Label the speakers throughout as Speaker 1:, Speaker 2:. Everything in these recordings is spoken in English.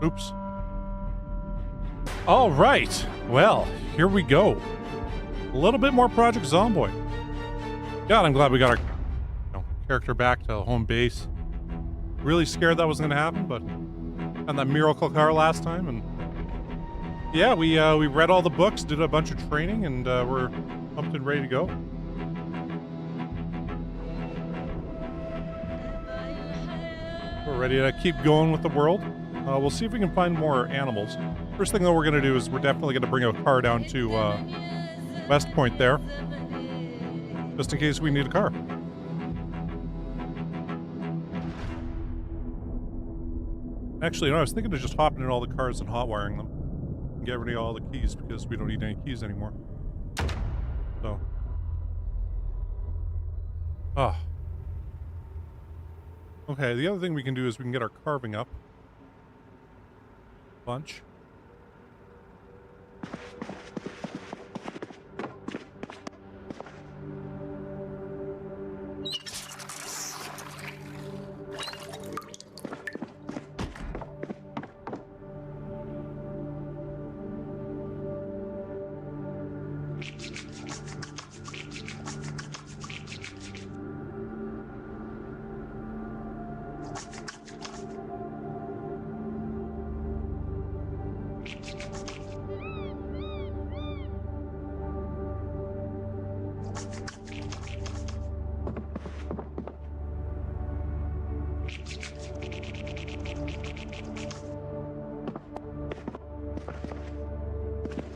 Speaker 1: Oops. All right. Well, here we go. A little bit more Project Zomboid. God, I'm glad we got our character back to home base. Really scared that wasn't going to happen, but found that miracle car last time, and yeah, we read all the books, did a bunch of training, and we're pumped and ready to go. We're ready to keep going with the world. We'll see if we can find more animals. First thing that we're going to do is we're definitely going to bring a car down to West Point there, just in case we need a car. Actually, no, I was thinking of just hopping in all the cars and hot wiring them. And get rid of all the keys, because we don't need any keys anymore. So. Ah. Okay, the other thing we can do is we can get our carving up. Bunch.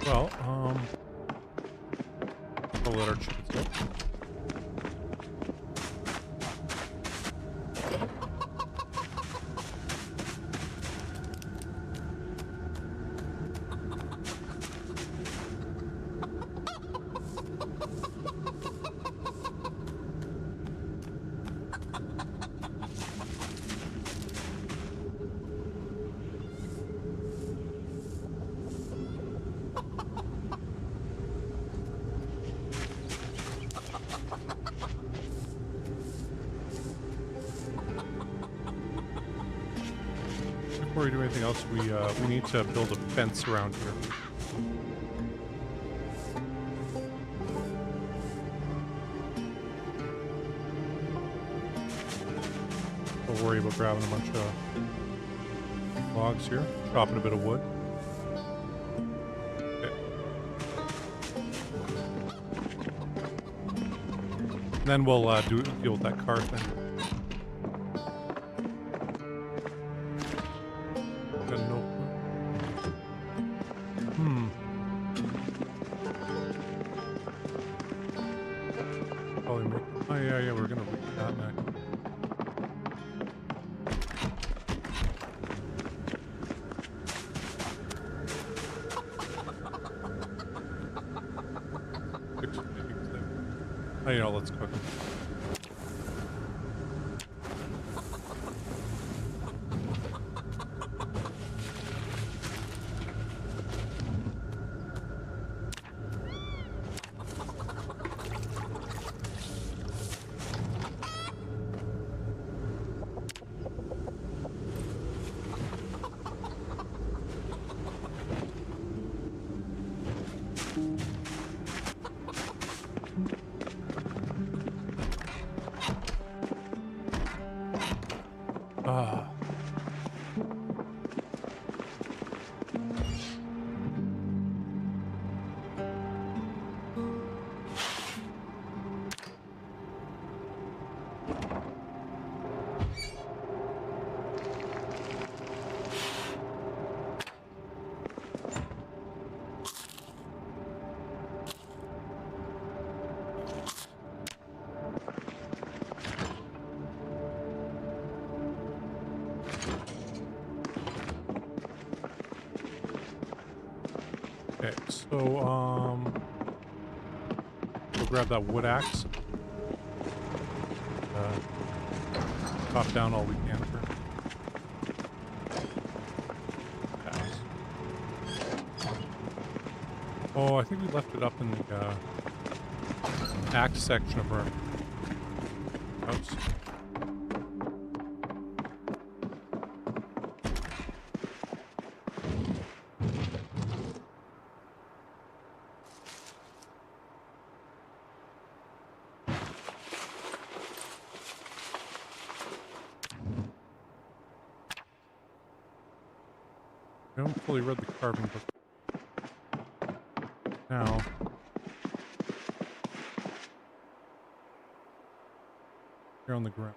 Speaker 1: Well, we'll let our chickens go. Before we do anything else, we need to build a fence around here. Don't worry about grabbing a bunch of logs here, chopping a bit of wood. Okay. Then we'll deal with that car thing. Let's cook them. Okay, so, we'll grab that wood axe. Chop down all we can for axe. Oh, I think we left it up in the, axe section of our house. I haven't fully read the carving book. Now, here on the ground.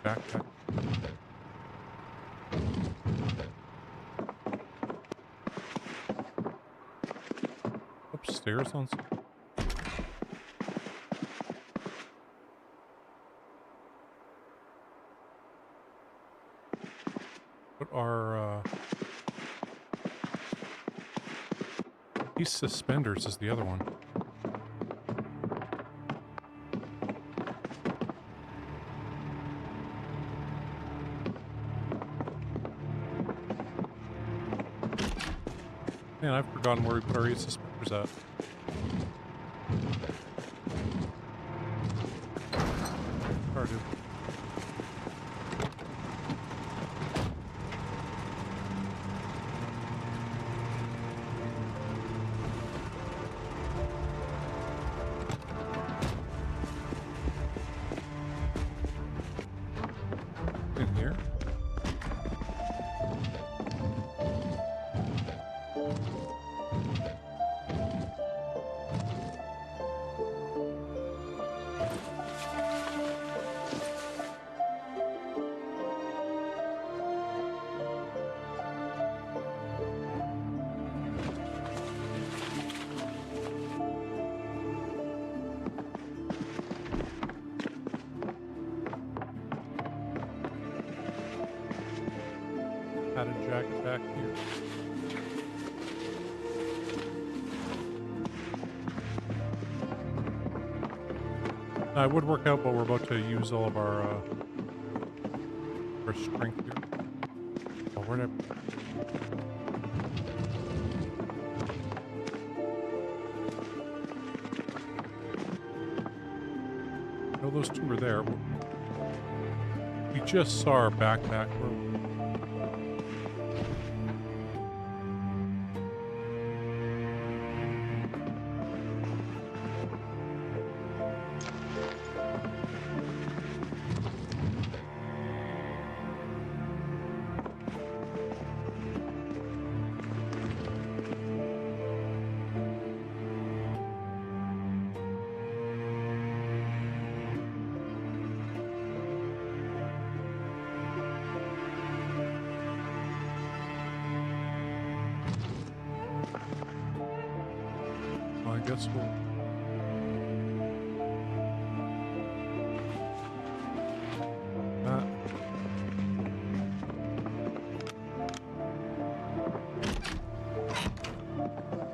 Speaker 1: Backpack. Upstairs on. What are these suspenders is the other one. Man, I've forgotten where we put our ace suspenders at. Started. In here. Had a jacket back here. It would work out, but we're about to use all of our strength here. Oh, where'd I... No, those two were there. We just saw our backpack. I guess we'll...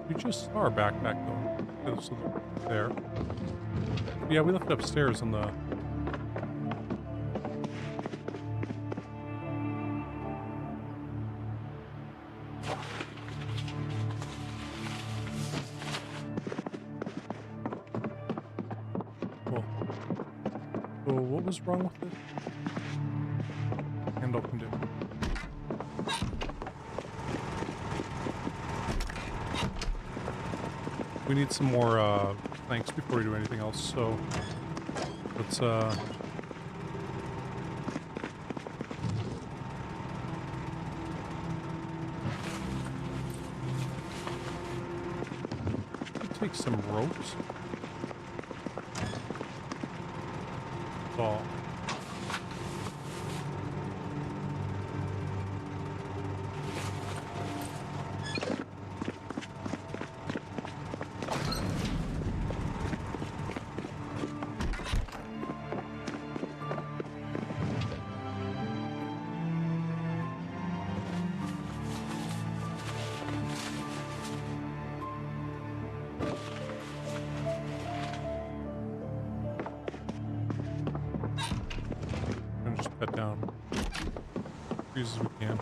Speaker 1: We just saw our backpack though. So there. Yeah, we left it upstairs on the... So what was wrong with it? Handle condition. We need some more planks before we do anything else, so let's take some ropes. Ball. Cut down trees as we can.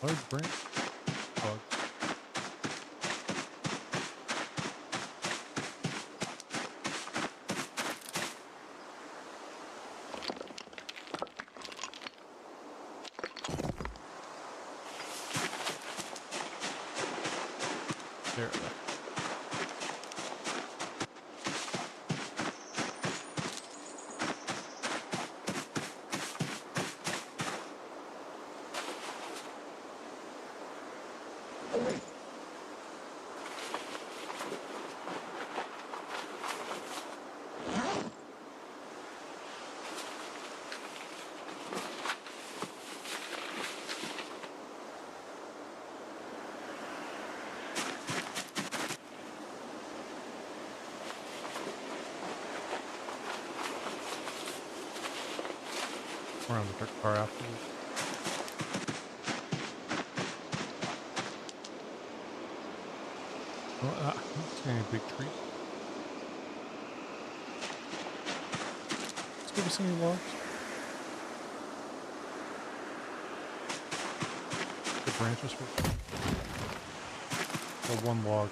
Speaker 1: Large branch. Bug. There. Around the car afterwards. Well, I don't see any big trees. Let's give us any logs. The branches for one log.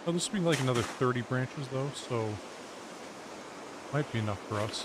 Speaker 1: Oh, this will be like another 30 branches though, so might be enough for us.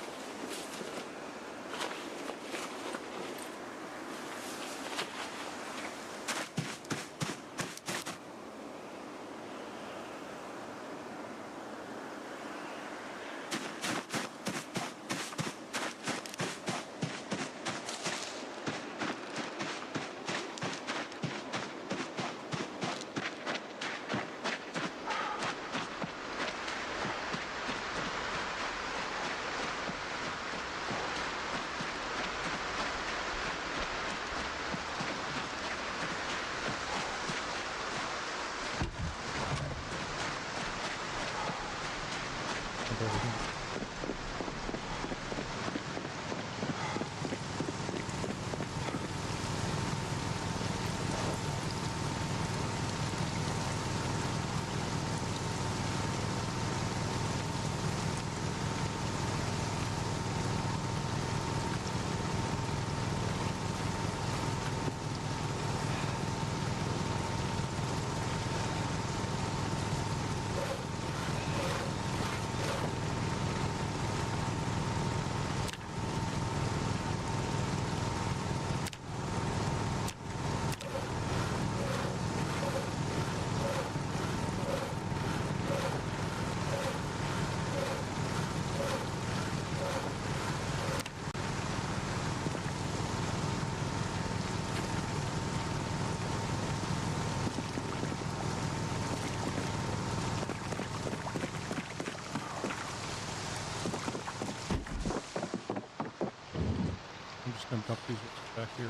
Speaker 1: Gonna dump these back here.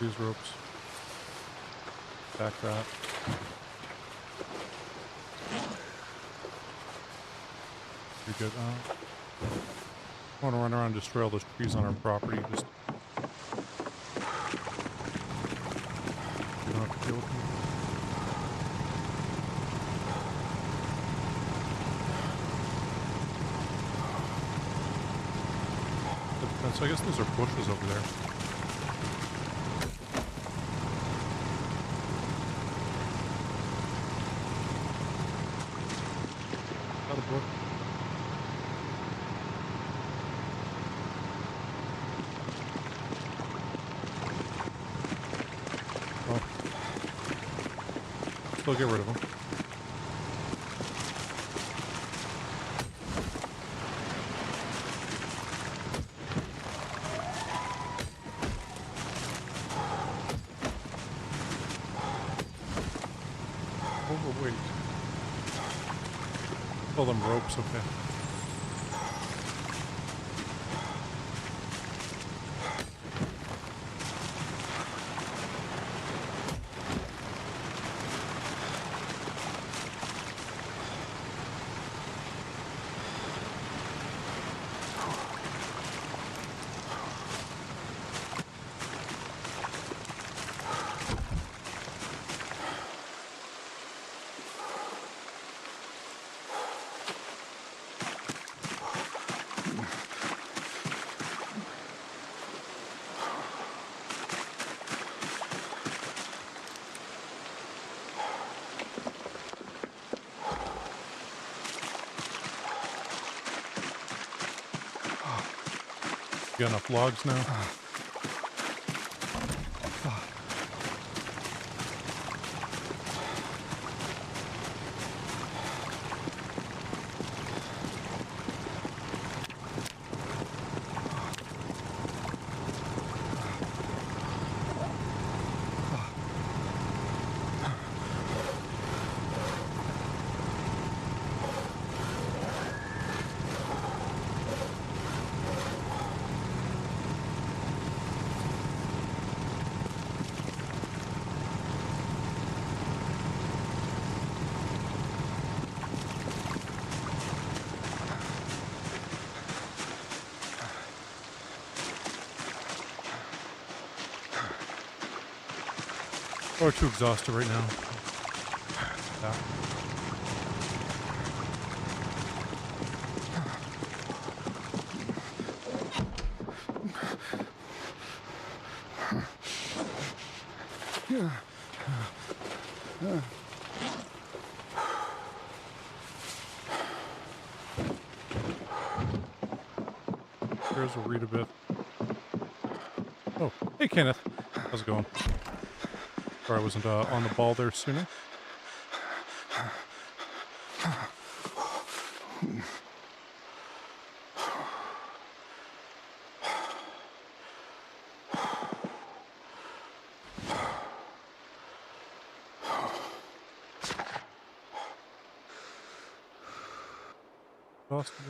Speaker 1: These ropes. Back that. Pretty good. I want to run around and destroy all those trees on our property. Just you don't have to deal with them. So I guess those are bushes over there. Not a bush. Oh. Still get rid of them. Wait. Pull them ropes, okay. You got enough logs now? Or too exhausted right now. Yeah. Here's we'll read a bit. Oh, hey Kenneth. How's it going? Sorry I wasn't on the ball there sooner. Exhausted.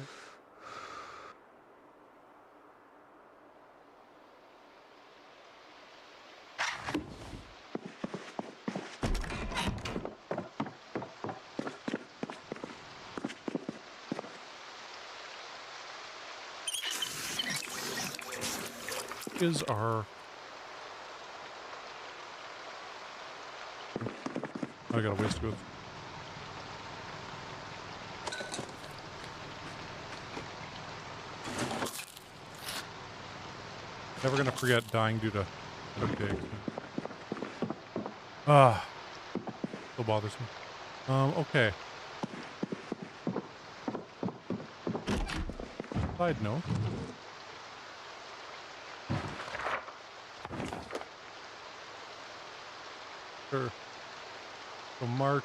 Speaker 1: Is our... I got a ways to go. Never gonna forget dying due to pigs. Still bothers me. Okay. Side note. Sure. So March.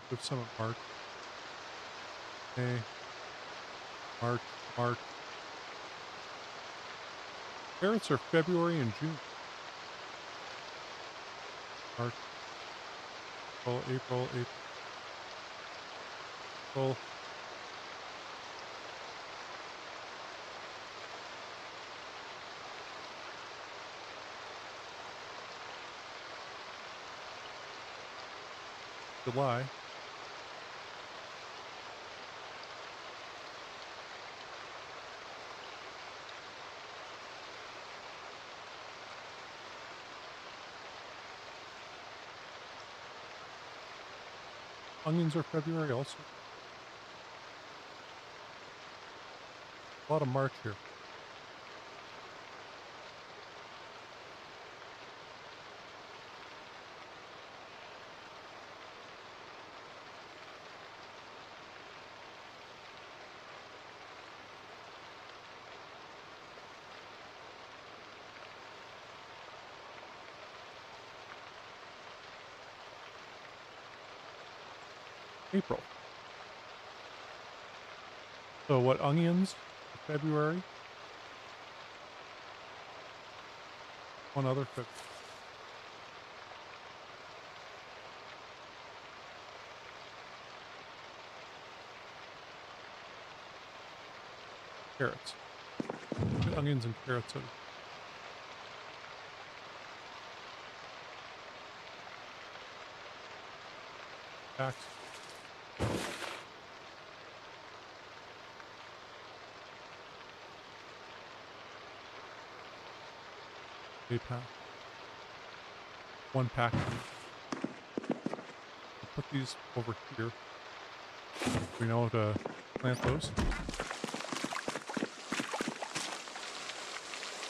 Speaker 1: With some of March. Okay. March. Carrots are February and June. March. April. July. Onions are February also. A lot of March here. April. So what, onions? February? One other February. Carrots. Get onions and carrots. Tax. Pack. One pack. I'll put these over here. We know how to plant those.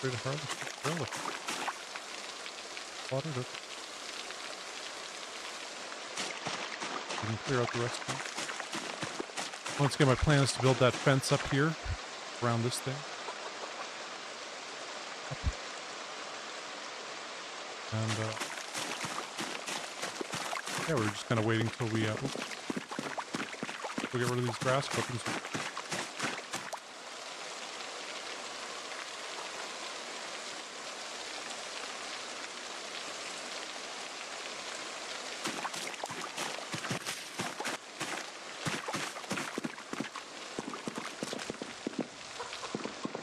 Speaker 1: Ready to harvest. Really. Watered it. We can clear out the rest of them. Once again, my plan is to build that fence up here around this thing. And yeah, we're just kind of waiting till we we'll get rid of these grass clippings.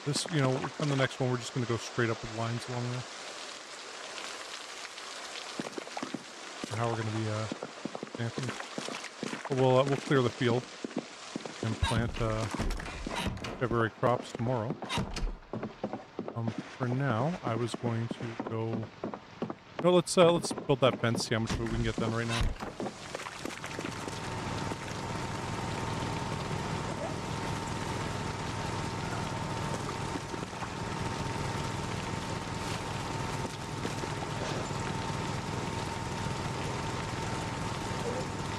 Speaker 1: This, you know, on the next one, we're just going to go straight up with lines along there. How we're going to be planting. We'll clear the field and plant February crops tomorrow. For now, I was going to go. No, let's build that fence. See how much we can get done right now.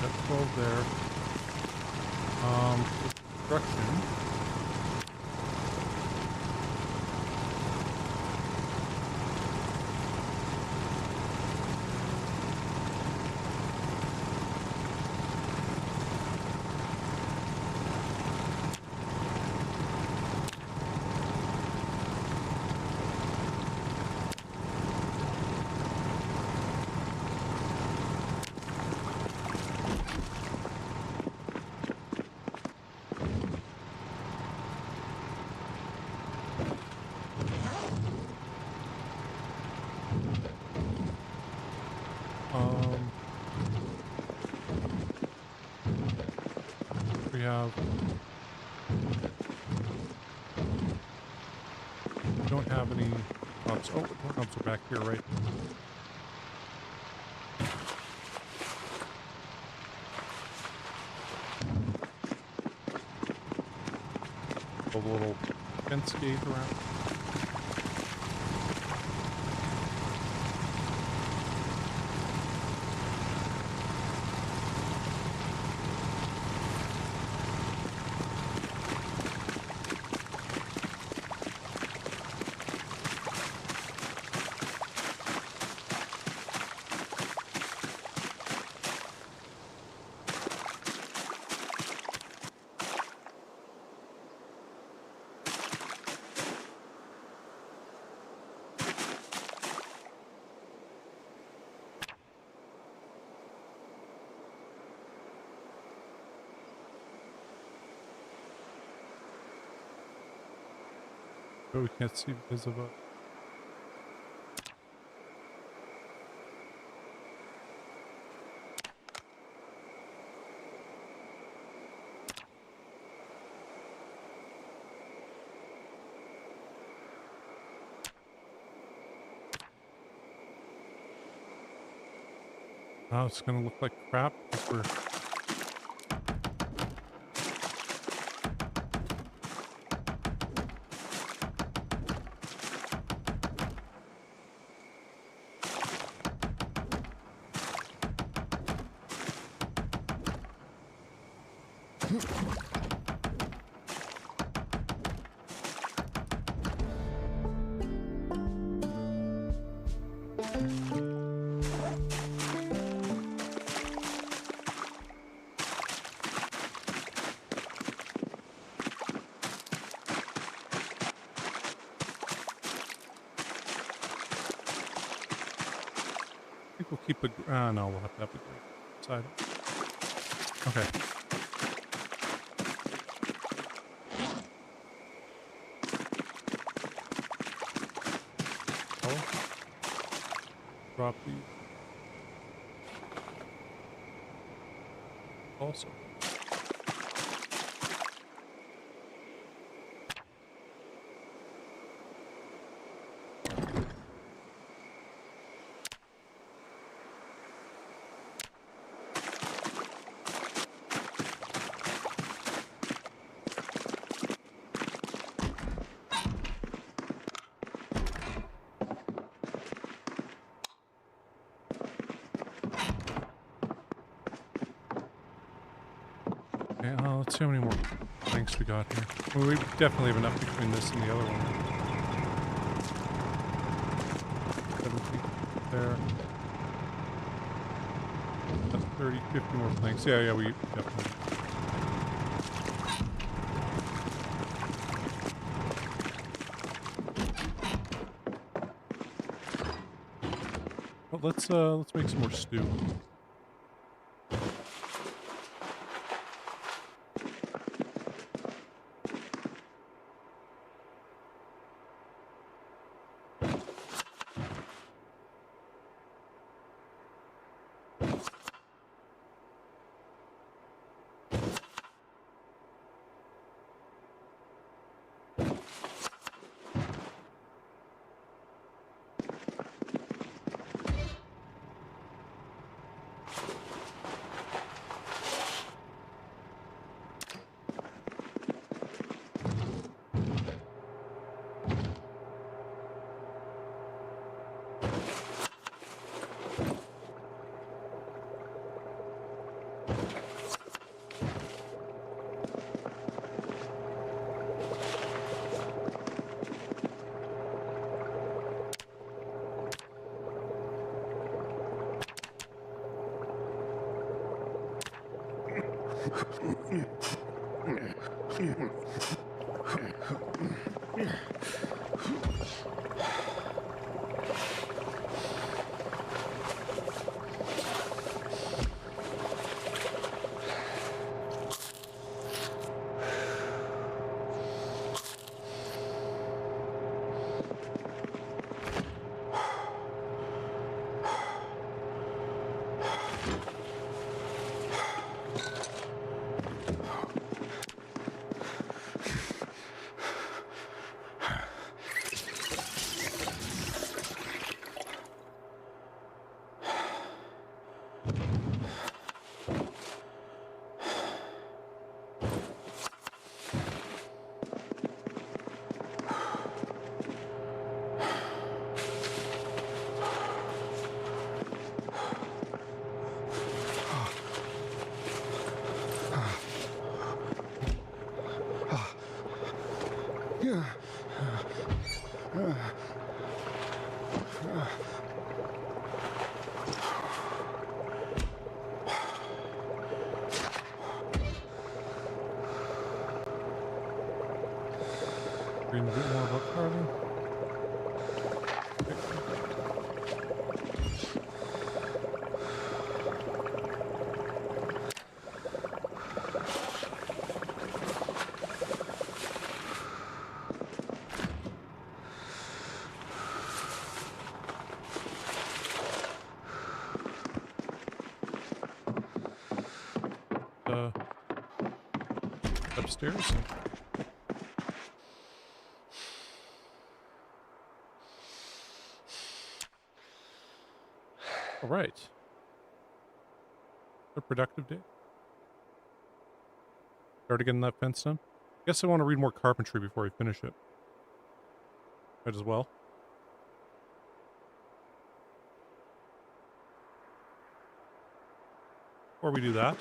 Speaker 1: That's 12 there. Construction. We don't have any hubs. Oh, the hubs are back here, right? A little fence gate around. But we can't see because of a... Oh, it's gonna look like crap if we're... I think we'll keep the... no, we'll have to have the grate side. Okay. Drop these. Also. Okay, let's see how many more planks we got here. Well, we definitely have enough between this and the other one. 17. there. That's 30, 50 more planks. Yeah, yeah, we definitely. But let's make some more stew. Reading a bit more about carving. Upstairs. All right. A productive day. Started getting that fence done. Guess I want to read more carpentry before I finish it. Might as well. Before we do that.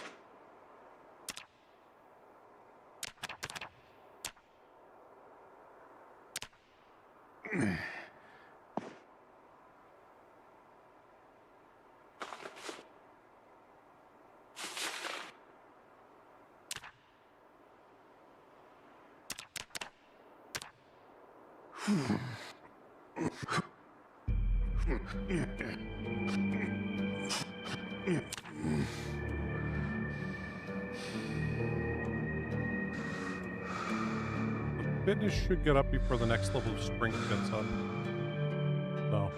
Speaker 1: Fitness should get up before the next level of strength gets up. So. Up.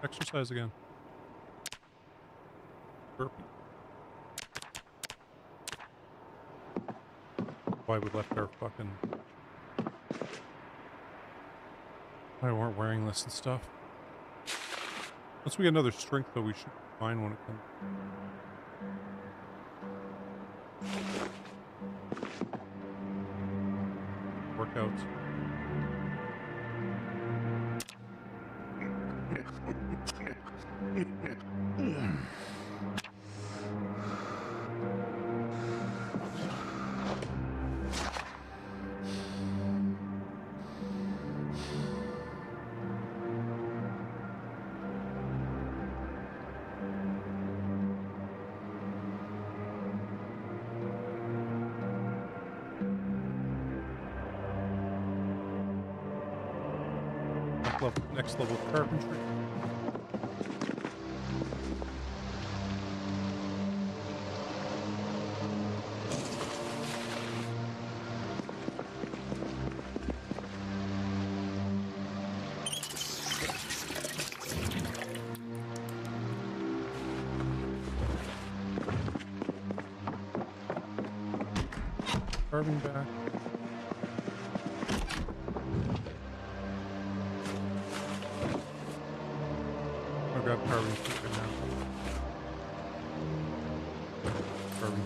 Speaker 1: Exercise again. Burpee. Why we left our fucking... Why we weren't wearing this and stuff. Once we get another strength, though, we should be fine when it comes. Workouts. Next level carpentry. Carving back. I'll grab carving right now. Carving.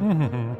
Speaker 1: Mm-hmm.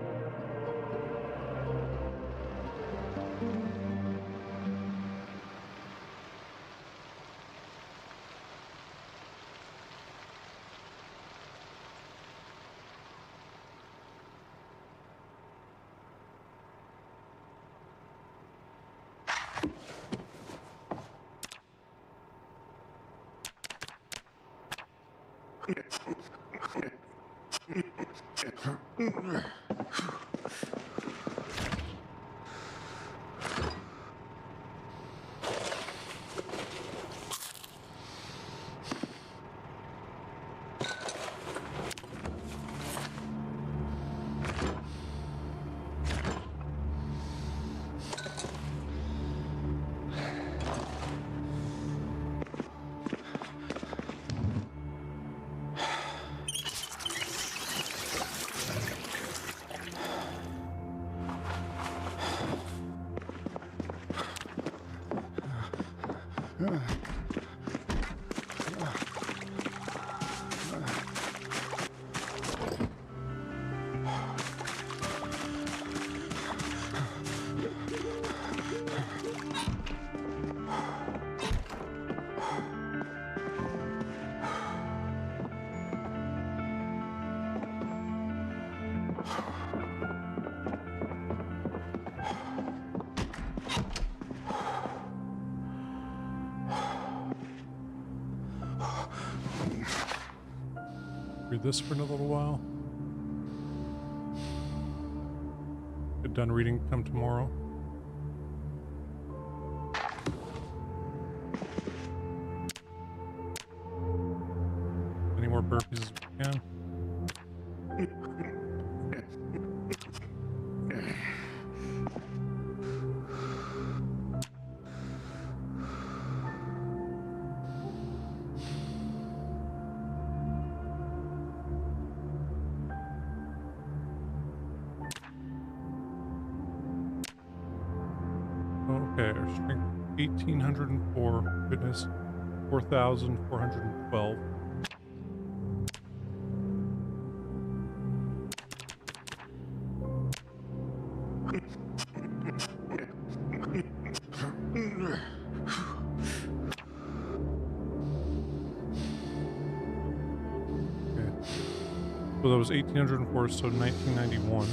Speaker 1: Read this for another little while. Get done reading, come tomorrow. Any more burpees as we can. Okay, our strength 1,804, fitness 4,412. Okay. So that was 1,804, so 1991.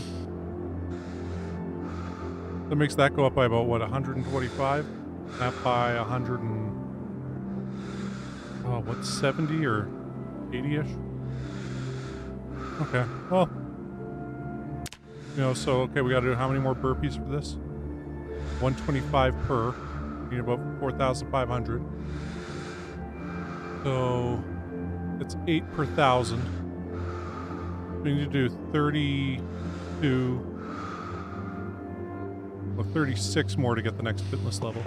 Speaker 1: That makes that go up by about, what, 125? That by 100 and... oh, what, 70 or 80-ish? Okay, well... you know, so, okay, we gotta do how many more burpees for this? 125 per. We need about 4,500. So... it's 8 per 1,000. We need to do 32... well, 36 more to get the next fitness level.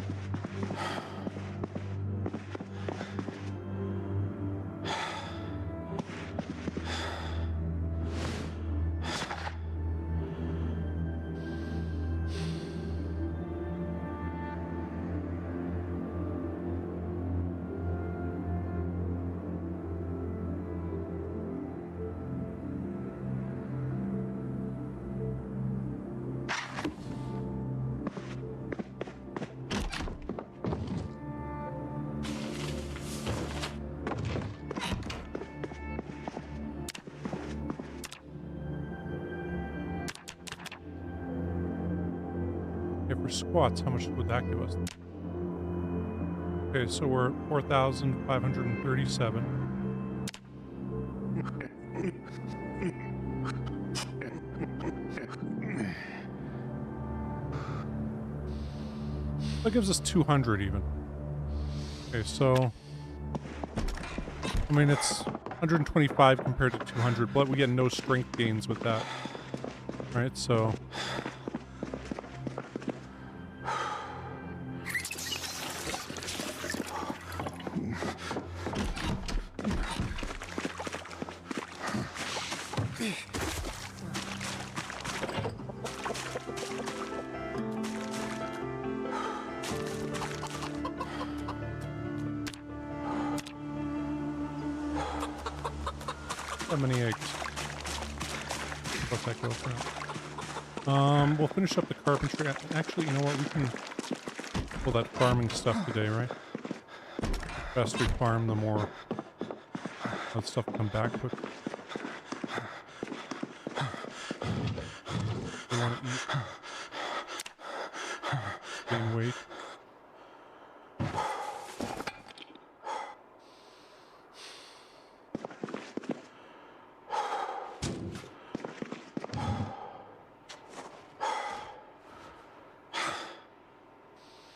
Speaker 1: Okay, for squats, how much would that give us? Okay, so we're at 4,537. That gives us 200 even. Okay, so... I mean, it's 125 compared to 200, but we get no strength gains with that. Right, so... how many eggs? What's that go for? We'll finish up the carpentry. Actually, you know what? We can pull that farming stuff today, right? The faster we farm, the more that stuff will come back quick. You want to eat? Gain weight.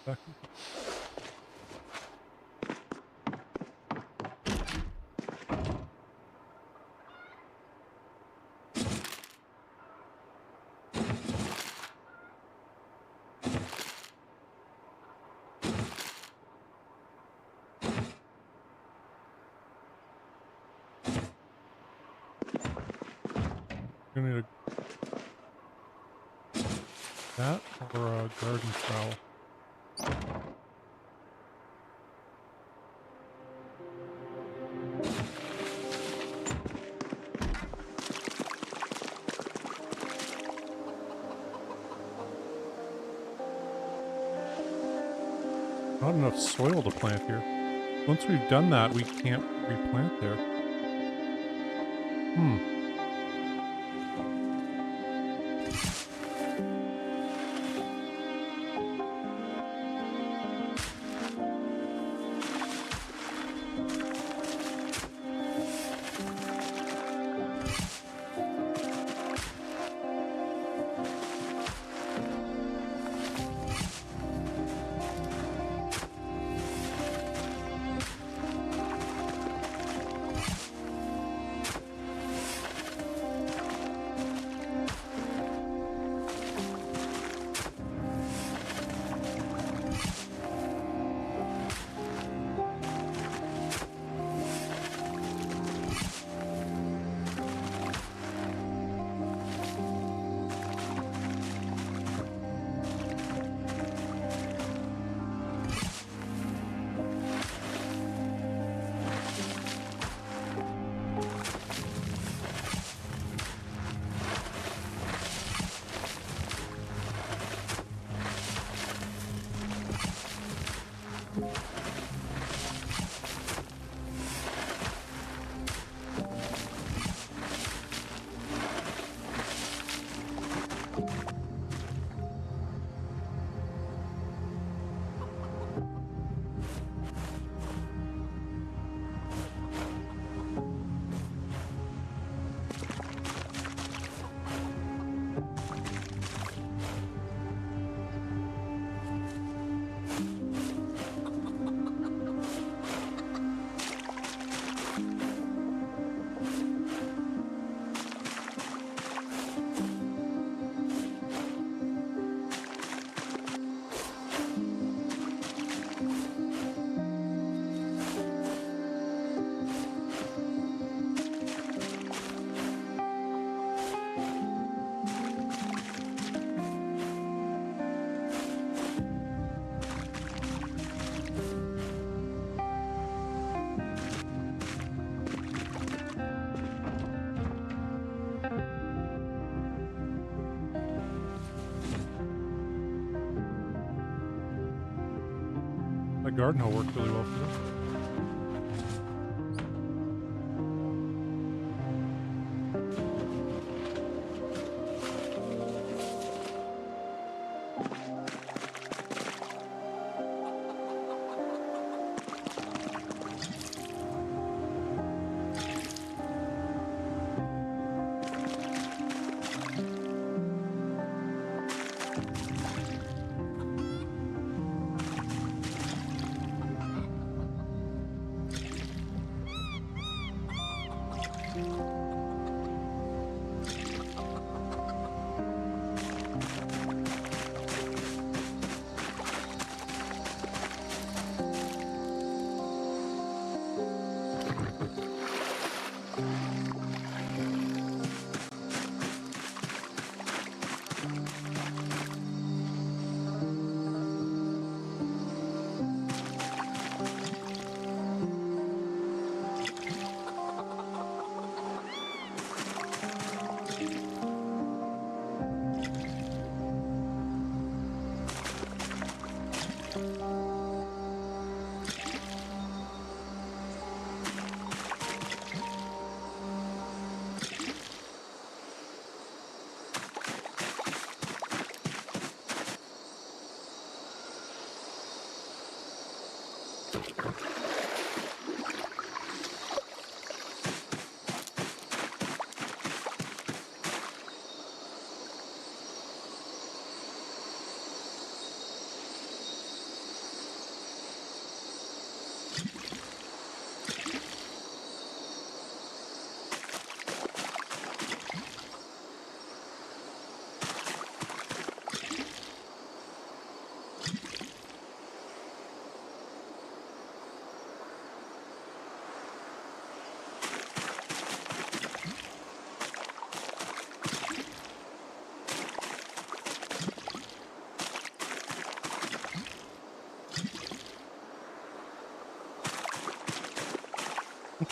Speaker 1: Back. You need that or a garden trowel. Not enough soil to plant here. Once we've done that, we can't replant there. That garden hoe worked really well for this.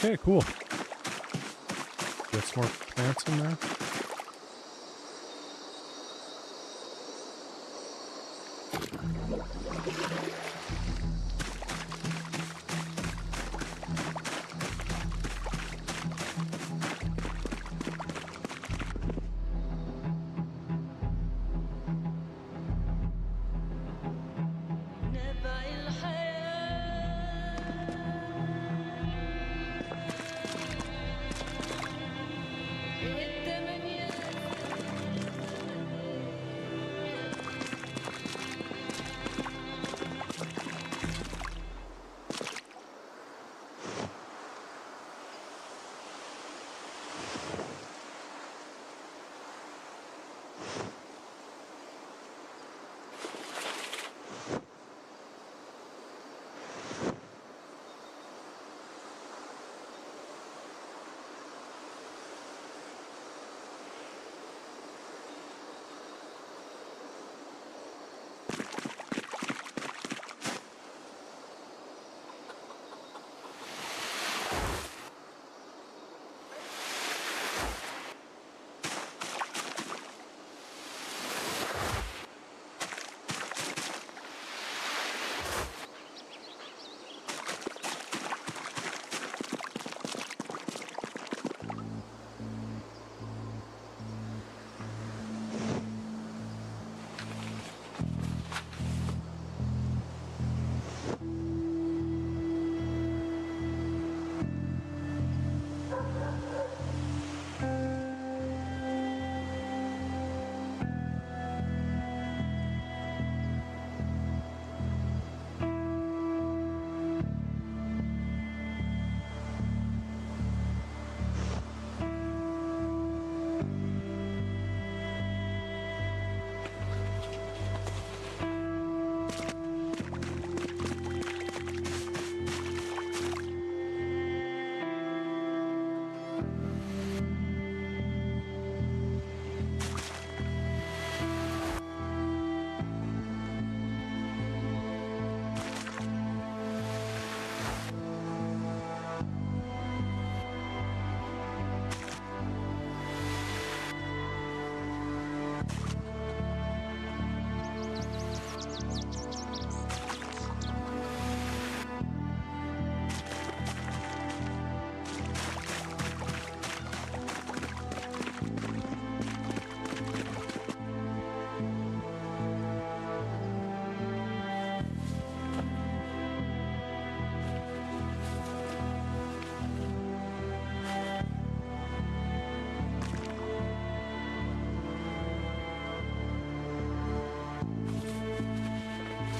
Speaker 1: Okay, cool. Get some more plants in there.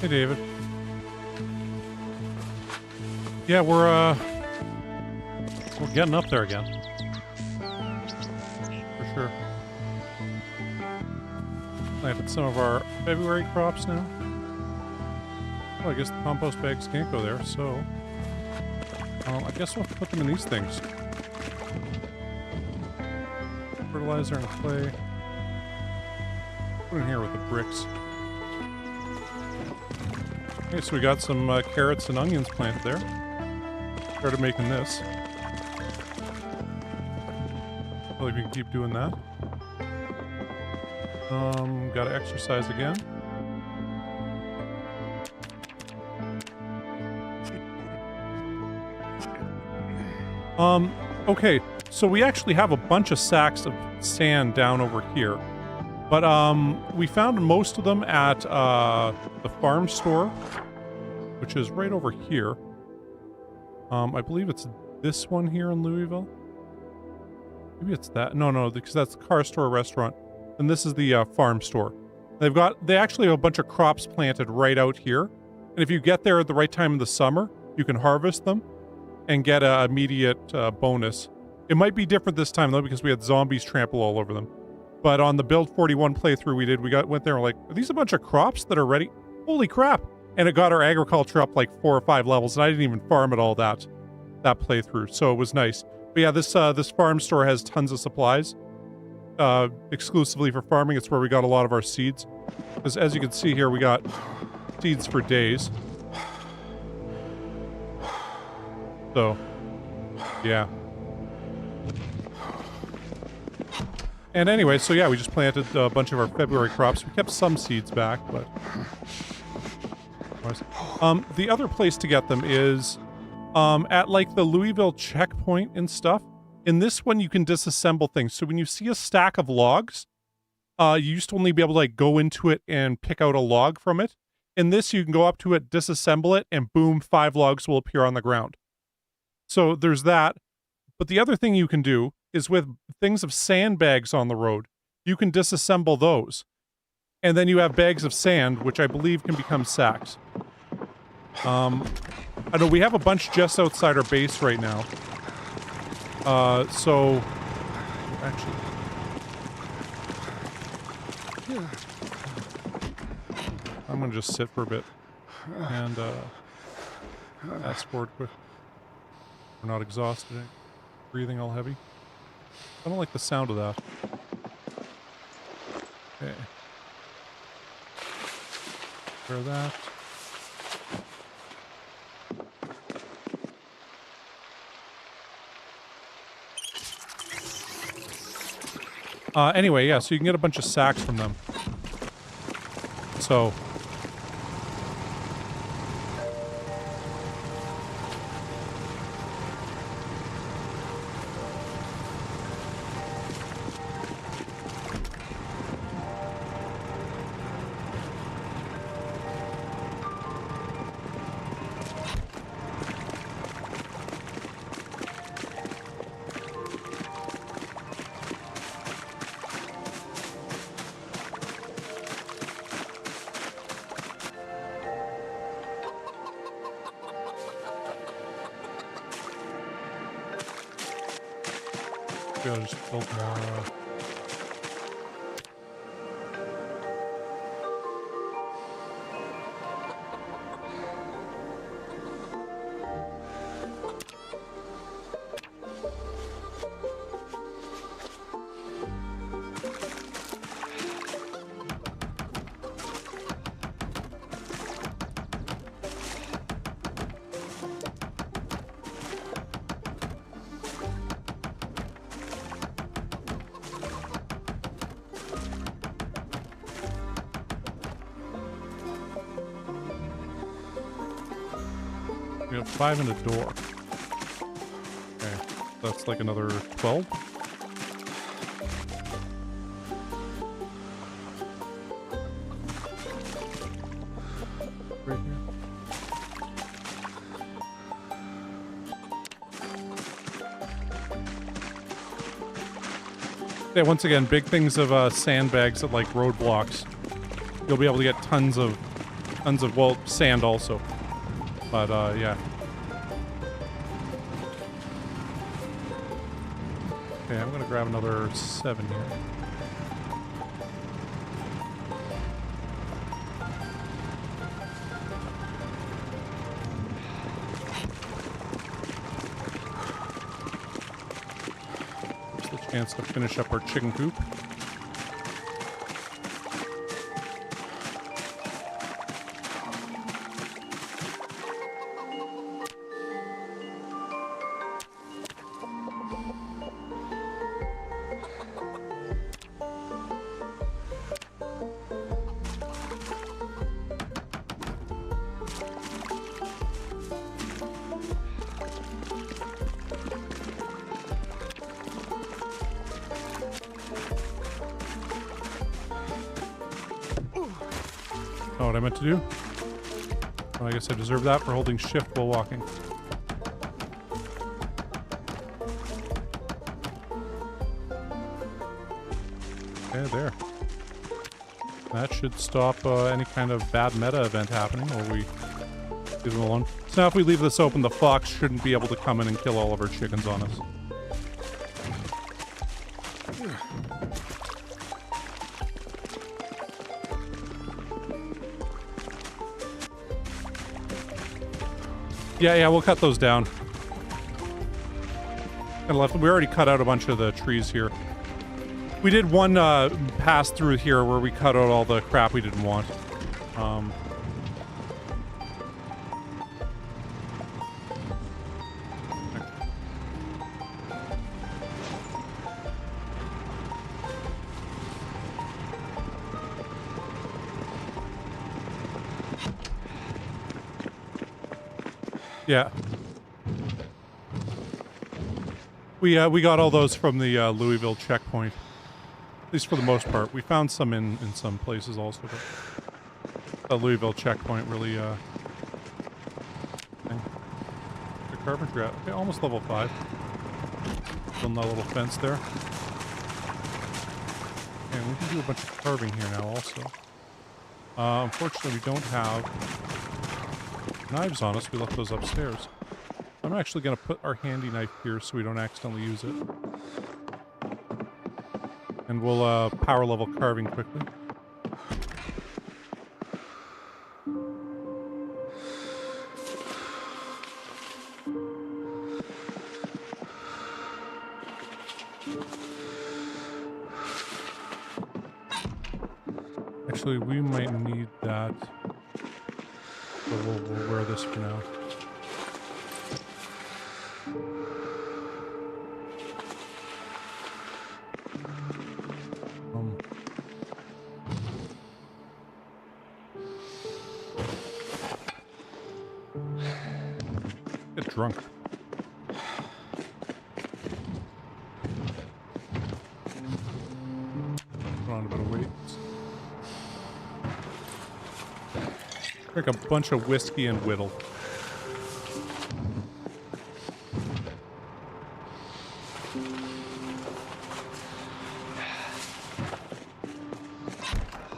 Speaker 1: Hey, David. Yeah, we're getting up there again. For sure. Planted some of our February crops now. Well, I guess the compost bags can't go there, so... I guess we'll have to put them in these things. Fertilizer and clay. Put in here with the bricks. Okay, so we got some carrots and onions planted there. Started making this. Hopefully we can keep doing that. Gotta exercise again. Okay, so we actually have a bunch of sacks of sand down over here. But, we found most of them at, the farm store, which is right over here. I believe it's this one here in Louisville. Maybe it's that. No, because that's the car store restaurant. And this is the, farm store. They actually have a bunch of crops planted right out here. And if you get there at the right time of the summer, you can harvest them and get an immediate, bonus. It might be different this time, though, because we had zombies trample all over them. But on the Build 41 playthrough we did, went there and we're like, are these a bunch of crops that are ready? Holy crap! And it got our agriculture up like 4 or 5 levels, and I didn't even farm at all that playthrough, so it was nice. But yeah, this farm store has tons of supplies, exclusively for farming. It's where we got a lot of our seeds. Because as you can see here, we got seeds for days. So, yeah. And anyway, so yeah, we just planted a bunch of our February crops. We kept some seeds back, but... the other place to get them is at, like, the Louisville checkpoint and stuff. In this one, you can disassemble things. So when you see a stack of logs, you used to only be able to, like, go into it and pick out a log from it. In this, you can go up to it, disassemble it, and boom, 5 logs will appear on the ground. So there's that. But the other thing you can do is with things of sandbags on the road, you can disassemble those. And then you have bags of sand, which I believe can become sacks. I know we have a bunch just outside our base right now. So... Actually... I'm gonna just sit for a bit. And, fast forward quick. We're not exhausted. Breathing all heavy. I don't like the sound of that. Okay. Clear that. Anyway, yeah, so you can get a bunch of sacks from them. So... I'll just build more, we have 5 in a door. Okay, that's like another 12. Right here. Yeah, once again, big things of sandbags at like roadblocks. You'll be able to get tons of Tons of, well, sand also. But, yeah. Okay, I'm gonna grab another 7 here. Just the chance to finish up our chicken coop. Oh, what I meant to do? Well, I guess I deserve that for holding shift while walking. Okay, there. That should stop any kind of bad meta event happening, or we leave them alone. So now if we leave this open, the fox shouldn't be able to come in and kill all of our chickens on us. Yeah, we'll cut those down. And left, we already cut out a bunch of the trees here. We did one pass through here where we cut out all the crap we didn't want. Yeah. We got all those from the Louisville checkpoint. At least for the most part. We found some in some places also, but the Louisville checkpoint really thing. The carpentry, okay, almost level 5. Building that little fence there. And we can do a bunch of carving here now also. Unfortunately we don't have knives on us. We left those upstairs. I'm actually going to put our handy knife here so we don't accidentally use it. And we'll power level carving quickly. Actually, we might need that. But we'll wear this for now. Get drunk. Put on a bit of weight. Drink a bunch of whiskey and whittle.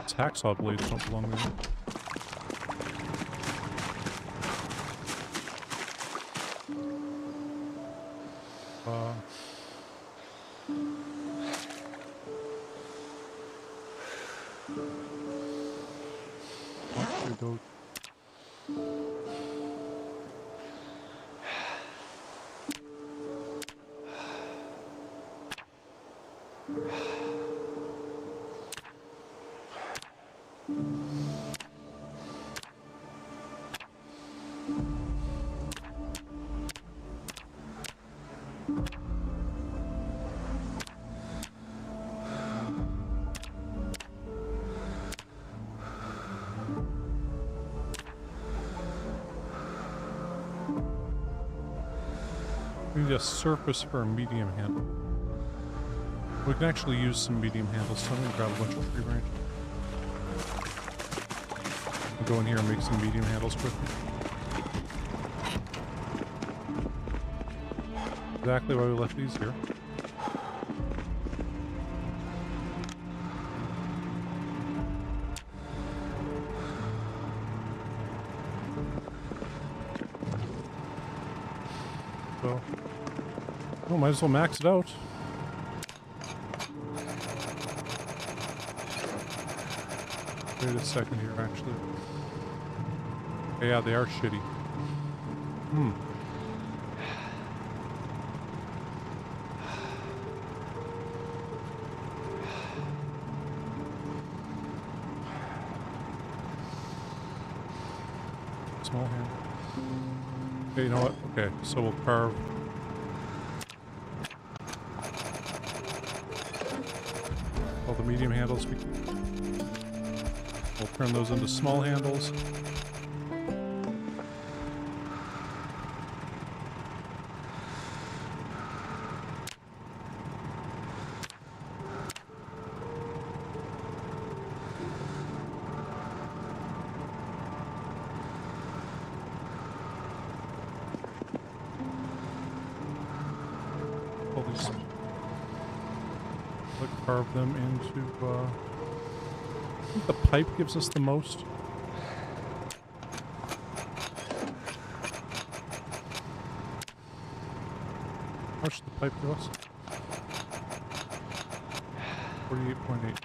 Speaker 1: These hacksaw blades don't belong there. We need a surface for a medium handle. We can actually use some medium handles, so I'm going to grab a bunch of tree branches. I'll go in here and make some medium handles quickly. Exactly why we left these here. Oh, might as well max it out. Wait a second here, actually. Okay, yeah, they are shitty. Small hand. Okay, you know what? Okay, so we'll carve. All the medium handles. We'll turn those into small handles. Carve them into, I think the pipe gives us the most. How much did the pipe give us? 48.8.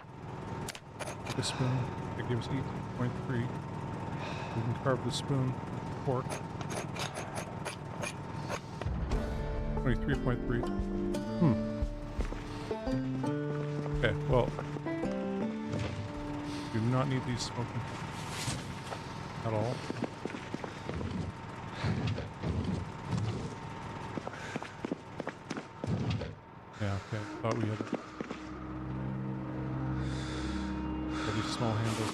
Speaker 1: The spoon, it gives 18.3. We can carve the spoon with fork. 23.3. Okay, well, do not need these smoking at all. Yeah, okay, thought we had all these small handles.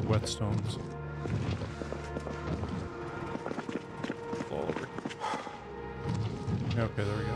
Speaker 1: Whetstones. All over. Okay, there we go.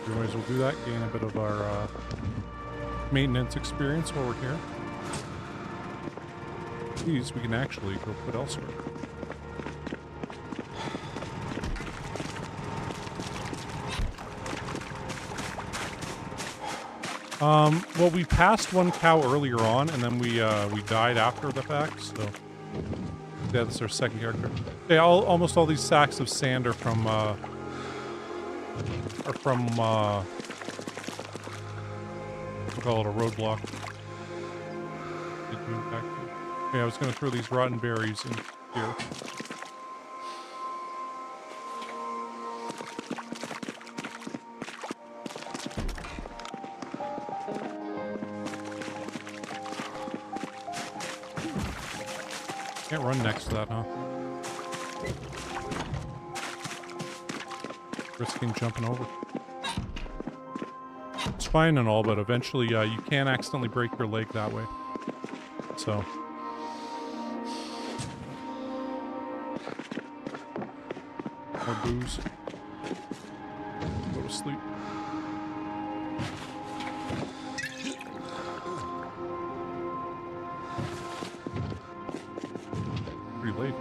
Speaker 1: We might as well do that, gain a bit of our maintenance experience while we're here. These we can actually go put elsewhere. Well, we passed one cow earlier on, and then we died after the fact, so... Yeah, this is our second character. Yeah, almost all these sacks of sand are from, we'll call it a roadblock. Yeah, I was gonna throw these rotten berries in here. Can't run next to that, huh? Risking jumping over. It's fine and all, but eventually you can accidentally break your leg that way. So... more booze. Go to sleep. Pretty late.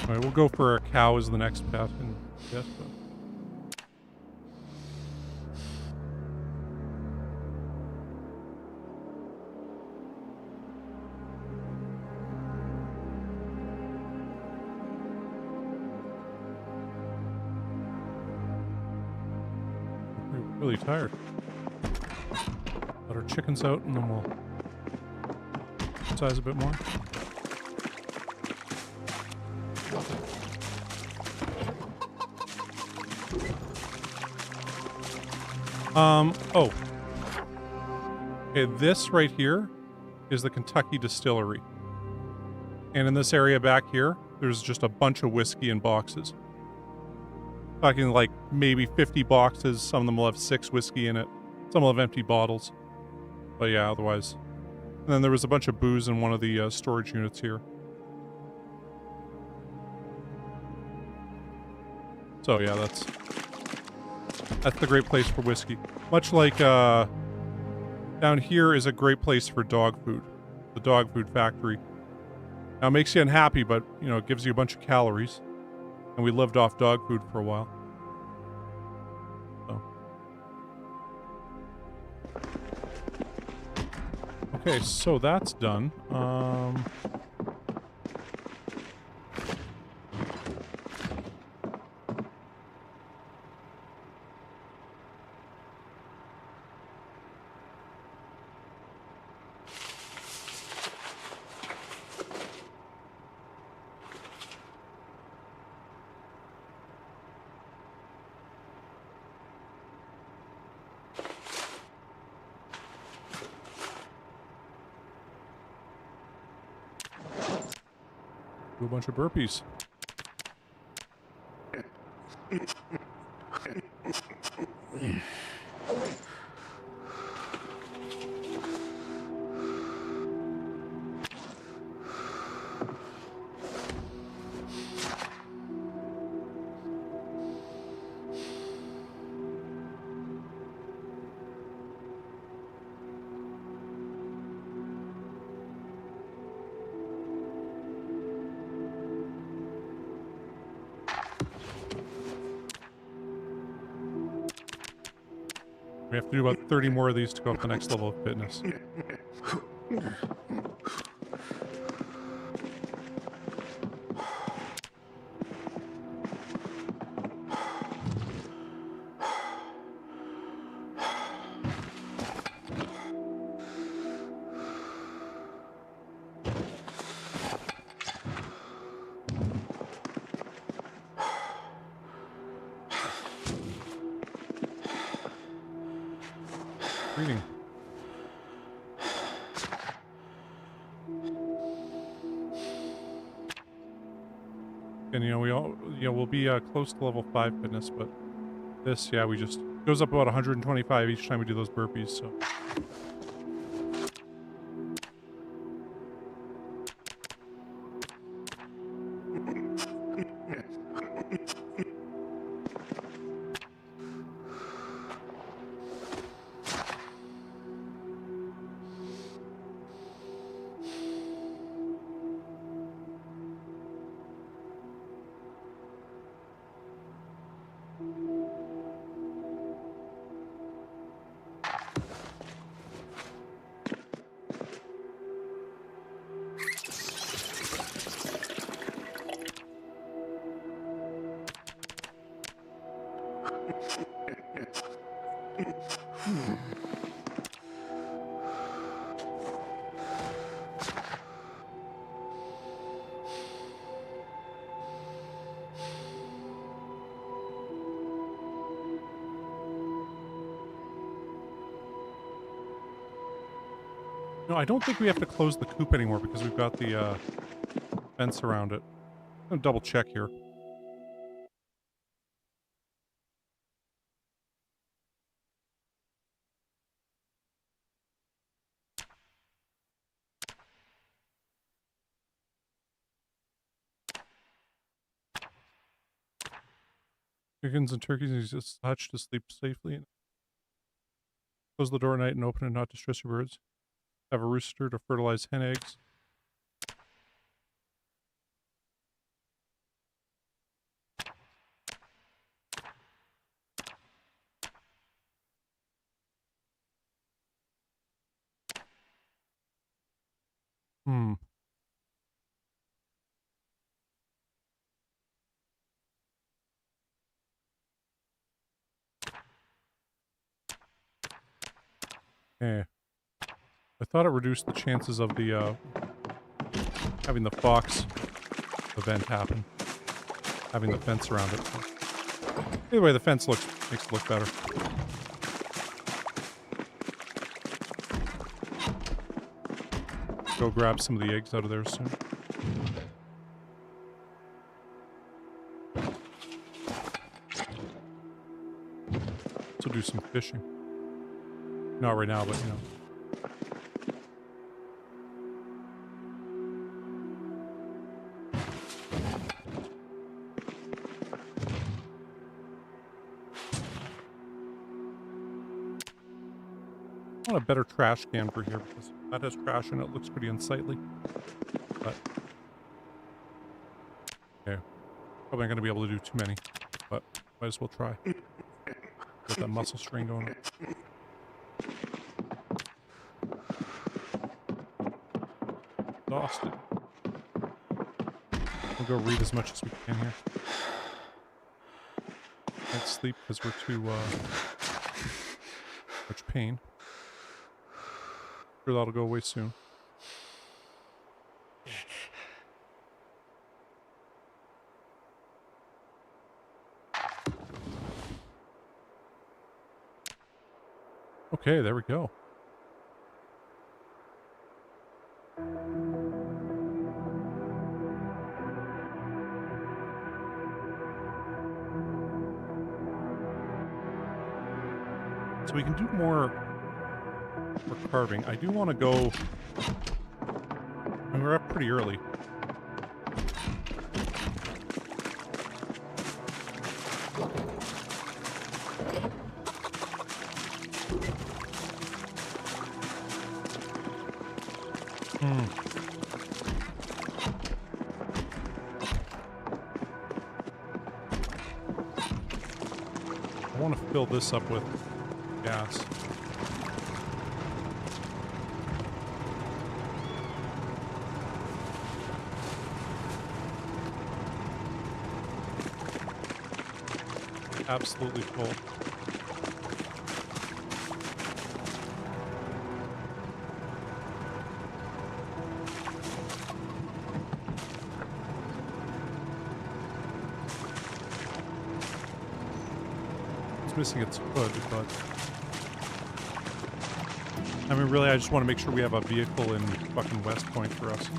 Speaker 1: Alright, we'll go for a cow as the next pet and yes, but really tired. Let our chickens out and then we'll size a bit more. Oh. Okay, this right here is the Kentucky distillery. And in this area back here, there's just a bunch of whiskey in boxes. Talking like maybe 50 boxes. Some of them will have 6 whiskey in it. Some will have empty bottles. But yeah, otherwise. And then there was a bunch of booze in one of the storage units here. So yeah, that's the great place for whiskey. Much like down here is a great place for dog food. The dog food factory. Now it makes you unhappy, but you know, it gives you a bunch of calories. And we lived off dog food for a while. So. Okay, so that's done. Do a bunch of burpees. We have to do about 30 more of these to go up the next level of fitness. Reading. And we'll be close to level 5 fitness, but this, yeah, we just goes up about 125 each time we do those burpees, so. No, I don't think we have to close the coop anymore because we've got the fence around it. I'm gonna double check here. Chickens and turkeys need to hatch to sleep safely. Close the door at night and open it not to stress your birds. Have a rooster to fertilize hen eggs. Hmm. Okay. I thought it reduced the chances of the, having the fox event happen. Having the fence around it. Anyway, the fence makes it look better. Go grab some of the eggs out of there soon. So do some fishing. Not right now, but you know. I want a better trash can for here because that has trash in it. Looks pretty unsightly. But okay, probably not going to be able to do too many, but might as well try. Get that muscle strain going. Exhausted. We'll go read as much as we can here. Can't sleep because we're too much pain. Sure, that'll go away soon. Okay, there we go. So we can do more for carving. I do want to go... I mean, we're up pretty early. I want to fill this up with gas. Absolutely full. It's missing its hood, but I mean, really, I just want to make sure we have a vehicle in fucking West Point for us.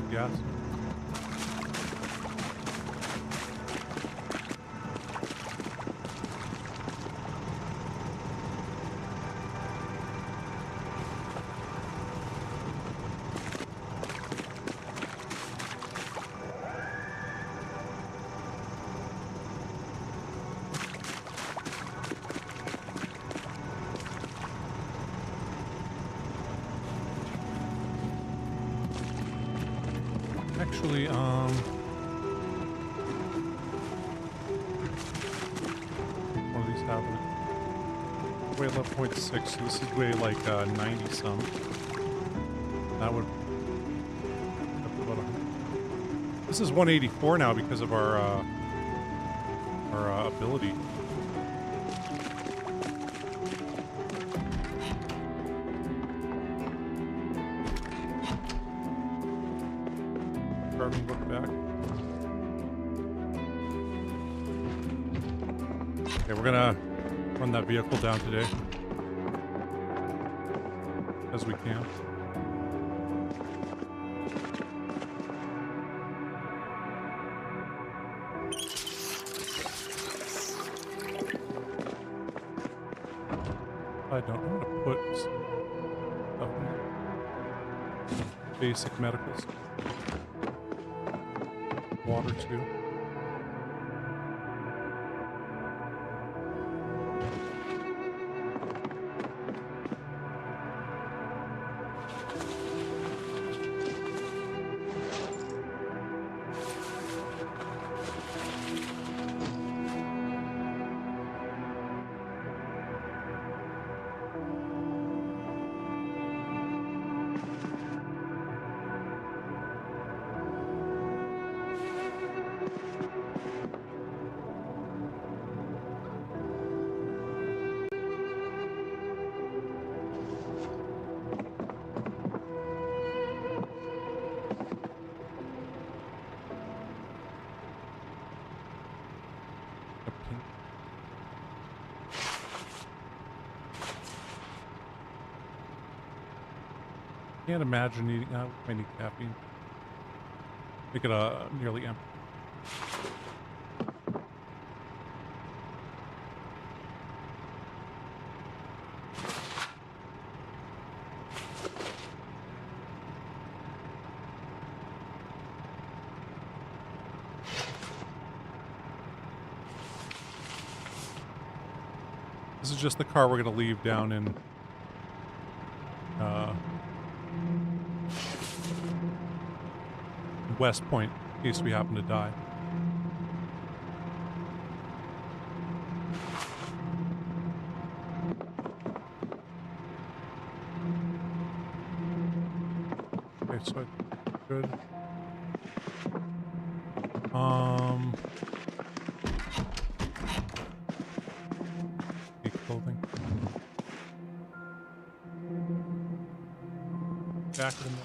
Speaker 1: Gas. Actually, one of these have it. Weigh 11.6, so this is way like 90 some. That would... This is 184 now because of our ability. Look back. Okay, we're gonna run that vehicle down today as we can. I don't want to put stuff in basic medicals. Water too. caffeine. Can't imagine eating. I need caffeine. Make it nearly empty. This is just the car we're going to leave down in West Point in case we happen to die. Okay, so good. Clothing. Back in the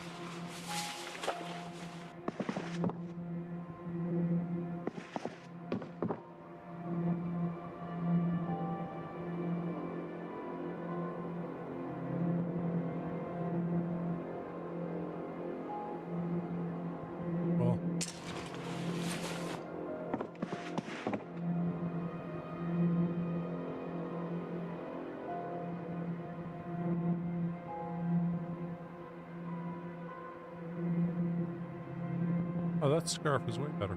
Speaker 1: well. Oh, that scarf is way better.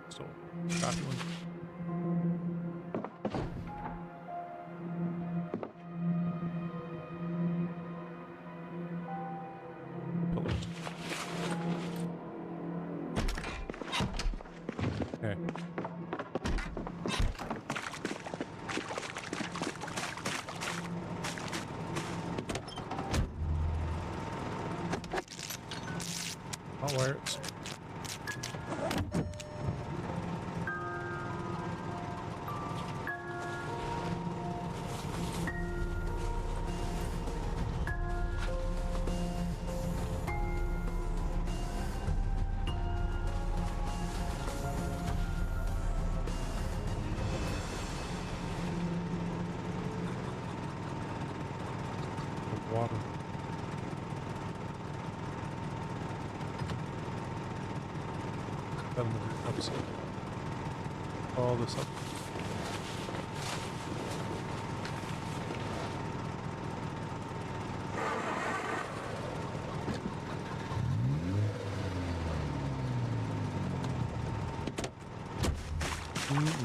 Speaker 1: So, crappy one. Pillars. Okay. Hot wires. Water. That'll move your episode. All this up.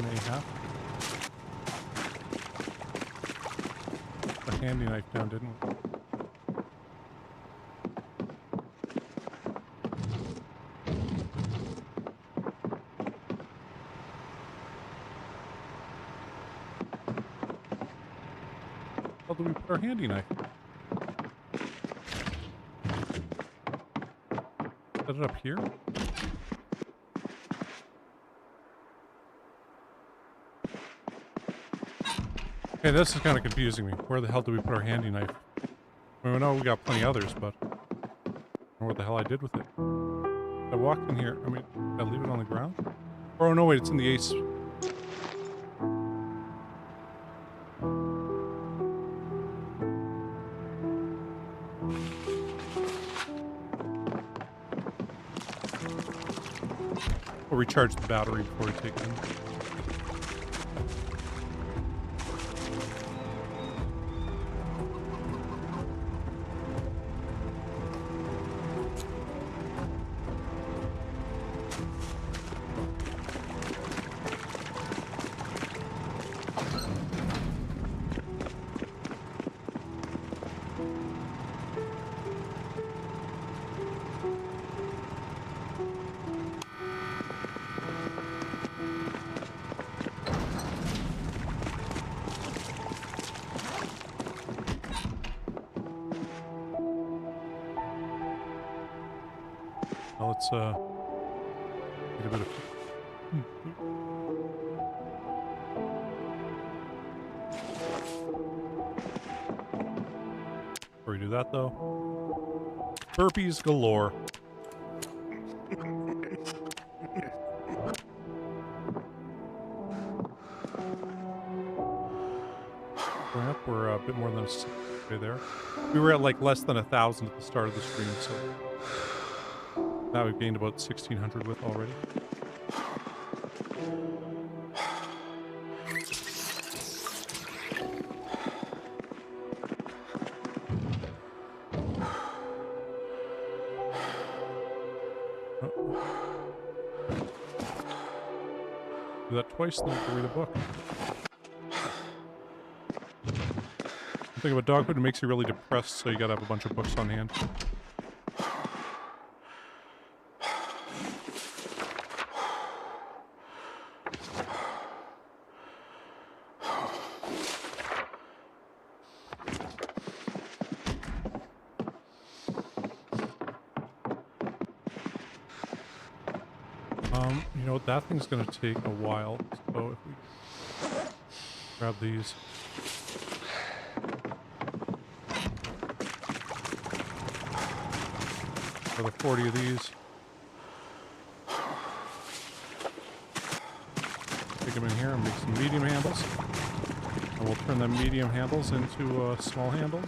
Speaker 1: Mayhap. Put a handy knife down, didn't we? How do we put our handy knife? Set it up here? Okay, this is kind of confusing me. Where the hell do we put our handy knife? I mean, we know we got plenty others, but I don't know what the hell I did with it. I walked in here. I mean, did I leave it on the ground? Oh, no, wait, it's in the ace. We'll recharge the battery before we take it in. Now let's get a bit of before we do that though. Burpees galore. think we're a bit more than a way there. We were at like less than 1,000 at the start of the stream, so now we've gained about 1,600 width already. Do that twice, then you have to read a book. The thing about doghood, it makes you really depressed, so you gotta have a bunch of books on hand. You know what, that thing's gonna take a while, so if we grab these. Another 40 of these. Take them in here and make some medium handles. And we'll turn them medium handles into small handles.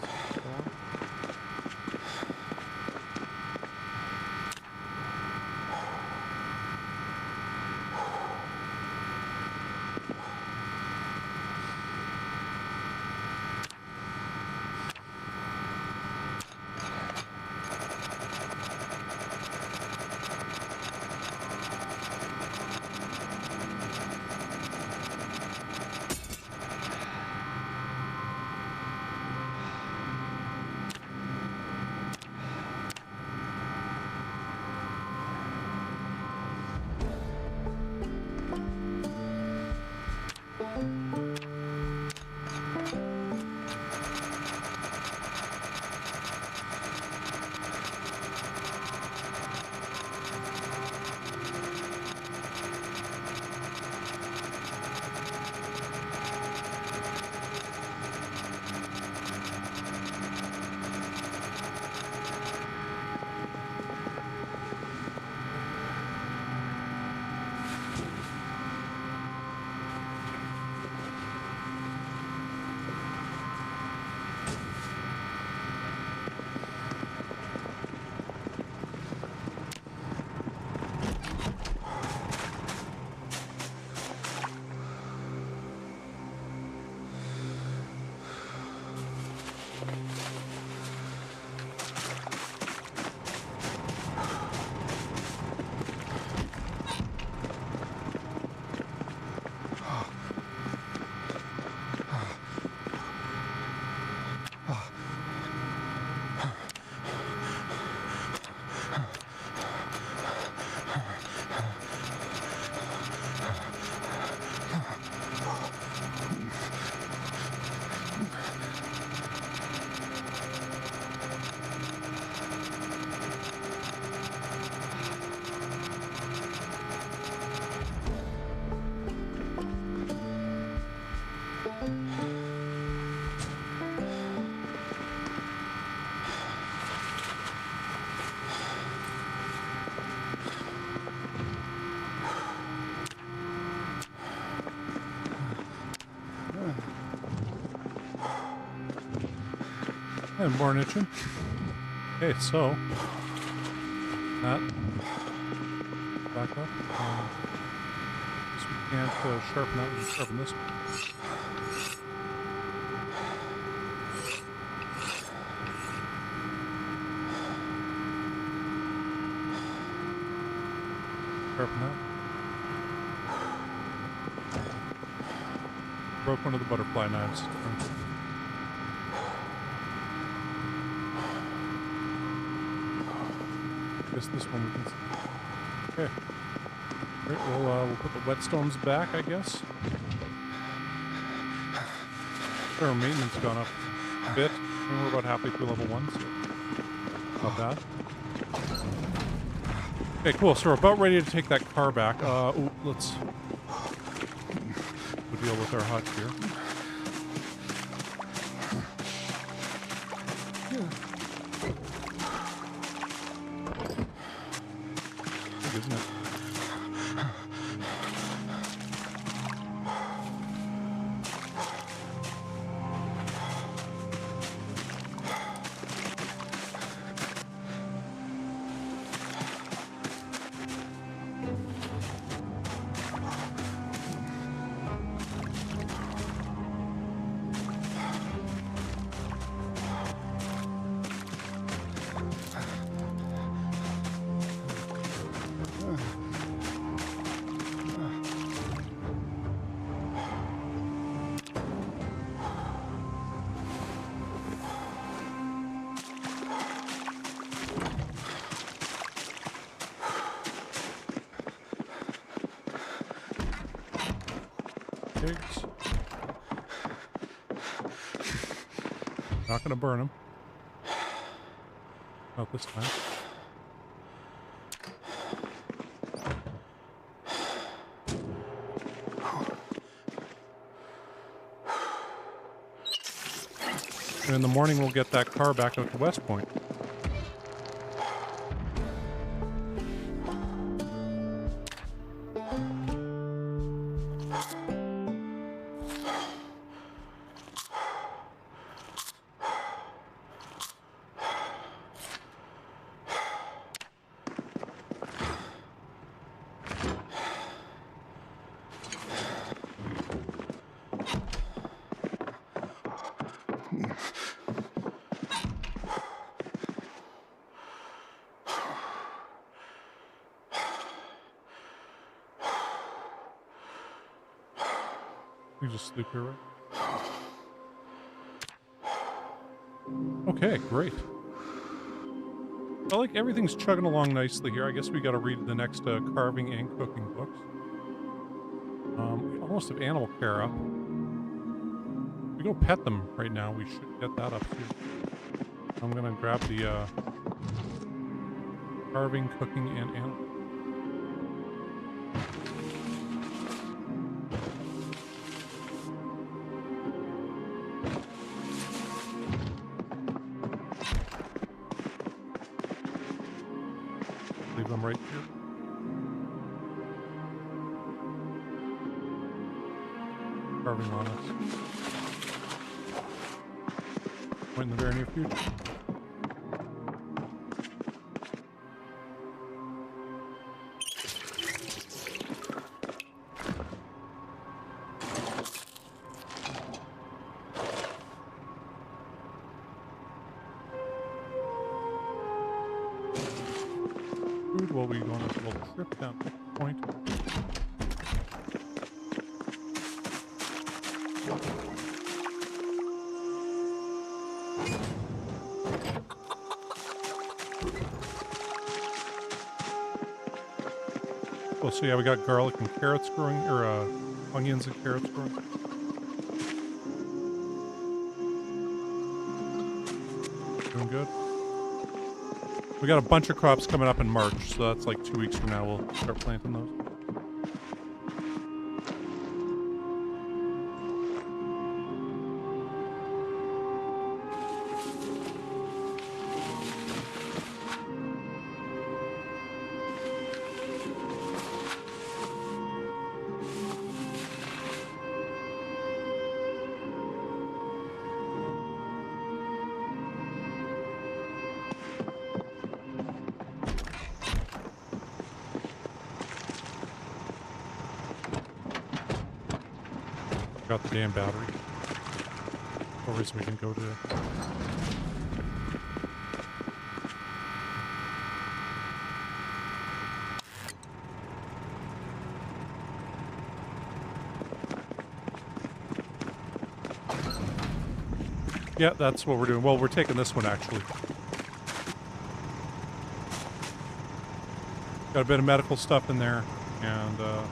Speaker 1: And more itching. Okay, so that back up. Guess we can't sharpen that. We can sharpen this one. Sharpen that. Broke one of the butterfly knives. This one we can see. Okay. Alright, we'll put the whetstones back, I guess. Our maintenance gone up a bit. And we're about halfway through level 1, so not bad. Okay, cool. So we're about ready to take that car back. Let's deal with our hut here. Isn't it? pigs. Not gonna burn them. Not this time. And in the morning, we'll get that car back out to West Point. You just sleep here, right? Okay, great. Well, like everything's chugging along nicely here. I guess we got to read the next carving and cooking books. We almost have animal care up. If we go pet them right now, we should get that up too. I'm gonna grab the carving, cooking, and animal. Leave them right here. Carving on us. Point in the very near future. Food while we go on this little trip down to the point. Oh, so yeah, we got garlic and carrots growing, or onions and carrots growing. Doing good. We got a bunch of crops coming up in March, so that's like 2 weeks from now we'll start planting those. Got the damn battery. No reason we can go to it. Yeah, that's what we're doing. Well, we're taking this one actually. Got a bit of medical stuff in there, and yeah.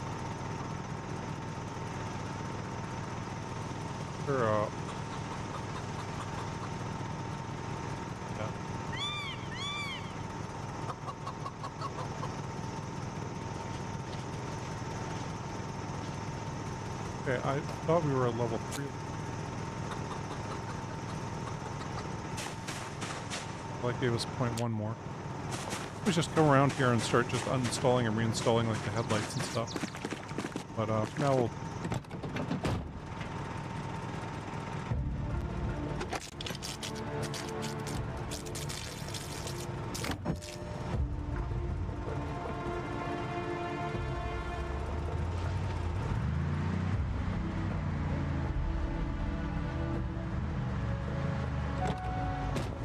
Speaker 1: Okay, I thought we were at level 3. Like gave us 0.1 more. We just go around here and start just uninstalling and reinstalling like the headlights and stuff. But now we'll.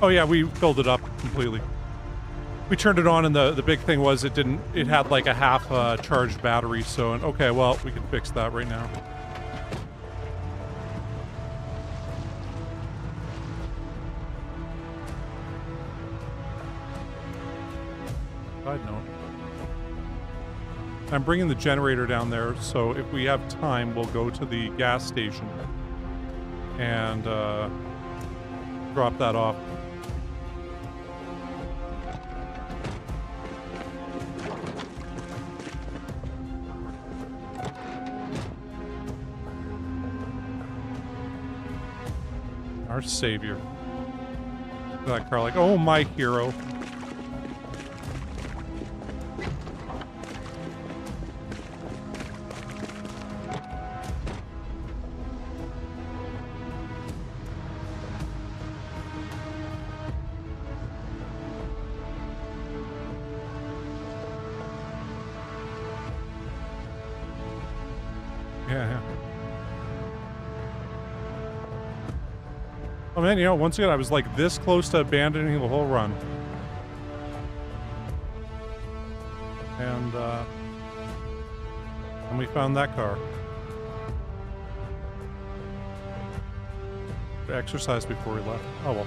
Speaker 1: Oh yeah, we filled it up completely. We turned it on, and the big thing was it had like a half charged battery, so okay, well, we can fix that right now. Side note. I'm bringing the generator down there, so if we have time, we'll go to the gas station and drop that off. Our savior. Look at that car, like, oh, my hero. Yeah. Oh man, you know, once again, I was like this close to abandoning the whole run. And we found that car. We exercised before we left. Oh well.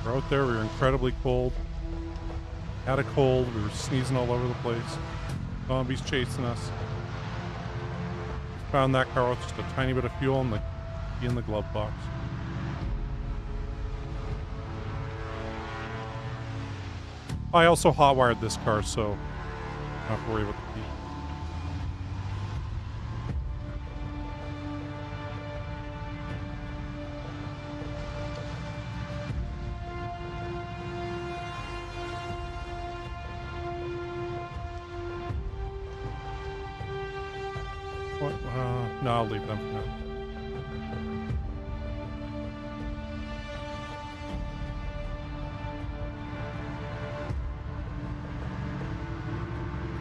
Speaker 1: We're out there, we were incredibly cold. Had a cold, we were sneezing all over the place. Zombies chasing us. Found that car with just a tiny bit of fuel in the glove box. I also hotwired this car, so don't have to worry about the key. No, I'll leave them for now.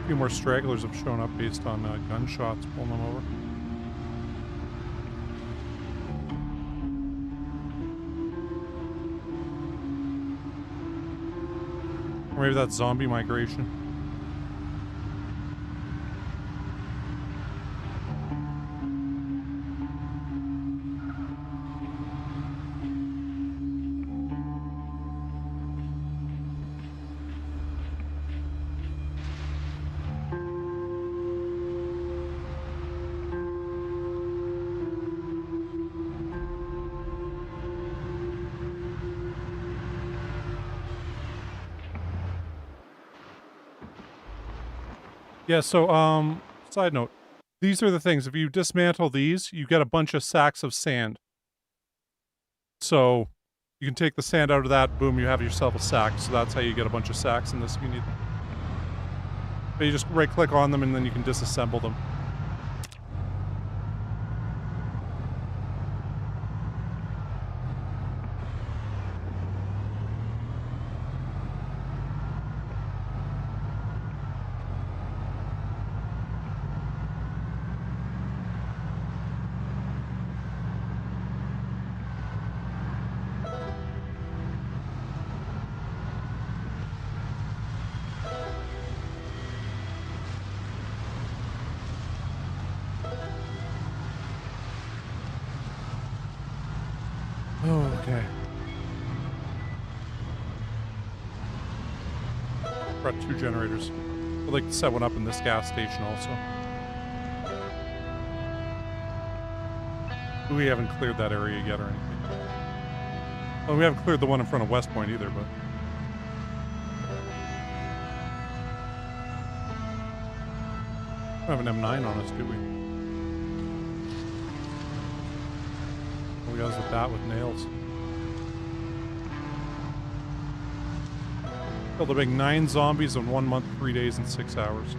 Speaker 1: A few more stragglers have shown up based on gunshots pulling them over. Or maybe that's zombie migration. Yeah, so, side note. These are the things. If you dismantle these, you get a bunch of sacks of sand. So, you can take the sand out of that, boom, you have yourself a sack. So that's how you get a bunch of sacks in this if you need them. But you just right-click on them and then you can disassemble them. Okay. Brought 2 generators. I'd like to set one up in this gas station also. We haven't cleared that area yet or anything. Well, we haven't cleared the one in front of West Point either, but... We don't have an M9 on us, do we? All we got is the bat with nails. Killed a big 9 zombies in 1 month, 3 days, and 6 hours.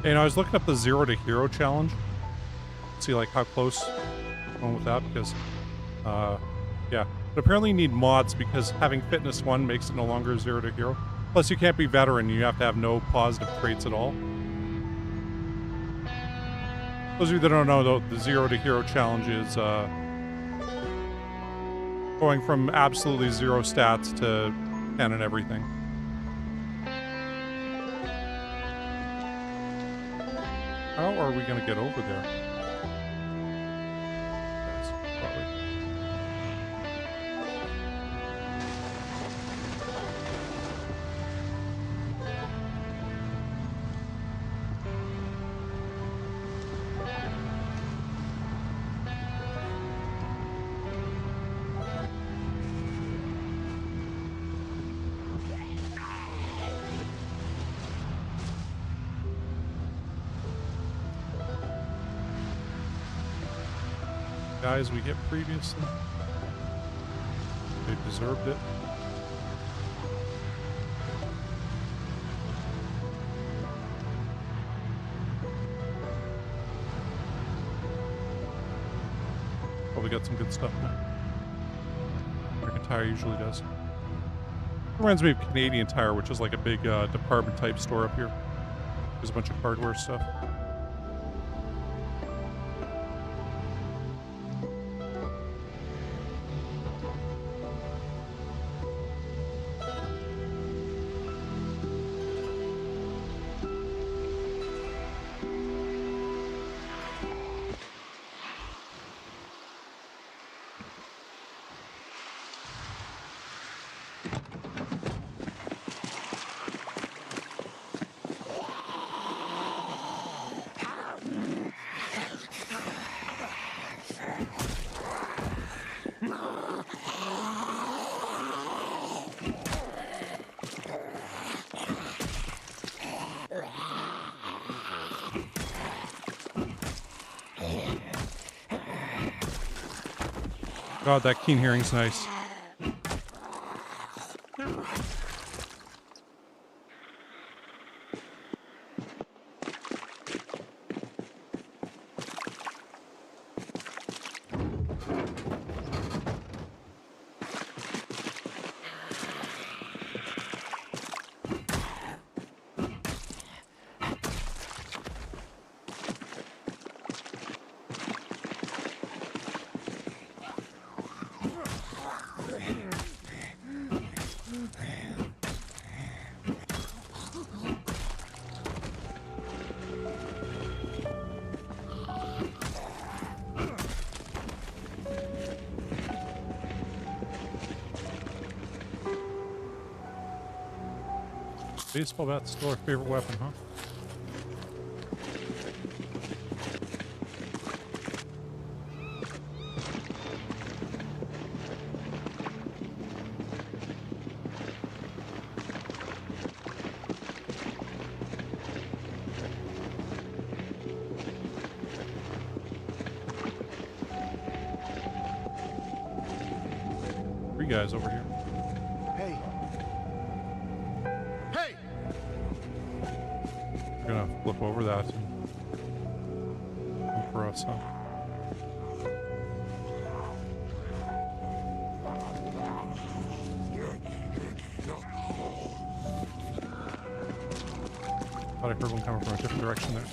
Speaker 1: And I was looking up the 0 to hero challenge. See like how close I'm going with that because, yeah. But apparently you need mods because having fitness 1 makes it no longer 0 to hero. Plus you can't be veteran. You have to have no positive traits at all. Those of you that don't know, though, the 0 to hero challenge is going from absolutely 0 stats to 10 and everything. How are we going to get over there? Yes, probably. Guys we get previously. They deserved it. Probably got some good stuff now. American Tire usually does. Reminds me of Canadian Tire, which is like a big department type store up here. There's a bunch of hardware stuff. God, that keen hearing's nice. Baseball bat's still our favorite weapon, huh? Three guys over here. Flip over that and look for us, huh? Thought I heard one coming from a different direction there.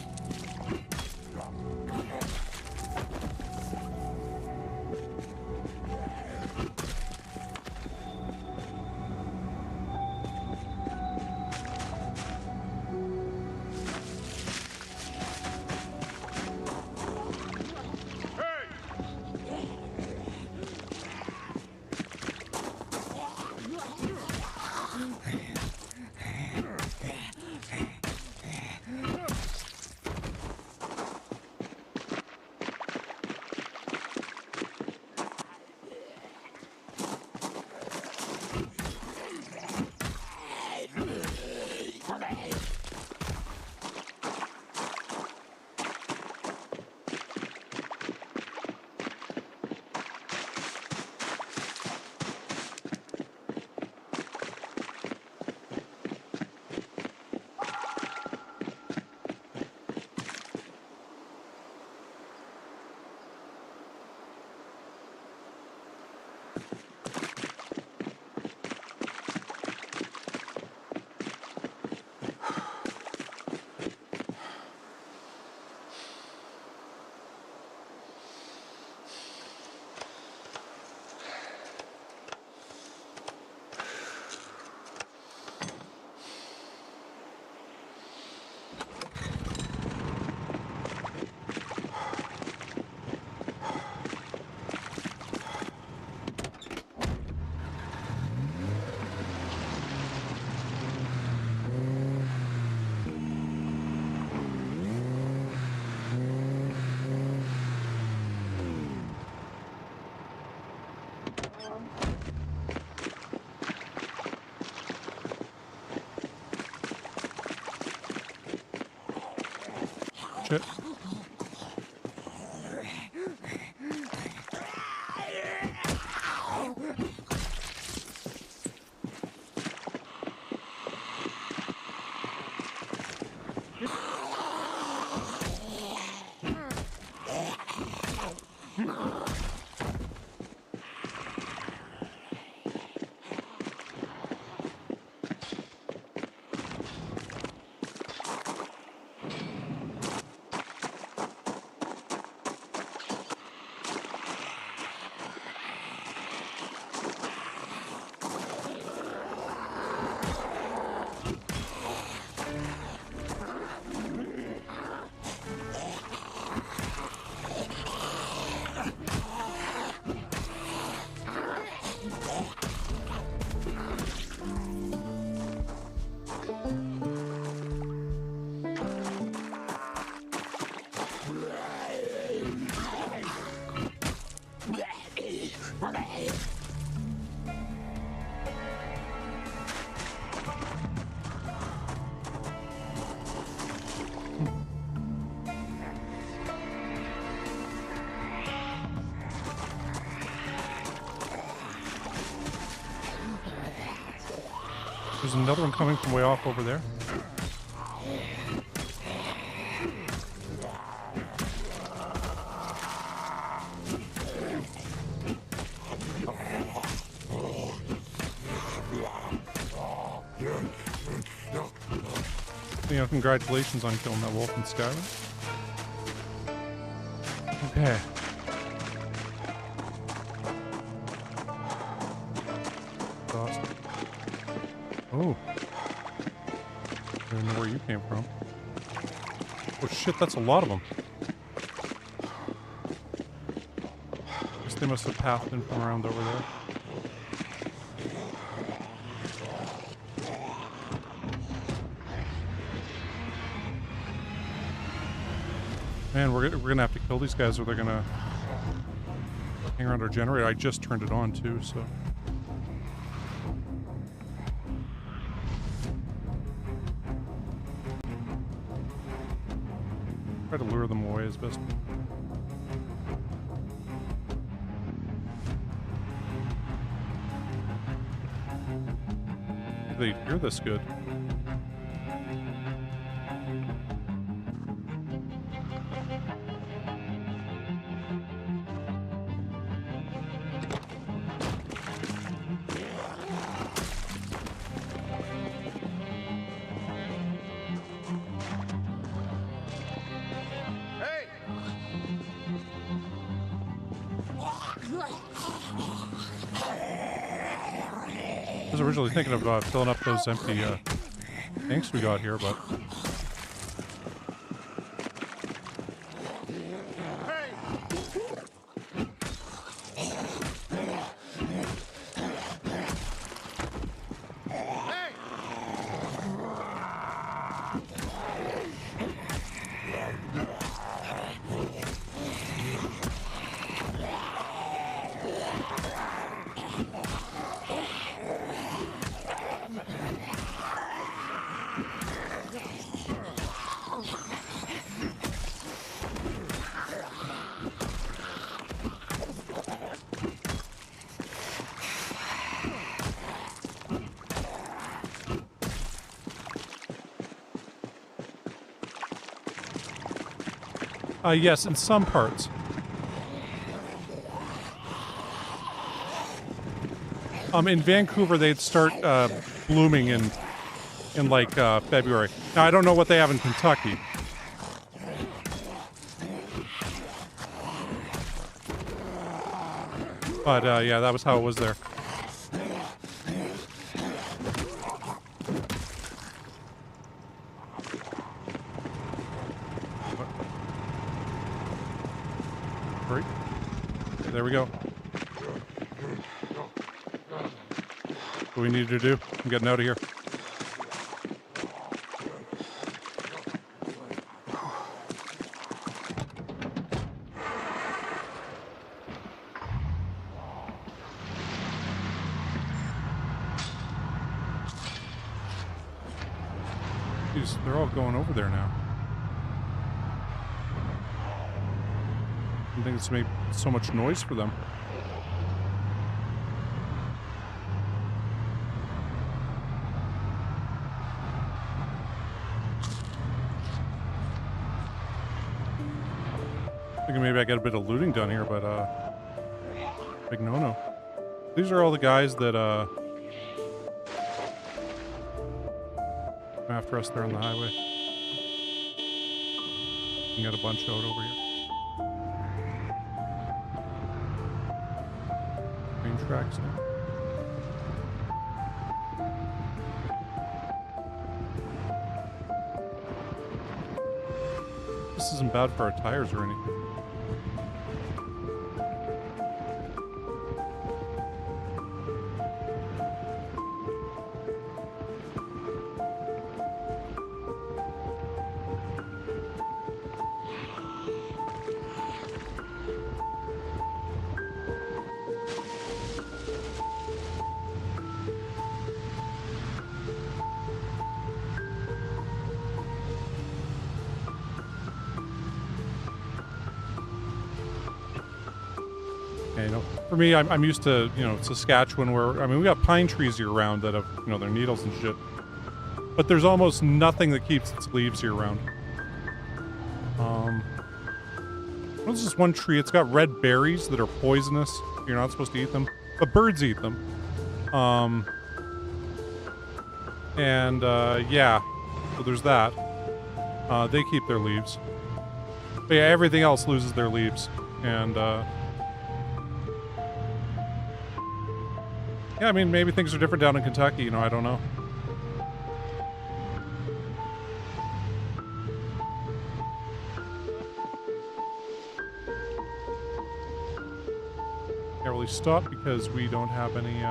Speaker 1: shit. There's another one coming from way off over there. You know, congratulations on killing that wolf in Skyrim. Okay. Awesome. Oh. I don't know where you came from. Oh shit, that's a lot of them. Guess they must have pathed in from around over there. Man, we're gonna have to kill these guys or they're gonna hang around our generator. I just turned it on too, so. Try to lure them away as best. They hear this good. I was originally thinking of filling up those empty tanks we got here, but yes, in some parts. In Vancouver, they'd start blooming in like February. Now I don't know what they have in Kentucky. But yeah, that was how it was there. Right. There we go. What we need to do? I'm getting out of here. Jeez, they're all going over there now. I think it's made so much noise for them. Thinking maybe I get a bit of looting done here, but big no-no. These are all the guys that after us there on the highway. You got a bunch out over here. Train tracks now. This isn't bad for our tires or anything. You know, for me, I'm used to, you know, Saskatchewan where, I mean, we got pine trees year round that have, you know, their needles and shit. But there's almost nothing that keeps its leaves year round. There's this one tree, it's got red berries that are poisonous. You're not supposed to eat them, but birds eat them. Yeah, so there's that. They keep their leaves. But yeah, everything else loses their leaves. And, yeah, I mean, maybe things are different down in Kentucky, you know, I don't know. Can't really stop because we don't have any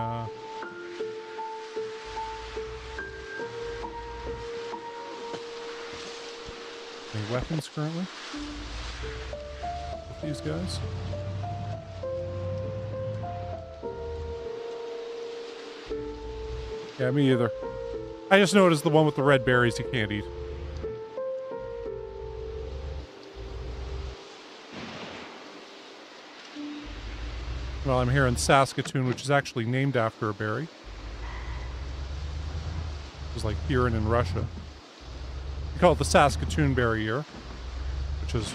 Speaker 1: weapons currently with these guys. Yeah, me either. I just noticed the one with the red berries you can't eat. Well, I'm here in Saskatoon, which is actually named after a berry. It was like here and in Russia. We call it the Saskatoon berry here, which is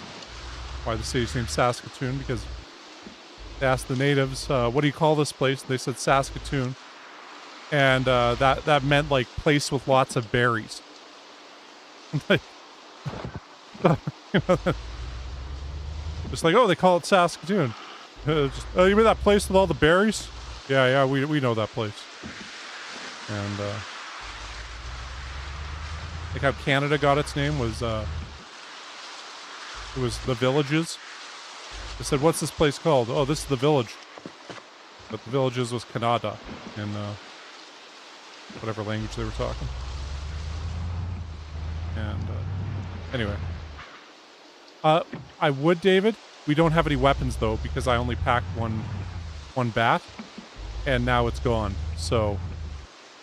Speaker 1: why the city's named Saskatoon, because they asked the natives, what do you call this place? They said Saskatoon. And that meant like place with lots of berries. Like, just like, oh, they call it Saskatoon. Oh, you mean that place with all the berries? Yeah, we know that place. And like how Canada got its name was it was the villages. They said, what's this place called? Oh, this is the village. But the villages was Canada in whatever language they were talking. And anyway. I would, David. We don't have any weapons though, because I only packed one bat, and now it's gone. So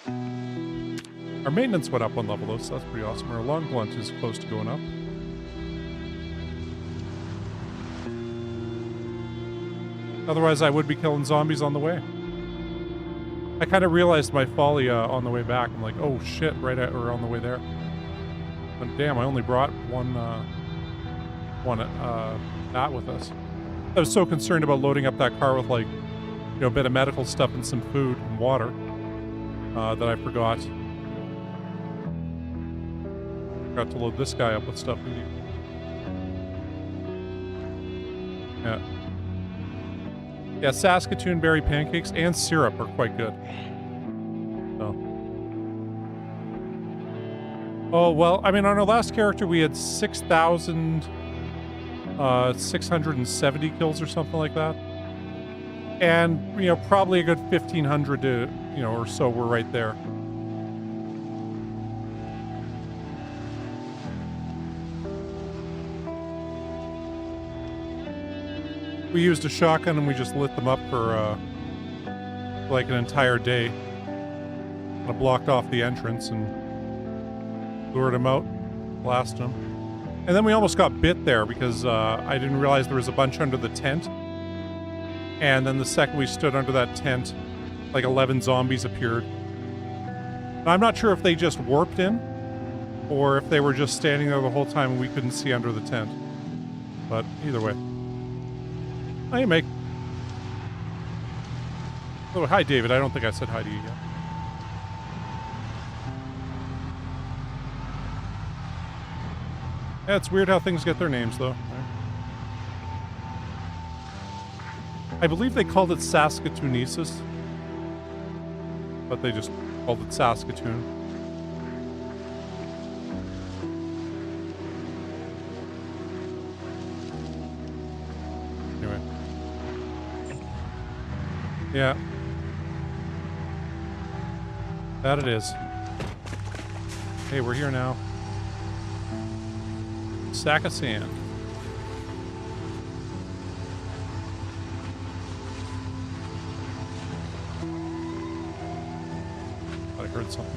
Speaker 1: our maintenance went up one level though, so that's pretty awesome. Our long blunt is close to going up. Otherwise, I would be killing zombies on the way. I kind of realized my folly on the way back. I'm like, oh shit, or on the way there. But damn, I only brought one bat with us. I was so concerned about loading up that car with like, you know, a bit of medical stuff and some food and water that I forgot. Forgot to load this guy up with stuff we need. Yeah. Yeah, Saskatoon berry pancakes and syrup are quite good. So. Oh, well, I mean, on our last character, we had 6,670 kills or something like that. And, you know, probably a good 1,500 to, you know, or so were right there. We used a shotgun and we just lit them up for like an entire day. I blocked off the entrance and lured them out, blasted them. And then we almost got bit there because I didn't realize there was a bunch under the tent. And then the second we stood under that tent, like 11 zombies appeared. And I'm not sure if they just warped in or if they were just standing there the whole time and we couldn't see under the tent. But either way. Hi, Meg. Oh, hi, David. I don't think I said hi to you yet. Yeah, it's weird how things get their names, though. I believe they called it Saskatoonesis, but they just called it Saskatoon. Anyway. Yeah. That it is. Hey, we're here now. Sack of sand. I heard something.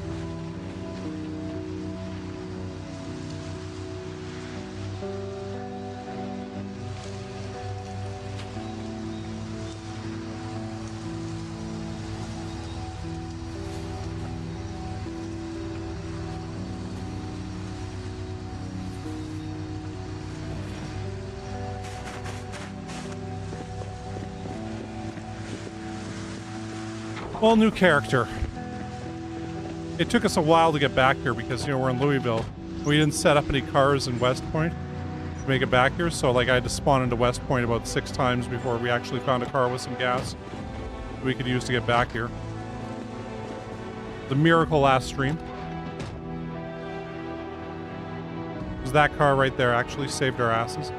Speaker 1: Well, new character. It took us a while to get back here because, you know, we're in Louisville. We didn't set up any cars in West Point to make it back here, so, like, I had to spawn into West Point about 6 times before we actually found a car with some gas we could use to get back here. The miracle last stream was that car right there actually saved our asses.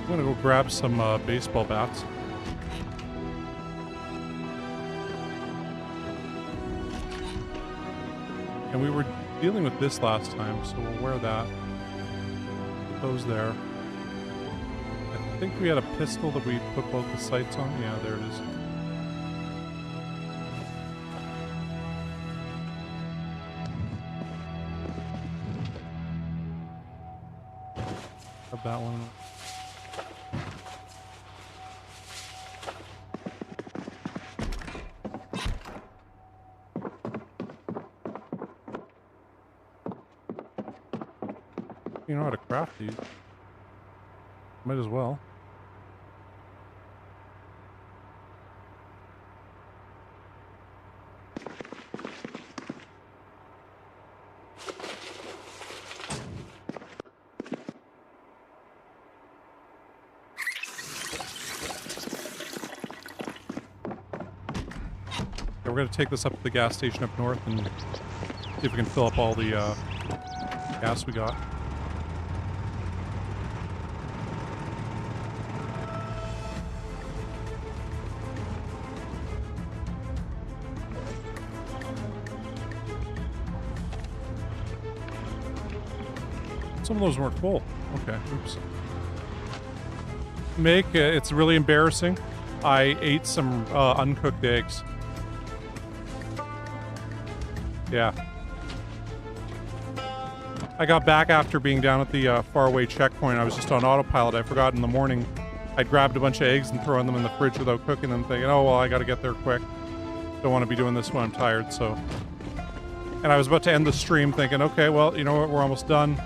Speaker 1: I'm gonna go grab some baseball bats. And we were dealing with this last time, so we'll wear that. Put those there. I think we had a pistol that we put both the sights on. Yeah, there it is. Have that one. You know how to craft these. Might as well. Yeah, we're going to take this up to the gas station up north and see if we can fill up all the gas we got. Some of those weren't full. Okay, oops. It's really embarrassing. I ate some uncooked eggs. Yeah. I got back after being down at the faraway checkpoint. I was just on autopilot. I forgot in the morning I'd grabbed a bunch of eggs and thrown them in the fridge without cooking them, thinking, oh, well, I gotta get there quick. Don't want to be doing this when I'm tired, so. And I was about to end the stream thinking, okay, well, you know what, we're almost done.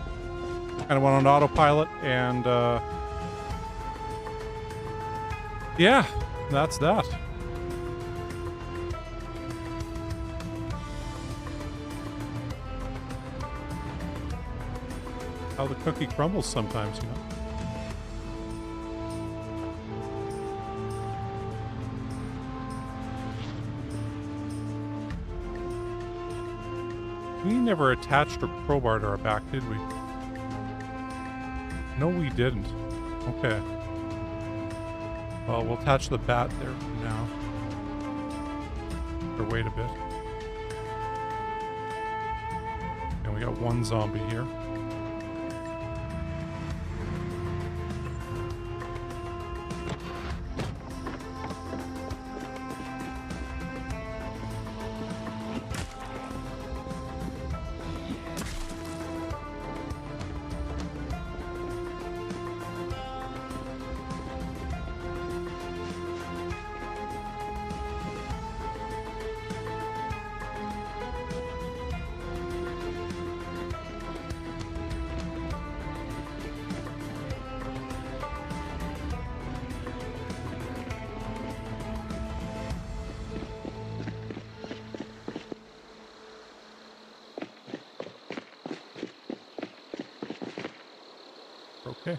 Speaker 1: Kind of went on autopilot, and yeah, that's that. How the cookie crumbles sometimes, you know. We never attached a crowbar to our back, did we? No, we didn't. Okay. Well, we'll attach the bat there for now. Or wait a bit. And we got one zombie here. Okay.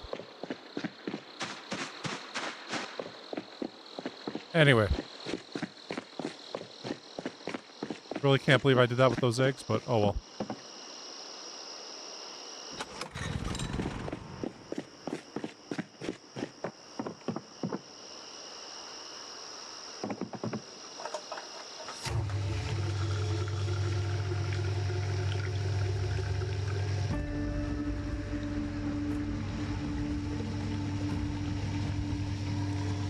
Speaker 1: Anyway. Really can't believe I did that with those eggs, but oh well.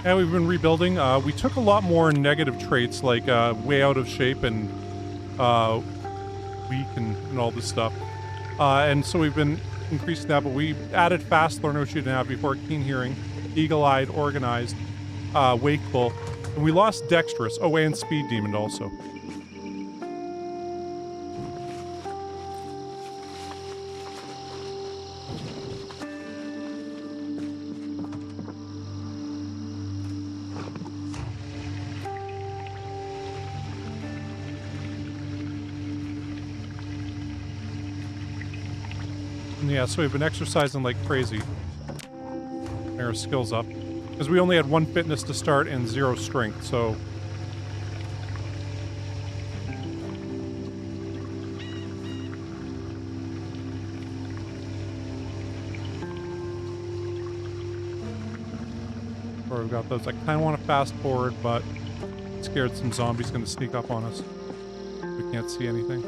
Speaker 1: Yeah, we've been rebuilding. We took a lot more negative traits, like way out of shape and weak and all this stuff. And so we've been increasing that, but we added fast learner, which you didn't have before, keen hearing, eagle-eyed, organized, wakeful, and we lost dexterous. Oh, and speed demon also. Yeah, so we've been exercising like crazy. Our skills up. Because we only had 1 fitness to start and 0 strength, so... Where we've got those. I kind of want to fast forward, but I'm scared some zombies going to sneak up on us. We can't see anything.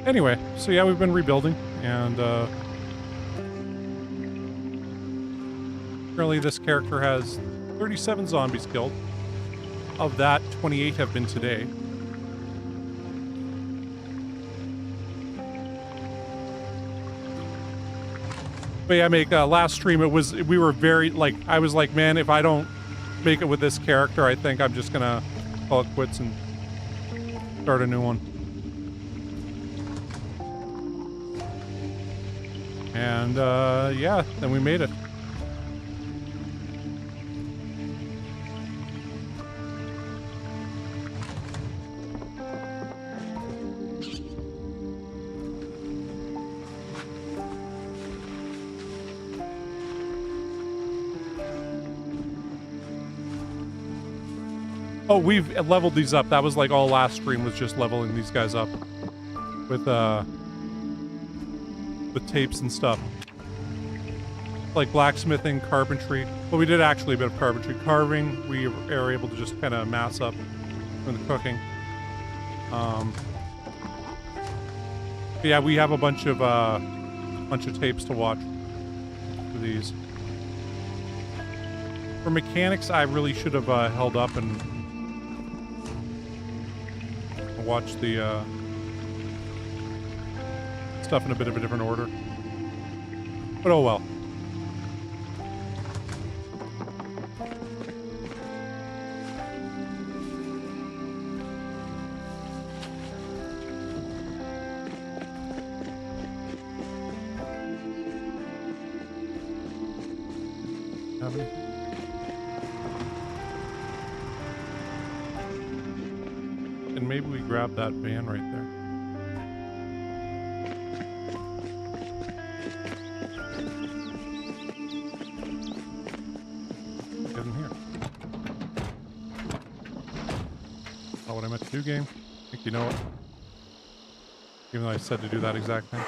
Speaker 1: Anyway, so yeah, we've been rebuilding, and currently this character has 37 zombies killed. Of that, 28 have been today. But yeah, last stream, we were very, like, I was like, man, if I don't make it with this character, I think I'm just gonna call it quits and start a new one. And, yeah, then we made it. Oh, we've leveled these up. That was like all last stream was just leveling these guys up with tapes and stuff. Like blacksmithing, carpentry. Well, we did actually a bit of carpentry. Carving, we are able to just kind of mass up in the cooking. Yeah, we have a bunch of tapes to watch for these. For mechanics, I really should have held up and watched the stuff in a bit of a different order. But oh well. Have anything? And maybe we grab that van right there. Not what I meant to do, game. I think you know it. Even though I said to do that exact thing.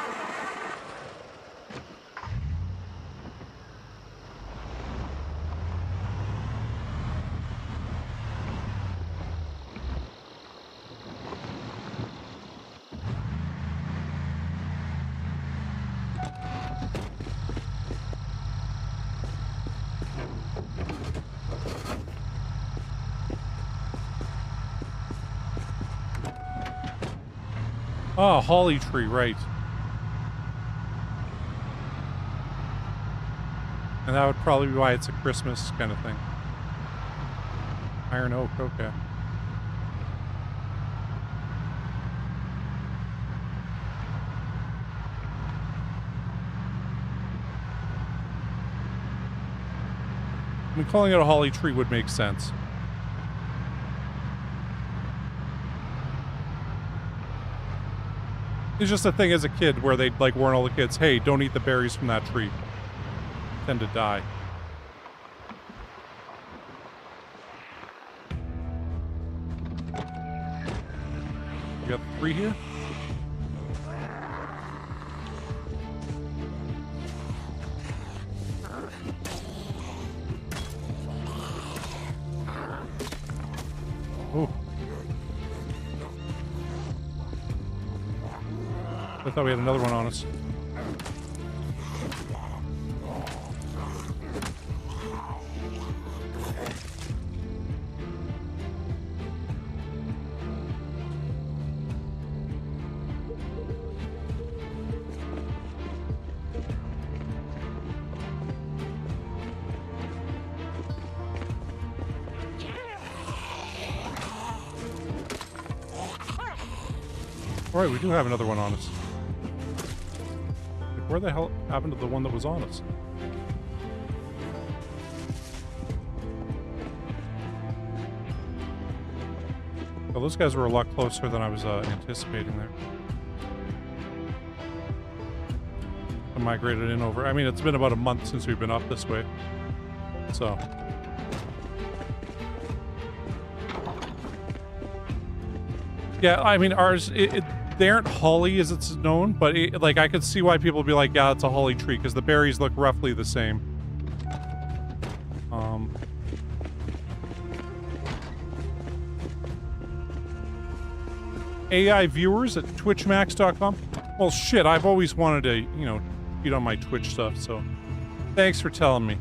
Speaker 1: Oh, holly tree, right. And that would probably be why it's a Christmas kind of thing. Iron oak, okay. I mean, calling it a holly tree would make sense. It's just a thing as a kid where they'd like warn all the kids, hey, don't eat the berries from that tree. Tend to die. You got 3 here? Ooh. I thought we had another one on us. Alright, we do have another one on us. Like, where the hell happened to the one that was on us? Well, those guys were a lot closer than I was anticipating there. I migrated in over. I mean, it's been about a month since we've been up this way. So. Yeah, I mean, ours, they aren't holly as it's known, but like I could see why people would be like, yeah, it's a holly tree, because the berries look roughly the same. AI viewers at twitchmax.com. Well, shit, I've always wanted to, you know, feed on my Twitch stuff, so thanks for telling me.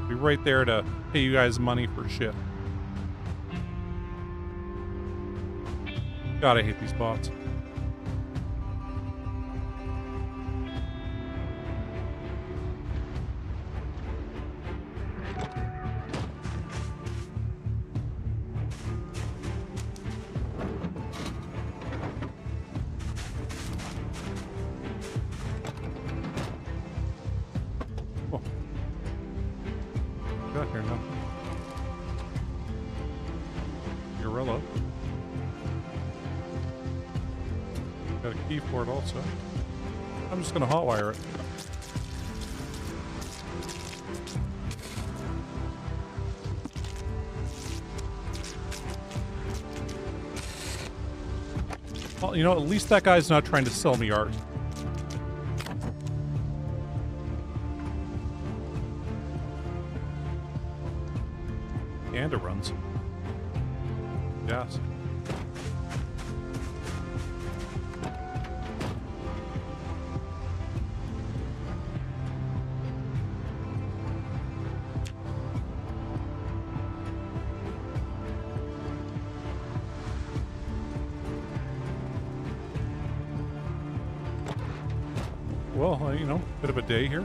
Speaker 1: I'll be right there to pay you guys money for shit. God, I hate these bots. Oh. Got here now. Gorilla. Got a key for it also. I'm just gonna hotwire it. Well, you know, at least that guy's not trying to sell me art. And it runs. Yes. Well, you know, bit of a day here.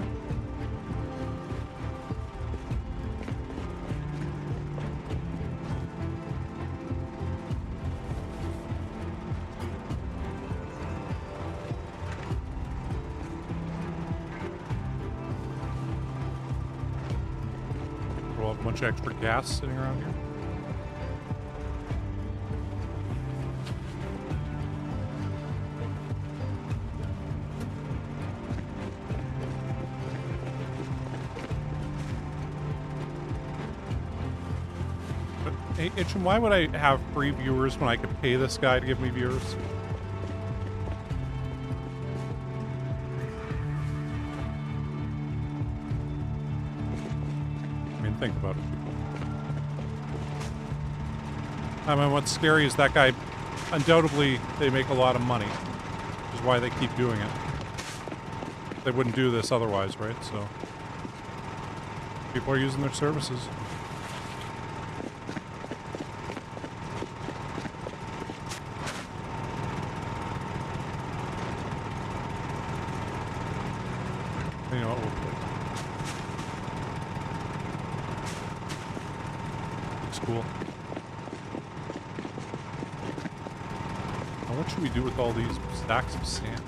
Speaker 1: We'll have a bunch of extra gas sitting around here. Hey, Itchin, why would I have free viewers when I could pay this guy to give me viewers? I mean, think about it. I mean, what's scary is that guy, undoubtedly, they make a lot of money, which is why they keep doing it. They wouldn't do this otherwise, right? So, people are using their services. You know what, we'll play. Looks cool. Now what should we do with all these stacks of sand?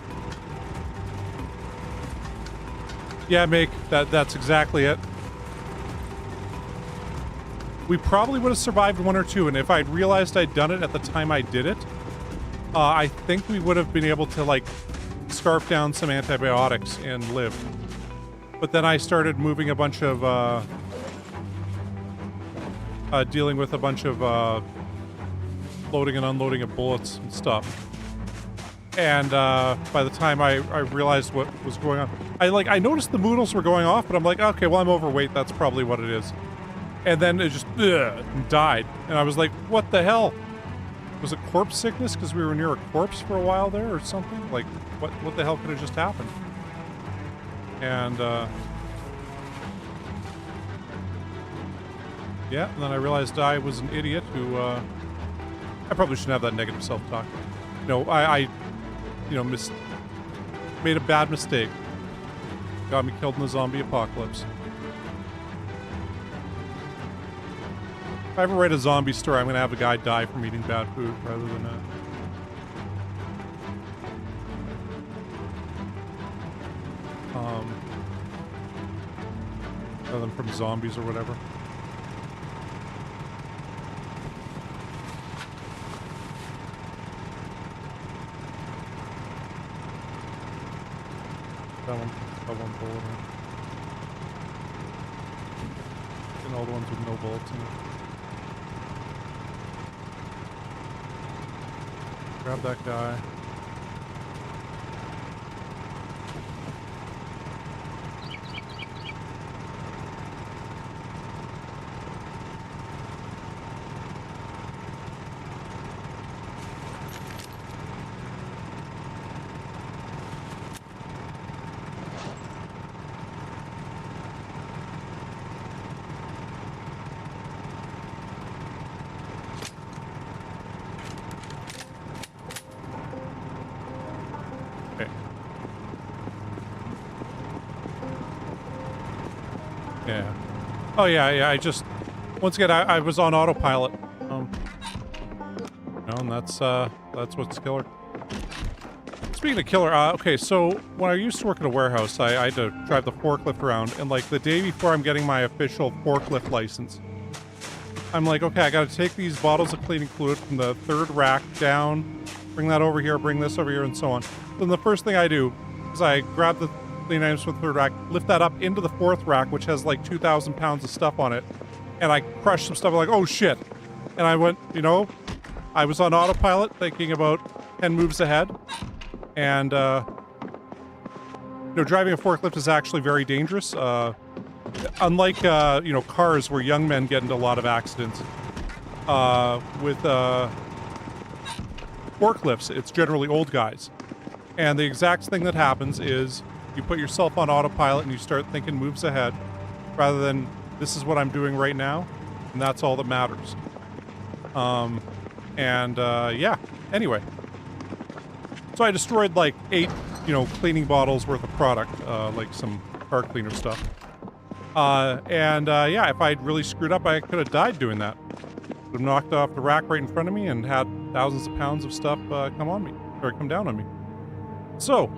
Speaker 1: Yeah, that's exactly it. We probably would have survived one or two, and if I'd realized I'd done it at the time I did it, I think we would have been able to, like, scarf down some antibiotics and live. But then I started moving a bunch of, dealing with a bunch of, loading and unloading of bullets and stuff. And, by the time I realized what was going on, I noticed the noodles were going off, but I'm like, okay, well, I'm overweight, that's probably what it is. And then it just, died. And I was like, what the hell? Was it corpse sickness because we were near a corpse for a while there or something? Like, what the hell could have just happened? And, yeah, and then I realized I was an idiot who, I probably shouldn't have that negative self-talk. No, I made a bad mistake. Got me killed in the zombie apocalypse. If I ever write a zombie story, I'm gonna have a guy die from eating bad food rather than rather than from zombies or whatever. That one bullet in. And all the ones with no bullets in it. Grab that guy. Yeah. Oh yeah, I just once again I was on autopilot. And that's what's killer. Speaking of killer, okay, so when I used to work at a warehouse, I had to drive the forklift around, and like the day before I'm getting my official forklift license, I'm like, okay, I gotta take these bottles of cleaning fluid from the third rack down, bring that over here, bring this over here, and so on. Then the first thing I do is I grab the clean items from the third rack, lift that up into the fourth rack, which has like 2,000 pounds of stuff on it, and I crush some stuff. I'm like, oh shit. And I went, I was on autopilot thinking about 10 moves ahead. And, driving a forklift is actually very dangerous. Unlike, cars where young men get into a lot of accidents, with forklifts, it's generally old guys. And the exact thing that happens is you put yourself on autopilot and you start thinking moves ahead rather than this is what I'm doing right now, and that's all that matters. Yeah, anyway. So I destroyed like 8, cleaning bottles worth of product, like some car cleaner stuff. Yeah, if I'd really screwed up, I could have died doing that. Would have knocked off the rack right in front of me and had thousands of pounds of stuff come down on me. So,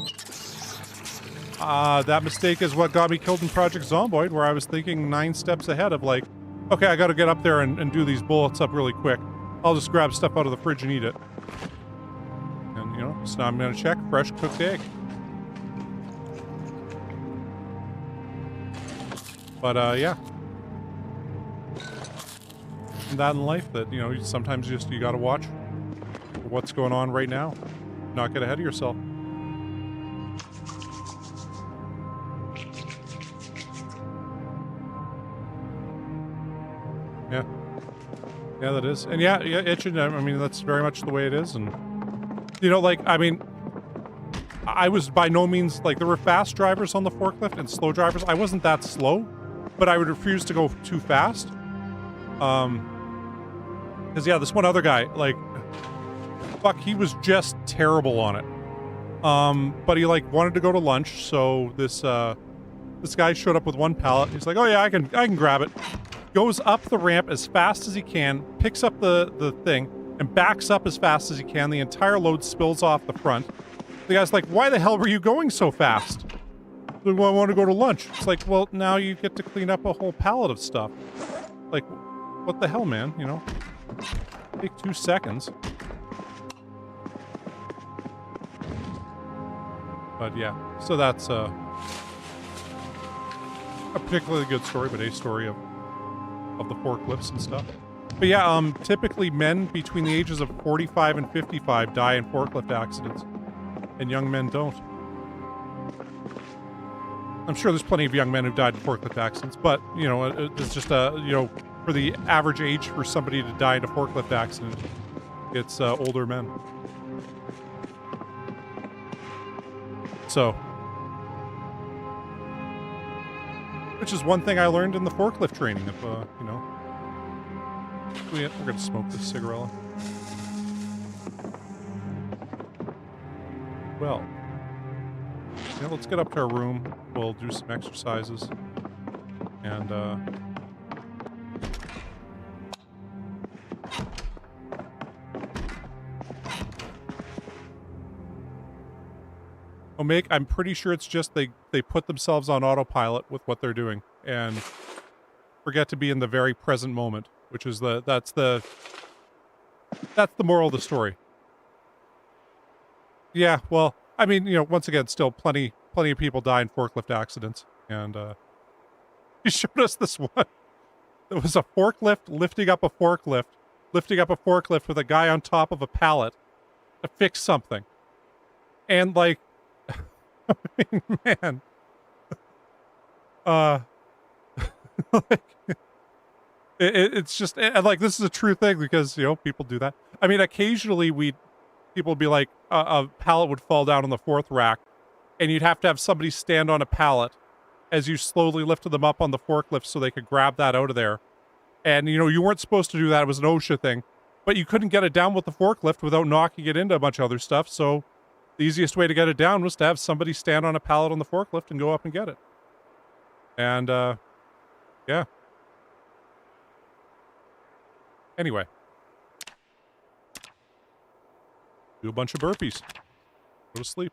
Speaker 1: that mistake is what got me killed in Project Zomboid, where I was thinking 9 steps ahead of like, okay, I gotta get up there and do these bullets up really quick. I'll just grab stuff out of the fridge and eat it. And, so now I'm gonna check fresh cooked egg. But, yeah. that in life that, you know, sometimes just you gotta watch what's going on right now. Not get ahead of yourself. Yeah. Yeah, that is. And yeah, it should, I mean, that's very much the way it is. And, you know, like, I mean, I was by no means, like, there were fast drivers on the forklift and slow drivers. I wasn't that slow, but I would refuse to go too fast. Because, yeah, this one other guy, like, fuck, he was just terrible on it. But he, like, wanted to go to lunch, so this guy showed up with one pallet. He's like, oh, yeah, I can grab it. Goes up the ramp as fast as he can, picks up the thing, and backs up as fast as he can. The entire load spills off the front. The guy's like, why the hell were you going so fast? Well, I want to go to lunch. It's like, well, now you get to clean up a whole pallet of stuff. Like, what the hell, man, you know? Take 2 seconds. But yeah, so that's a particularly good story, but a story of the forklifts and stuff. But yeah, typically men between the ages of 45 and 55 die in forklift accidents, and young men don't. I'm sure there's plenty of young men who've died in forklift accidents, but, you know, it's just, you know, for the average age for somebody to die in a forklift accident, it's older men. So, which is one thing I learned in the forklift training of, you know. We're gonna smoke this cigarette. Well, yeah, let's get up to our room. We'll do some exercises. And, I'm pretty sure it's just they put themselves on autopilot with what they're doing and forget to be in the very present moment, which is that's the moral of the story. Yeah, well, I mean, you know, once again, still plenty of people die in forklift accidents, and he showed us this one. It was a forklift lifting up a forklift with a guy on top of a pallet to fix something, and like. I mean, man. Like, it's just, and like, this is a true thing because, you know, people do that. I mean, occasionally people would be like, a pallet would fall down on the fourth rack, and you'd have to have somebody stand on a pallet as you slowly lifted them up on the forklift so they could grab that out of there. And, you know, you weren't supposed to do that. It was an OSHA thing. But you couldn't get it down with the forklift without knocking it into a bunch of other stuff, so the easiest way to get it down was to have somebody stand on a pallet on the forklift and go up and get it. And, yeah. Anyway. Do a bunch of burpees. Go to sleep.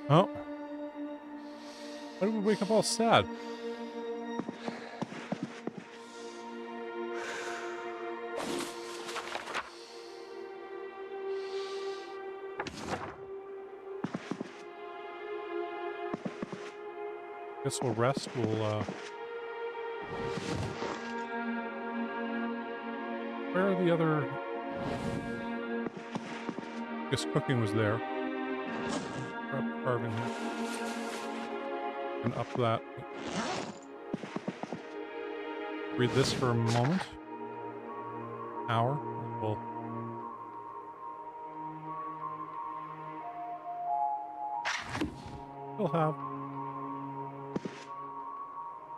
Speaker 1: Oh. Why did we wake up all sad? Guess we'll rest. We'll, where are the other... I guess cooking was there. Carving here. And up that. Read this for a moment. Hour. We'll have.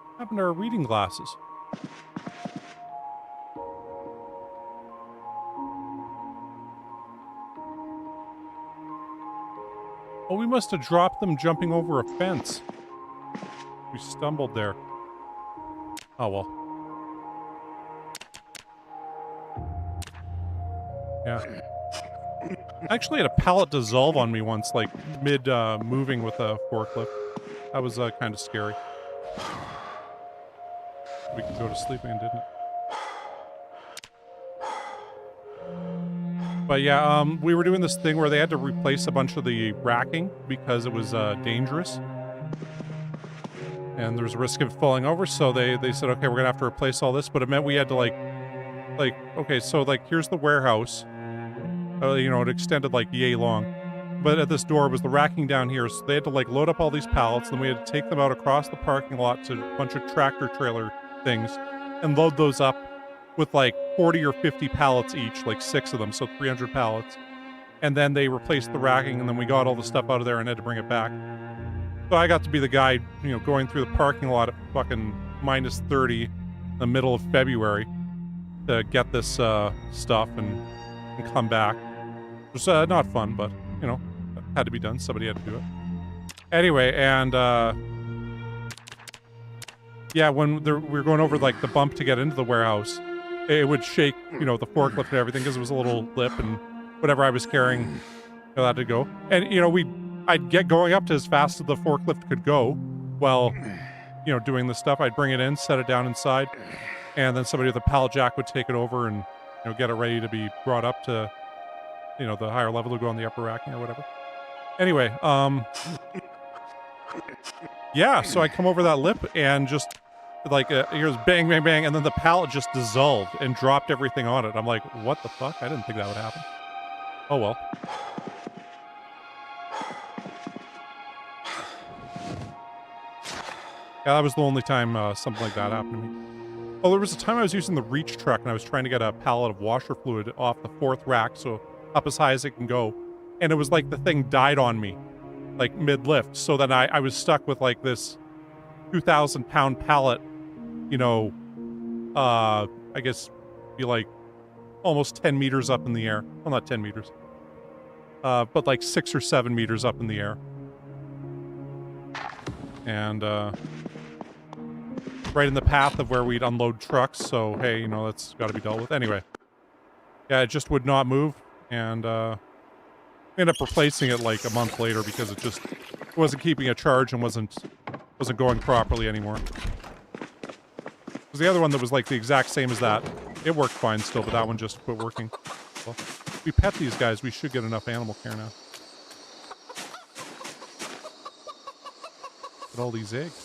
Speaker 1: What happened to our reading glasses? Oh, we must have dropped them jumping over a fence. We stumbled there. Oh, well. Yeah. I actually had a pallet dissolve on me once, like, mid-moving with a forklift. That was, kind of scary. We could go to sleep and didn't it? But yeah, we were doing this thing where they had to replace a bunch of the racking because it was dangerous. And there was a risk of falling over, so they said, okay, we're gonna have to replace all this, but it meant we had to like, okay, so like, here's the warehouse. You know, it extended like yay long. But at this door was the racking down here, so they had to like load up all these pallets, then we had to take them out across the parking lot to a bunch of tractor trailer things and load those up with like 40 or 50 pallets each, like 6 of them, so 300 pallets. And then they replaced the racking, and then we got all the stuff out of there and had to bring it back. So I got to be the guy, you know, going through the parking lot at fucking minus 30 in the middle of February to get this stuff and come back. It was not fun, but, you know, it had to be done. Somebody had to do it. Anyway, and yeah, when we were going over like the bump to get into the warehouse, it would shake, you know, the forklift and everything because it was a little lip and whatever I was carrying, you know, that to go. And, you know, I'd get going up to as fast as the forklift could go while, you know, doing the stuff. I'd bring it in, set it down inside, and then somebody with a pallet jack would take it over and, you know, get it ready to be brought up to, you know, the higher level to go on the upper racking or whatever. Anyway, yeah, so I come over that lip and just like here's bang, bang, bang, and then the pallet just dissolved and dropped everything on it. I'm like, what the fuck? I didn't think that would happen. Oh well. Yeah, that was the only time something like that happened to me. Oh, there was a time I was using the reach truck and I was trying to get a pallet of washer fluid off the 4th rack, so up as high as it can go. And it was like the thing died on me, like mid-lift. So then I was stuck with like this 2,000-pound pallet, you know, I guess be like almost 10 meters up in the air. Well, not 10 meters. But like 6 or 7 meters up in the air. And right in the path of where we'd unload trucks, so hey, you know, that's got to be dealt with. Anyway, yeah, it just would not move, and ended up replacing it like a month later because it just wasn't keeping a charge and wasn't going properly anymore. Because the other one that was like the exact same as that, it worked fine still, but that one just quit working. Well, if we pet these guys, we should get enough animal care now. Look at all these eggs.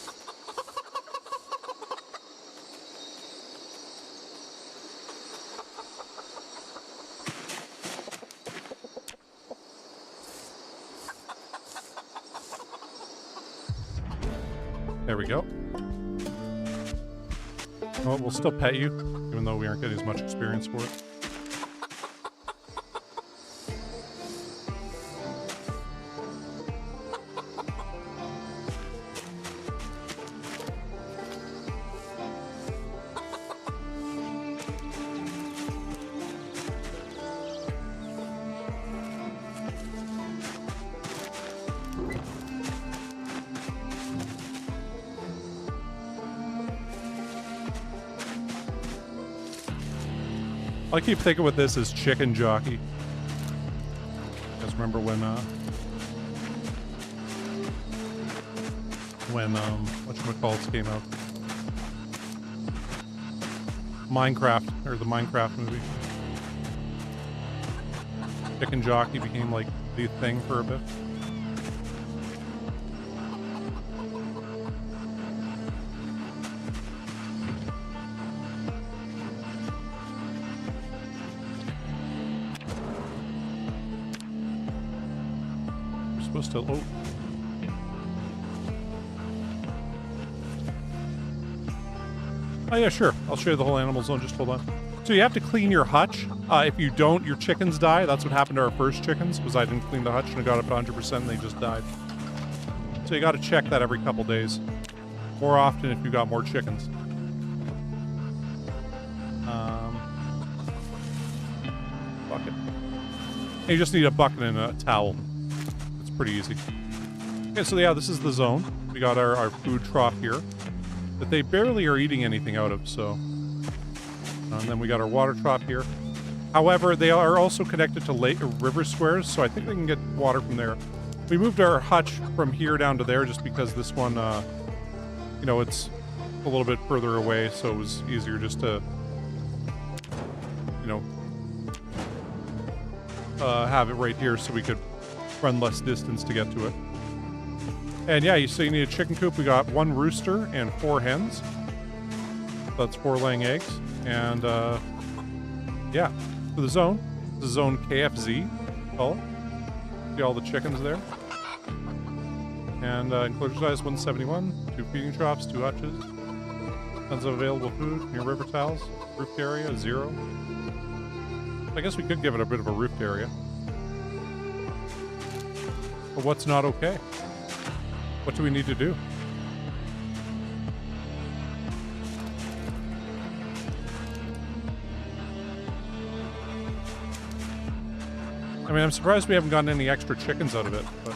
Speaker 1: There we go. Well, we'll still pet you, even though we aren't getting as much experience for it. I keep thinking with this is chicken jockey. You guys remember when whatchamacallits came out? Minecraft, or the Minecraft movie. Chicken jockey became like the thing for a bit. Still, oh. Oh yeah, sure. I'll show you the whole animal zone. Just hold on. So you have to clean your hutch. If you don't, your chickens die. That's what happened to our first chickens, was I didn't clean the hutch and it got up to 100% and they just died. So you got to check that every couple days. More often if you got more chickens. Bucket. And you just need a bucket and a towel. Pretty easy. Okay, so yeah, this is the zone. We got our food trough here that they barely are eating anything out of, so. And then we got our water trough here. However, they are also connected to river squares, so I think they can get water from there. We moved our hutch from here down to there just because this one, you know, it's a little bit further away, so it was easier just to, you know, have it right here so we could run less distance to get to it. And yeah, so you need a chicken coop. We got 1 rooster and 4 hens. So that's 4 laying eggs. And yeah, for the zone. The zone KFZ. Call it. See all the chickens there. And enclosure size 171. 2 feeding troughs, 2 hutches. Tons of available food. Near river tiles. Roofed area 0. I guess we could give it a bit of a roofed area. But what's not okay? What do we need to do? I mean, I'm surprised we haven't gotten any extra chickens out of it, but...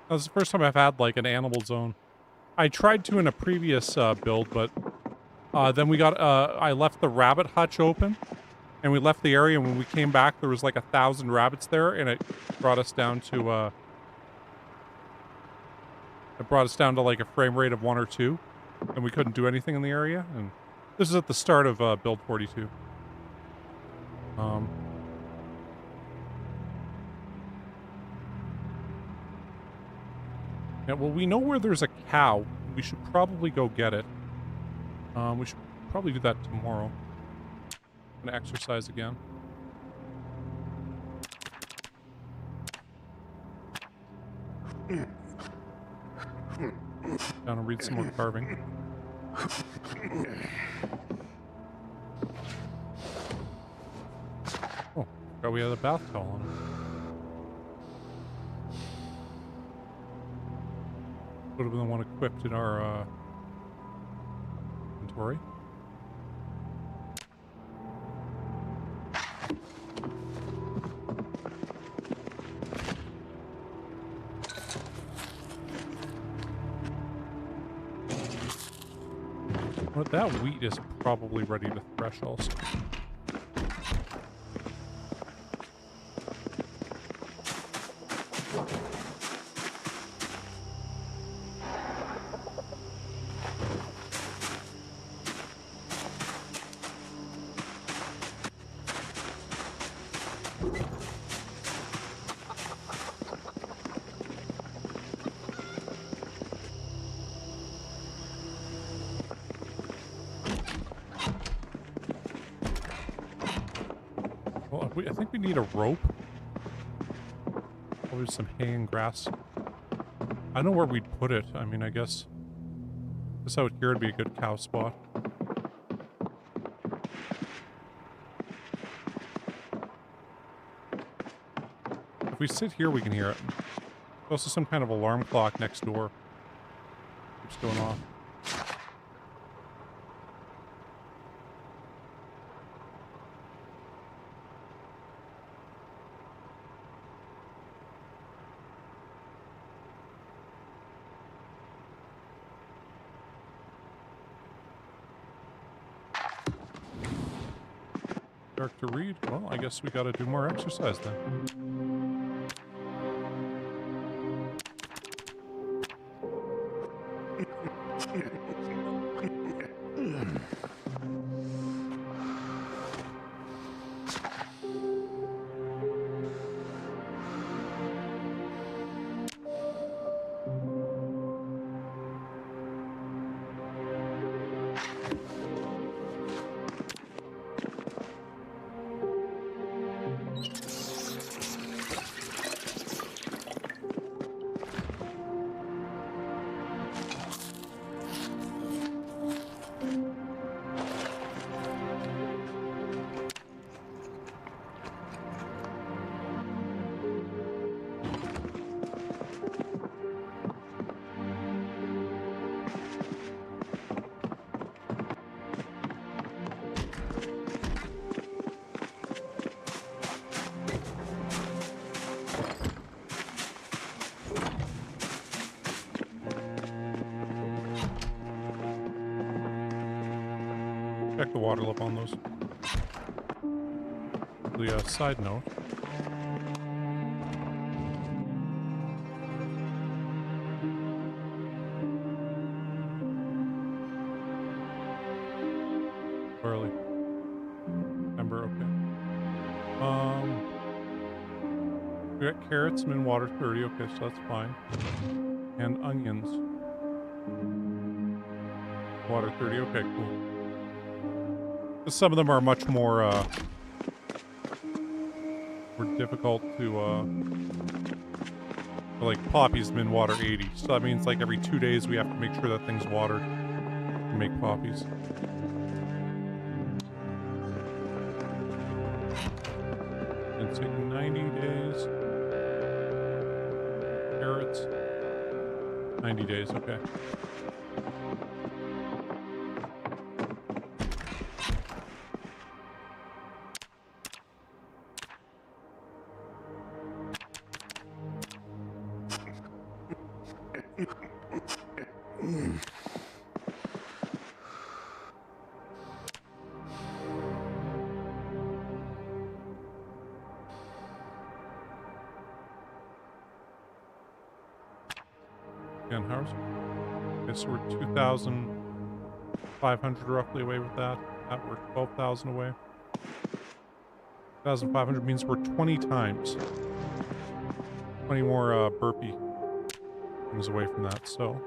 Speaker 1: That was the first time I've had, like, an animal zone. I tried to in a previous build, but then we got, I left the rabbit hutch open, and we left the area, and when we came back, there was, like, 1,000 rabbits there, and it brought us down to, like, a frame rate of 1 or 2, and we couldn't do anything in the area, and this is at the start of, build 42. Yeah, well, we know where there's a cow. We should probably go get it. We should probably do that tomorrow. I'm gonna exercise again. Down and read some more carving. Oh, forgot we had a bath towel on it. Would have been the one equipped in our inventory. Well, that wheat is probably ready to thresh also. I think we need a rope. Probably some hay and grass. I know where we'd put it. I mean, I guess this out here would be a good cow spot. If we sit here, we can hear it. There's also some kind of alarm clock next door. Keeps going off. Dark to read? Well, I guess we gotta do more exercise then. check the water level on those. The side note. Early. Ember, okay. We got carrots, I'm in water 30, okay, so that's fine. And onions. Water 30, okay, cool. Some of them are much more difficult to, like poppies min water 80. So that means like every 2 days we have to make sure that thing's watered to make poppies. It's like 90 days. Carrots. 90 days, okay. Again, how's okay, so we're 2,500 roughly away with that. That we're 12,000 away. 2,500 means we're 20 times. 20 more burpee things away from that, so.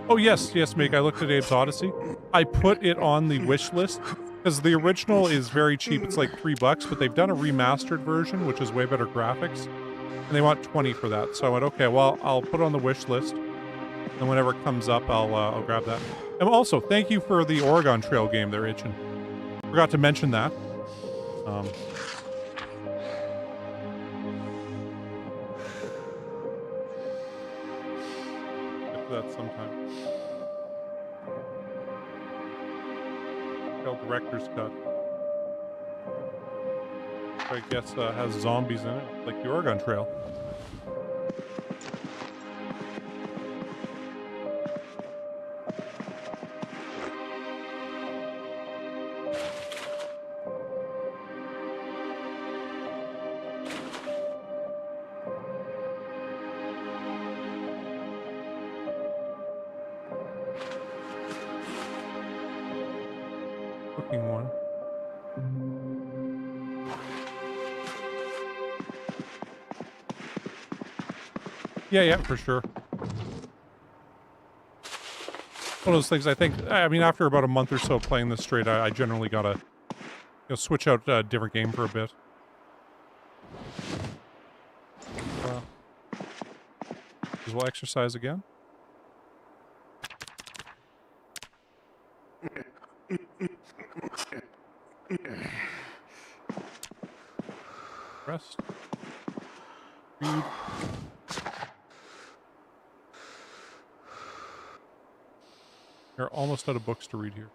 Speaker 1: Oh yes, yes, Meg, I looked at Abe's Odyssey. I put it on the wish list because the original is very cheap. It's like $3, but they've done a remastered version, which is way better graphics, and they want 20 for that. So I went, okay, well, I'll put it on the wish list, and whenever it comes up, I'll grab that. And also, thank you for the Oregon Trail game there, Itchin. Forgot to mention that. Get to that sometime. Director's cut. I guess has zombies in it, like the Oregon Trail. Cooking one. Yeah, for sure. One of those things I think, I mean, after about a month or so playing this straight, I generally gotta, switch out a different game for a bit. As well exercise again. Rest. Read. You're almost out of books to read here.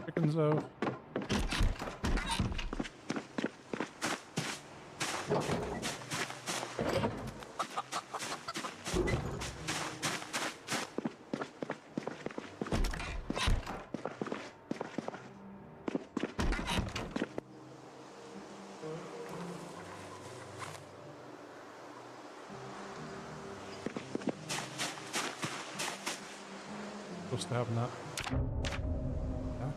Speaker 1: Chickens out. Supposed to have that. Yeah.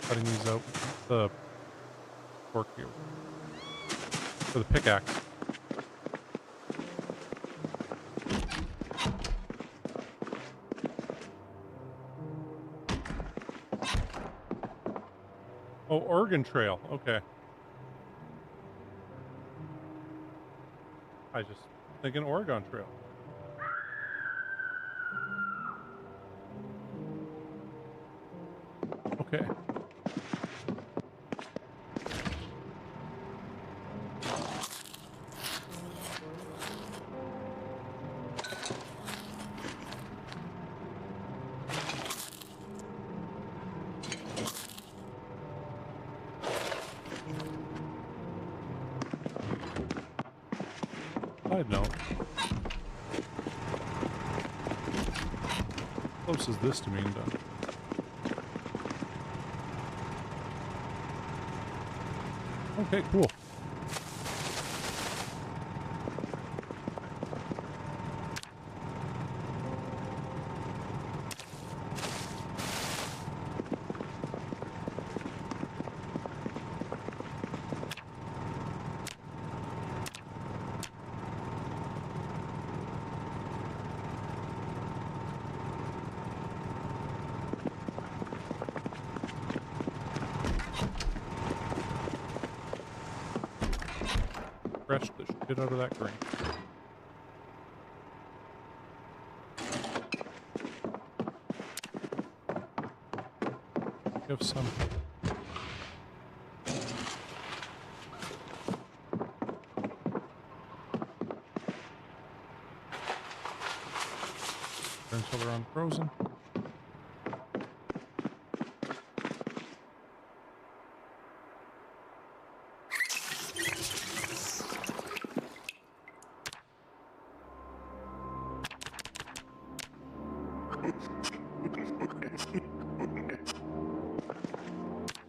Speaker 1: Cutting these out. The fork here. For the pickaxe. Oh, Oregon Trail. Okay. I just thinking Oregon Trail. Okay. side note. How close is this to being done? Okay, cool. Fresh the shit out of that grain. You have some. Turn until they're unfrozen.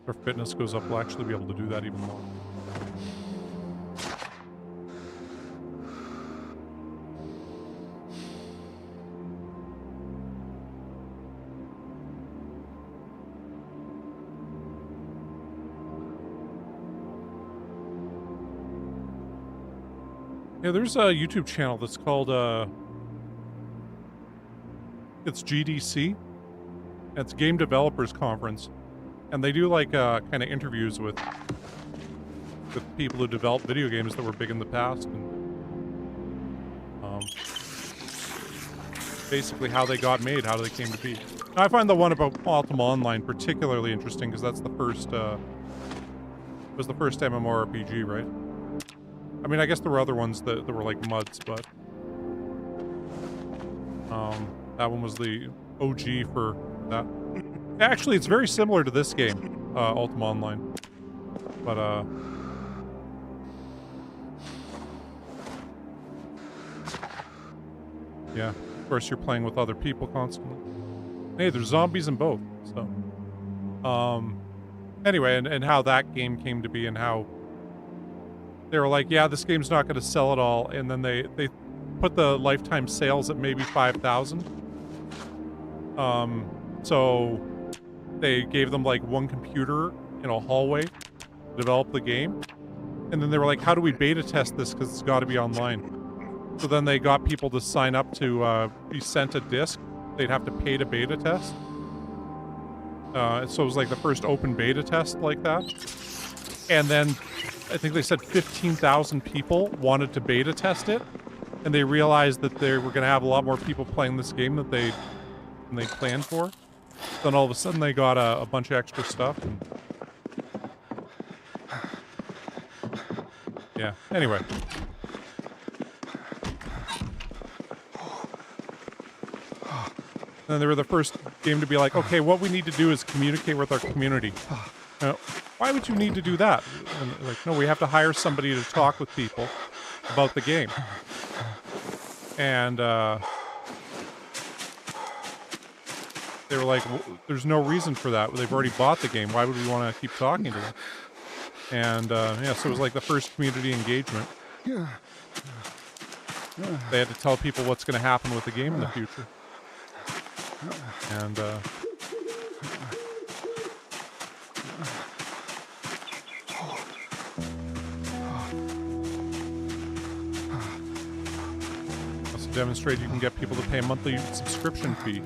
Speaker 1: Our fitness goes up, we'll actually be able to do that even more. Yeah, there's a YouTube channel that's called, it's GDC. It's Game Developers Conference. And they do like kind of interviews with people who develop video games that were big in the past, and basically how they got made, how they came to be. Now, I find the one about Ultima Online particularly interesting because that's the first was the first MMORPG, right? I mean, I guess there were other ones that were like MUDs, but that one was the OG for that. Actually, it's very similar to this game, Ultima Online. But, yeah, of course you're playing with other people constantly. Hey, there's zombies in both, so. Anyway, and how that game came to be and how they were like, yeah, this game's not going to sell at all, and then they put the lifetime sales at maybe 5,000. So they gave them like one computer in a hallway to develop the game. And then they were like, how do we beta test this? Because it's got to be online. So then they got people to sign up to be sent a disc. They'd have to pay to beta test. So it was like the first open beta test like that. And then I think they said 15,000 people wanted to beta test it. And they realized that they were going to have a lot more people playing this game than they planned for. Then all of a sudden they got a bunch of extra stuff. And yeah, anyway. And they were the first game to be like, okay, what we need to do is communicate with our community. Why would you need to do that? And like, no, we have to hire somebody to talk with people about the game. And they were like, well, there's no reason for that. They've already bought the game. Why would we want to keep talking to them? And yeah, so it was like the first community engagement. They had to tell people what's going to happen with the game in the future. And also demonstrate you can get people to pay a monthly subscription fee.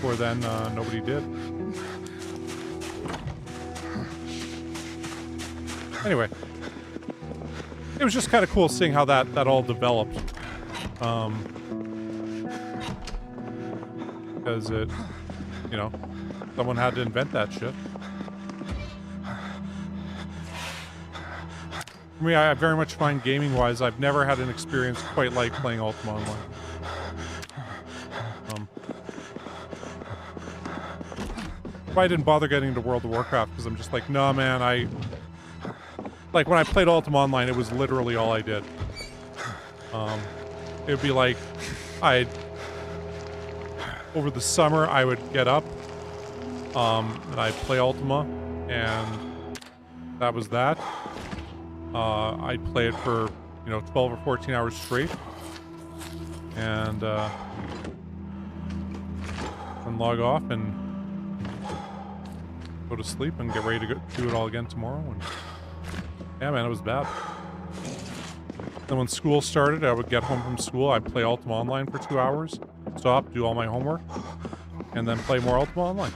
Speaker 1: Before then, nobody did. Anyway, it was just kind of cool seeing how that all developed. Because it, you know, someone had to invent that shit. For me, I very much find gaming-wise, I've never had an experience quite like playing Ultima Online. I didn't bother getting into World of Warcraft because I'm just like, nah, man, like when I played Ultima Online, it was literally all I did. It would be like, I'd, over the summer, I would get up, and I'd play Ultima, and that was that. I'd play it for, 12 or 14 hours straight, and log off and go to sleep and get ready to do it all again tomorrow. And yeah, man, it was bad. Then when school started, I would get home from school, I'd play Ultima Online for 2 hours, stop, do all my homework, and then play more Ultima Online.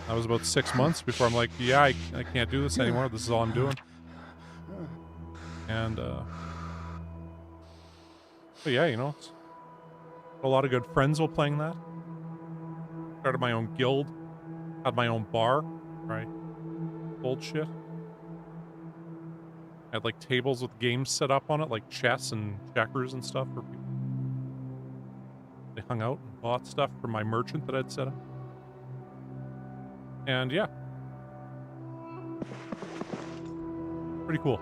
Speaker 1: That was about 6 months before I'm like, yeah, I can't do this anymore. This is all I'm doing. And, but yeah, a lot of good friends while playing that. Started my own guild. Had my own bar. Right. Old shit. Had like tables with games set up on it, like chess and checkers and stuff for people. They hung out and bought stuff from my merchant that I'd set up. And yeah. Pretty cool.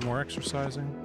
Speaker 1: More exercising.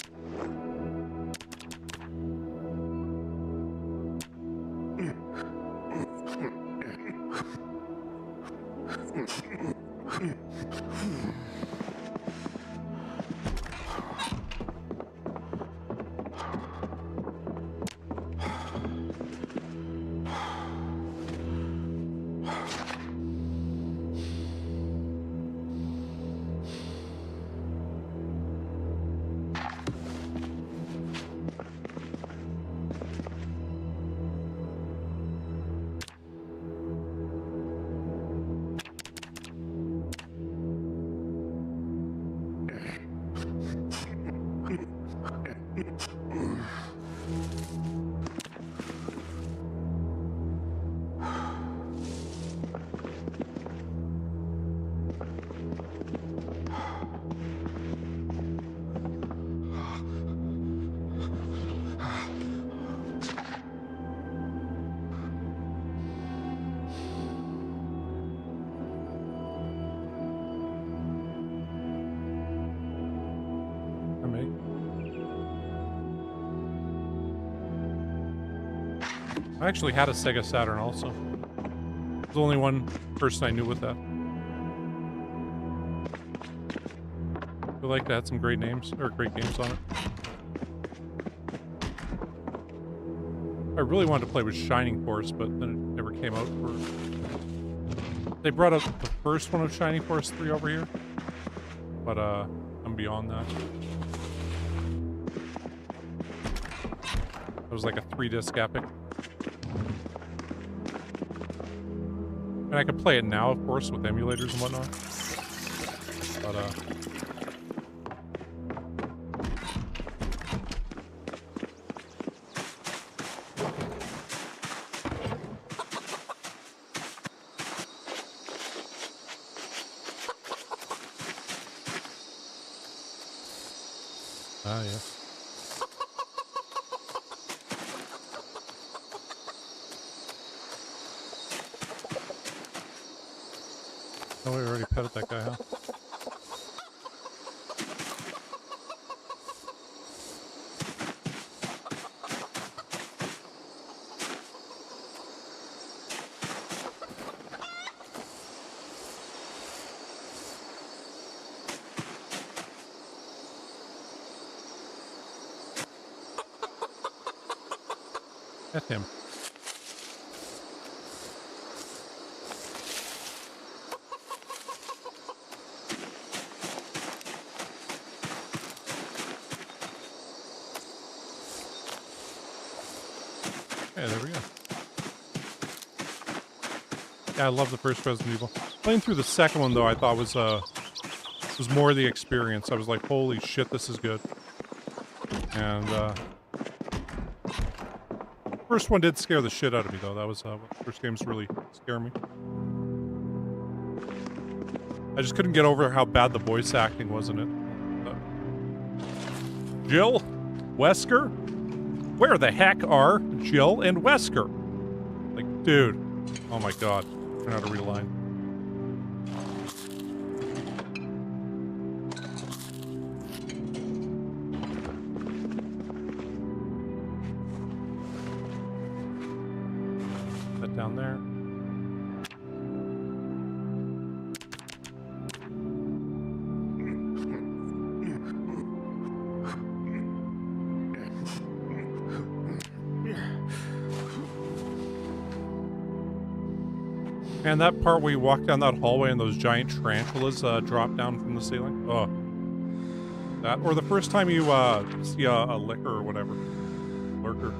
Speaker 1: I actually had a Sega Saturn also. There's the only one person I knew with that. I feel like that had some great names, or great games on it. I really wanted to play with Shining Force, but then it never came out for... They brought up the first one of Shining Force 3 over here, but I'm beyond that. It was like a 3-disc epic. And I could play it now, of course, with emulators and whatnot. But, yes. Oh, we already petted that guy, huh? At him. Yeah, there we go. Yeah, I love the first Resident Evil. Playing through the second one, though, I thought was more the experience. I was like, holy shit, this is good. And, first one did scare the shit out of me, though. That was, first games really scare me. I just couldn't get over how bad the voice acting was in it. Jill? Wesker? Where the heck are Jill and Wesker? Like, dude. Oh my god. Turn out a real line. down there. And that part where you walk down that hallway and those giant tarantulas drop down from the ceiling. Oh. That, or the first time you see a licker or whatever. Lurker.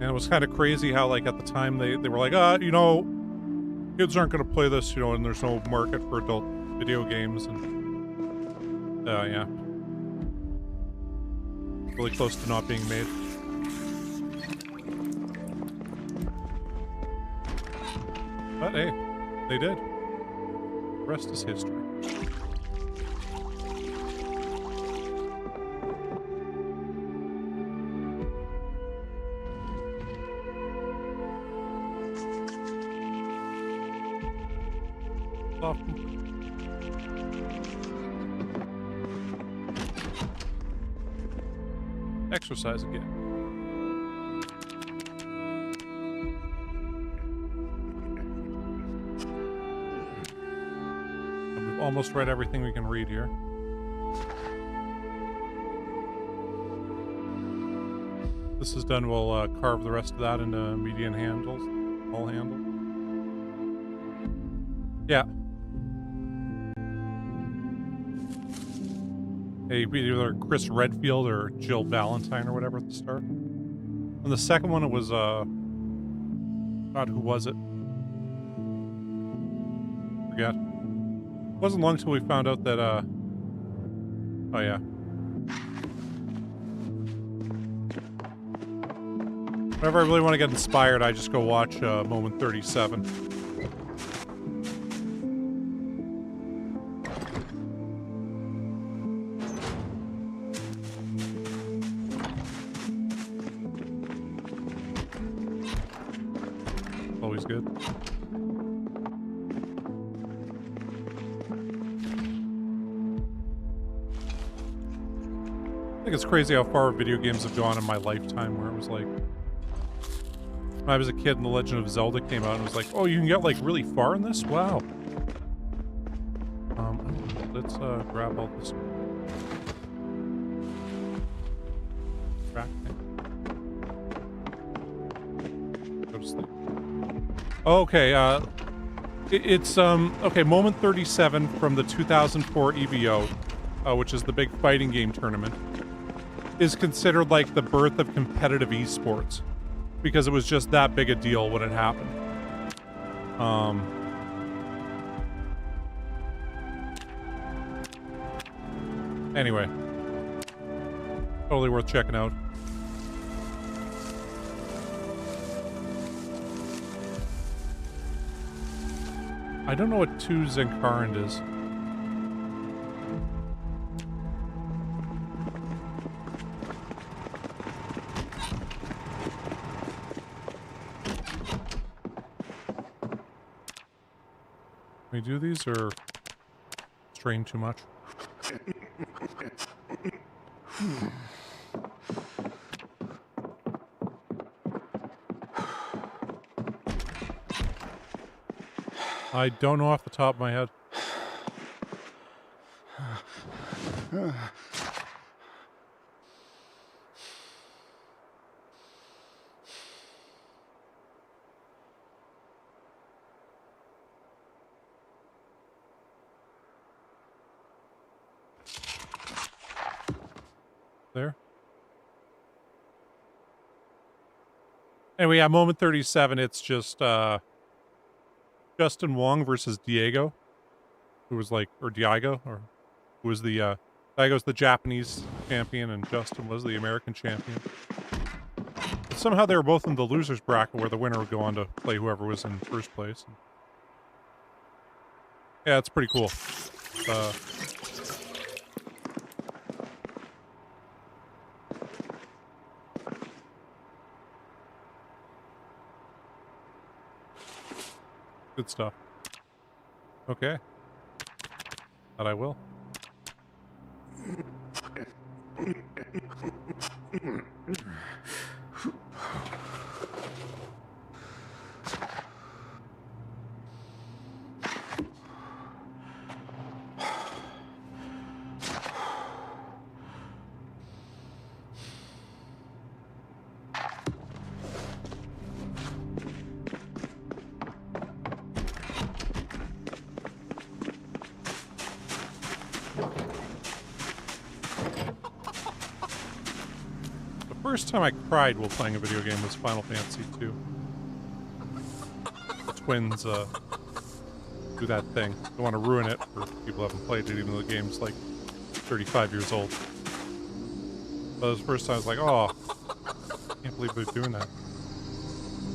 Speaker 1: And it was kind of crazy how, like, at the time they were like, you know, kids aren't going to play this, you know, and there's no market for adult video games. And, yeah. Really close to not being made. But hey, they did. The rest is history. Exercise again. And we've almost read everything we can read here. This is done, we'll carve the rest of that into median handles, all handles. Yeah. Hey, either Chris Redfield or Jill Valentine or whatever at the start. And the second one, it was, God, who was it? Forget. It wasn't long until we found out that, oh yeah. Whenever I really want to get inspired, I just go watch, Moment 37. Good. I think it's crazy how far video games have gone in my lifetime, where it was like, when I was a kid and The Legend of Zelda came out, and it was like, oh, you can get like really far in this? Wow. Let's grab all this track thing. Go to sleep. Okay, it's, okay, Moment 37 from the 2004 EVO, which is the big fighting game tournament, is considered like the birth of competitive esports, because it was just that big a deal when it happened. Anyway, totally worth checking out. I don't know what 2 Zenkarand is. Can we do these or strain too much? I don't know off the top of my head. There. Anyway, yeah, Moment 37, it's just, Justin Wong versus Diego, who was like, or Diego, or who was the, Diego's the Japanese champion and Justin was the American champion. But somehow they were both in the loser's bracket where the winner would go on to play whoever was in first place. Yeah, it's pretty cool. Good stuff. Okay. That I will. First time I cried while playing a video game was Final Fantasy II. The twins do that thing. Don't want to ruin it for people who haven't played it, even though the game's like 35 years old. But it was the first time I was like, oh, I can't believe they're doing that.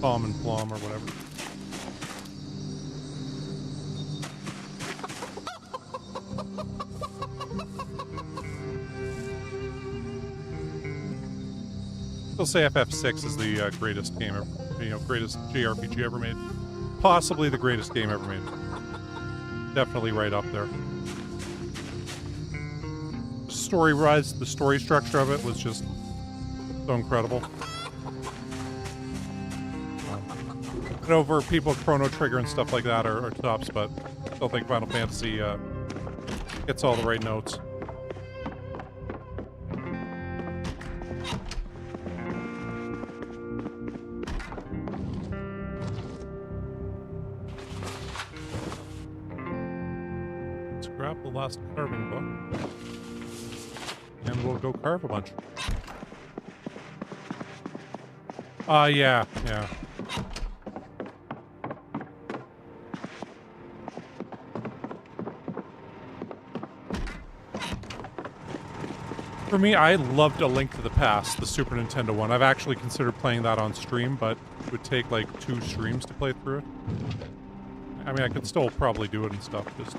Speaker 1: Palm and Plum or whatever. I'll say FF6 is the greatest game ever, greatest JRPG ever made. Possibly the greatest game ever made. Definitely right up there. Story-wise, the story structure of it was just so incredible. I know for people, Chrono Trigger and stuff like that are tops, but I still think Final Fantasy hits all the right notes. Grab the last carving book, and we'll go carve a bunch. Yeah. For me, I loved A Link to the Past, the Super Nintendo one. I've actually considered playing that on stream, but it would take like 2 streams to play through it. I mean, I could still probably do it and stuff, just...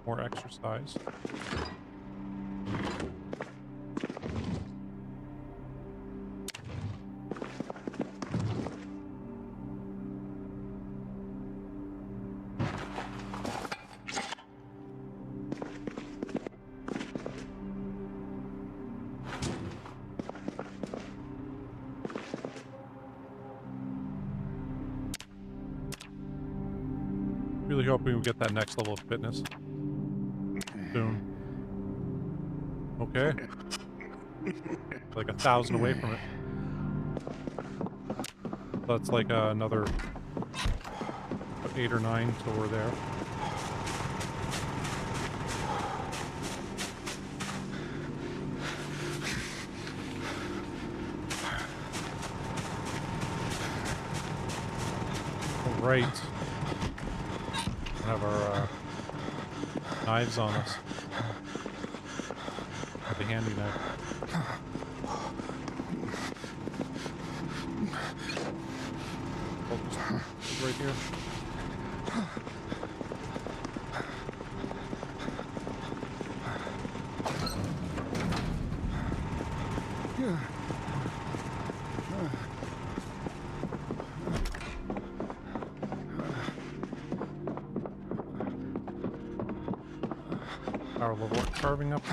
Speaker 1: More exercise. Really hoping we get that next level of fitness soon. Okay. Like 1,000 away from it. That's like another 8 or 9 till we're there. All right. Have our knives on us. With the handy knife. Focus right here. Our level carving up. I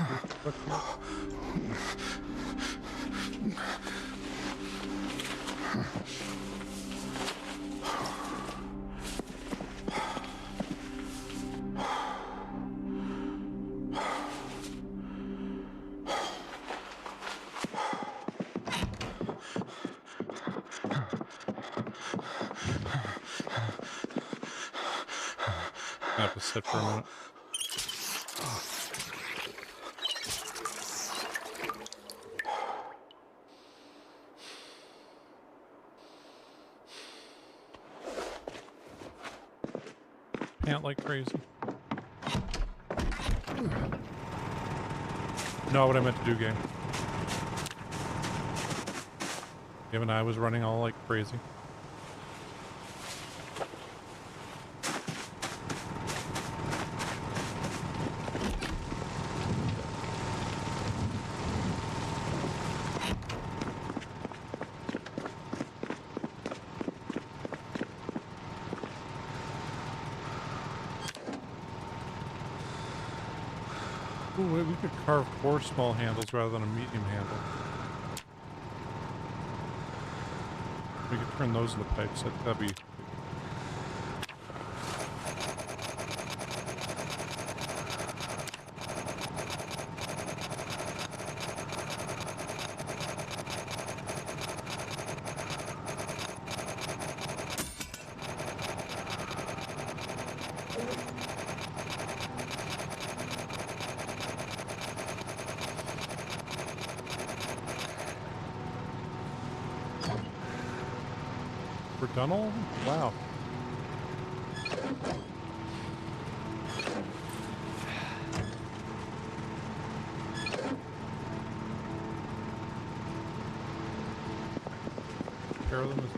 Speaker 1: have to sit for a minute. Pant like crazy. Not what I meant to do, game. Even I was running all like crazy. Ooh, wait, we could carve 4 small handles rather than a medium handle. We could turn those into pipes. That'd be... We're done all? Wow. Pair of them is...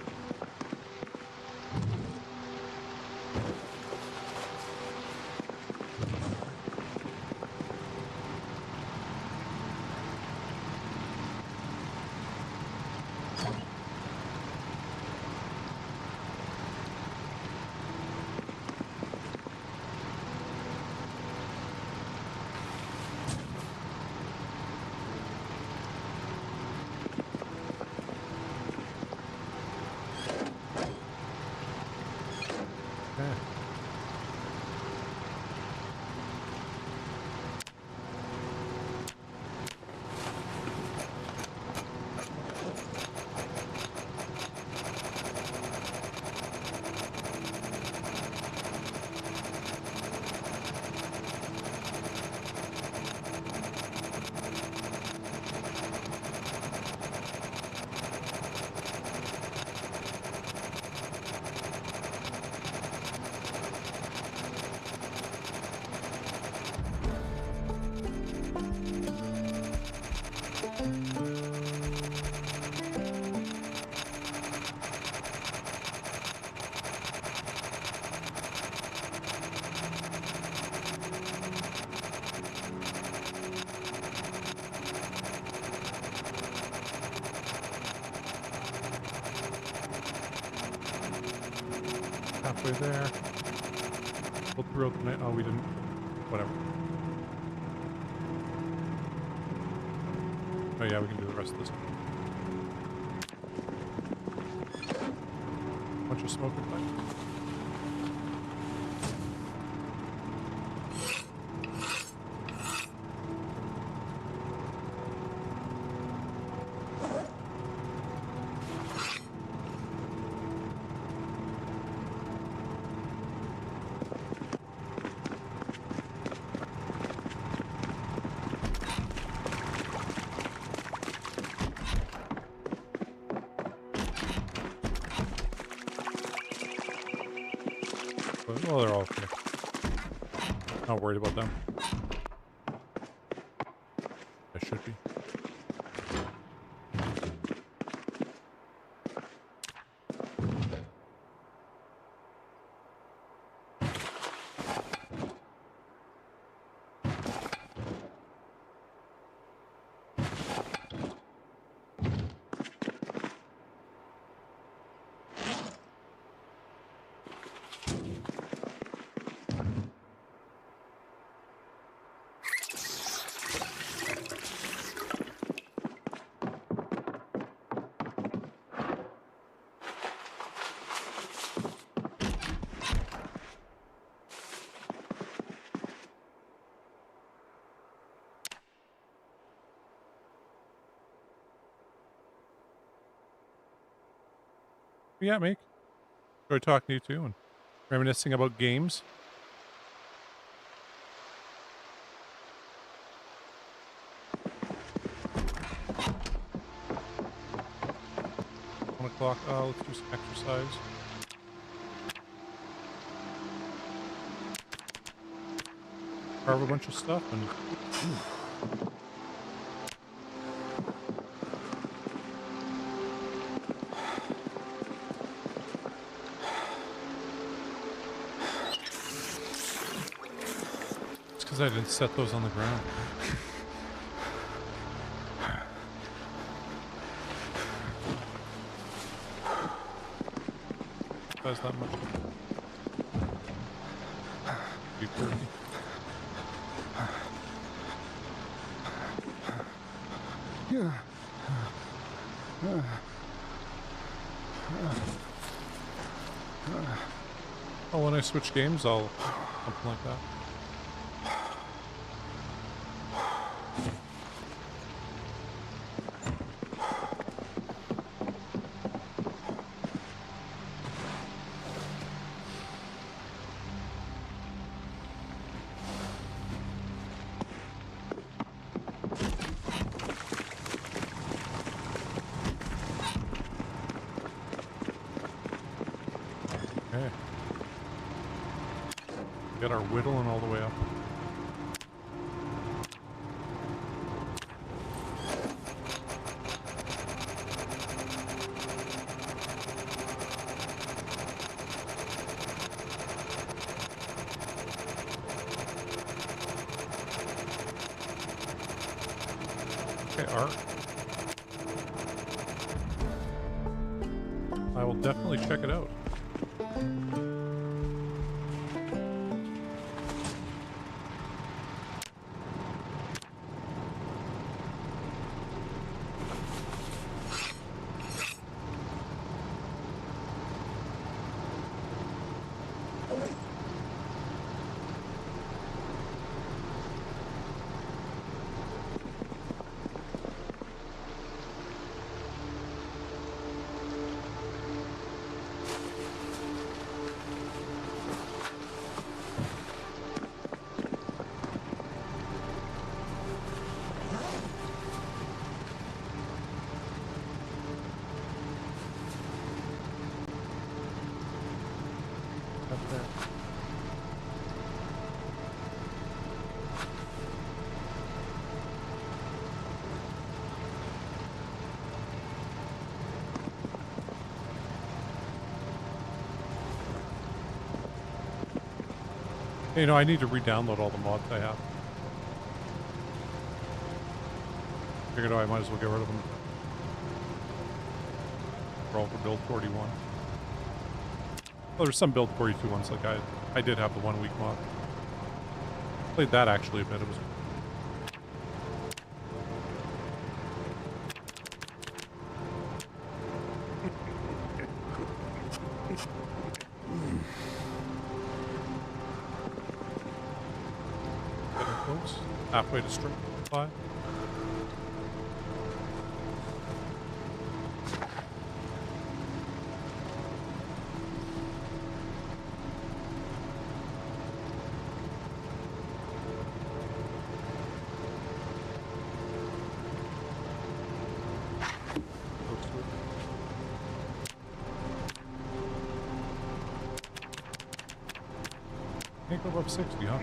Speaker 1: halfway there. We'll throw the night. Oh, we didn't. Whatever. Oh yeah, we can do the rest of this. Bunch of smoke and light. Well, they're all okay. Not worried about them. I should be. Yeah, Mike. Enjoy talking to you too and reminiscing about games. O'clock. Let's do some exercise. Carve a bunch of stuff and. It's because I didn't set those on the ground. Does that much? You Oh, when I switch games, I'll something like that. Okay. Get our whittling all the way up. Okay, art. I will definitely check it out. Up there. You know, I need to re-download all the mods I have. Figured out I might as well get rid of them. They're all for build 41. Well, there's some build 42 ones, like I did have the 1 week mod. Played that actually a bit, it was... Getting close. Halfway to strip 5. Can't go above 60, huh?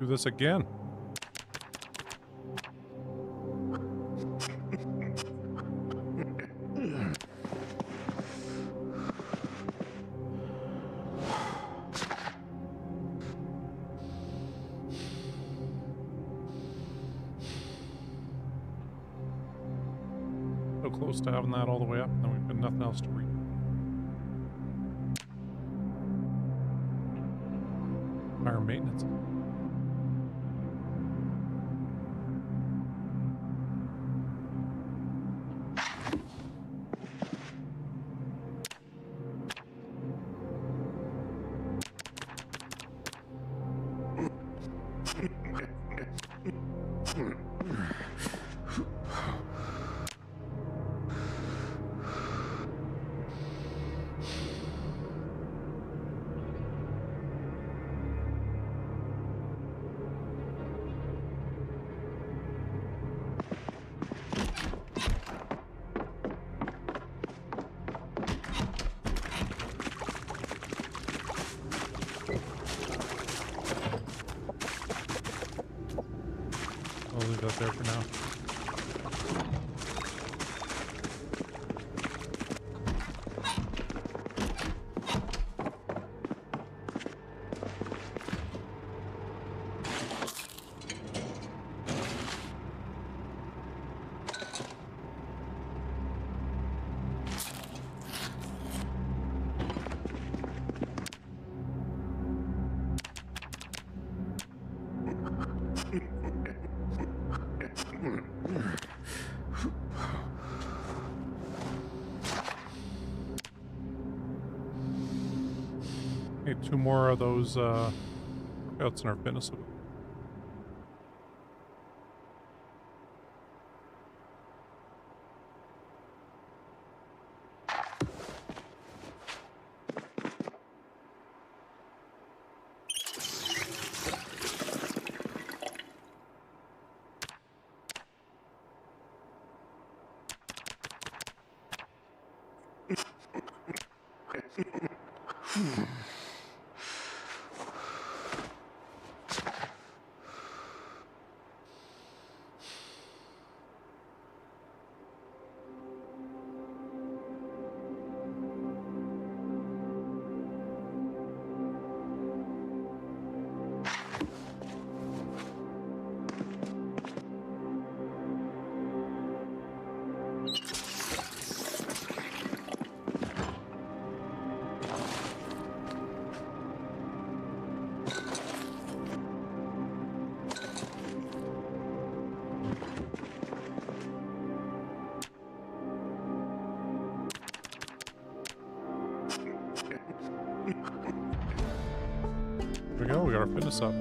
Speaker 1: Do this again. So close to having that all the way up, and then we've got nothing else to read. Fire maintenance. I'll leave that there for now. Okay, 2 more of those workouts in our fitness. There we go, we got our fitness up.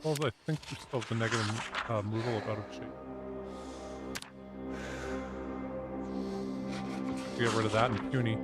Speaker 1: Well, I think we still have the negative removal of out of shape. Get rid of that and puny.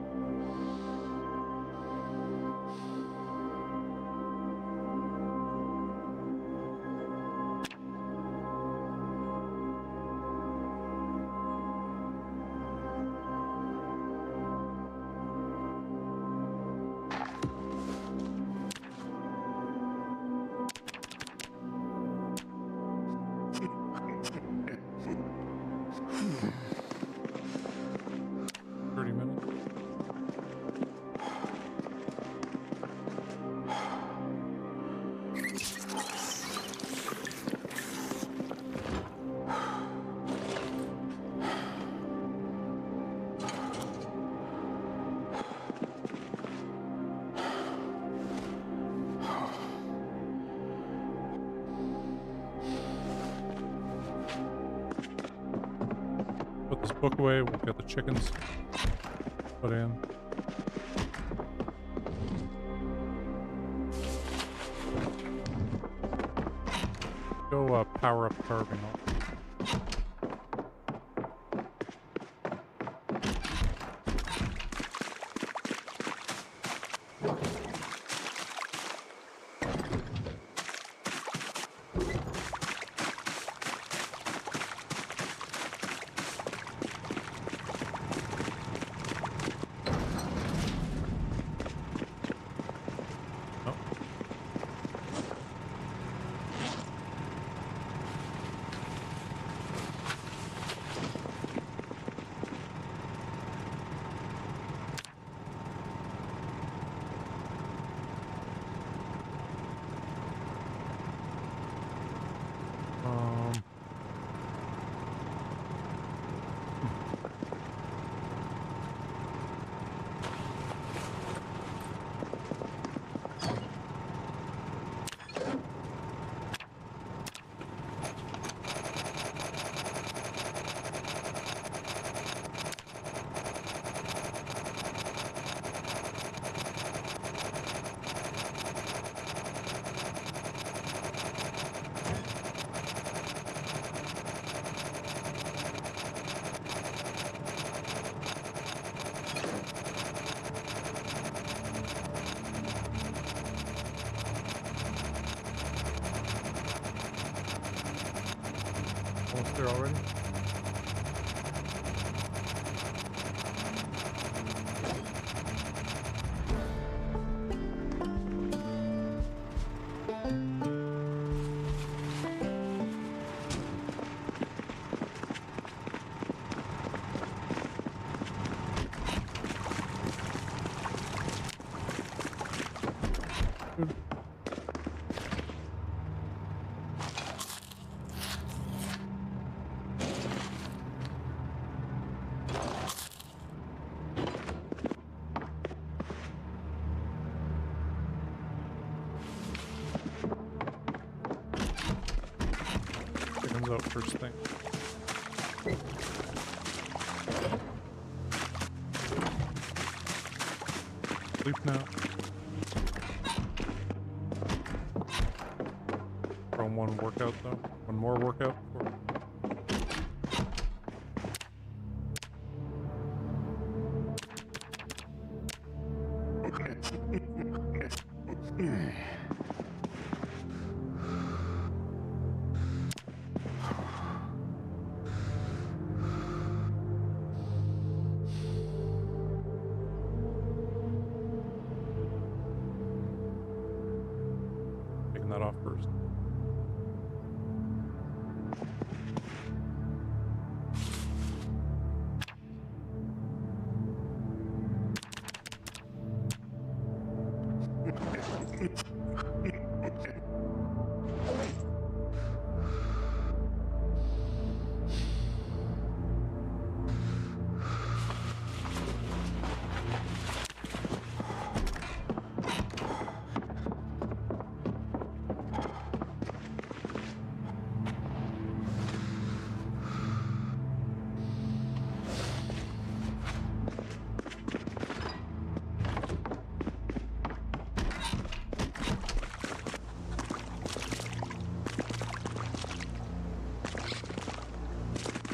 Speaker 1: Put this book away, we'll get the chickens put in. Go power up carving. Almost there already. Out first thing. Sleep now. From one workout though. One more workout. That off first.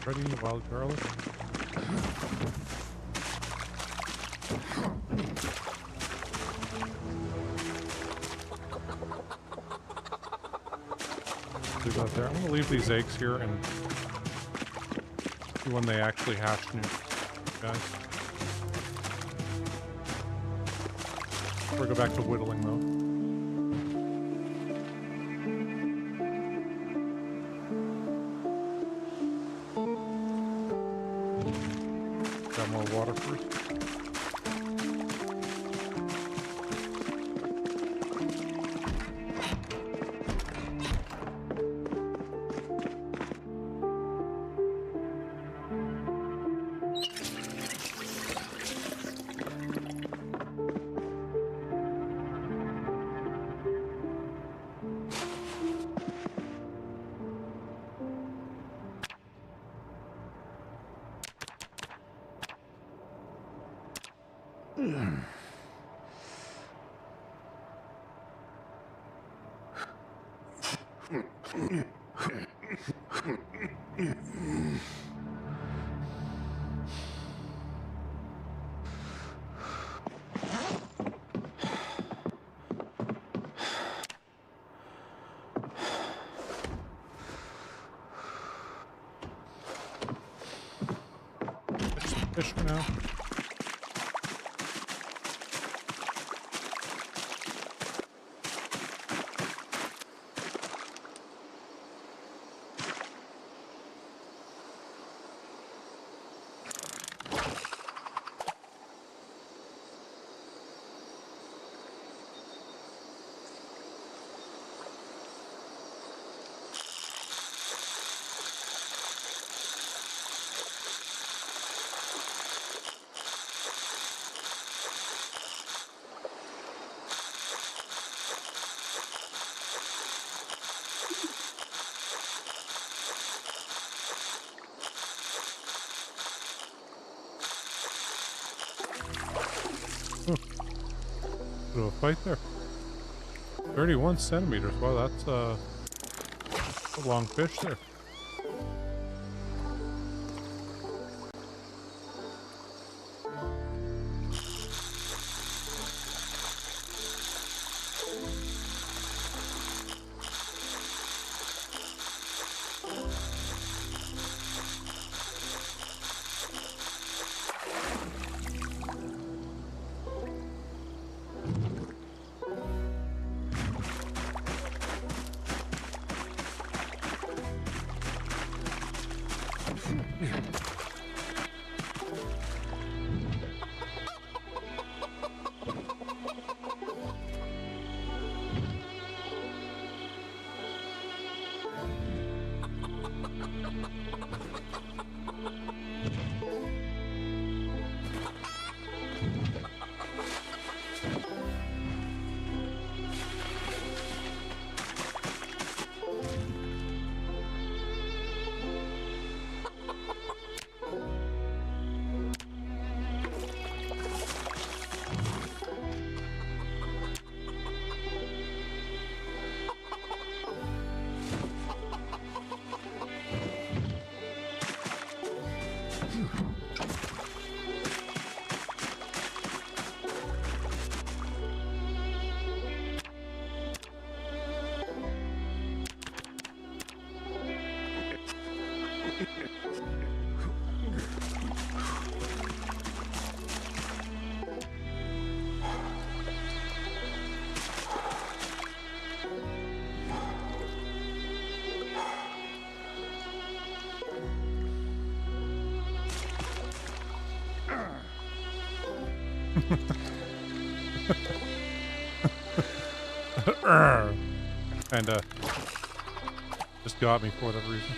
Speaker 1: Ready, wild garlic. Leave that there. I'm gonna leave these eggs here and see when they actually hatch new, guys. We'll go back to whittling though. More water first. Fish for now. Bit of a fight there. 31 centimeters. Wow, that's a long fish there. And just got me for whatever reason.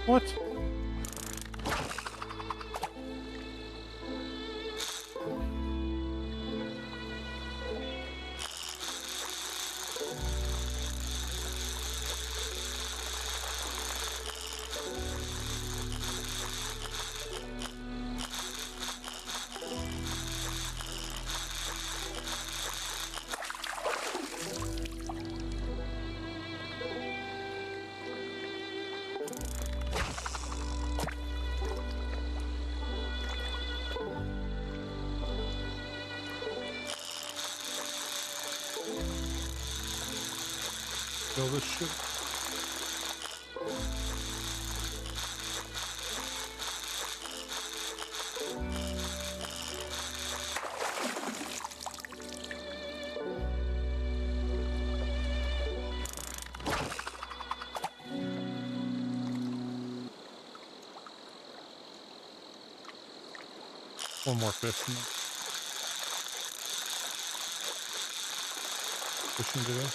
Speaker 1: What? Kill this shit. One more fish. Fishing today.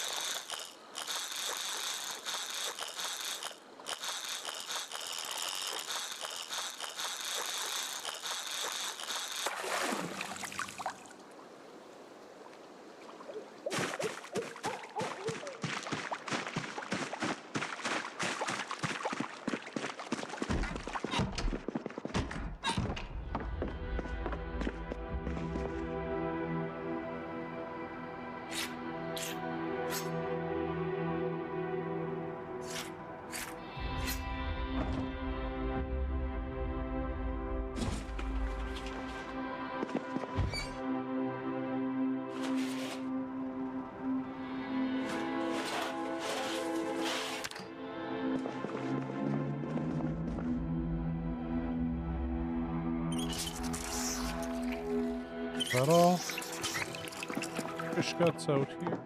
Speaker 1: Is that all? Fish guts out here.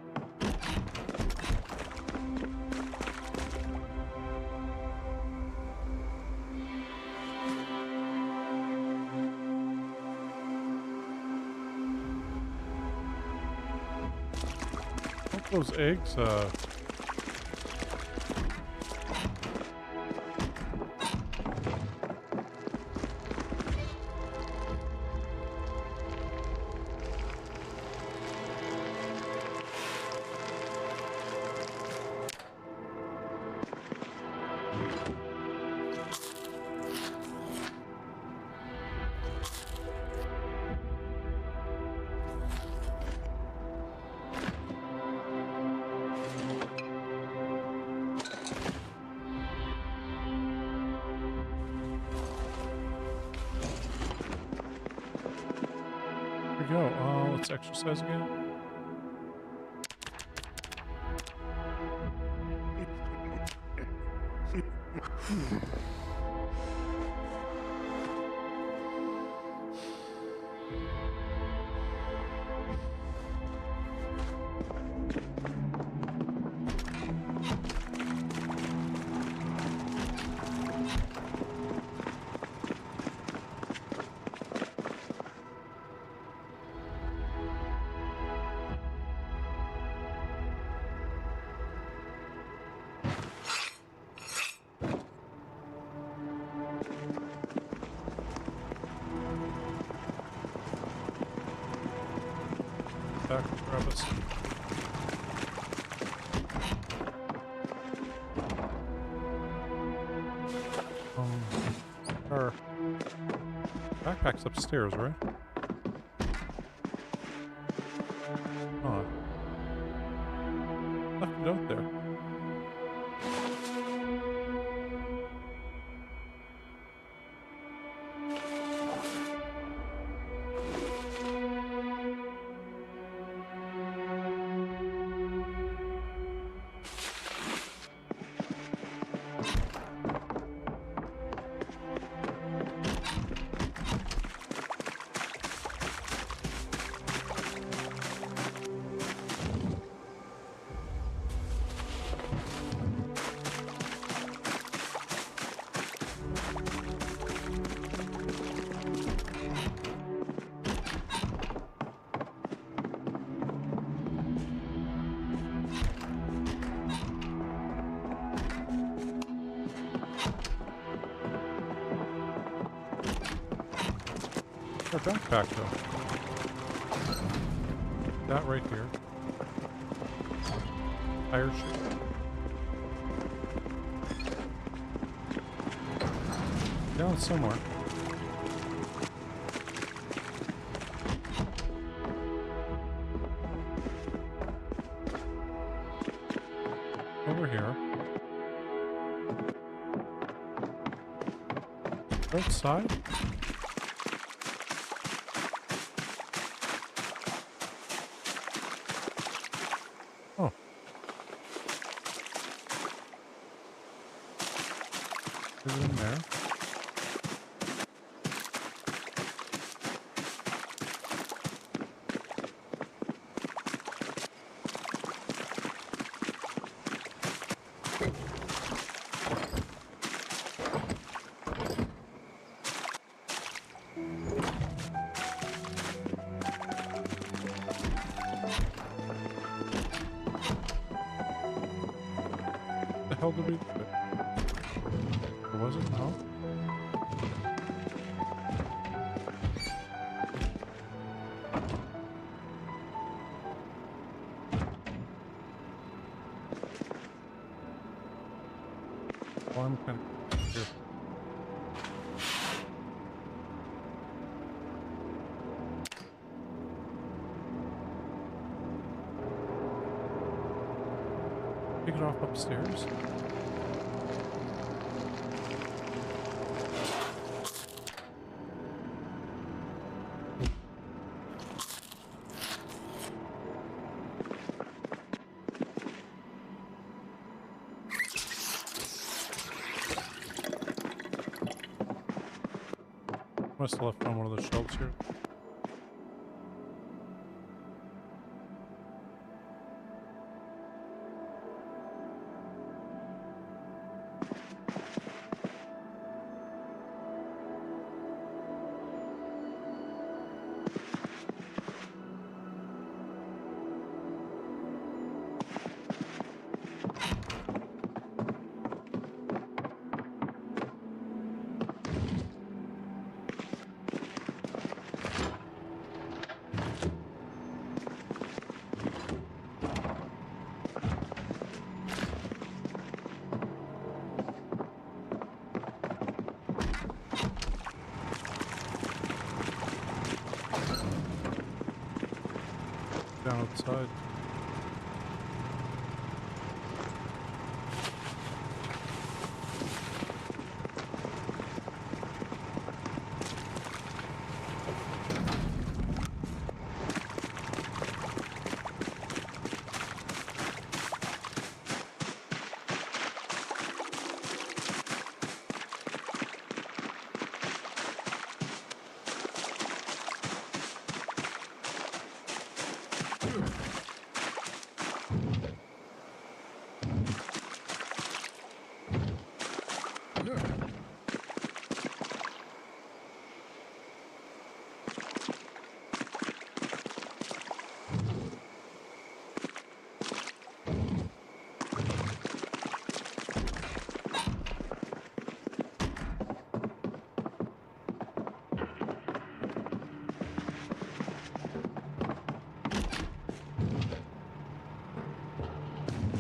Speaker 1: Hope those eggs, go. Let's exercise again. Back to grab us. Our backpack's upstairs, right? Huh. Left it out there. Our backpack, though. That right here. Tire shit. Down somewhere. Over here. Outside? Oh. Is it in there? The hell did we do? Or was it? No? Oh, I'm kind of here. Take it off upstairs. Must have left on one of the shelves here. Down outside.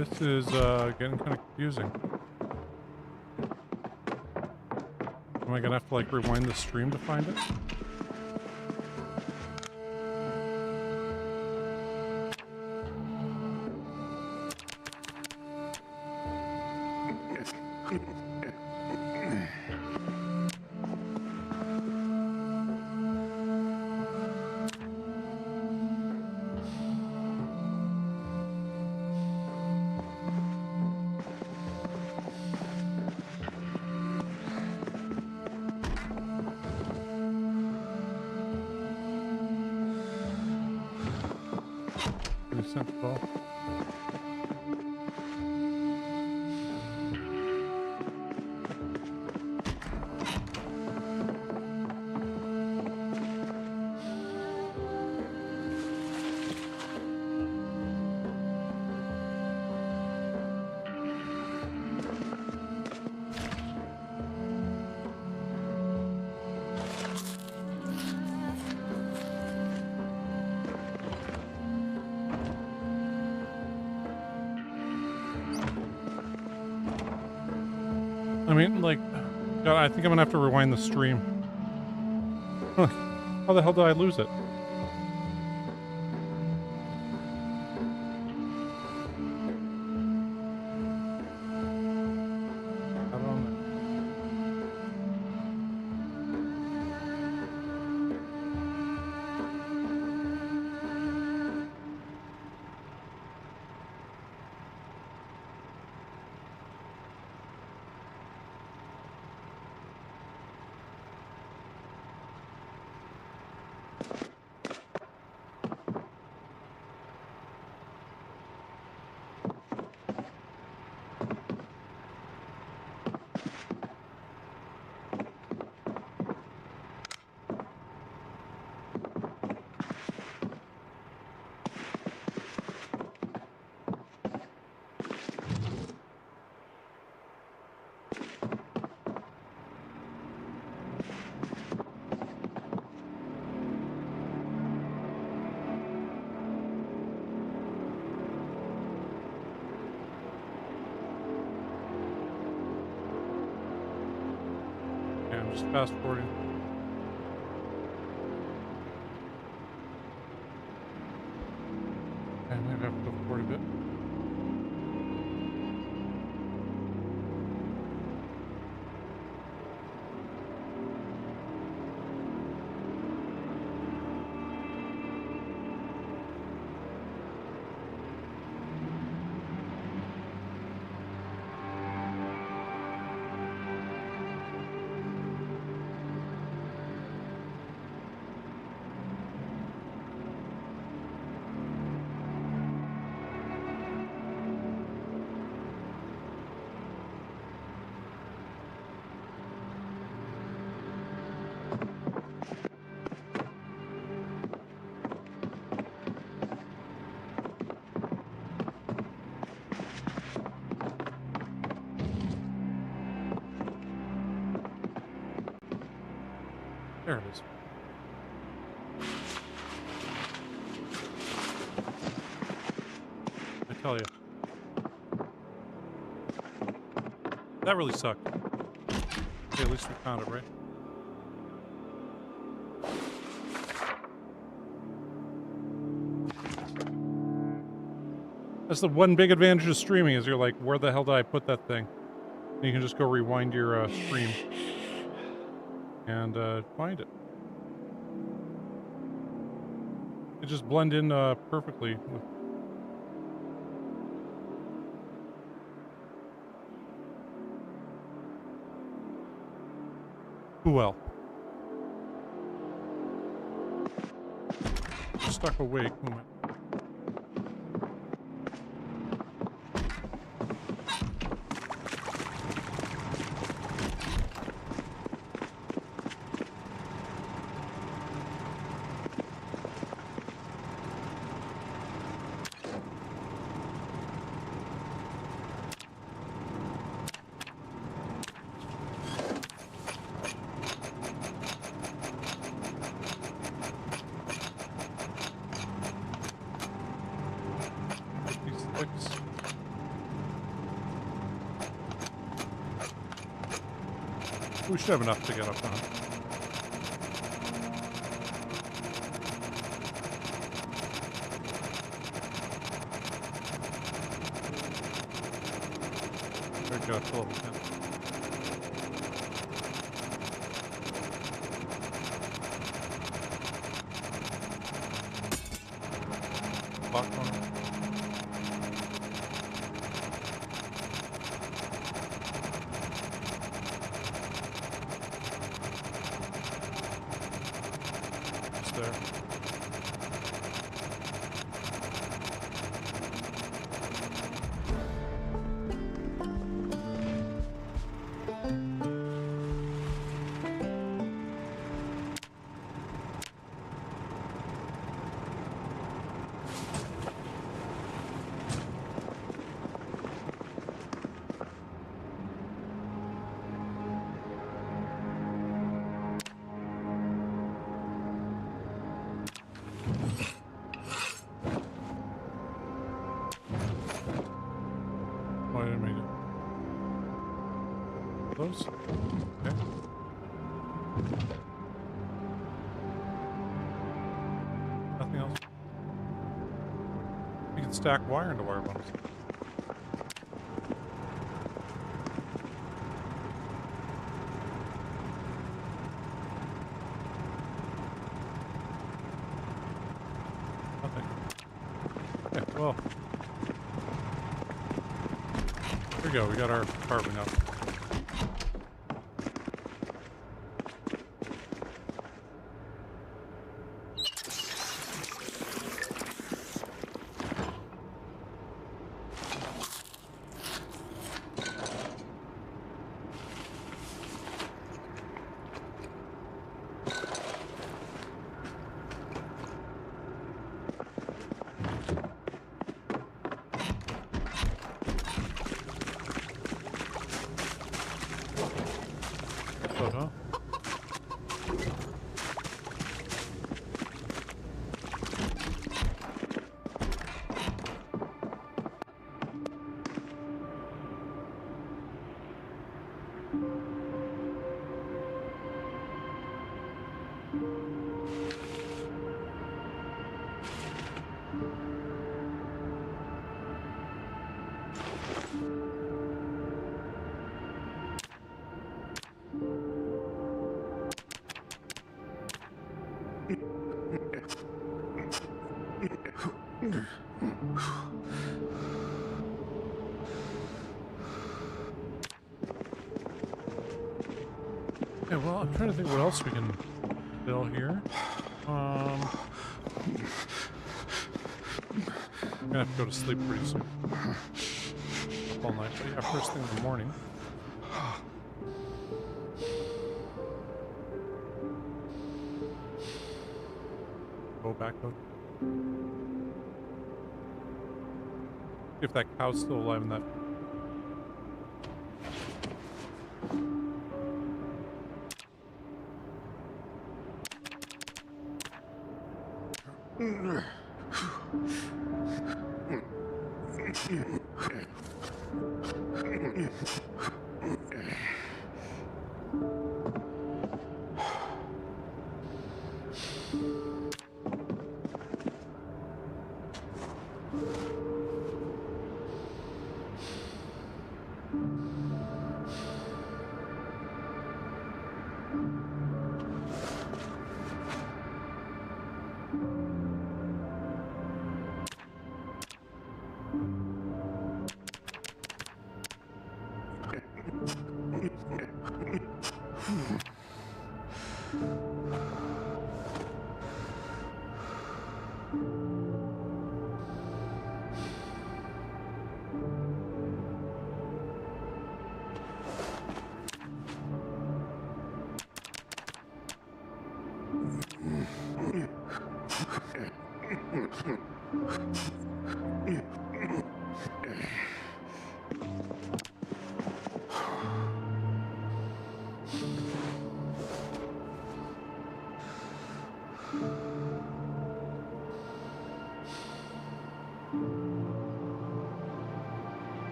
Speaker 1: This is getting kind of confusing. Am I gonna have to like rewind the stream to find it? Any sense at all? I mean, like, God, I think I'm gonna have to rewind the stream. Huh. How the hell did I lose it? I don't know. Yeah, I'm just fast forwarding. I might have to go forward a bit. There it is. I tell you. That really sucked. Okay, at least we found it, right? That's the one big advantage of streaming is you're like, where the hell did I put that thing? And you can just go rewind your stream and find it. It just blend in perfectly with. Well. Stuck awake. Who am I? We should have enough to get up now. There we go, it's a little bit. Popcorn. Just there. Oh, I didn't make it. Close? Okay. Nothing else. We can stack wire into wire bundles. Nothing. Okay, well. There we go, we got our carving up. Huh? Okay, well, I'm trying to think what else we can build here. I'm gonna have to go to sleep pretty soon. Up all night, but yeah, first thing in the morning. Go back out. See if that cow's still alive in that.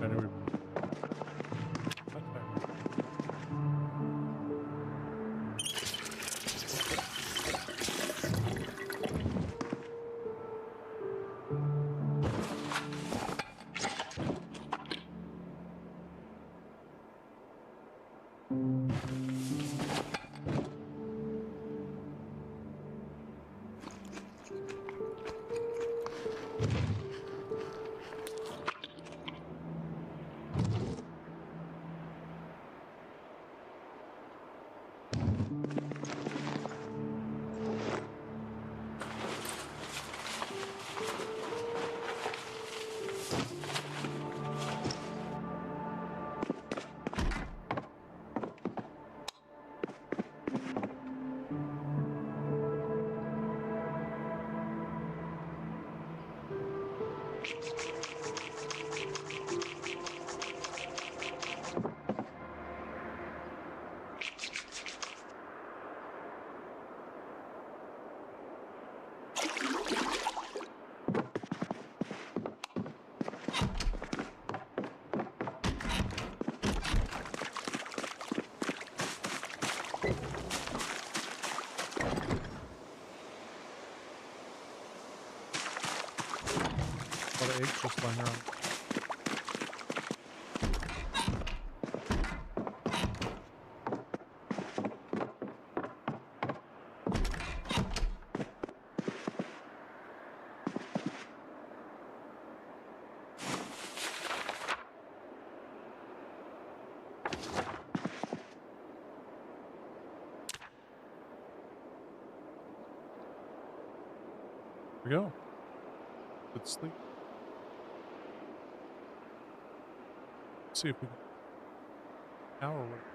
Speaker 1: Anyway. A lot of eggs just lying around. Here we go. Good sleep. Let's see if we can power work.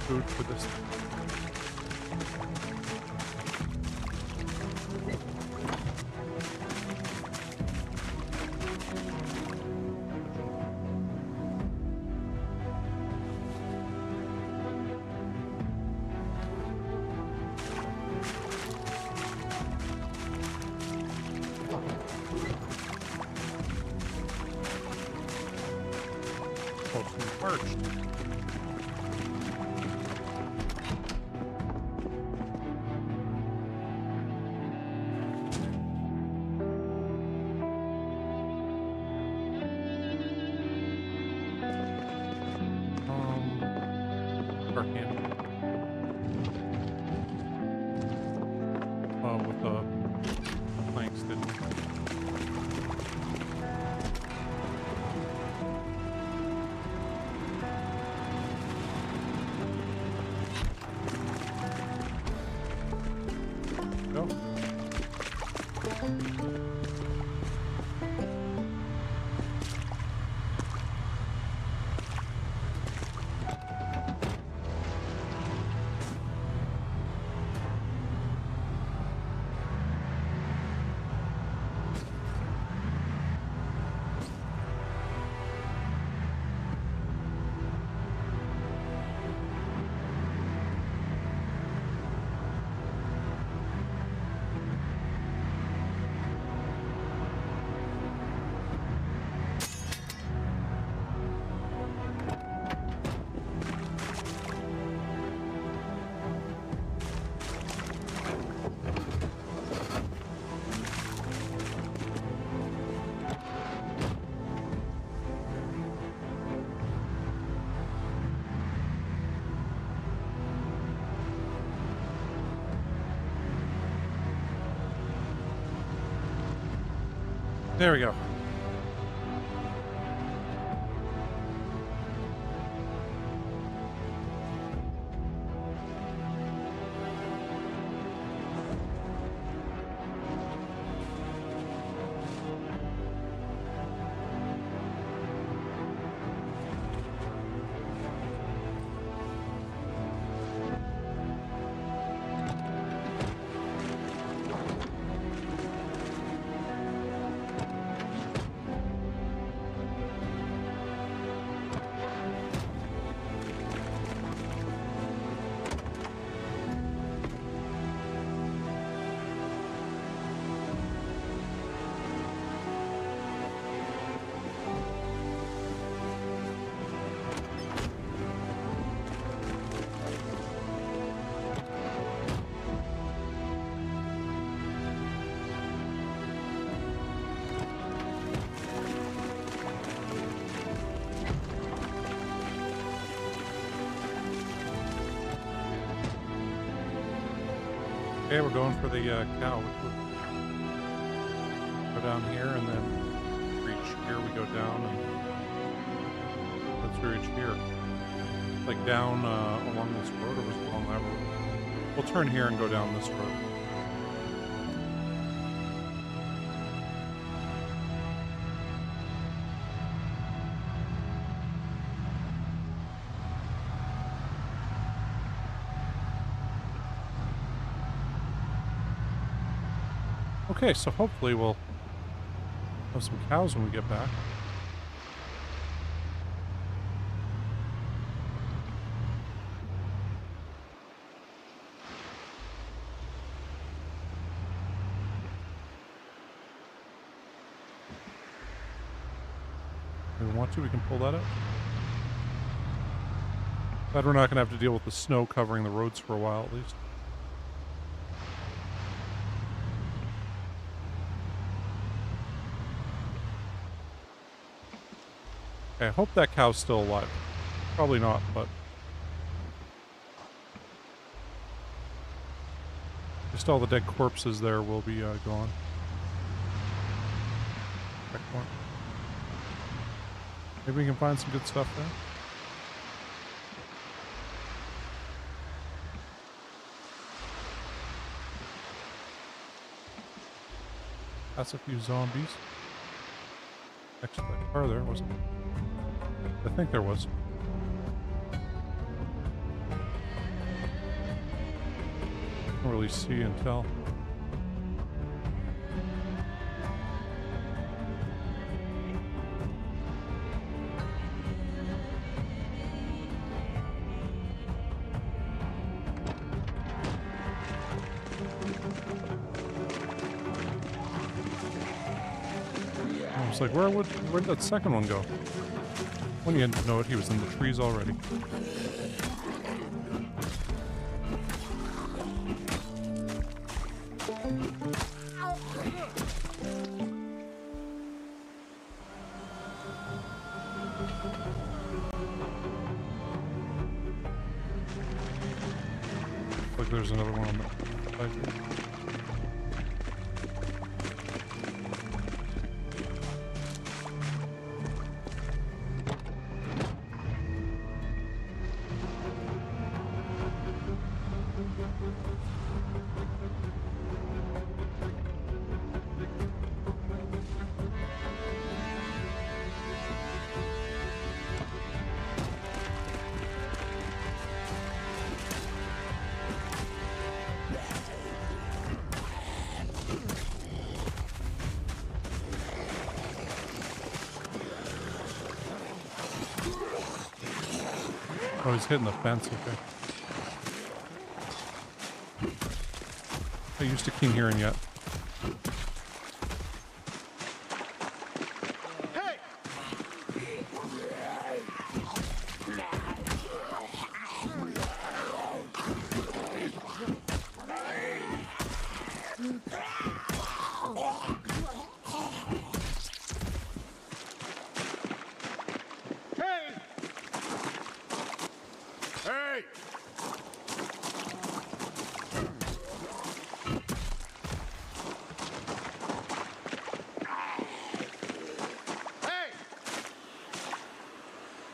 Speaker 1: Food for this. Oh, some parched. With the planks didn't. Go. There we go. Okay, we're going for the cow. Go down here and then reach here. We go down and let's reach here. Like down along this road, or was it along that road? We'll turn here and go down this road. Okay, so hopefully we'll have some cows when we get back. If we want to, we can pull that up. Glad we're not going to have to deal with the snow covering the roads for a while at least. Okay, I hope that cow's still alive. Probably not, but just all the dead corpses there will be gone. Checkpoint. Maybe we can find some good stuff there. That's a few zombies. Next to that car there, wasn't it? I think there was. Can't really see and tell. I was like, where'd that second one go? When you didn't know it, he was in the trees already. Like there's another one on the side here. Oh, he's hitting the fence, okay. I used to keen hearing yet.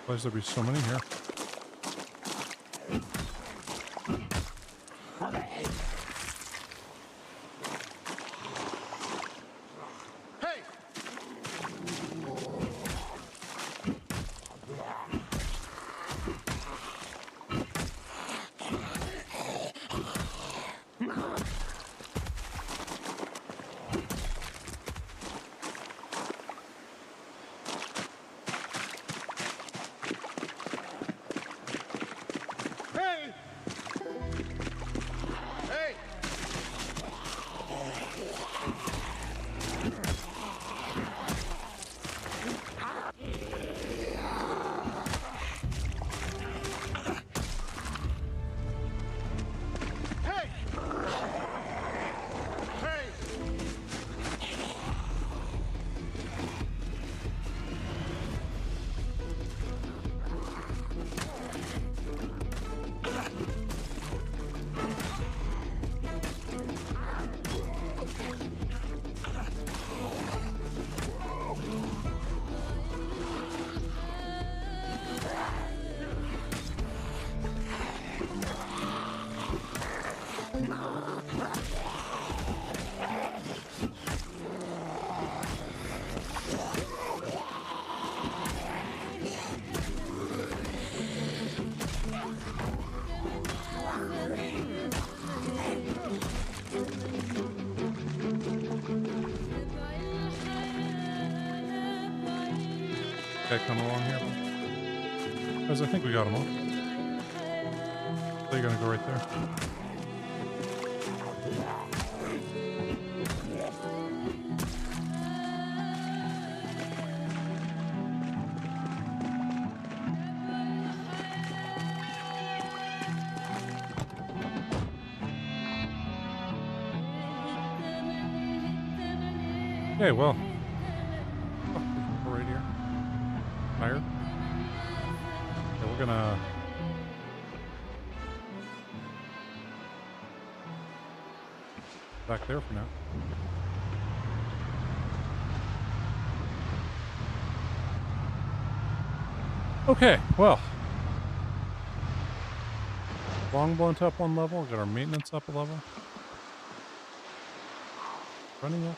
Speaker 1: Why does there be so many here? Guy coming along here? Because I think we got him all. So you're gonna go right there. Okay, well. Oh, right here. Higher. Okay, we're gonna... back there for now. Okay, well. Long blunt up one level. Got our maintenance up a level. Running up.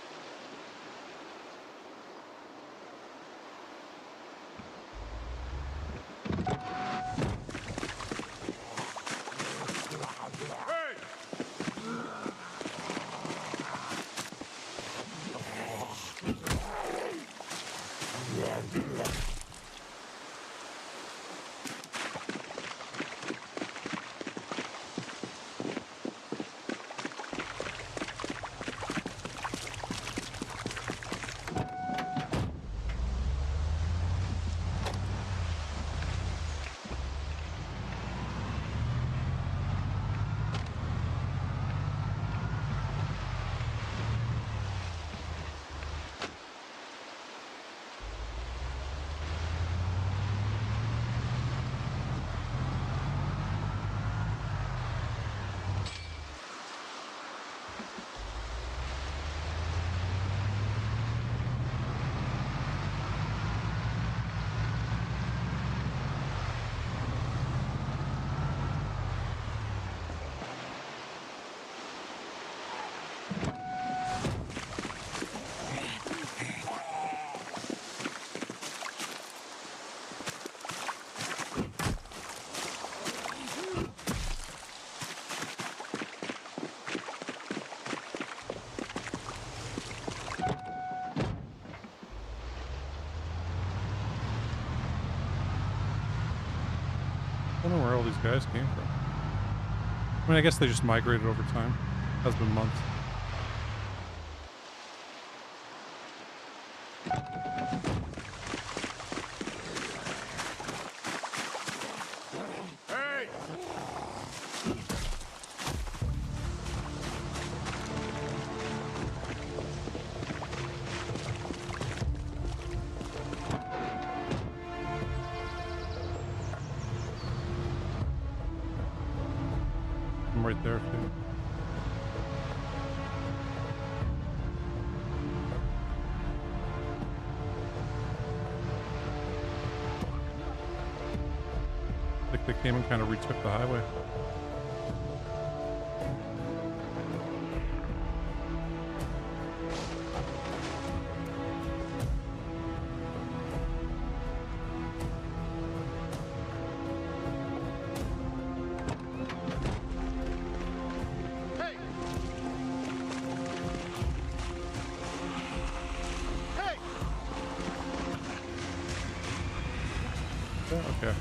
Speaker 1: I don't know where all these guys came from. I mean, I guess they just migrated over time. Has been months. I'm right there too. Like they came and kind of retook the highway. Yeah, okay.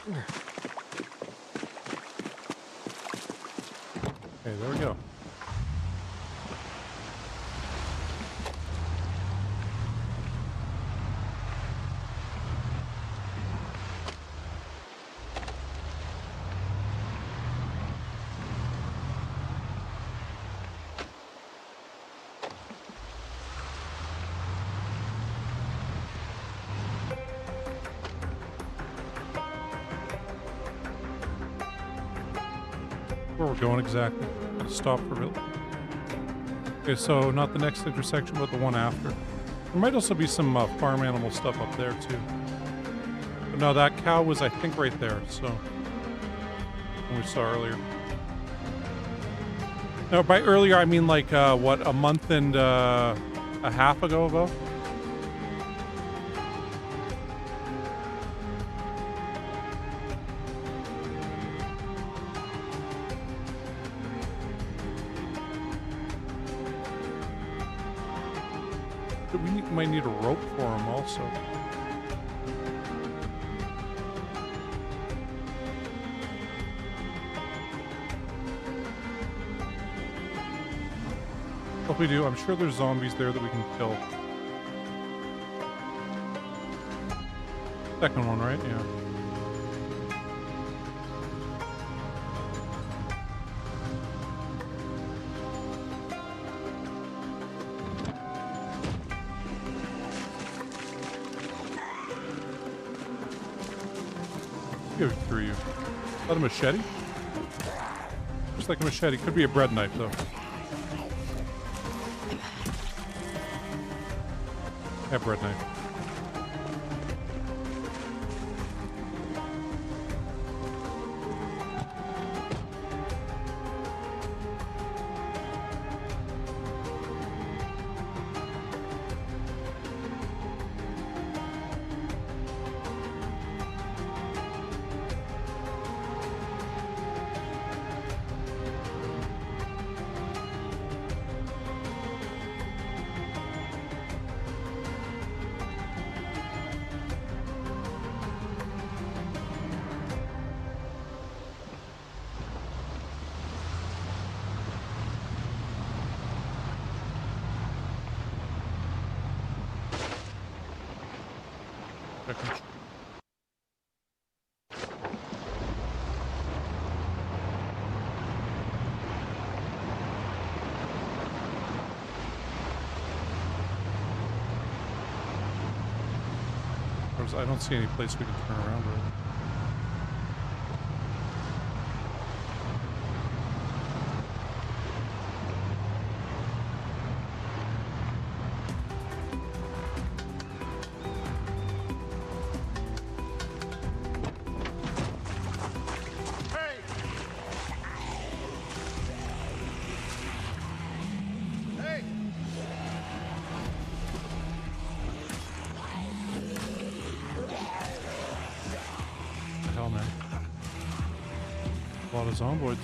Speaker 1: Okay, there we go. Where we're going exactly. Gotta stop for a bit. Okay, so not the next intersection, but the one after. There might also be some farm animal stuff up there, too. But no, that cow was, I think, right there, so... When we saw earlier. No, by earlier, I mean like, what, a month and a half ago about? Might need a rope for him also. If we do, I'm sure there's zombies there that we can kill. Second one, right? Yeah. Give it through you. Is that a machete? Just like a machete. Could be a bread knife, though. Yeah, bread knife. I don't see any place we can turn around really. A lot of zomboids.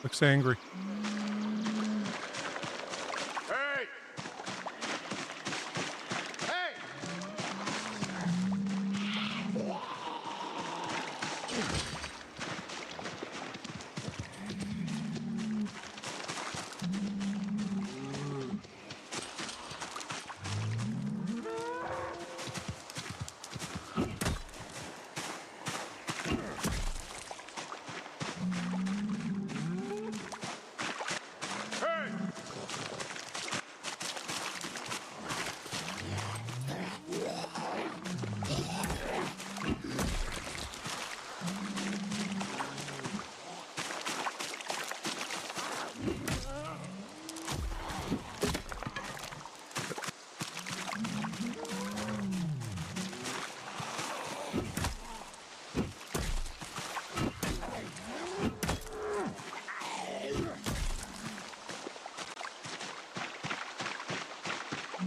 Speaker 1: Looks angry.
Speaker 2: Hey!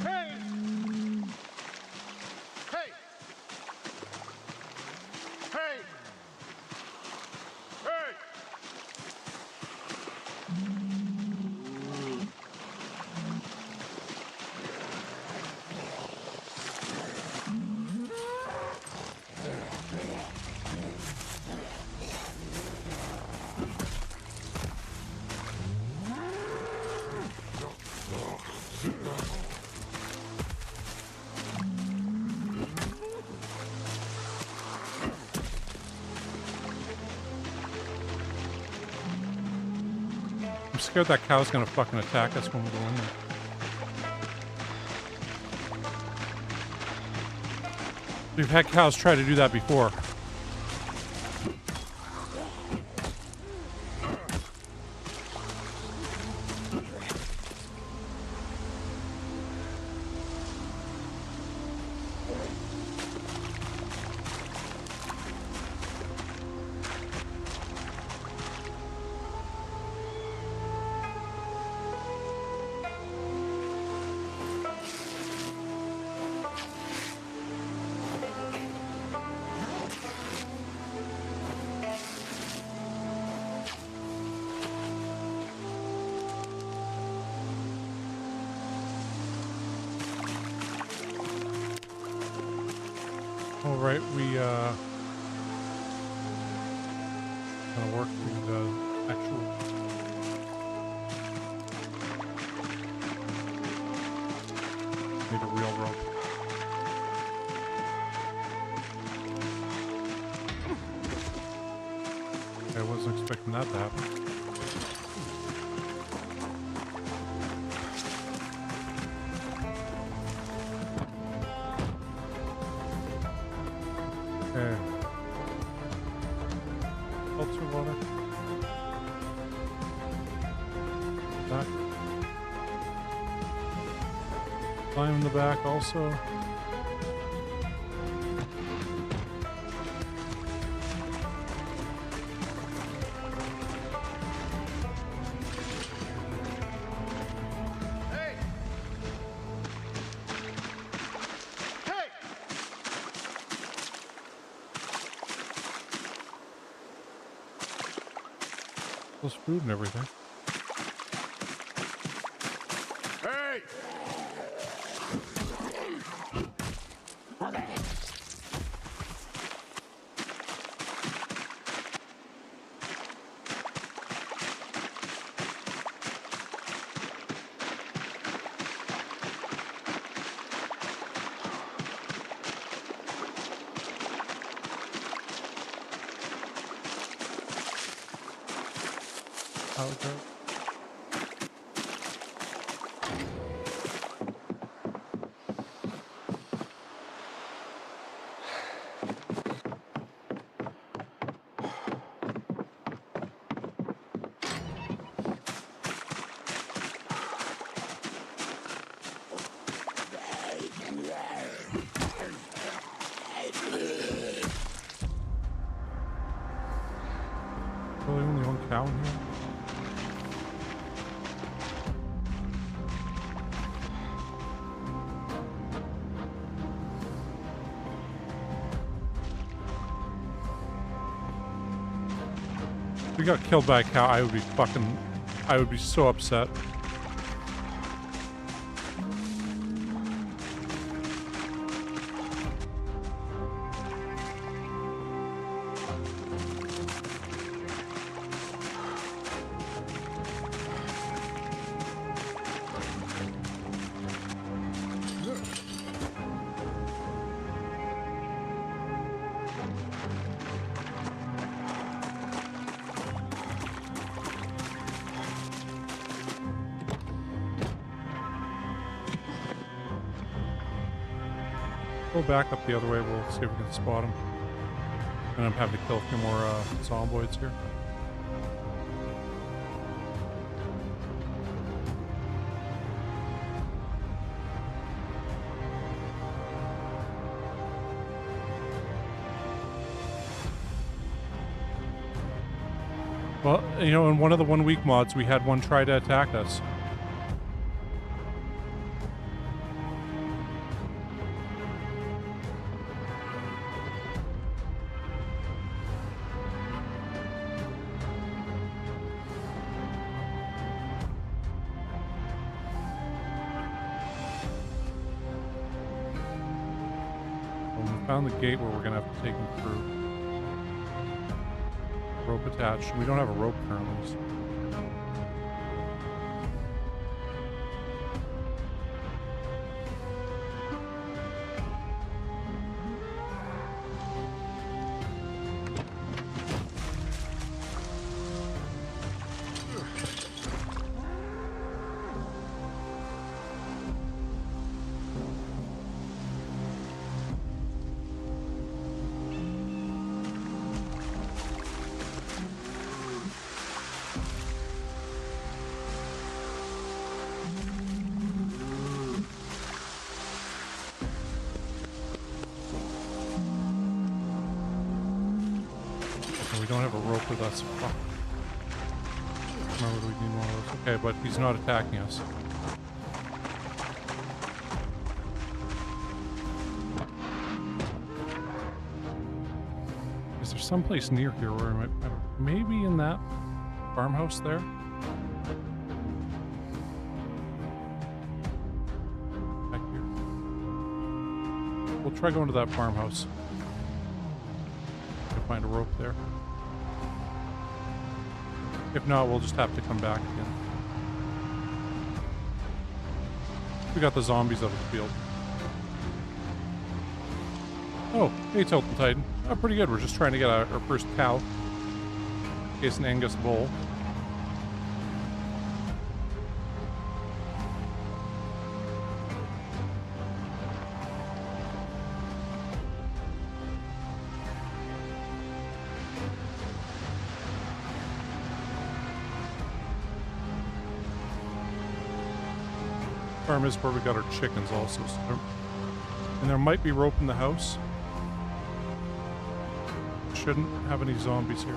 Speaker 2: Hey! Hey! Hey! Hey!
Speaker 1: I'm scared that cow's gonna fucking attack us when we go in there. We've had cows try to do that before. All right, we gonna work through the actual. Need a real rope. I wasn't expecting that to happen. Okay. Seltzer water. Back. Climb in the back also.
Speaker 2: Hey! Hey!
Speaker 1: Plus food and everything.
Speaker 2: Hey!
Speaker 1: How it goes. Really only one cow in here? If we got killed by a cow, I would be so upset. Go back up the other way, we'll see if we can spot him. And I'm having to kill a few more zomboids here. Well, you know, in one of the 1 week mods, we had one try to attack us. When we found the gate where we're gonna have to take him through. Rope attached. We don't have a rope currently. So. We don't have a rope with us. Fuck. Remember, we need one of those. Okay, but he's not attacking us. Is there someplace near here where I might... Maybe in that farmhouse there? Back here. We'll try going to that farmhouse. Find a rope there. If not, we'll just have to come back again. We got the zombies out of the field. Oh, hey Tilton Titan. Oh, pretty good. We're just trying to get our first cow. Case an Angus bull. Farm is where we got our chickens also, so and there might be rope in the house. Shouldn't have any zombies here.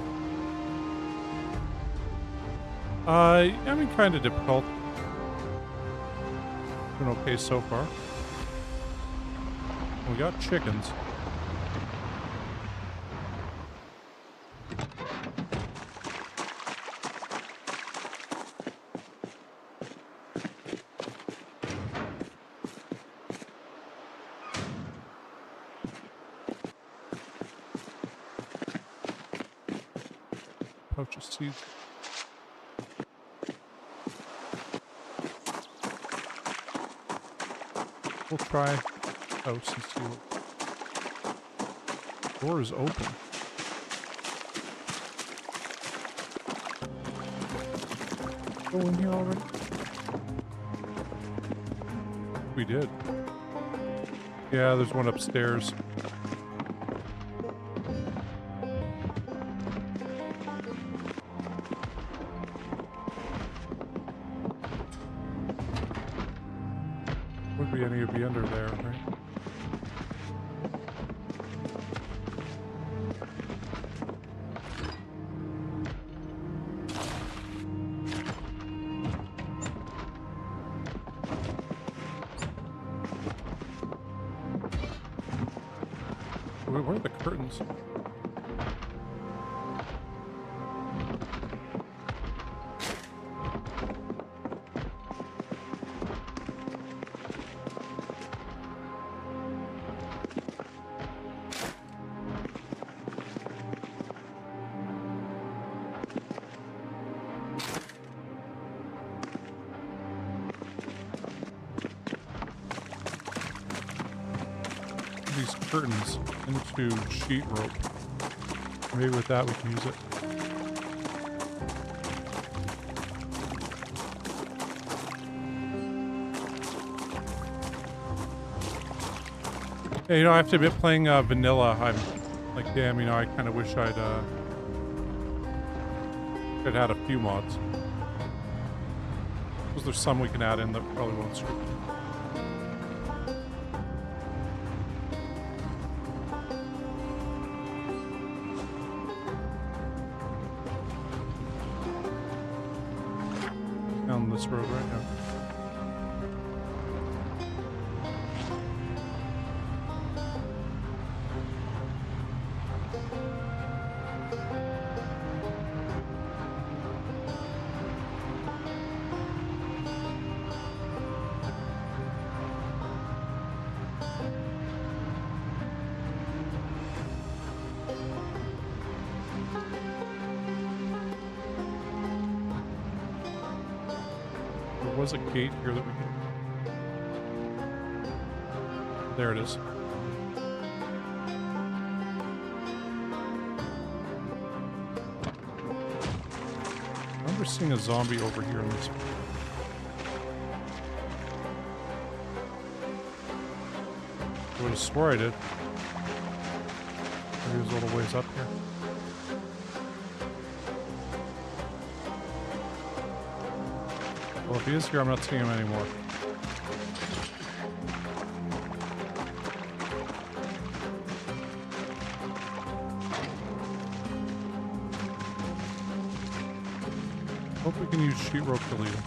Speaker 1: I mean, kind of difficult. Doing okay so far. We got chickens. Pouch of seeds. We'll try house and see what. Door is open. Go in here already? We did. Yeah, there's one upstairs. Would be any of be under there, right? Where are the curtains? These curtains into sheet rope. Maybe with that we can use it. Yeah, you know, I have to admit, playing vanilla, I'm like, damn, you know, I kind of wish I'd had a few mods. Because there's some we can add in that probably won't screw. Down this road right now. was a gate here that we could... There it is. I remember seeing a zombie over here in this. I would have swore I did. Maybe he was a little ways up here. Well, if he is here, I'm not seeing him anymore. Hope we can use sheetrope to lead him.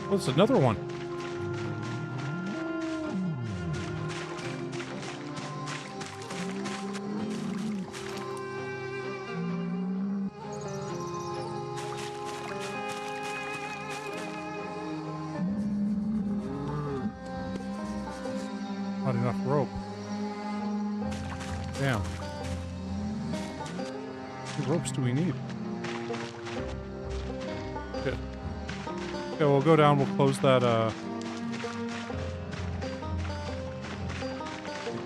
Speaker 1: Oh, it's another one. Not enough rope. Damn. How many ropes do we need? Good. Okay, we'll go down, we'll close that the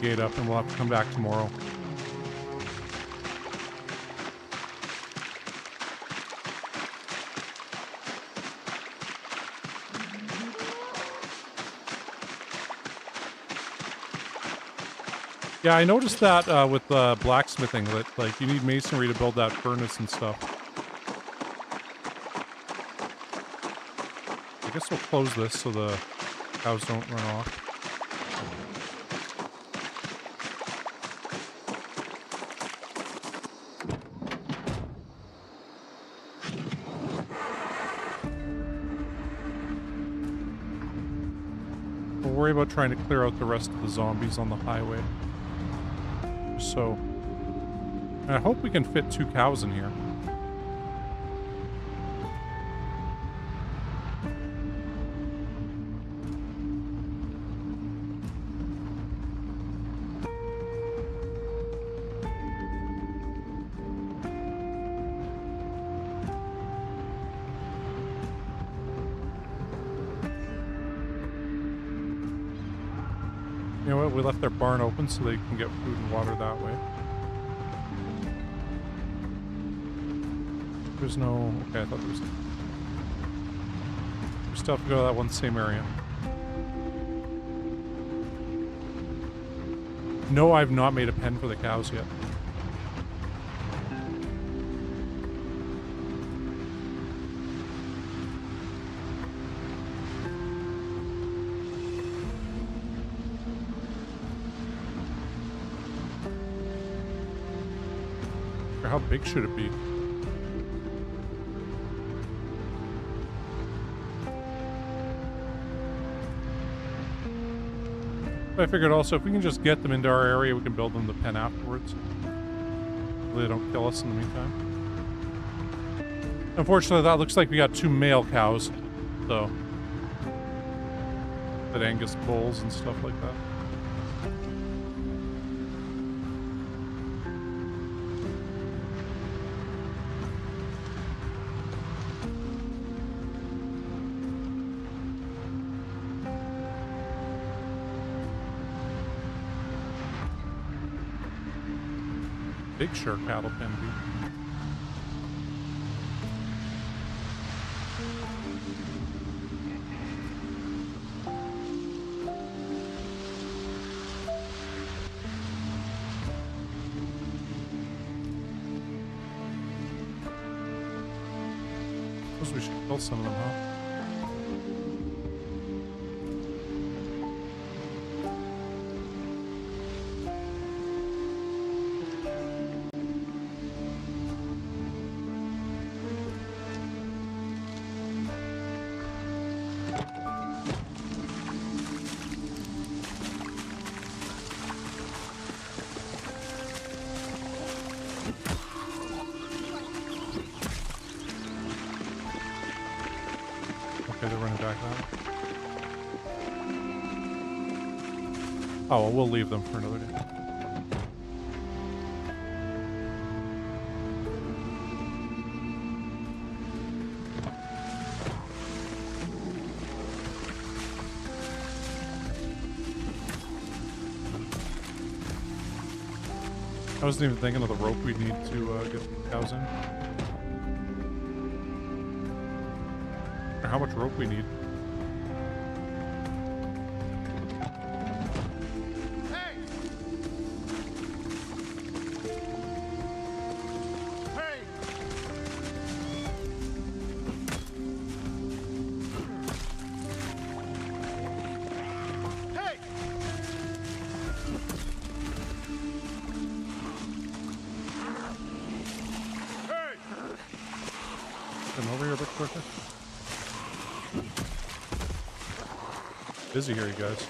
Speaker 1: gate up, and we'll have to come back tomorrow. Yeah, I noticed that with blacksmithing, that like you need masonry to build that furnace and stuff. I guess we'll close this so the cows don't run off. We'll worry about trying to clear out the rest of the zombies on the highway. So, and I hope we can fit 2 cows in here. You know what? We left their barn open so they can get food and water that way. There's no... Okay, I thought there was... We still have to go to that one same area. No, I've not made a pen for the cows yet. How big should it be? I figured also if we can just get them into our area, we can build them the pen afterwards. Hopefully they don't kill us in the meantime. Unfortunately, that looks like we got 2 male cows, so that Angus bulls and stuff like that. Big sure cattle pen be. Suppose we should kill some of them, huh? Okay, they're running back now. Oh, well, we'll leave them for another day. I wasn't even thinking of the rope we'd need to get the cows in. Or how much rope we need.
Speaker 2: Hey! Hey! Hey! Hey!
Speaker 1: Come over here a bit quicker. Busy here, you guys.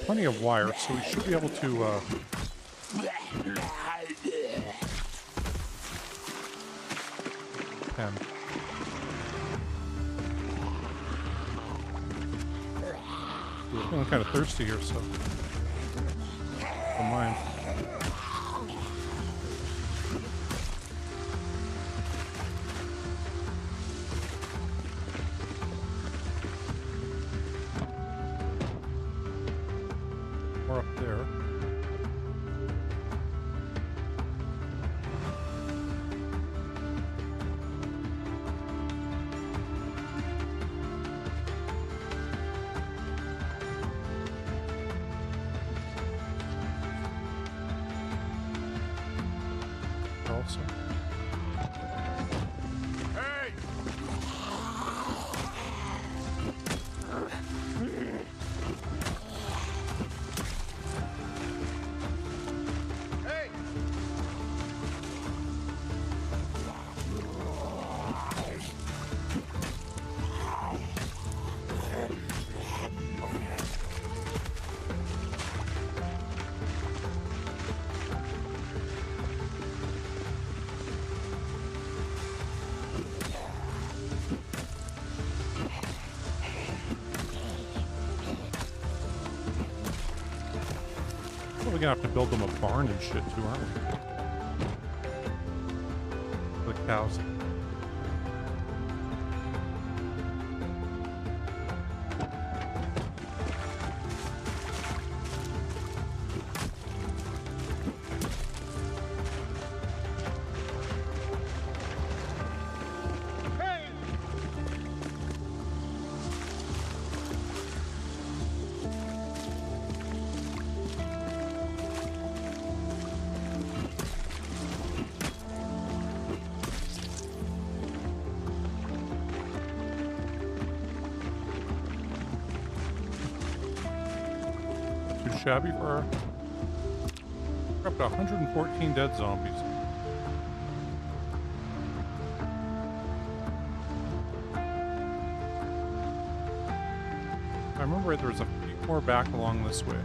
Speaker 1: Plenty of wire, so we should be able to, pen. We're feeling kind of thirsty here, so don't mind. More up there. Also.
Speaker 2: Hey! Hey!
Speaker 1: We're gonna have to build them a barn and shit too, aren't we? The cows.
Speaker 2: Hey!
Speaker 1: Too shabby for our... We're up to 114 dead zombies. If I remember right, there was a few more back along this way.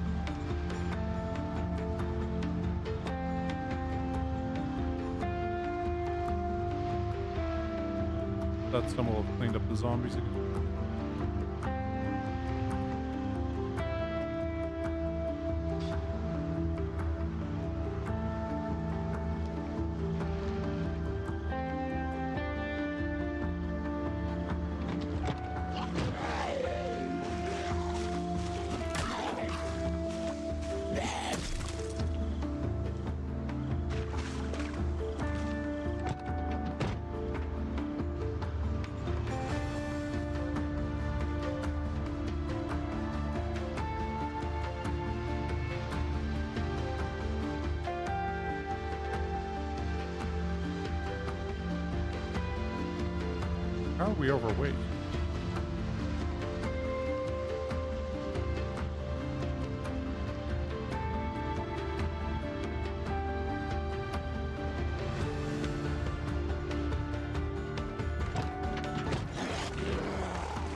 Speaker 1: That someone will have cleaned up the zombies again. How are we overweight?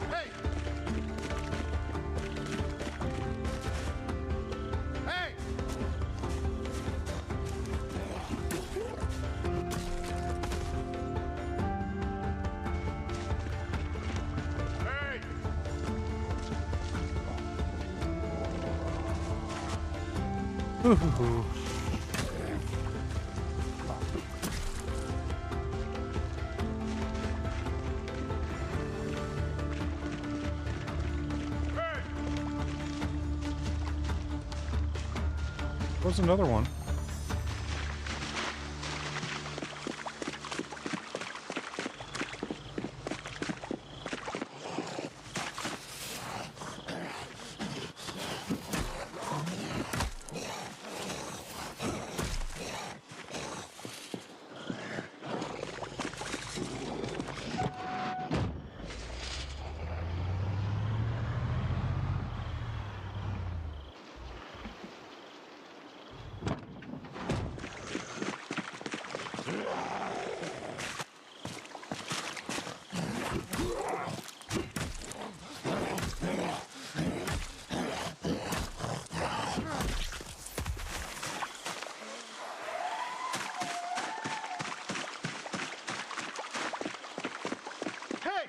Speaker 2: Hey! Hey! Hey!
Speaker 1: Ooh.
Speaker 2: Hey!
Speaker 1: There's another one.
Speaker 2: Hey!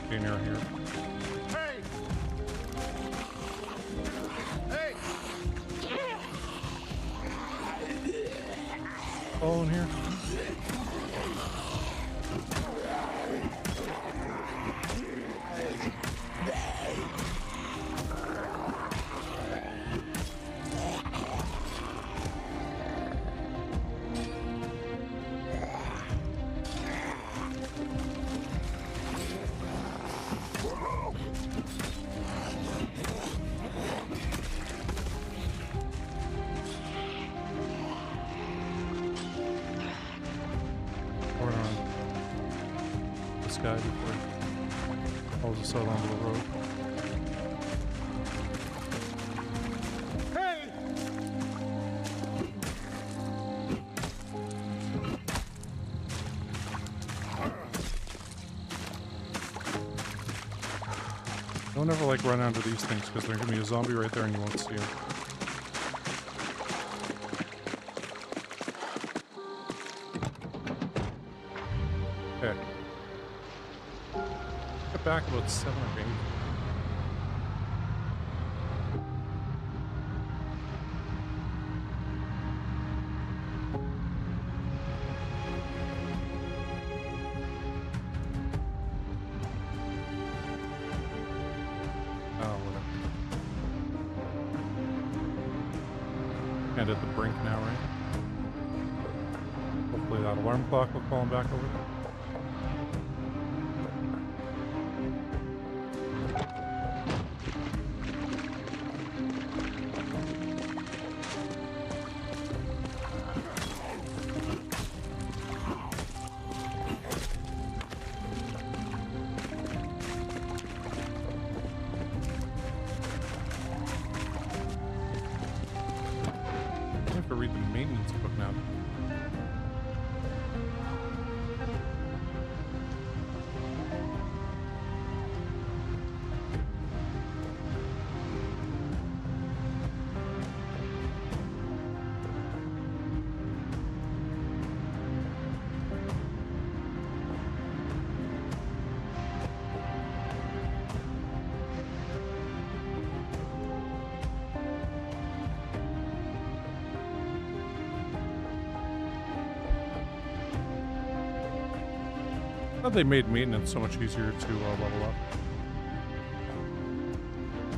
Speaker 1: Stay near here.
Speaker 2: Hey! Hey!
Speaker 1: Oh, in here. Or this guy before he hauls us out onto the road.
Speaker 2: Hey!
Speaker 1: Don't ever like run onto these things because there's gonna be a zombie right there and you won't see him. Okay. Get back about 7 or 8. Oh, whatever. And at the brink now, right? Hopefully that alarm clock will call him back over. I have to read the maintenance book now. Thought they made maintenance so much easier to level up.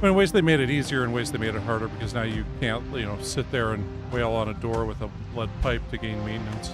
Speaker 1: In ways they made it easier, in ways they made it harder, because now you can't, you know, sit there and wail on a door with a lead pipe to gain maintenance.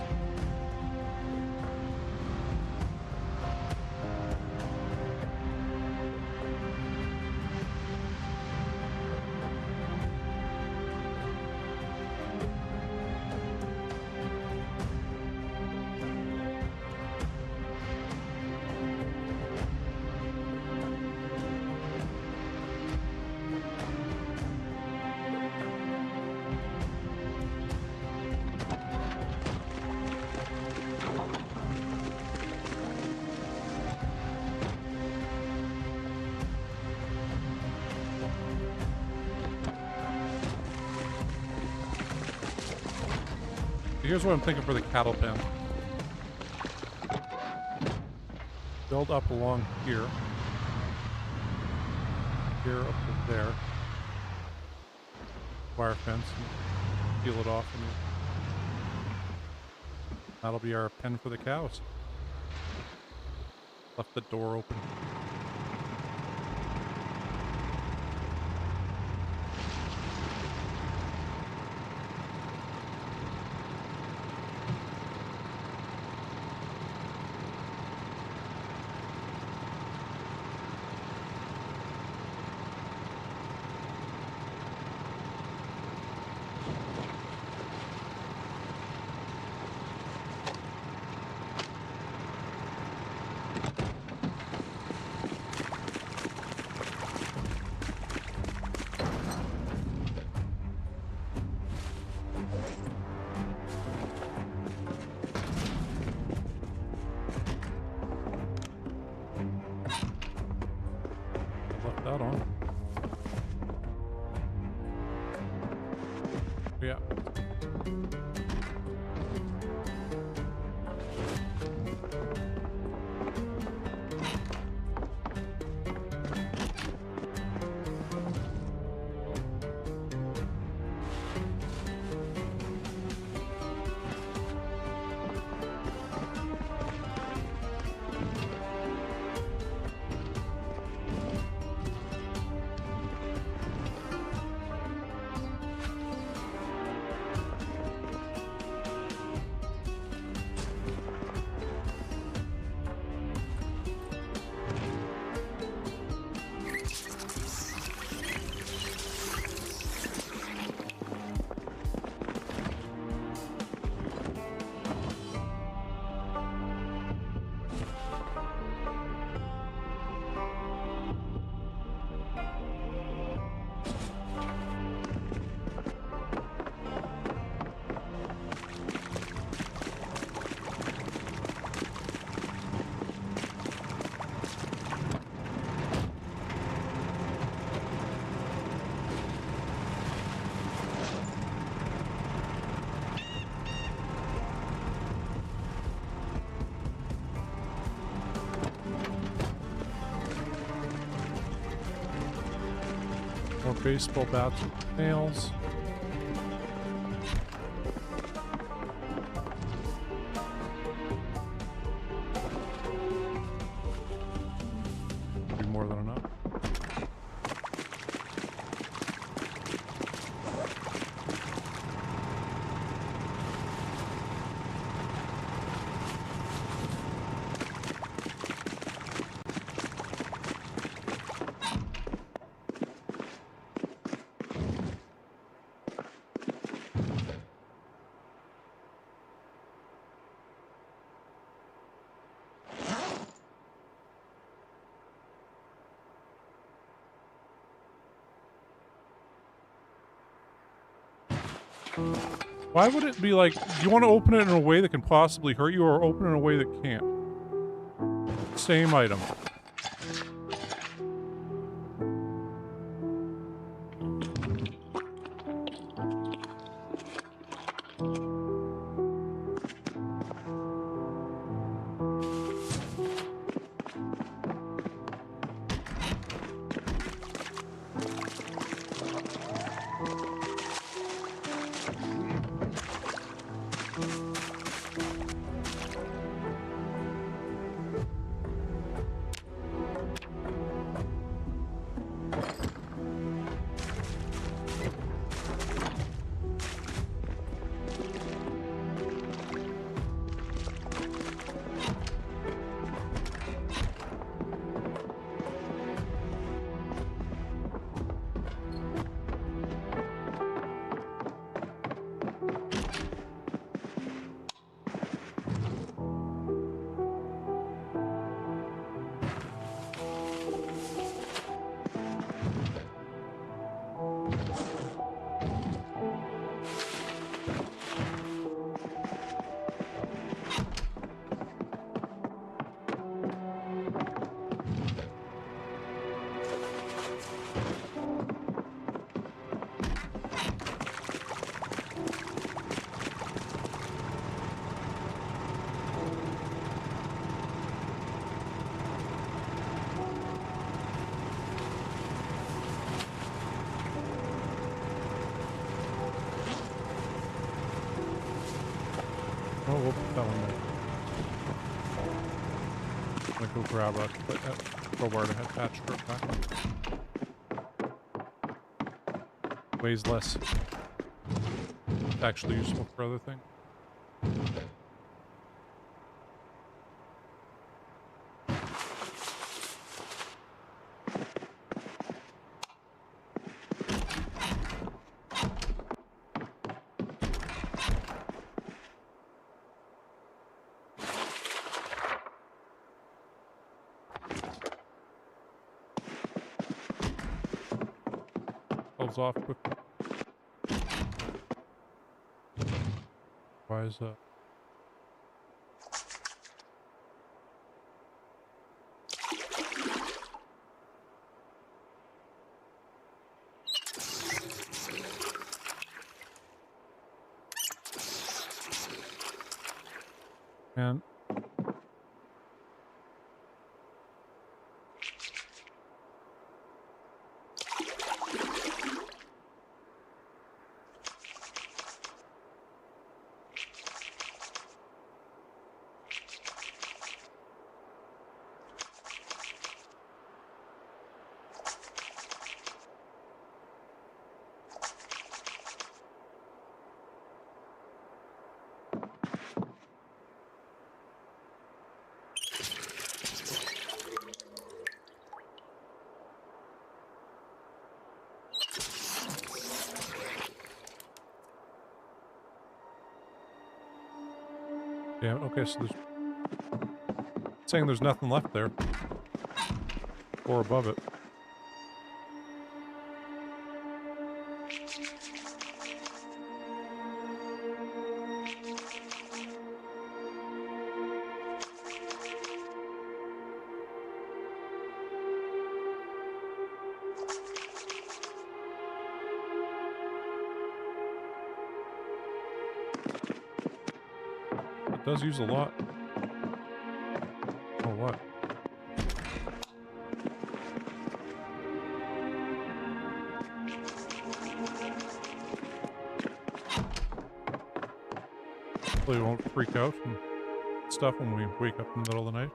Speaker 1: Here's what I'm thinking for the cattle pen. Build up along here. Here up to there. Wire fence. And peel it off. And that'll be our pen for the cows. Left the door open. That on. Yeah. More baseball bats and nails. Be more than enough. Why would it be like, do you want to open it in a way that can possibly hurt you, or open it in a way that can't? Same item. we'll put that one there. I'm gonna go grab a crowbar to attach to it back. Weighs less. It's actually useful for other things. Off quickly. Why is that? And yeah, okay, so there's saying there's nothing left there. Or above it. It does use a lot. Oh, what? Hopefully we won't freak out and stuff when we wake up in the middle of the night.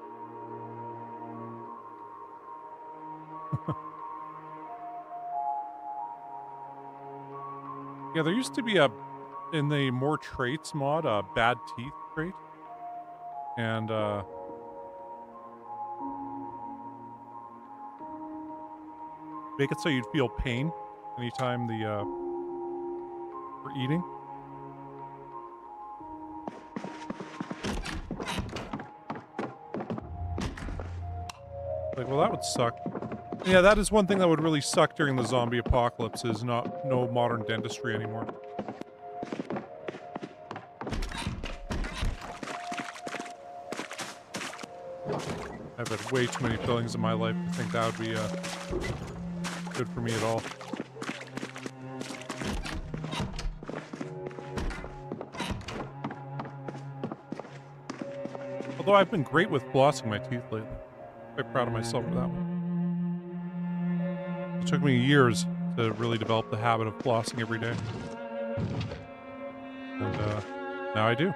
Speaker 1: Yeah, there used to be in the more traits mod, a bad teeth trait. And, make it so you'd feel pain anytime we're eating. Like, well, that would suck. Yeah, that is one thing that would really suck during the zombie apocalypse is no modern dentistry anymore. I've had way too many fillings in my life to think that would be good for me at all. Although I've been great with flossing my teeth lately. Quite proud of myself for that one. It took me years to really develop the habit of flossing every day. And now I do.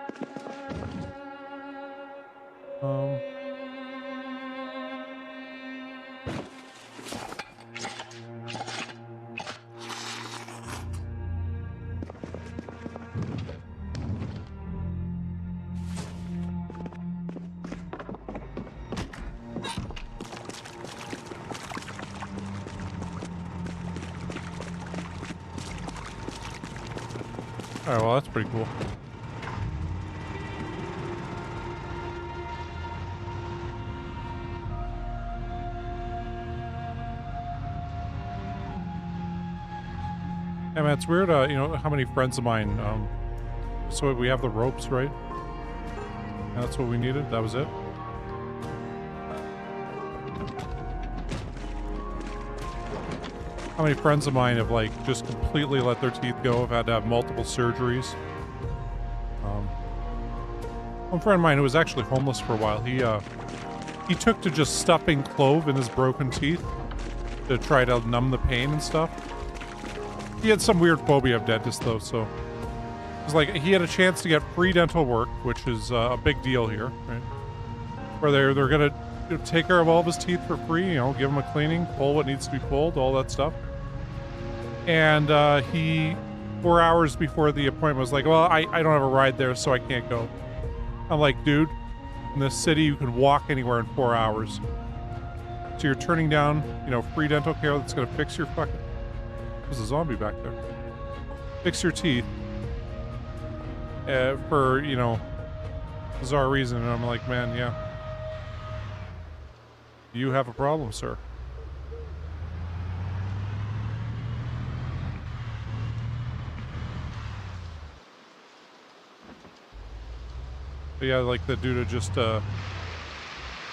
Speaker 1: Alright, well, that's pretty cool. Yeah, man, it's weird, you know, how many friends of mine, so we have the ropes, right? And that's what we needed? That was it? How many friends of mine have, like, just completely let their teeth go, have had to have multiple surgeries. One friend of mine who was actually homeless for a while, he took to just stuffing clove in his broken teeth to try to numb the pain and stuff. He had some weird phobia of dentists, though, so It's like he had a chance to get free dental work, which is a big deal here, right? Where they're gonna take care of all of his teeth for free, you know, give him a cleaning, pull what needs to be pulled, all that stuff. And he, 4 hours before the appointment, was like, well, I don't have a ride there, so I can't go. I'm like, dude, in this city, you can walk anywhere in 4 hours. So you're turning down, you know, free dental care that's gonna fix your fucking... There's a zombie back there. Fix your teeth. For, you know, bizarre reason. And I'm like, man, yeah. You have a problem, sir. But yeah, like the dude had just, you know,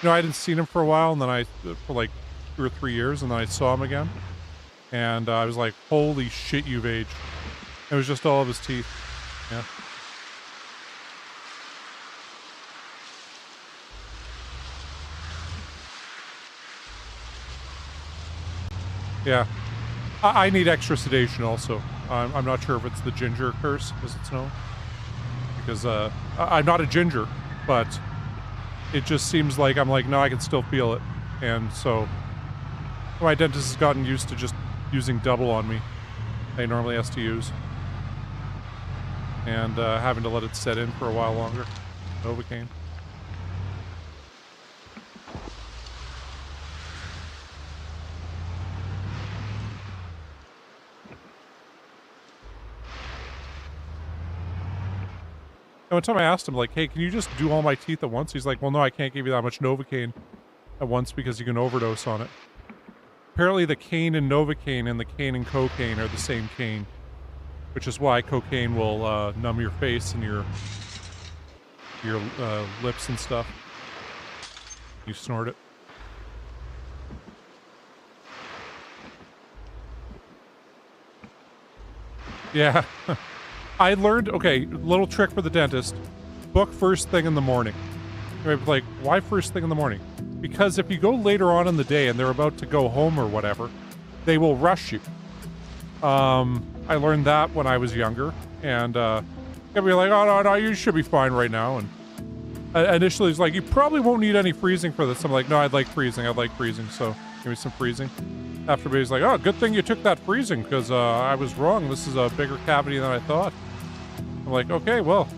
Speaker 1: I hadn't seen him for a while, and then for like 2 or 3 years, and then I saw him again. And I was like, holy shit, you've aged. It was just all of his teeth. Yeah. Yeah. I need extra sedation also. I'm not sure if it's the ginger curse, as it's known. Because I'm not a ginger, but it just seems like I'm like, no, I can still feel it. And so my dentist has gotten used to just using double on me. He normally has to use. And having to let it set in for a while longer. Novocaine. And one time I asked him, like, hey, can you just do all my teeth at once? He's like, well, no, I can't give you that much Novocaine at once because you can overdose on it. Apparently the cane in Novocaine and the cane in cocaine are the same cane. Which is why cocaine will numb your face and your lips and stuff. You snort it. Yeah. I learned, okay, little trick for the dentist. Book first thing in the morning. Like, why first thing in the morning? Because if you go later on in the day and they're about to go home or whatever, they will rush you. I learned that when I was younger, and they'll be like, oh, no, you should be fine right now. And initially it's like, you probably won't need any freezing for this. I'm like, no, I'd like freezing, so give me some freezing. After he's like, oh, good thing you took that freezing, because I was wrong. This is a bigger cavity than I thought. I'm like, okay, well,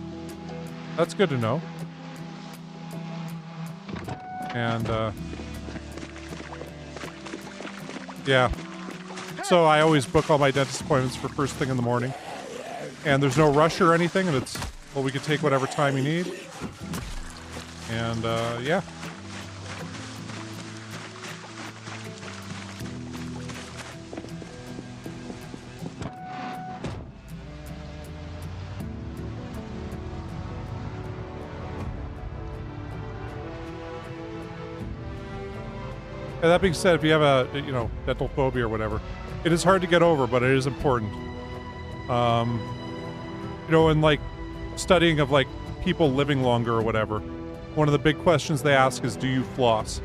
Speaker 1: that's good to know. And, yeah. So I always book all my dentist appointments for first thing in the morning. And there's no rush or anything, and it's, well, we can take whatever time you need. And, yeah. And that being said, if you have a, you know, dental phobia or whatever, it is hard to get over, but it is important. You know, in like studying of like people living longer or whatever, one of the big questions they ask is, do you floss?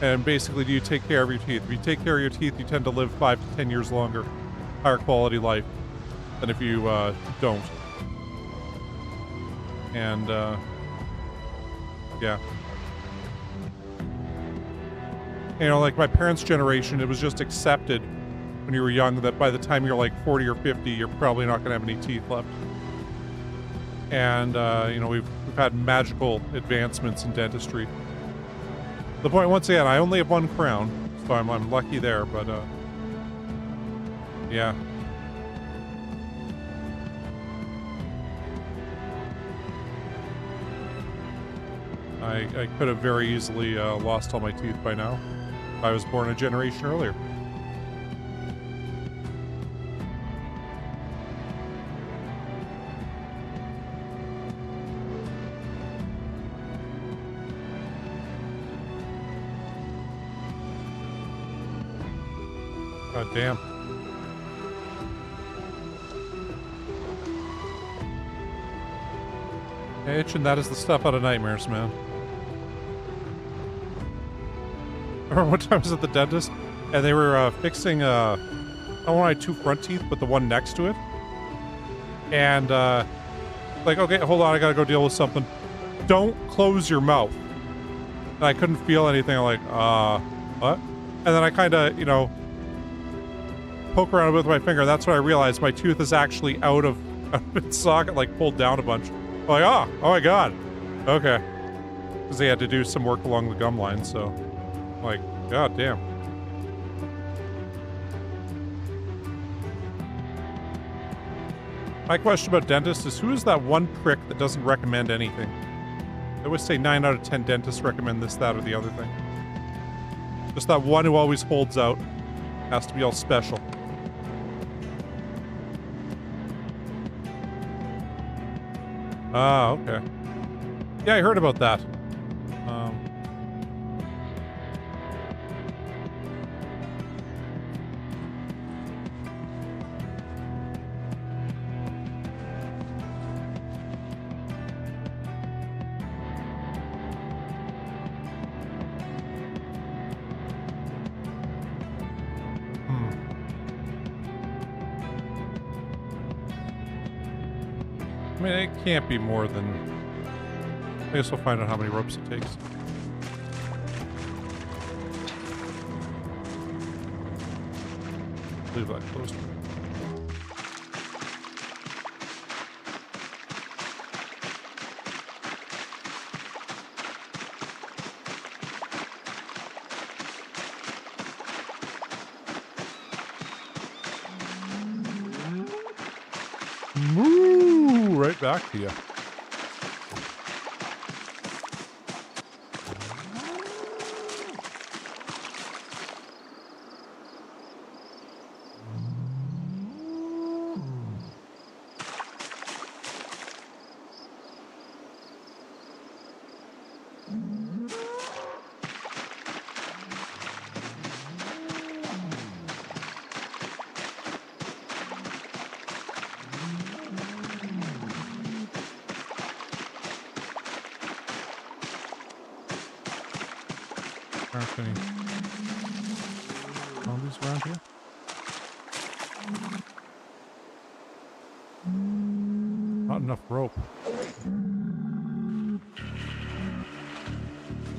Speaker 1: And basically, do you take care of your teeth? If you take care of your teeth, you tend to live 5 to 10 years longer, higher quality life than if you don't. And yeah. You know, like my parents' generation, it was just accepted when you were young that by the time you're like 40 or 50, you're probably not going to have any teeth left. And, you know, we've had magical advancements in dentistry. The point, once again, I only have one crown, so I'm lucky there, but, yeah. I could have very easily lost all my teeth by now. I was born a generation earlier. God damn. Itch, and that is the stuff out of nightmares, man. I remember one time I was at the dentist, and they were fixing, not one of my 2 front teeth, but the one next to it. And Like, okay, hold on, I gotta go deal with something. Don't close your mouth. And I couldn't feel anything. I'm like, what? And then I kind of, you know, poke around with my finger. That's when I realized my tooth is actually out of its socket, like pulled down a bunch. I'm like, oh my god. Okay. Because they had to do some work along the gum line, so I'm like, god damn. My question about dentists is, who is that one prick that doesn't recommend anything? I always say 9 out of 10 dentists recommend this, that, or the other thing. Just that one who always holds out. Has to be all special. Ah, okay. Yeah, I heard about that. I mean, it can't be more than... I guess we'll find out how many ropes it takes. Leave that close to me. Moo! Right back to you. Aren't any zombies around here? Not enough rope.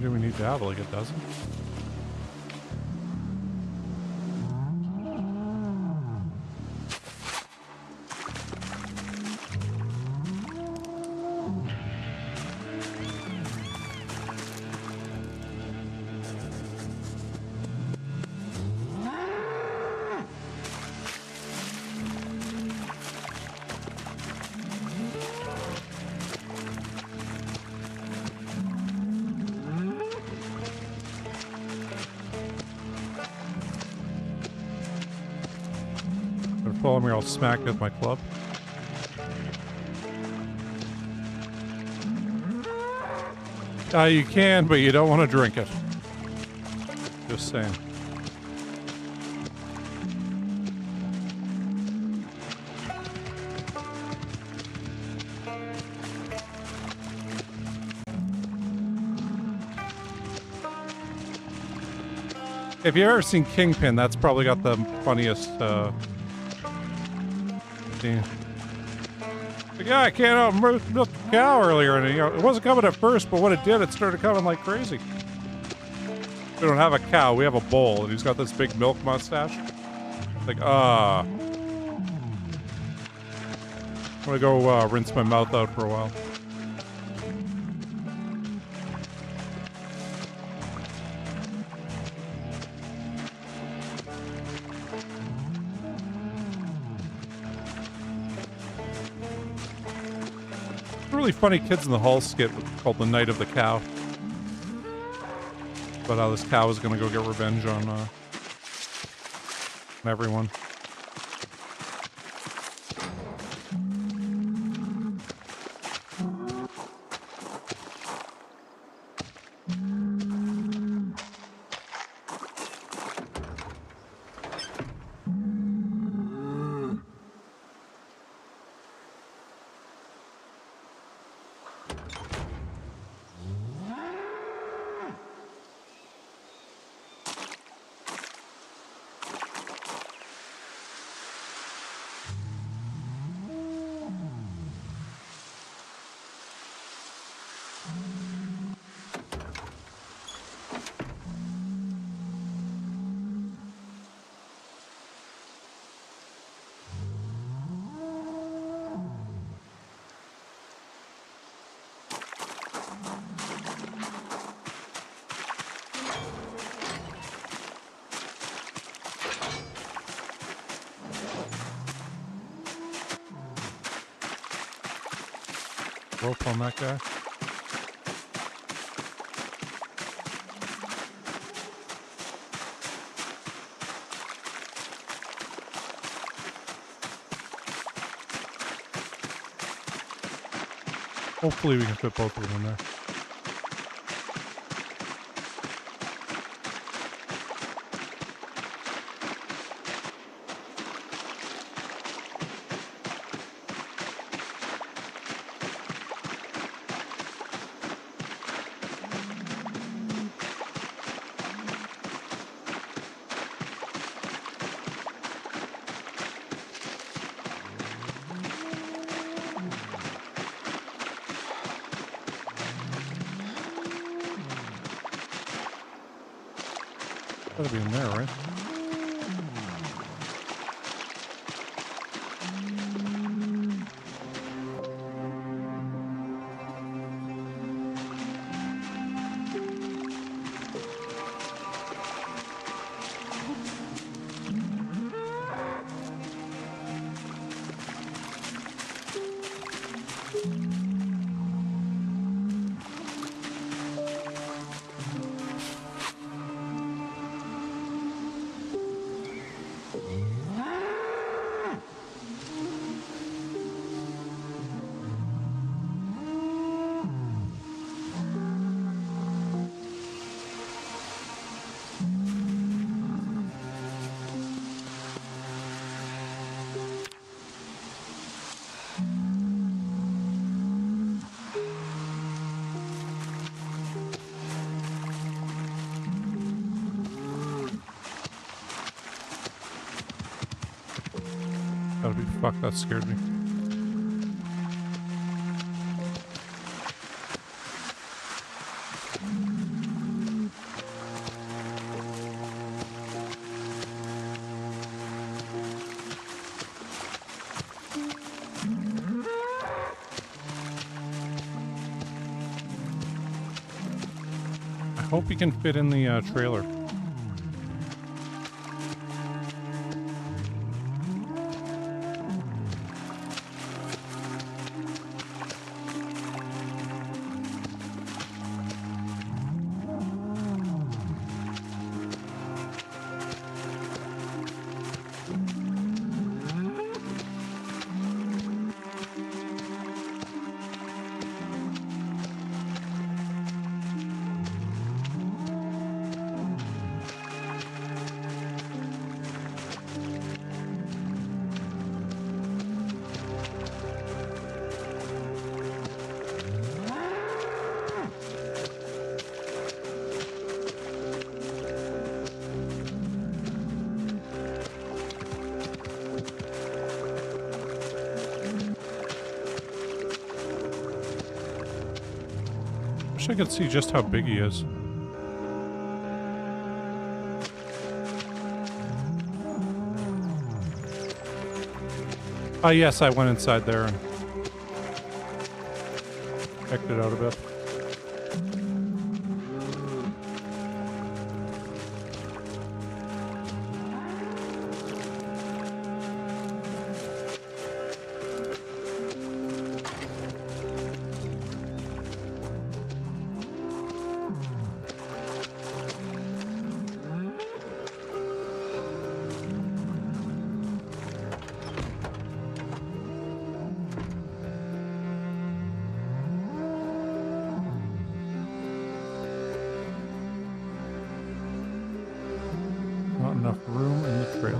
Speaker 1: Do we need to have like a dozen? Follow me, or I'll smack you with my club. You can, but you don't want to drink it. Just saying. If you've ever seen Kingpin, that's probably got the funniest, scene. Like, yeah, I can't out milk the cow earlier, and you know, it wasn't coming at first, but when it did, it started coming like crazy. We don't have a cow, we have a bull, and he's got this big milk mustache. Like, I'm gonna go rinse my mouth out for a while. Really funny Kids in the Hall skit called The Night of the Cow. But how this cow is gonna go get revenge on everyone. Rope on that guy. Hopefully we can fit both of them in there. Gotta be in there, right? Gotta be fuck, that scared me. I hope he can fit in the trailer. Wish I could see just how big he is. Yes, I went inside there and checked it out a bit. Not enough room in the trailer.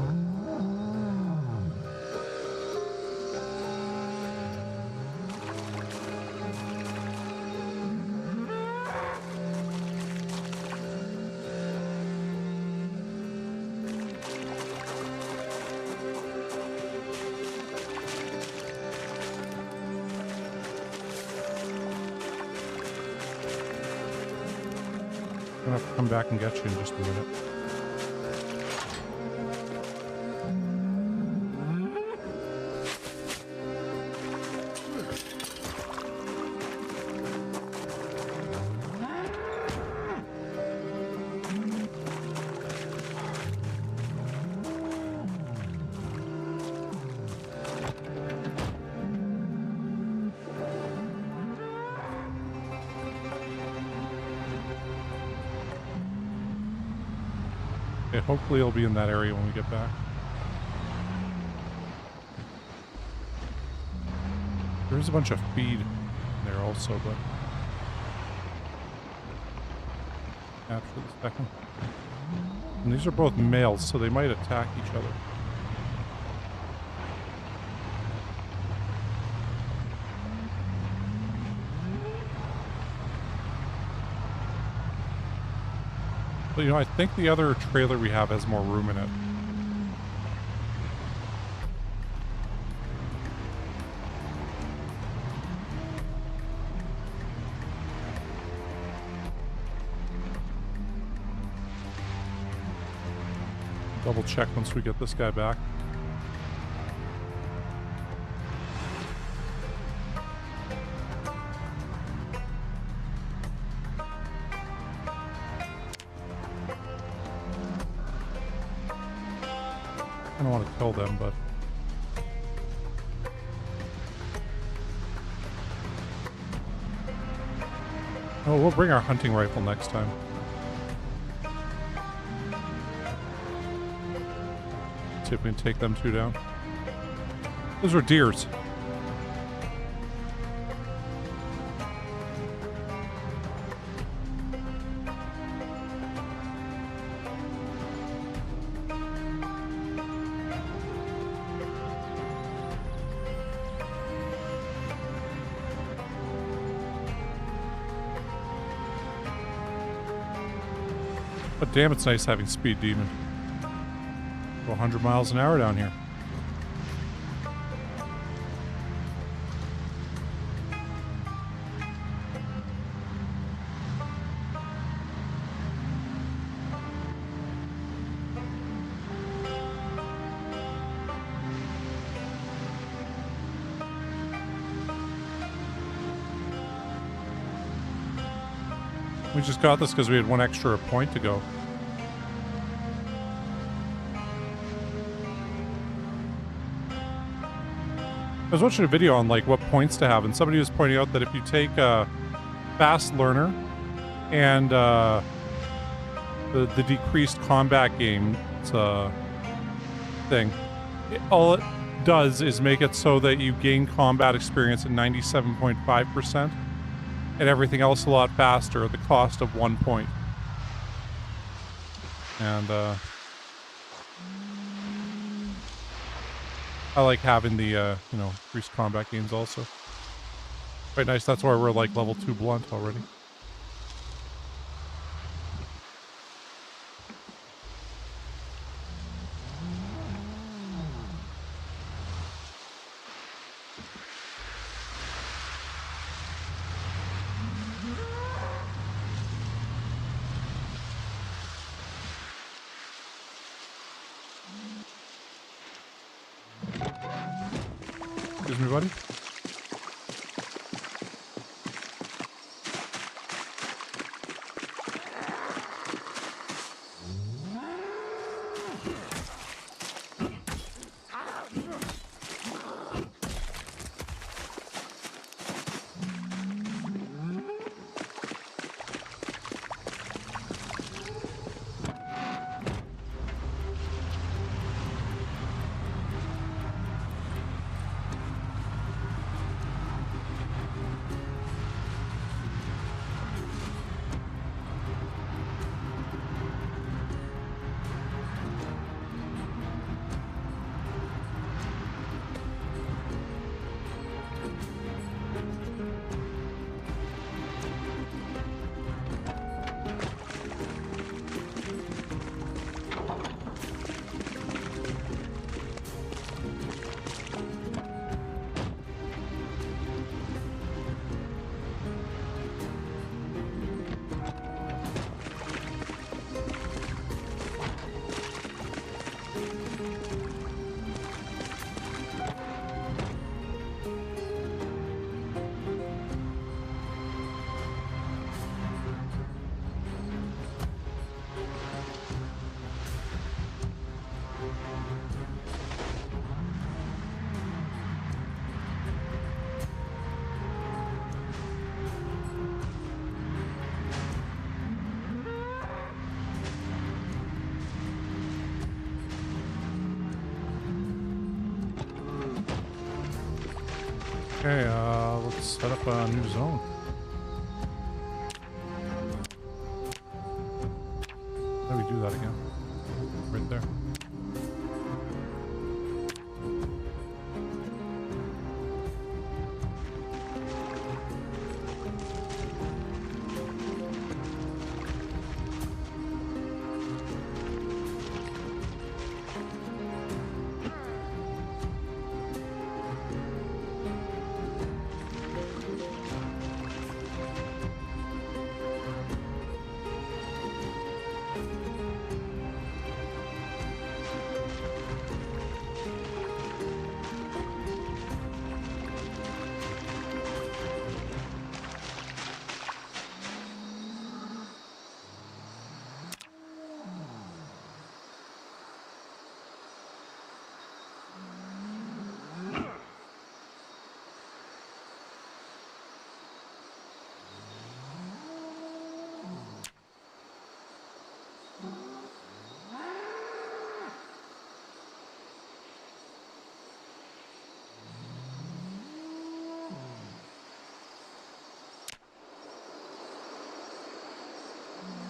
Speaker 1: I'm gonna have to come back and get you in just a minute. Okay, hopefully it'll be in that area when we get back. There's a bunch of feed there also, but capture the second. And these are both males, so they might attack each other. But you know, I think the other trailer we have has more room in it. Double check once we get this guy back. I don't want to kill them, but oh, we'll bring our hunting rifle next time. See if we can take them two down. Those are deers. But damn, it's nice having Speed Demon. Go 100 miles an hour down here. We just got this because we had one extra point to go. I was watching a video on like what points to have, and somebody was pointing out that if you take a fast learner and the decreased combat game thing, all it does is make it so that you gain combat experience at 97.5%, and everything else a lot faster at the cost of 1 point. And I like having the, you know, increased combat games also. Quite nice. That's why we're like level 2 blunt already. Excuse me, buddy. Okay, let's set up a new zone. How do we do that again? Right there.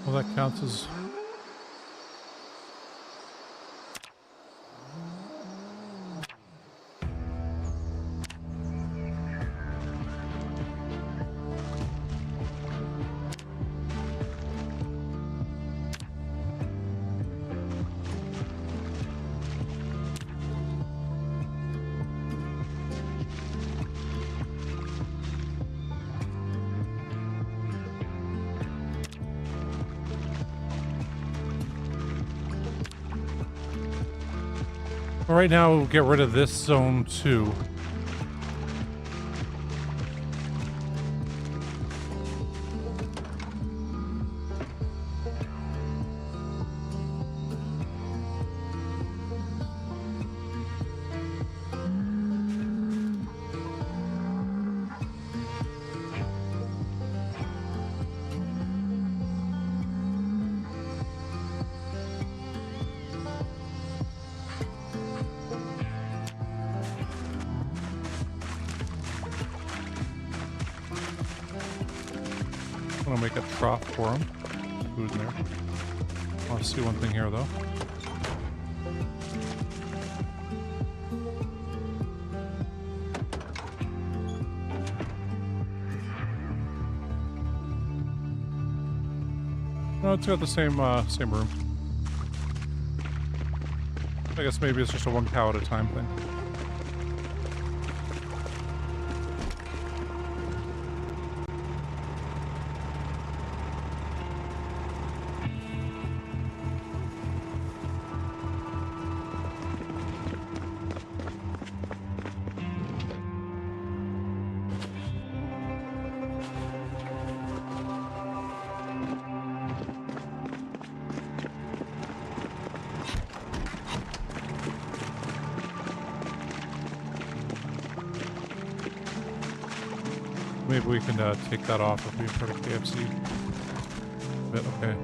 Speaker 1: Well, that counts as... Well, right now, we'll get rid of this zone too. I'm gonna make a trough for him. Food in there. I want to see one thing here, though. No, it's got the same room. I guess maybe it's just a one cow at a time thing. Maybe we can take that off if we put a KFC. Bit okay.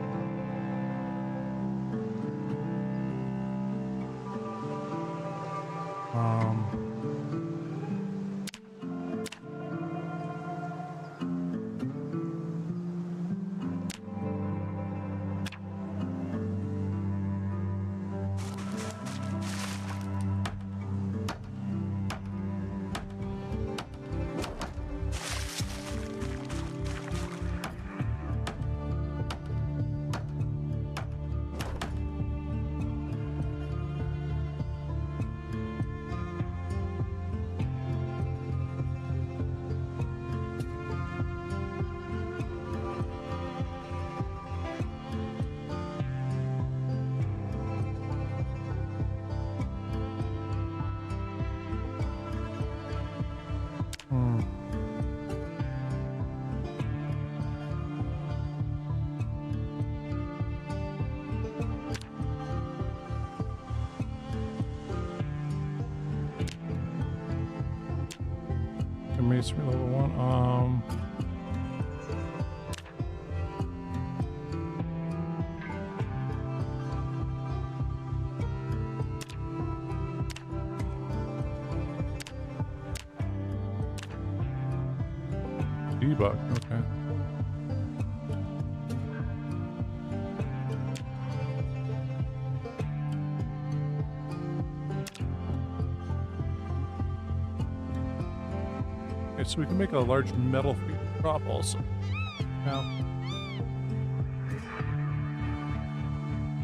Speaker 1: Masonry level 1. tree bug. Okay. Okay, so we can make a large metal feeder crop also. Now,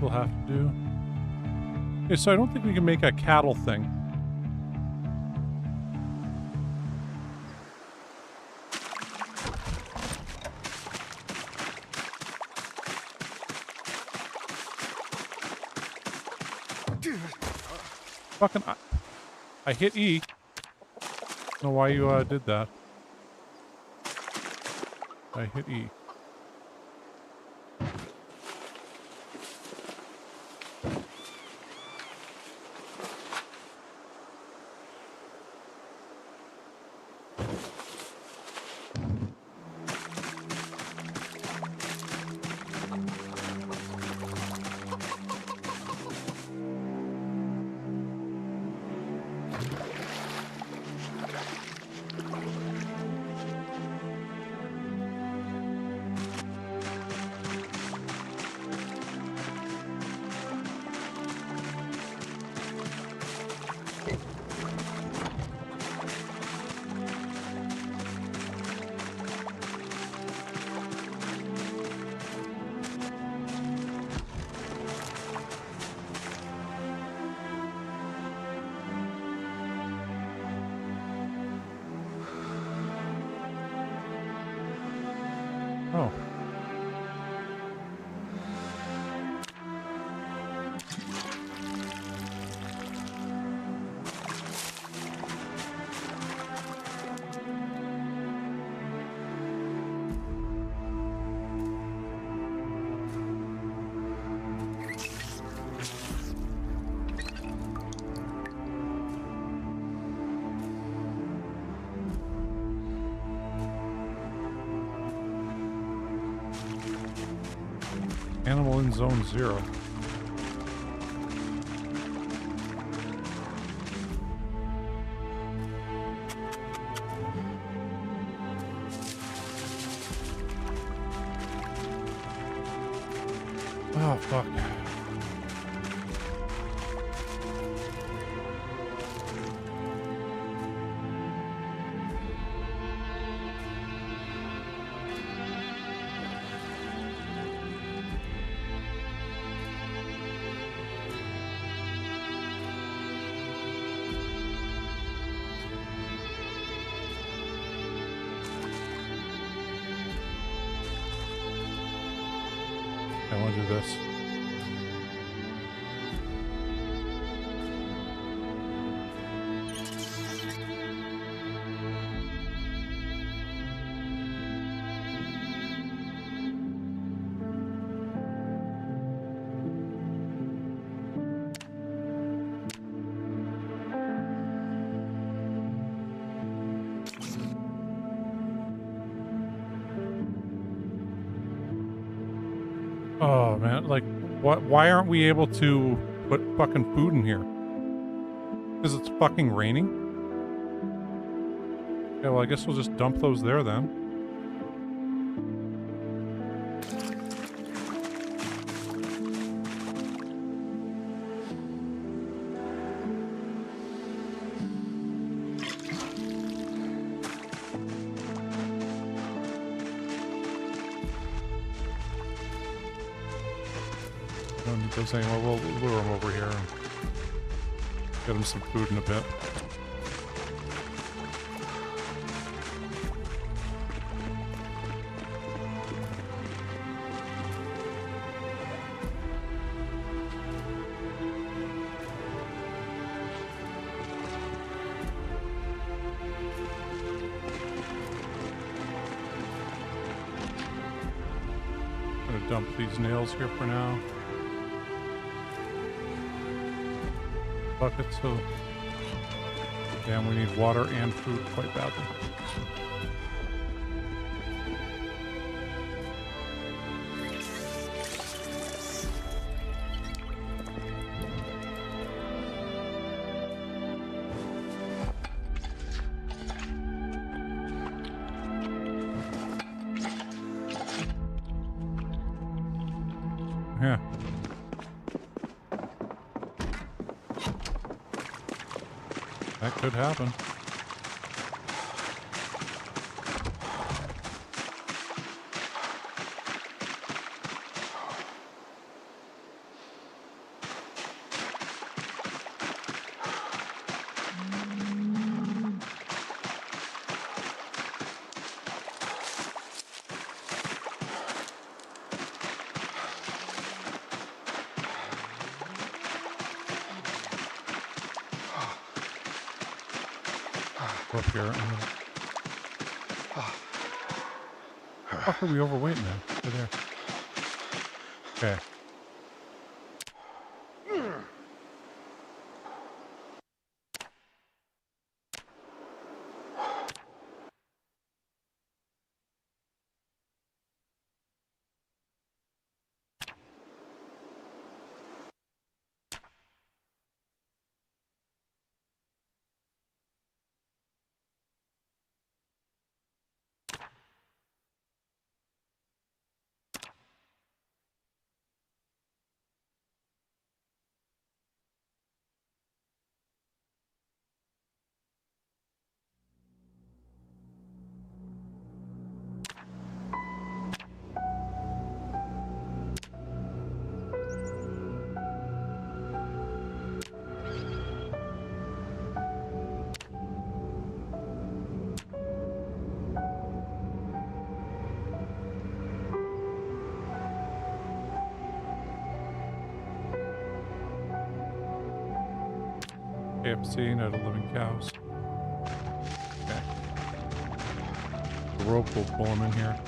Speaker 1: we'll have to do. Okay, so I don't think we can make a cattle thing. Fucking, I hit E. Don't know why you did that. I hit E. Oh. Animal in zone 0. Oh, fuck. I want to do this. Oh man, like, why aren't we able to put fucking food in here? Because it's fucking raining? Okay, well I guess we'll just dump those there then. Those anymore. We'll lure him over here and get him some food in a bit. I'm gonna dump these nails here for now. Bucket, so damn, we need water and food quite badly. That could happen. Up here. Fuck, are we overweight now? Over there. Okay. KFC, no to living cows. Okay. The rope will pull him in here.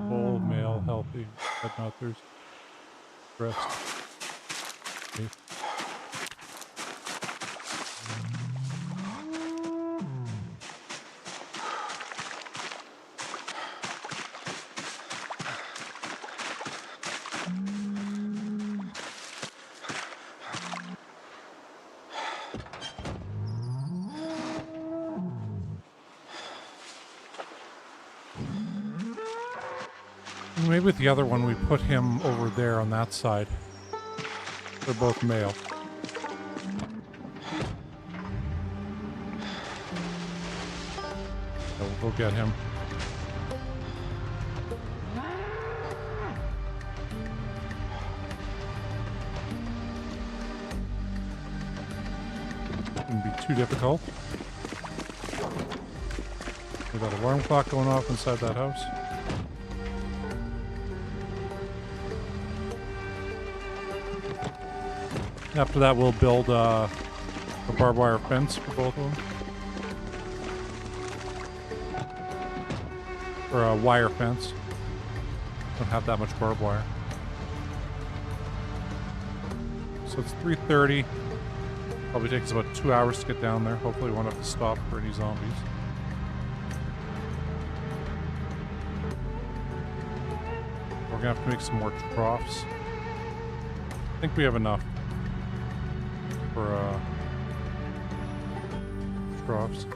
Speaker 1: Full, male, healthy, but not thirsty. Rest. Okay. Maybe with the other one, we put him over there on that side. They're both male. So we'll go get him. Shouldn't be too difficult. We got an alarm clock going off inside that house. After that, we'll build a barbed wire fence for both of them. Or a wire fence. Don't have that much barbed wire. So it's 3:30. Probably takes about 2 hours to get down there. Hopefully we won't have to stop for any zombies. We're gonna have to make some more troughs. I think we have enough for troughs.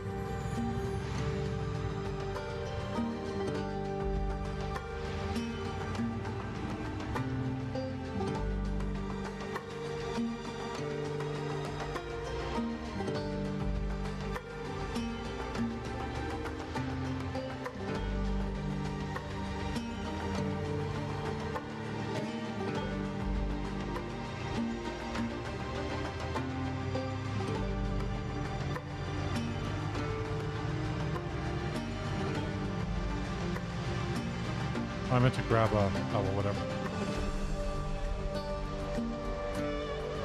Speaker 1: I meant to grab a... Oh, well, whatever.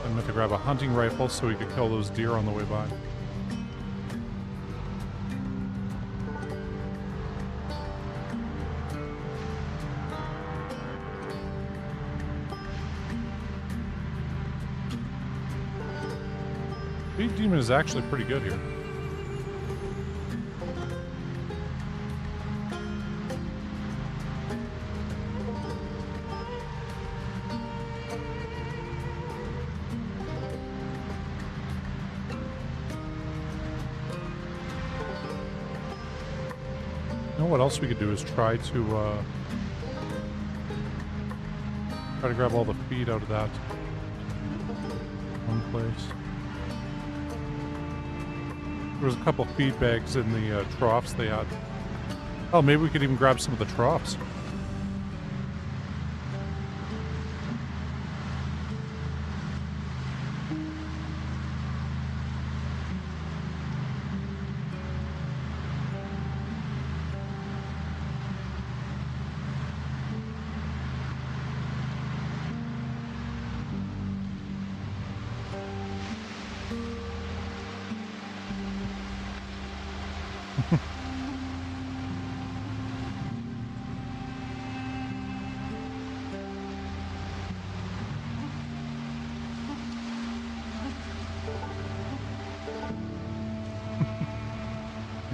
Speaker 1: I meant to grab a hunting rifle so we could kill those deer on the way by. Speed Demon is actually pretty good here. You know what else we could do is try to grab all the feed out of that one place. There was a couple feed bags in the troughs they had. Oh, maybe we could even grab some of the troughs.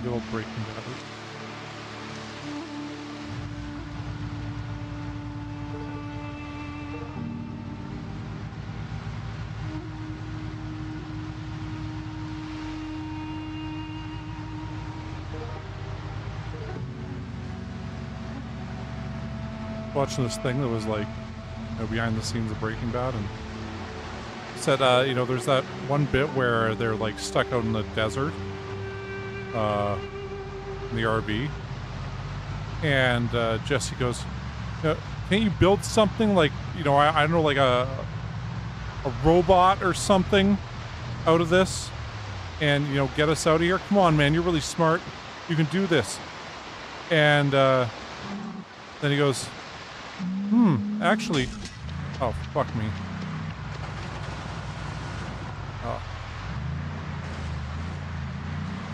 Speaker 1: Good old Breaking Bad. Watching this thing that was like, you know, behind the scenes of Breaking Bad, and said, you know, there's that one bit where they're like stuck out in the desert, in the RV, and Jesse goes, "Can't you build something like, you know, I don't know, like a robot or something out of this, and you know, get us out of here? Come on, man, you're really smart. You can do this." And then he goes, actually, oh, fuck me. Oh.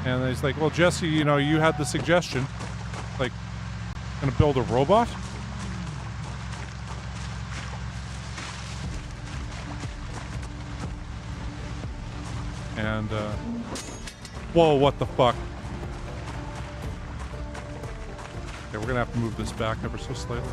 Speaker 1: And he's like, well, Jesse, you know, you had the suggestion. Like, gonna build a robot? And, whoa, what the fuck? Okay, we're gonna have to move this back ever so slightly.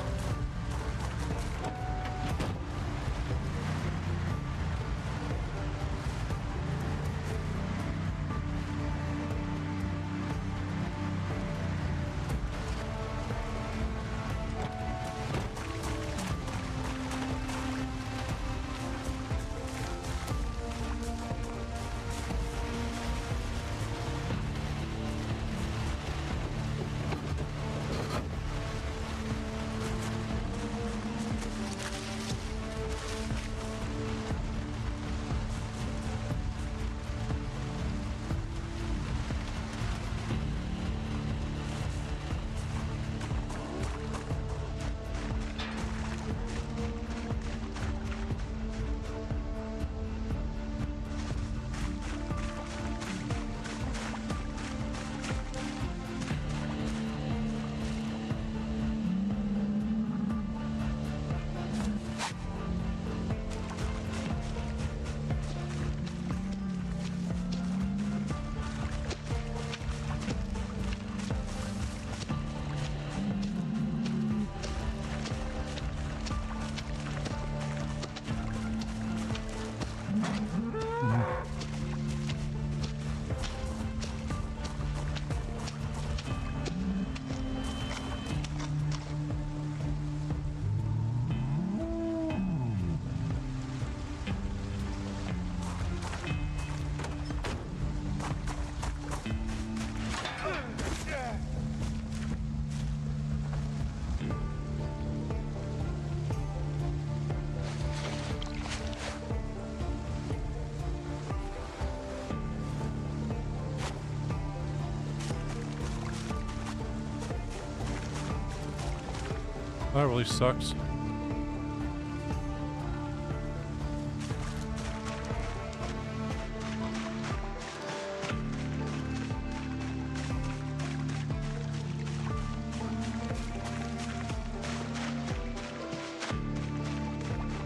Speaker 1: That really sucks.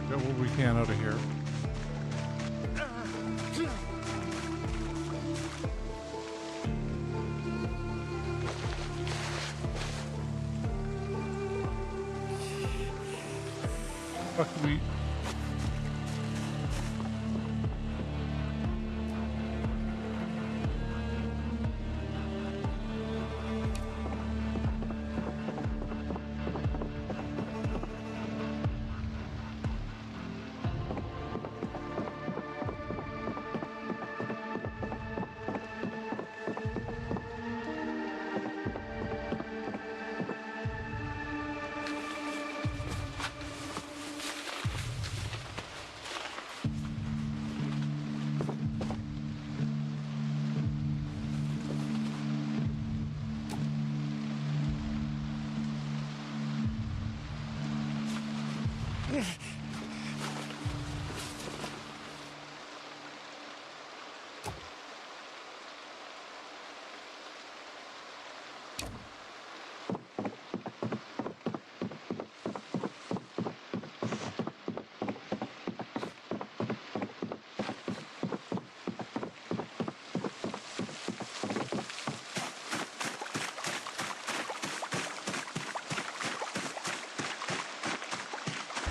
Speaker 1: Get what we can out of here. Fuck we.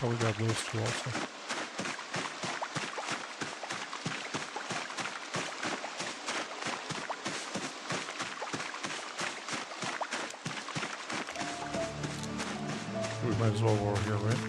Speaker 1: Probably grab those two also. We might as well go over here, right?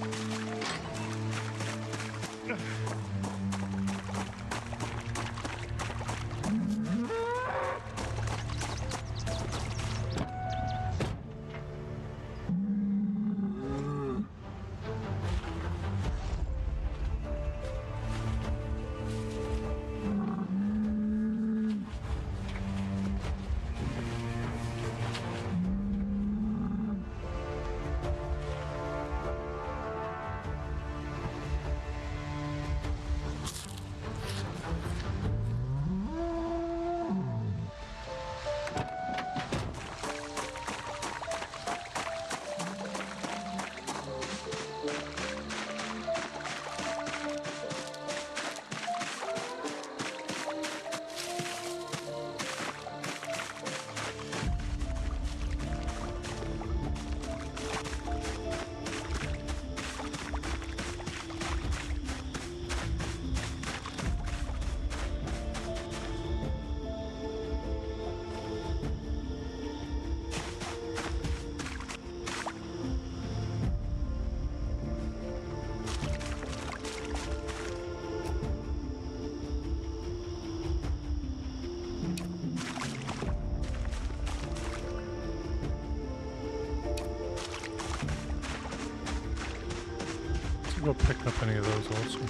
Speaker 1: Go pick up any of those also.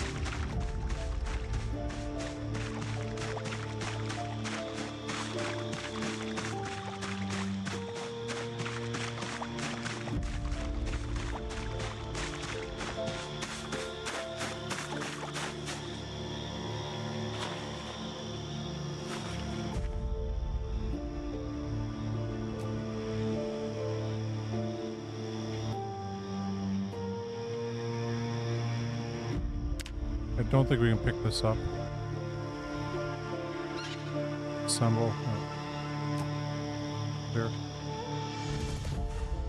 Speaker 1: I don't think we can pick this up. Assemble. Here.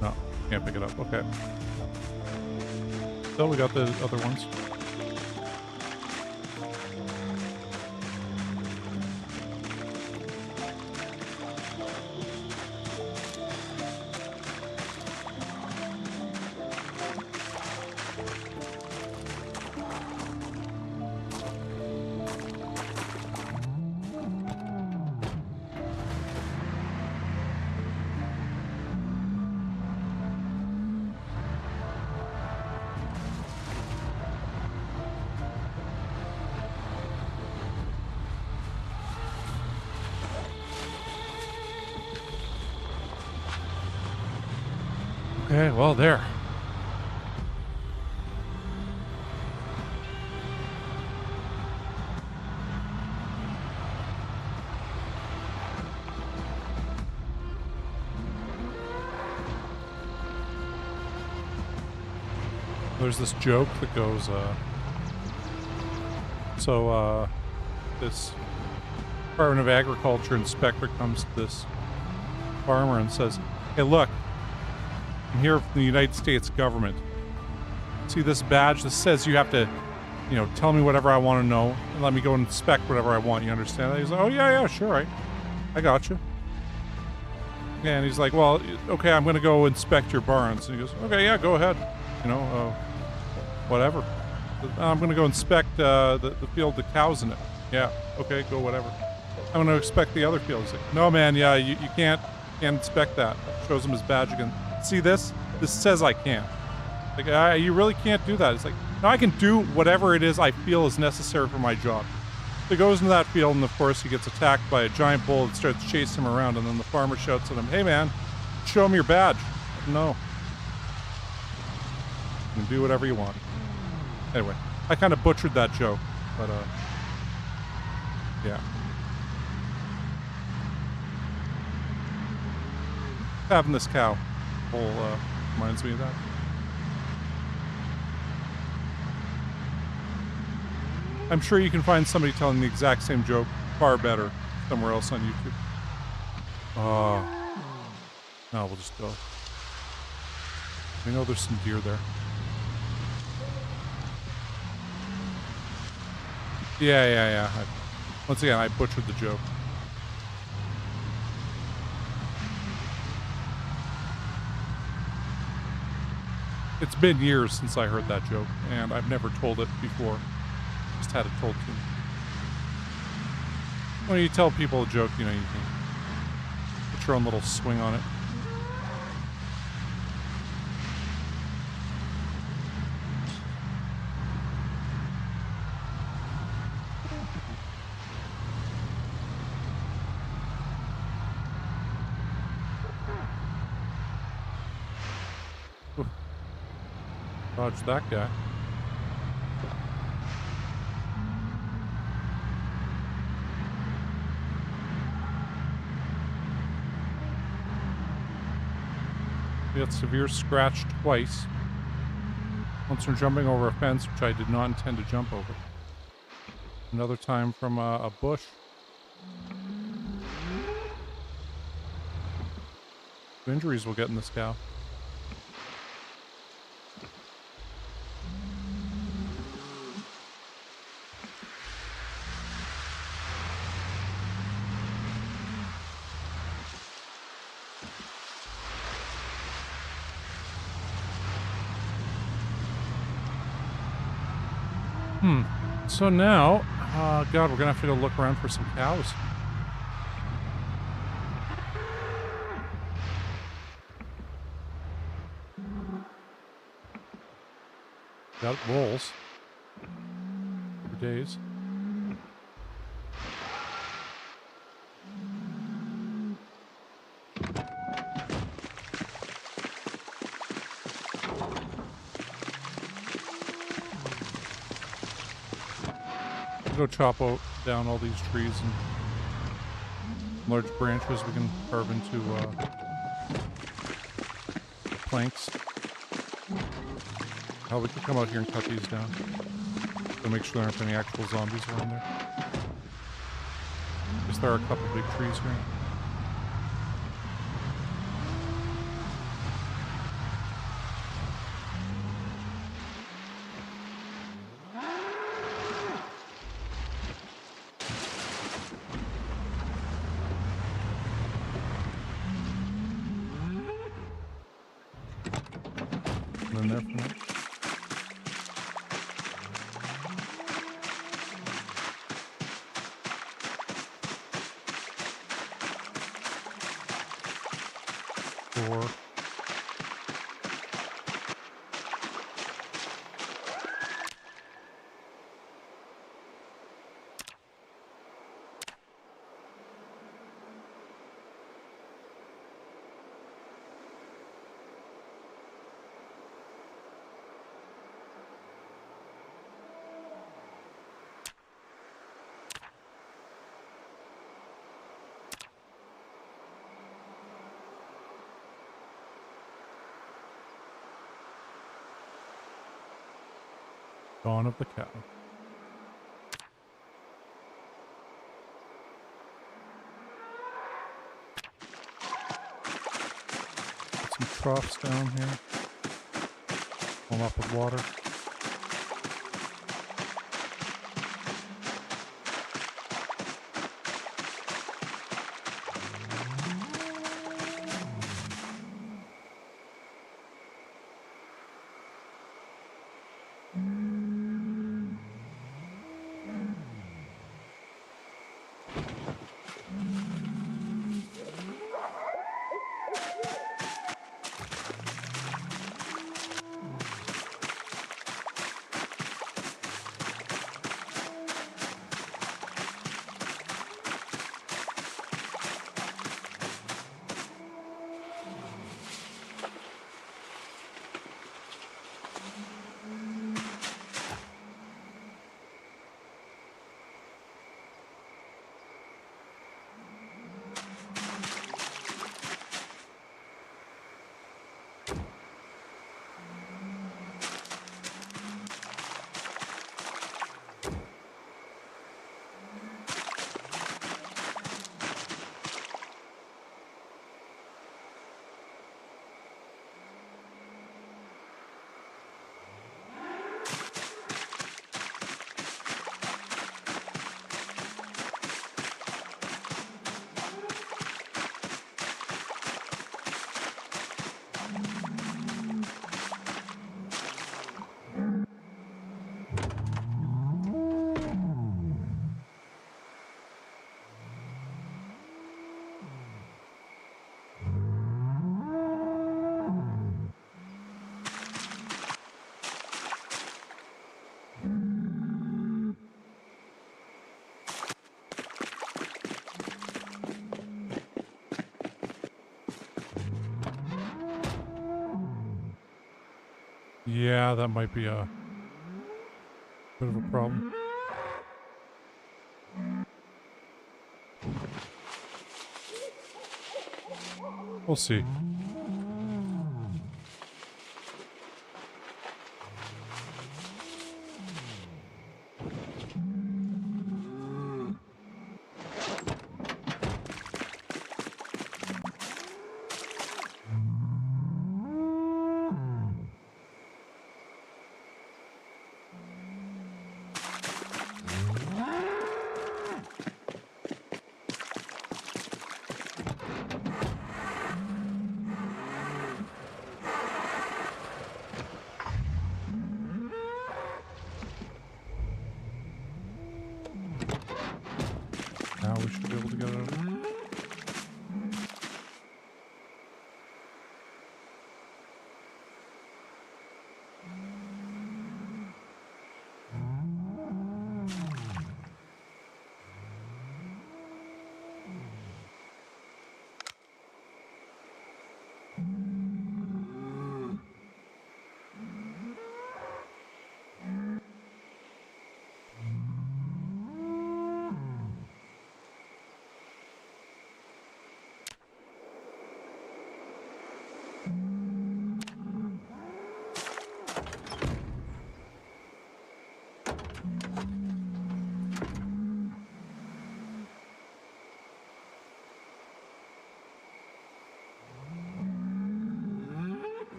Speaker 1: No, can't pick it up. Okay. So we got the other ones. Okay, well, there. There's this joke that goes, this Department of Agriculture inspector comes to this farmer and says, "Hey, look, I'm here from the United States government. See this badge? This says you have to, tell me whatever I want to know and let me go and inspect whatever I want. You understand that?" He's like, "Oh, yeah, sure, I got you." And he's like, "Well, okay, I'm going to go inspect your barns." And he goes, "Okay, yeah, go ahead. Whatever. I'm going to go inspect the field the cows in it." "Yeah, okay, go whatever. I'm going to inspect the other field." He's like, "No, man, yeah, you can't inspect that." Shows him his badge again. "See this? This says I can't." Like, you really can't do that. It's like, no, I can do whatever it is I feel is necessary for my job. So he goes into that field, and of course he gets attacked by a giant bull that starts chasing him around, and then the farmer shouts at him, "Hey man, show him your badge." "No. You can do whatever you want." Anyway, I kind of butchered that joke, but yeah. Having this cow bull reminds me of that. I'm sure you can find somebody telling the exact same joke far better somewhere else on YouTube. No, we'll just go. I know there's some deer there. Yeah. Once again, I butchered the joke. It's been years since I heard that joke, and I've never told it before. Just had it told to me. When you tell people a joke, you can put your own little swing on it. Oof. Dodge that guy. We got severe scratch twice. Once from jumping over a fence, which I did not intend to jump over. Another time from a bush. Injuries we'll get in this cow. So now, God, we're gonna have to go look around for some cows. Got wolves for days. Go chop down all these trees and large branches we can carve into planks. Oh, we could come out here and cut these down. So make sure there aren't any actual zombies around there. Guess there are a couple big trees here. In there for now. Four. Dawn of the Cow. Put some troughs down here. Fill 'em up with water. Yeah, that might be a bit of a problem. We'll see. Now we should be able to get out of there.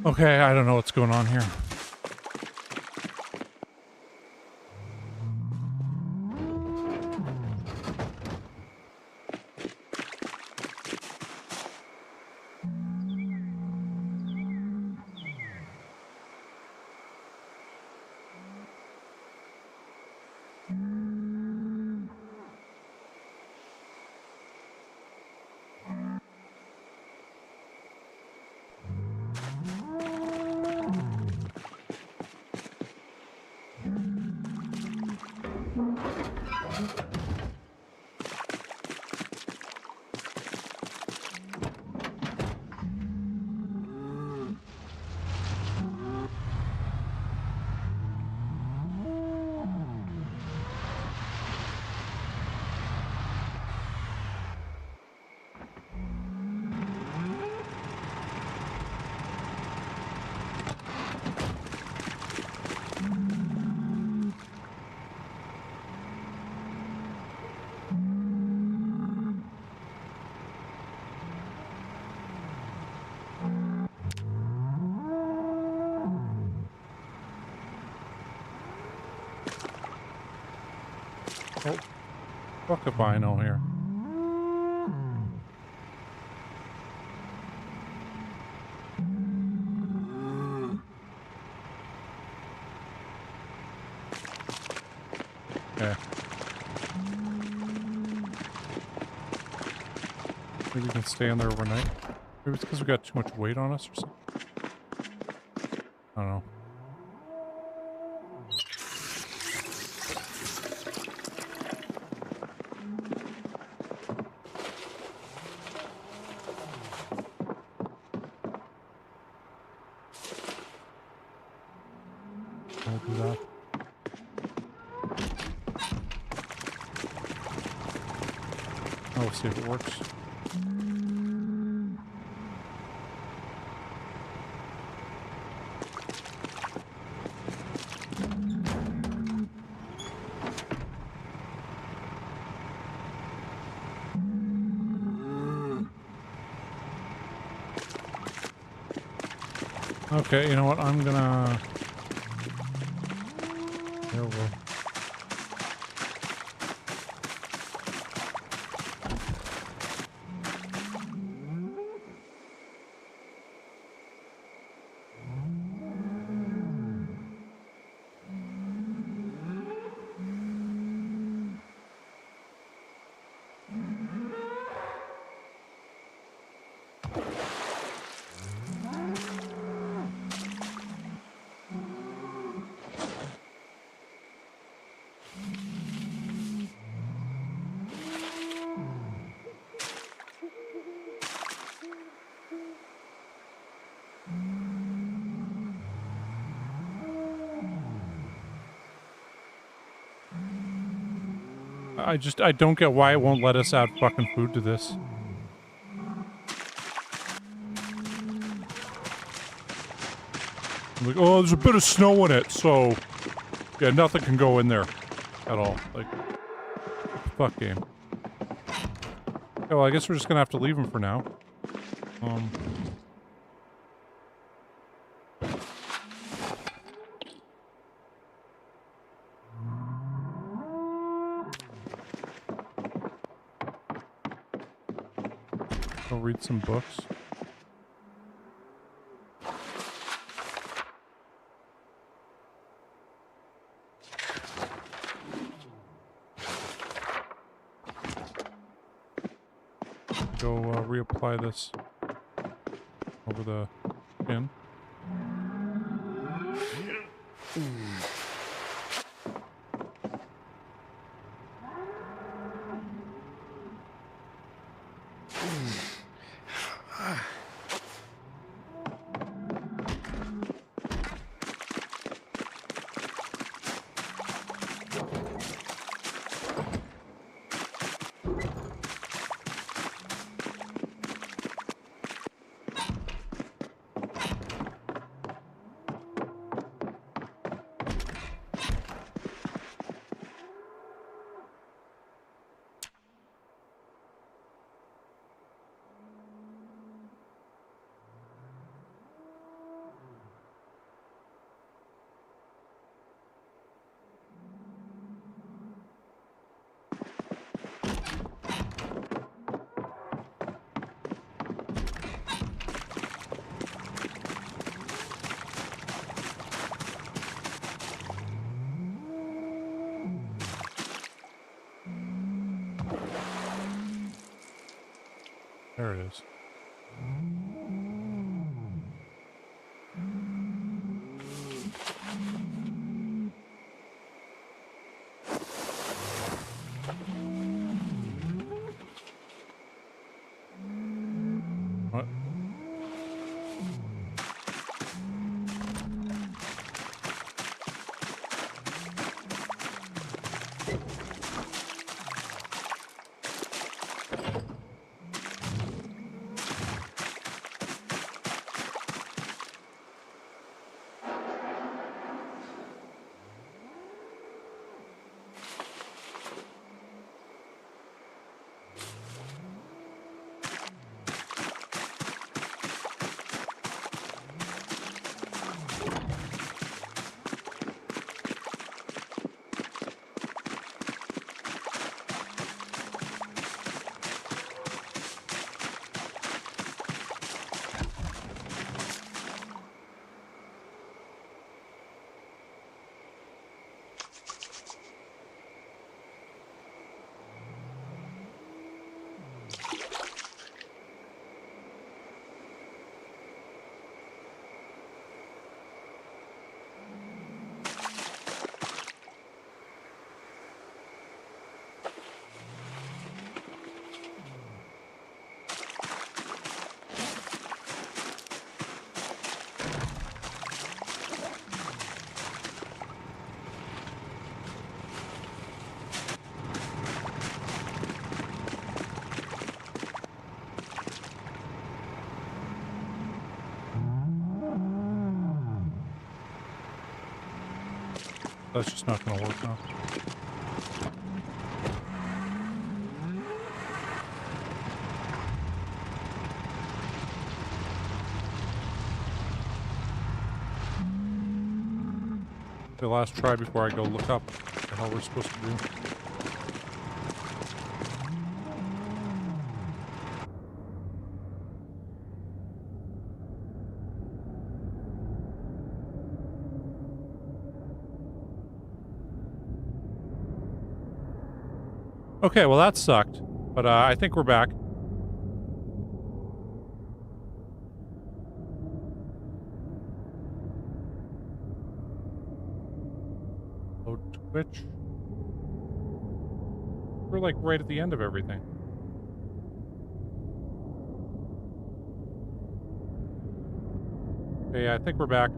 Speaker 1: Okay, I don't know what's going on here. Oh, fuck if I know here. Okay. Maybe we can stay in there overnight. Maybe it's because we got too much weight on us or something. I don't know. I'll do that. We'll see if it works. Okay, you know what? I'm gonna... There we'll... I don't get why it won't let us add fucking food to this. I'm like, oh, there's a bit of snow in it, so... Yeah, nothing can go in there. At all. Like... Fuck game. Yeah, well, I guess we're just gonna have to leave him for now. Go read some books. Go reapply this over the pin. There it is. What? That's just not going to work now. The last try before I go look up what the hell we're supposed to do. Okay, well that sucked, but I think we're back. Load Twitch. We're like right at the end of everything. Okay, I think we're back.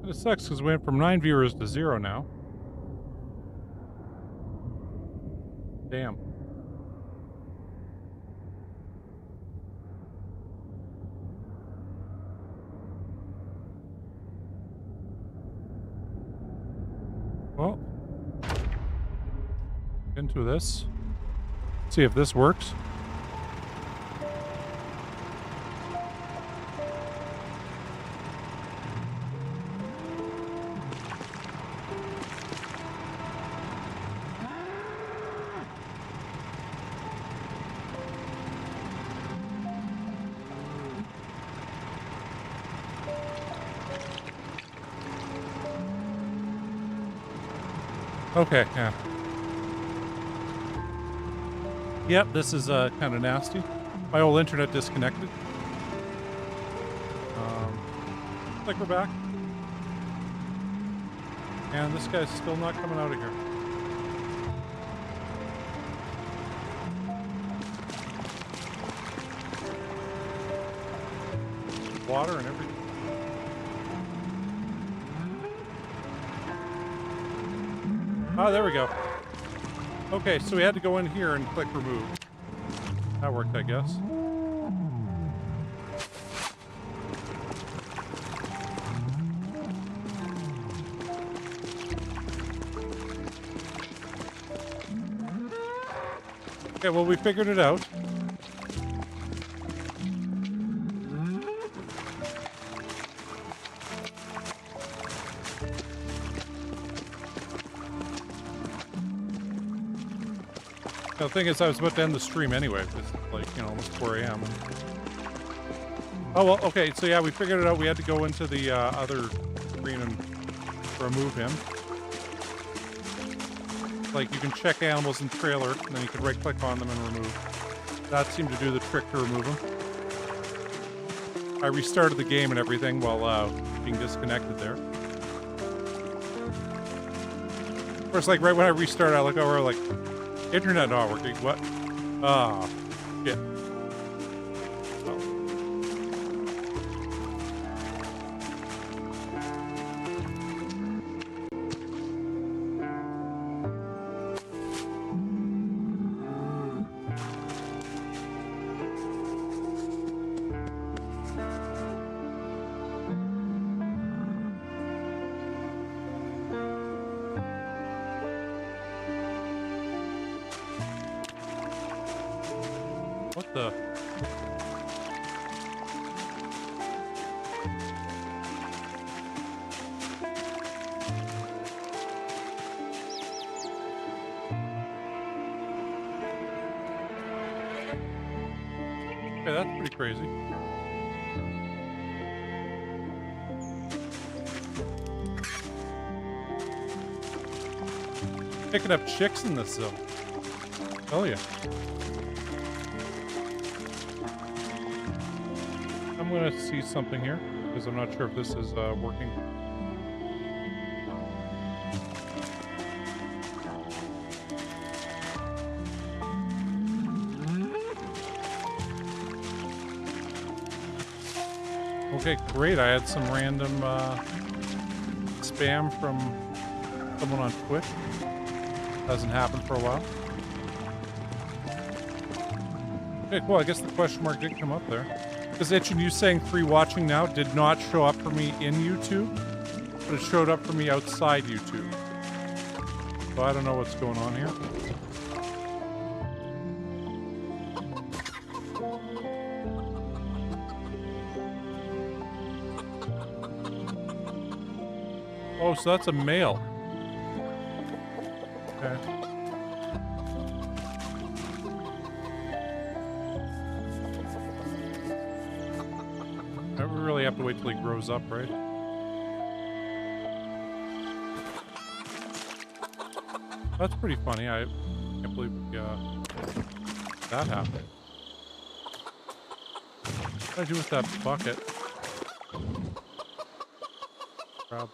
Speaker 1: It sucks because we went from 9 viewers to 0 now. Damn. Well, into this. See if this works. Okay, yeah. Yep, this is kind of nasty. My old internet disconnected. Looks like we're back. And this guy's still not coming out of here. Water and everything. Oh, there we go. Okay, so we had to go in here and click remove. That worked, I guess. Okay, well, we figured it out. The thing is, I was about to end the stream anyway. It's like, you know, almost 4 a.m. Oh, well, okay. So, yeah, we figured it out. We had to go into the other screen and remove him. Like, you can check animals in trailer, and then you can right-click on them and remove. That seemed to do the trick to remove them. I restarted the game and everything while being disconnected there. Of course, like, right when I restarted, I look over, like, internet not working. What? Ah, shit. Oh. What the? Okay, that's pretty crazy. Picking up chicks in this zone. Oh yeah. I'm going to see something here, because I'm not sure if this is working. Okay, great. I had some random spam from someone on Twitch. Hasn't happened for a while. Okay, cool. I guess the question mark did come up there. Because Itchin, you saying 3 watching now did not show up for me in YouTube, but it showed up for me outside YouTube. So I don't know what's going on here. Oh, so that's a male. Okay. I really have to wait till he grows up, right? That's pretty funny. I can't believe that happened. What did I do with that bucket? Grab.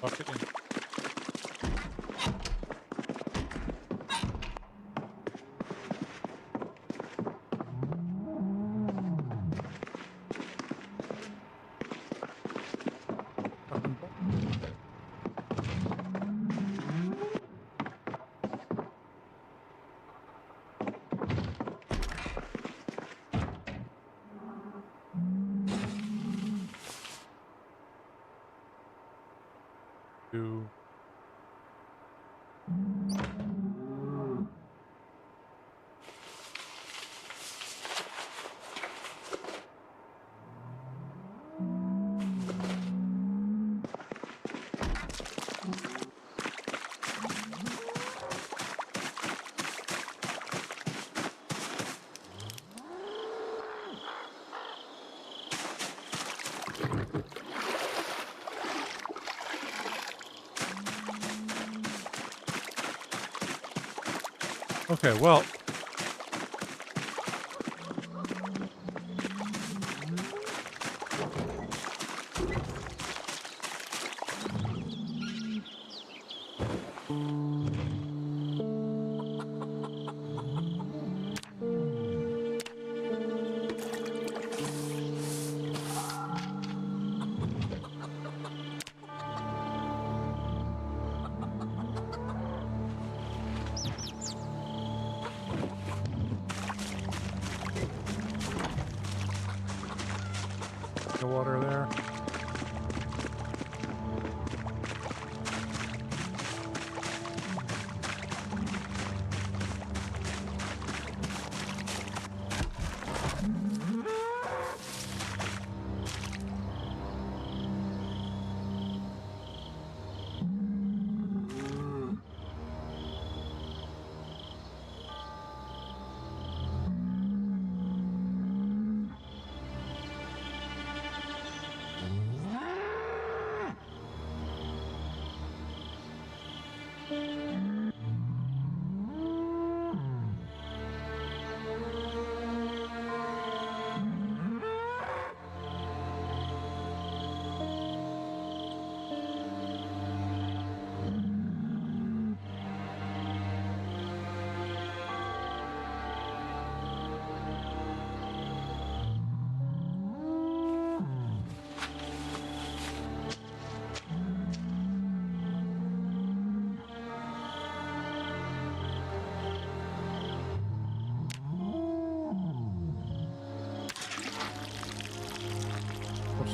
Speaker 1: Bucket in. Do. Okay, well. No water there.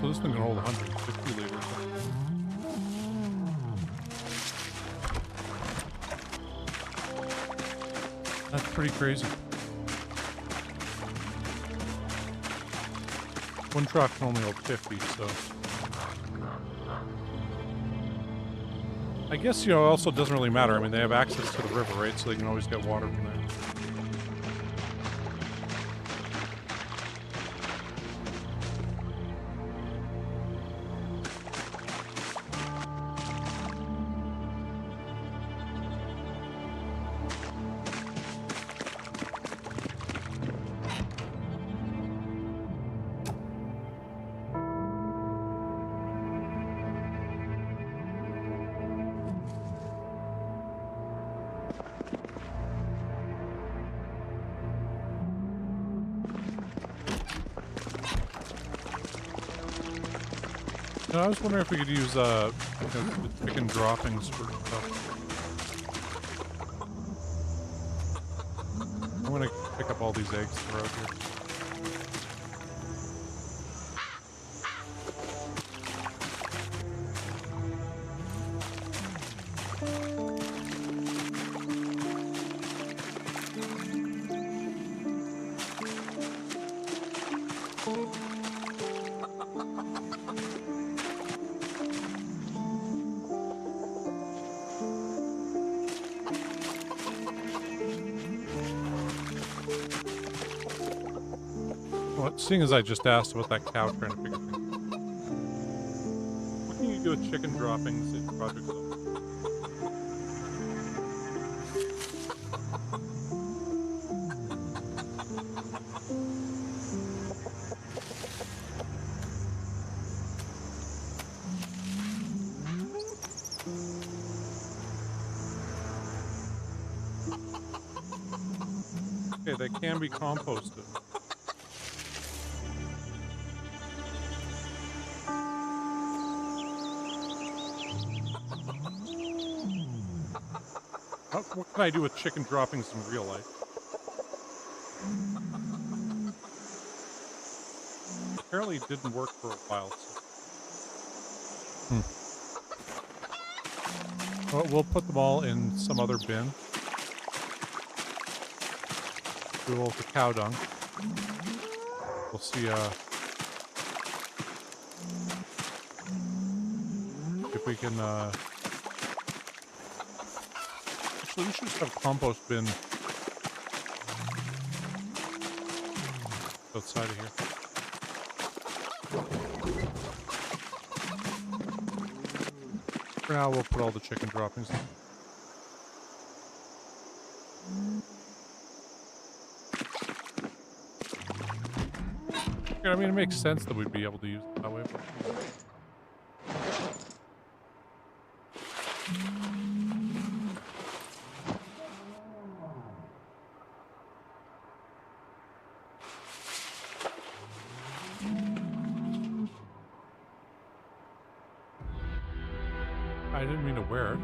Speaker 1: So this thing can hold 150 liters. That's pretty crazy. One truck can only hold 50, so. I guess, you know, it also doesn't really matter. I mean, they have access to the river, right? So they can always get water from there. No, I was wondering if we could use the chicken droppings for stuff. I'm gonna pick up all these eggs that are out here. What? Seeing as I just asked about that cow trying to figure things out. What can you do with chicken droppings in Project Zomboid? Okay, they can be composted. What can I do with chicken droppings in real life? Apparently it didn't work for a while, so... Well, we'll put them all in some other bin. Do all the cow dung. We'll see, if we can, Actually, we should just have a compost bin outside of here. For now, we'll put all the chicken droppings in. Yeah, I mean, it makes sense that we'd be able to use it that way. But... I didn't mean to wear it.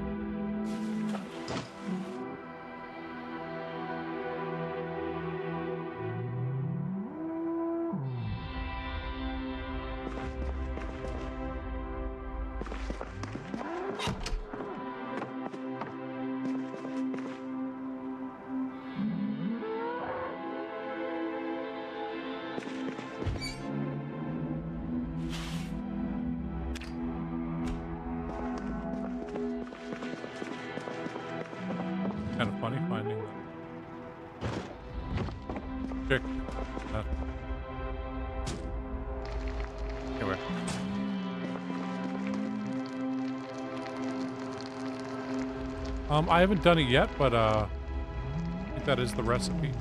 Speaker 1: Kind of funny finding that chick. Anyway. I haven't done it yet, but I think that is the recipe.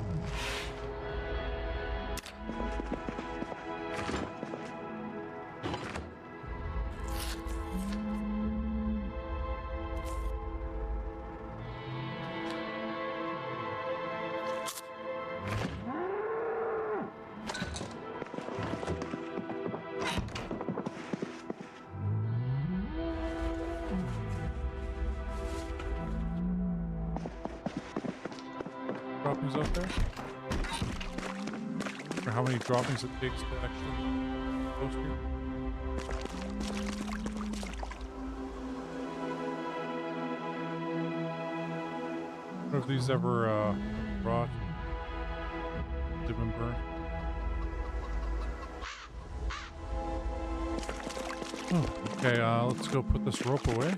Speaker 1: Droppings out there? Or how many droppings it takes to actually post here? Have these ever rot? They've been burned? Oh, okay, let's go put this rope away.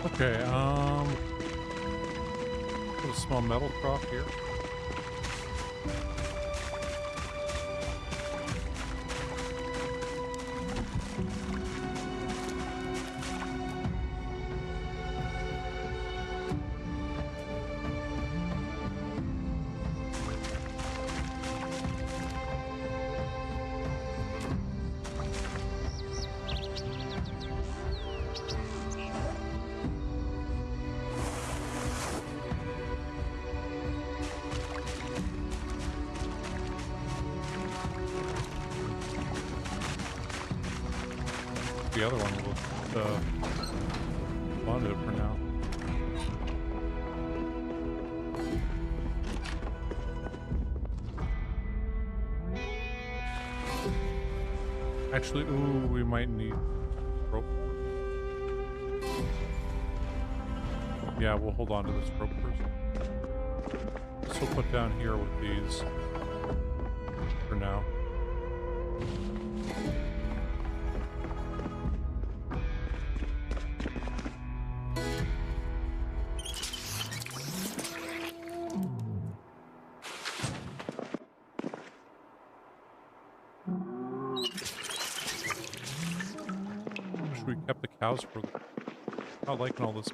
Speaker 1: Okay, put a small metal trough here. The other one will fund it for now. Actually, ooh, we might need rope. Yeah, we'll hold on to this rope first. This we'll put down here with these for now. We kept the cows for not liking all this.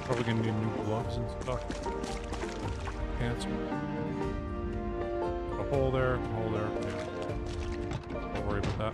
Speaker 1: Probably gonna need new gloves and stuff. Pants. A hole there, a hole there. Yeah. Don't worry about that.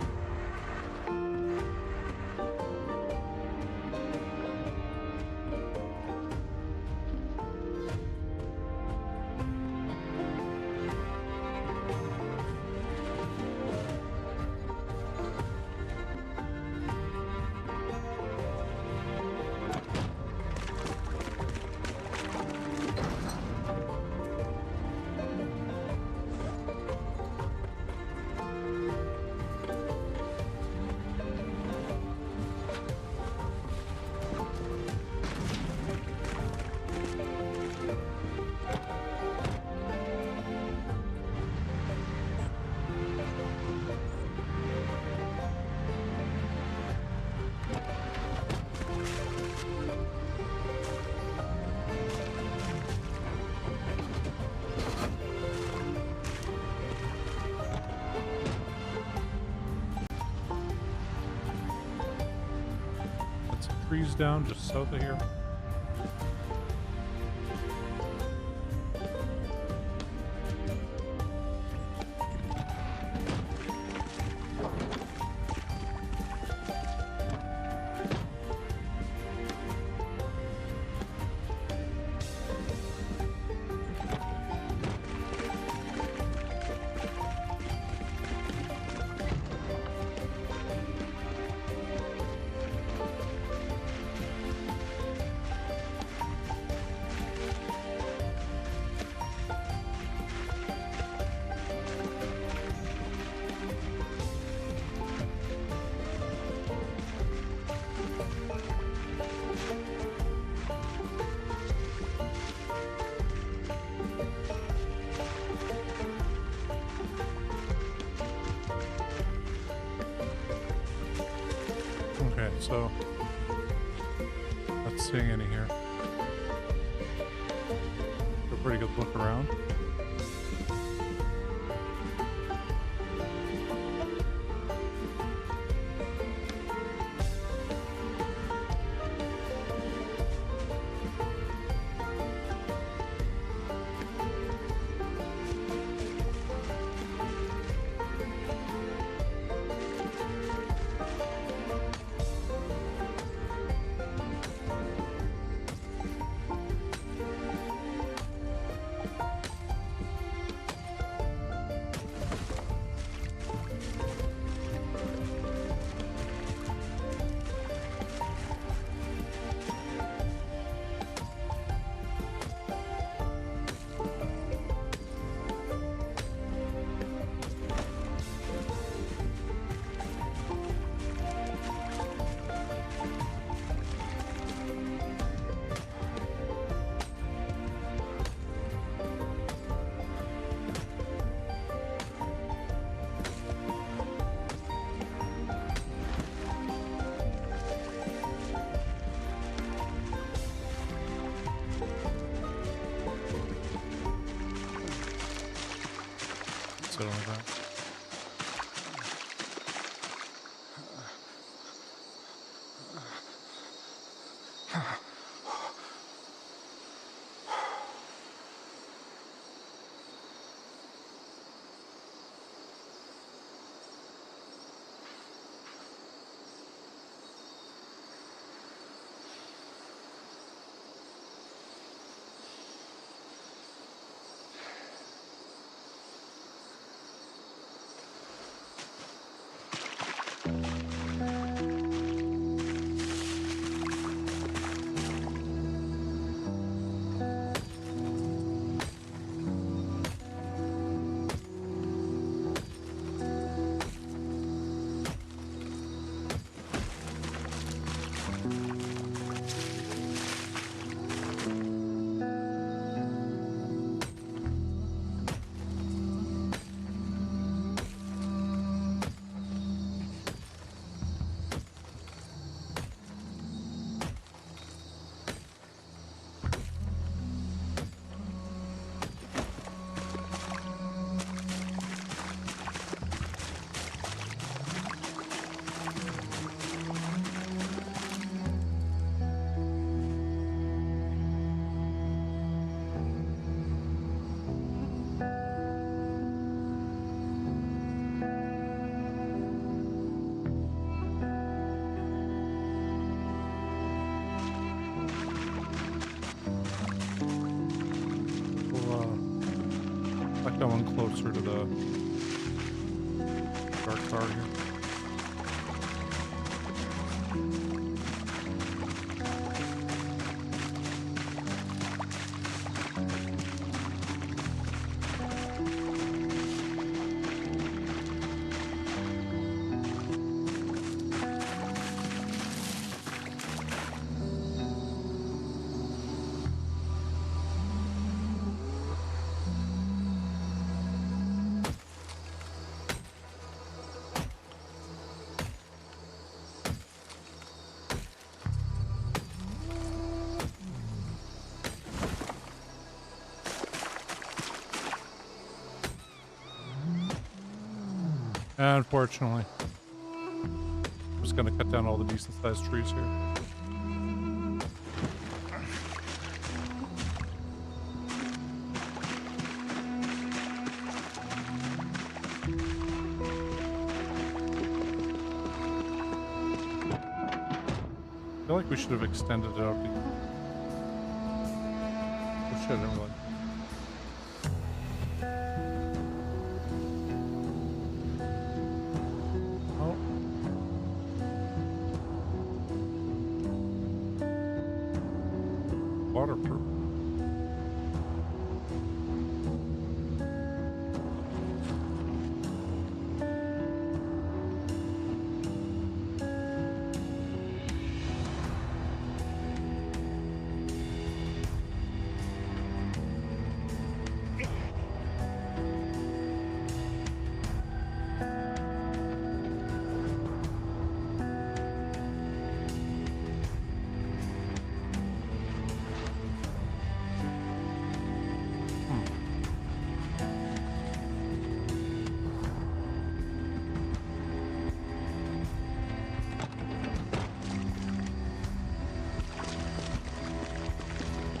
Speaker 1: Trees down just south of here. Okay, so not seeing any here. A pretty good look around. sit on the ground. Like going closer to the dark car here. Unfortunately, I'm just gonna cut down all the decent sized trees here. I feel like we should have extended it out. Oh shit, I didn't realize. Oh. Waterproof.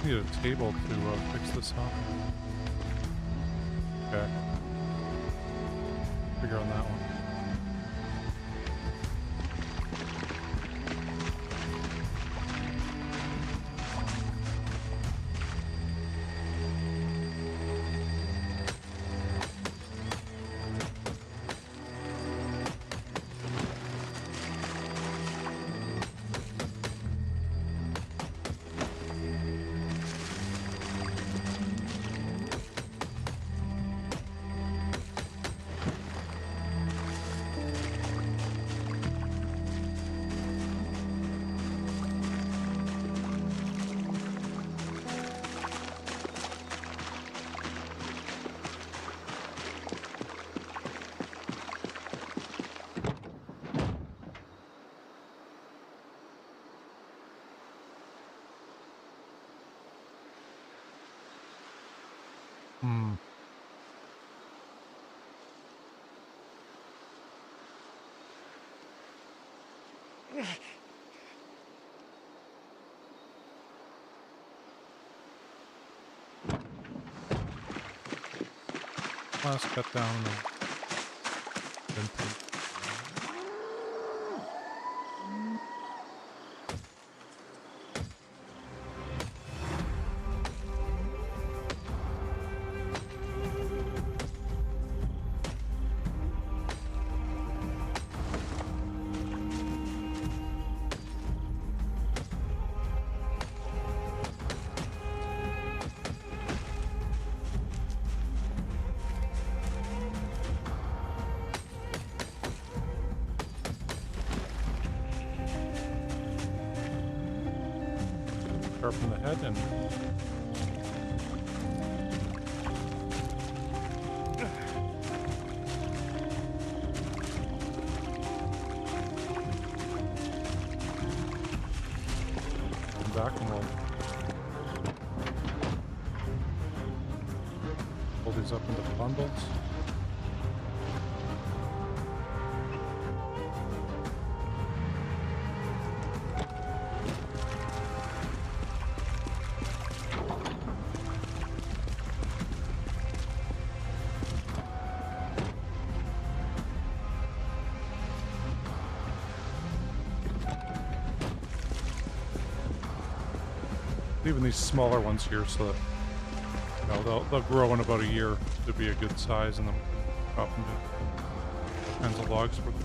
Speaker 1: Need a table to fix this up. Okay. Figure on that one. Let's cut down the vintage. Sharpen the head and come back and we'll pull these up into bundles. Even these smaller ones here, so that they'll grow in about a year to be a good size, and then we can chop them to kinds of logs for them.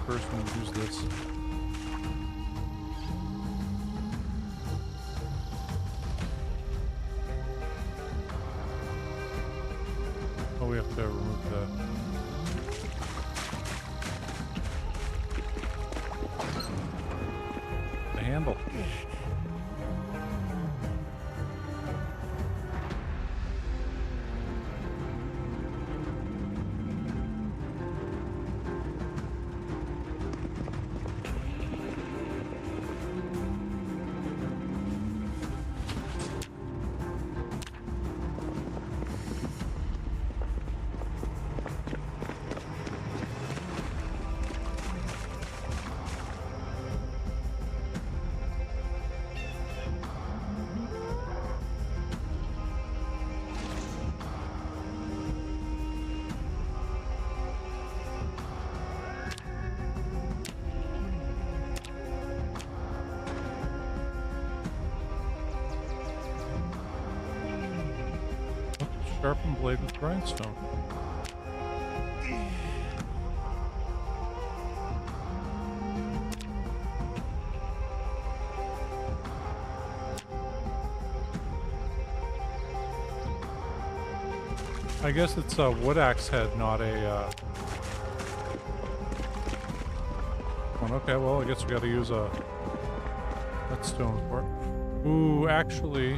Speaker 1: First, we'll use this. Oh, we have to remove the handle. Sharpened blade with grindstone. I guess it's a wood axe head, not a one. Okay, well, I guess we gotta use a whetstone for it. Ooh, actually,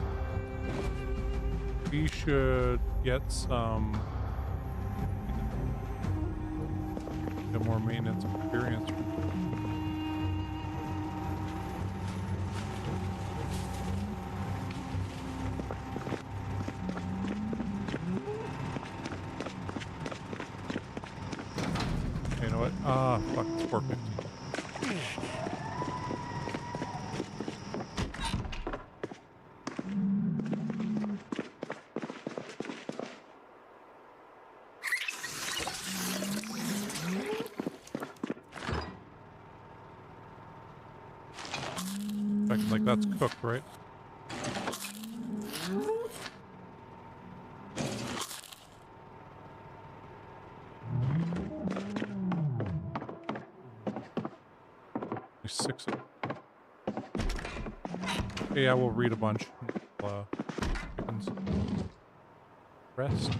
Speaker 1: we should get some more maintenance experience. You know what? Fuck, it's 450. Like that's cooked, right? There's 6 of them. Okay, yeah, we'll read a bunch. Chickens. Rest.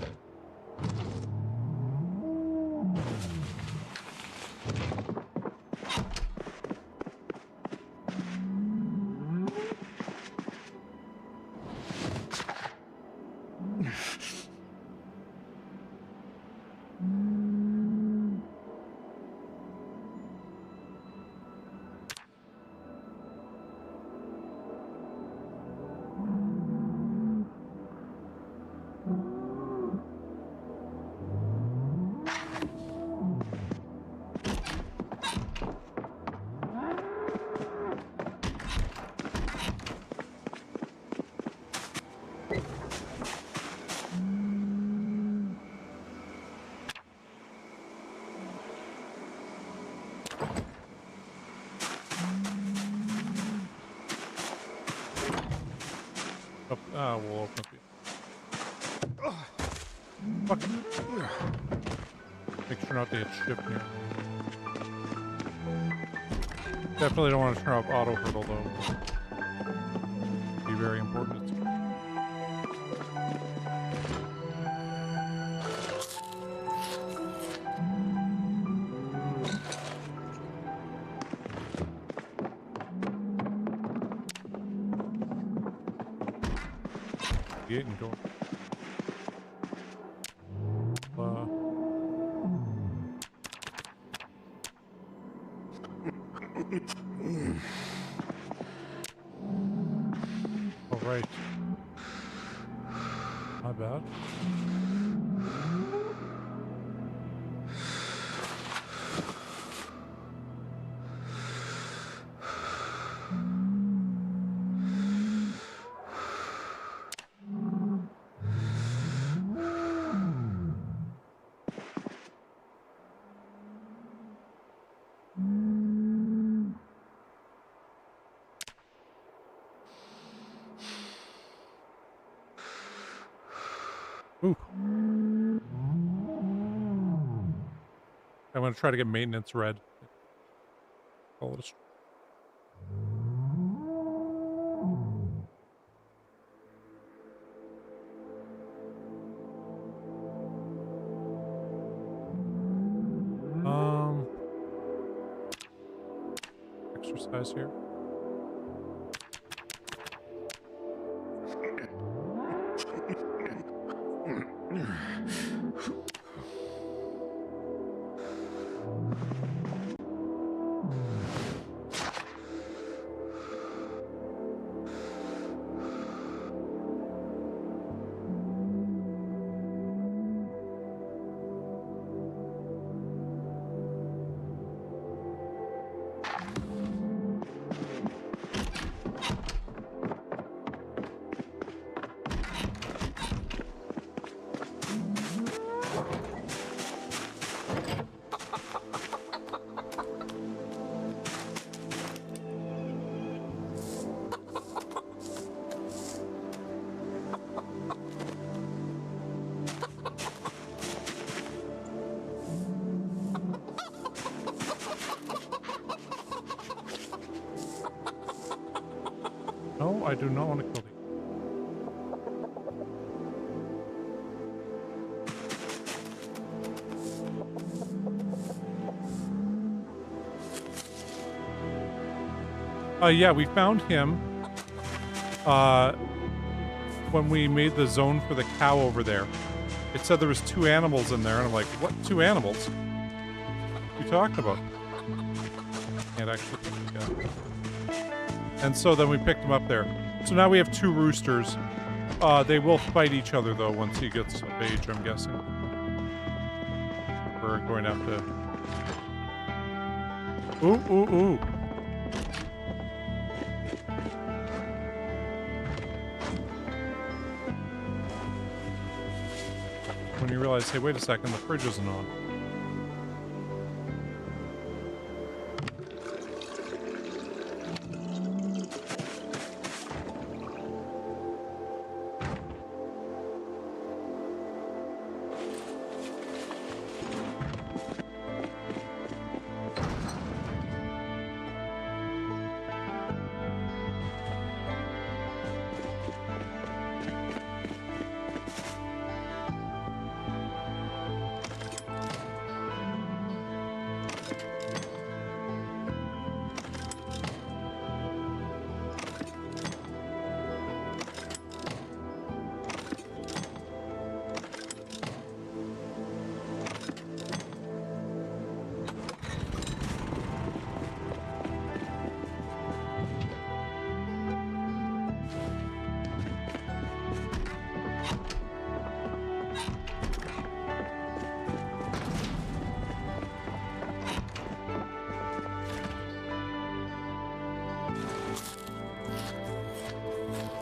Speaker 1: Up, we'll open up the... Fuck. Make sure not to hit shift here. Definitely don't want to turn off auto hurdle though. Be very important. Gate and door. All right. Not bad. Ooh. I'm gonna try to get maintenance red. Oh, it's... Exercise here. No, I do not want to kill these. Yeah, we found him when we made the zone for the cow over there. It said there was 2 animals in there, and I'm like, what 2 animals? What are you talking about? Can't actually pick it up. And so then we picked him up there. So now we have 2 roosters. They will fight each other, though, once he gets of age, I'm guessing. We're going to have to... Ooh, ooh, ooh. When you realize, hey, wait a second, the fridge isn't on.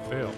Speaker 1: Fail.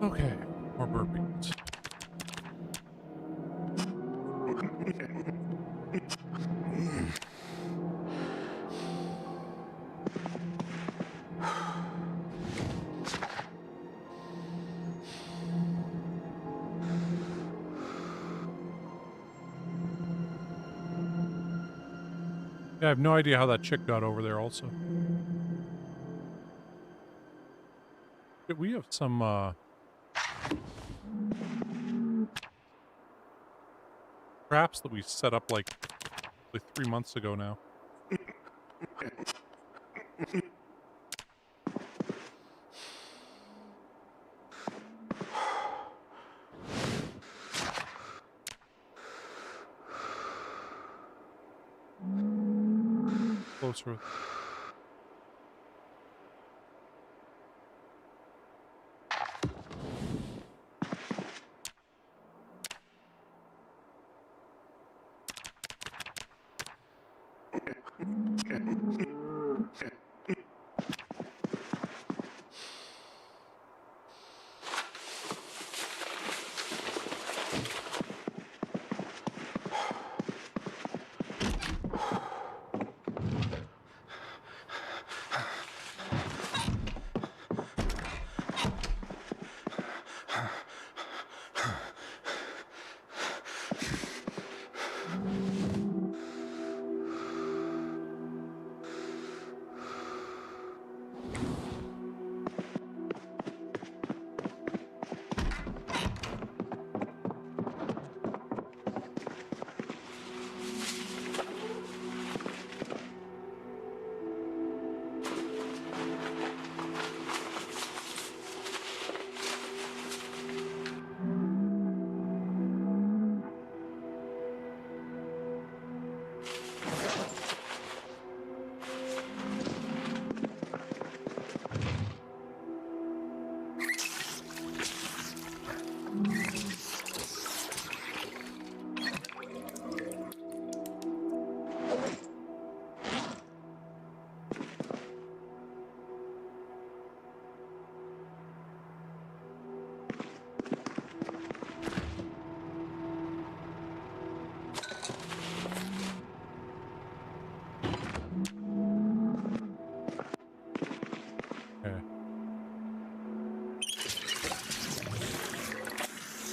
Speaker 1: Okay, more burpees. Yeah, I have no idea how that chick got over there also. We have some, traps that we set up like 3 months ago now. Closer. Okay.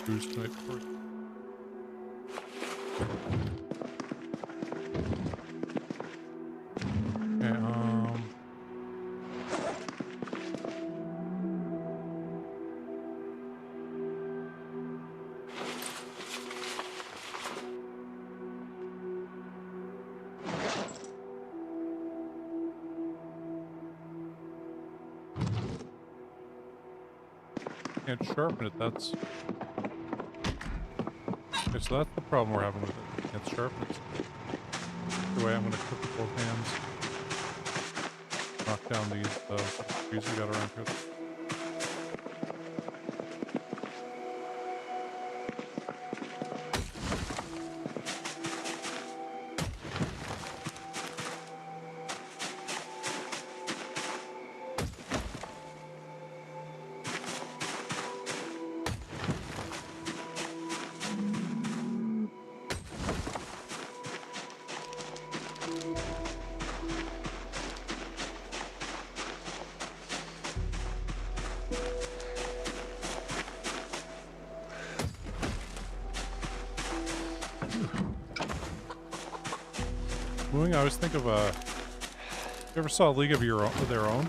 Speaker 1: Boost my port. Okay, can't sharpen it, that's... Okay, so that's the problem we're having with it. Can't sharpen it. The way I'm gonna cook with both hands. Knock down these, trees we got around here. I always think of you ever saw League of Their Own?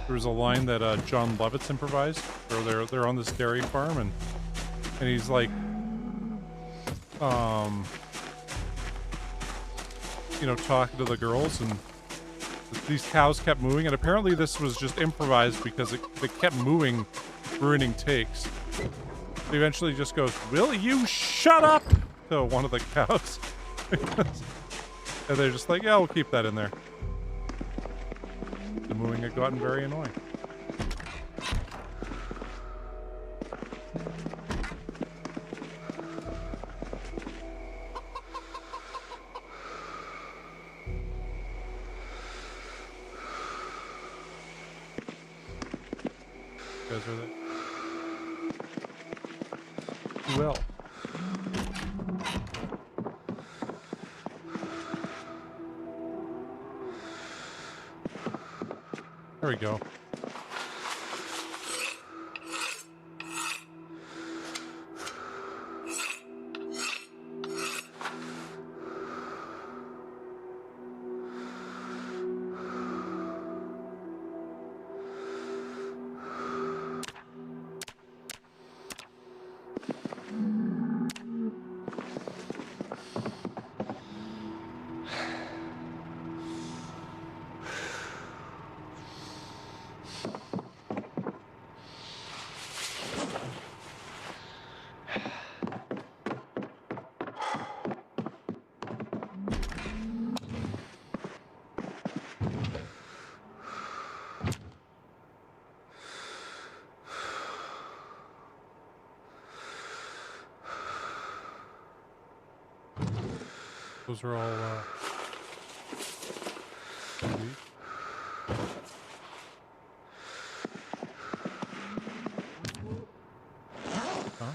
Speaker 1: There was a line that John Lovitz improvised, where they're on this dairy farm and he's like, you know, talking to the girls, and these cows kept moving, and apparently this was just improvised because it kept moving, ruining takes. He eventually just goes, "Will you shut up?" to one of the cows. And they're just like, yeah, we'll keep that in there. The mooing had gotten very annoying. You guys are there? Well. There we go. Those are all, zombies. Huh?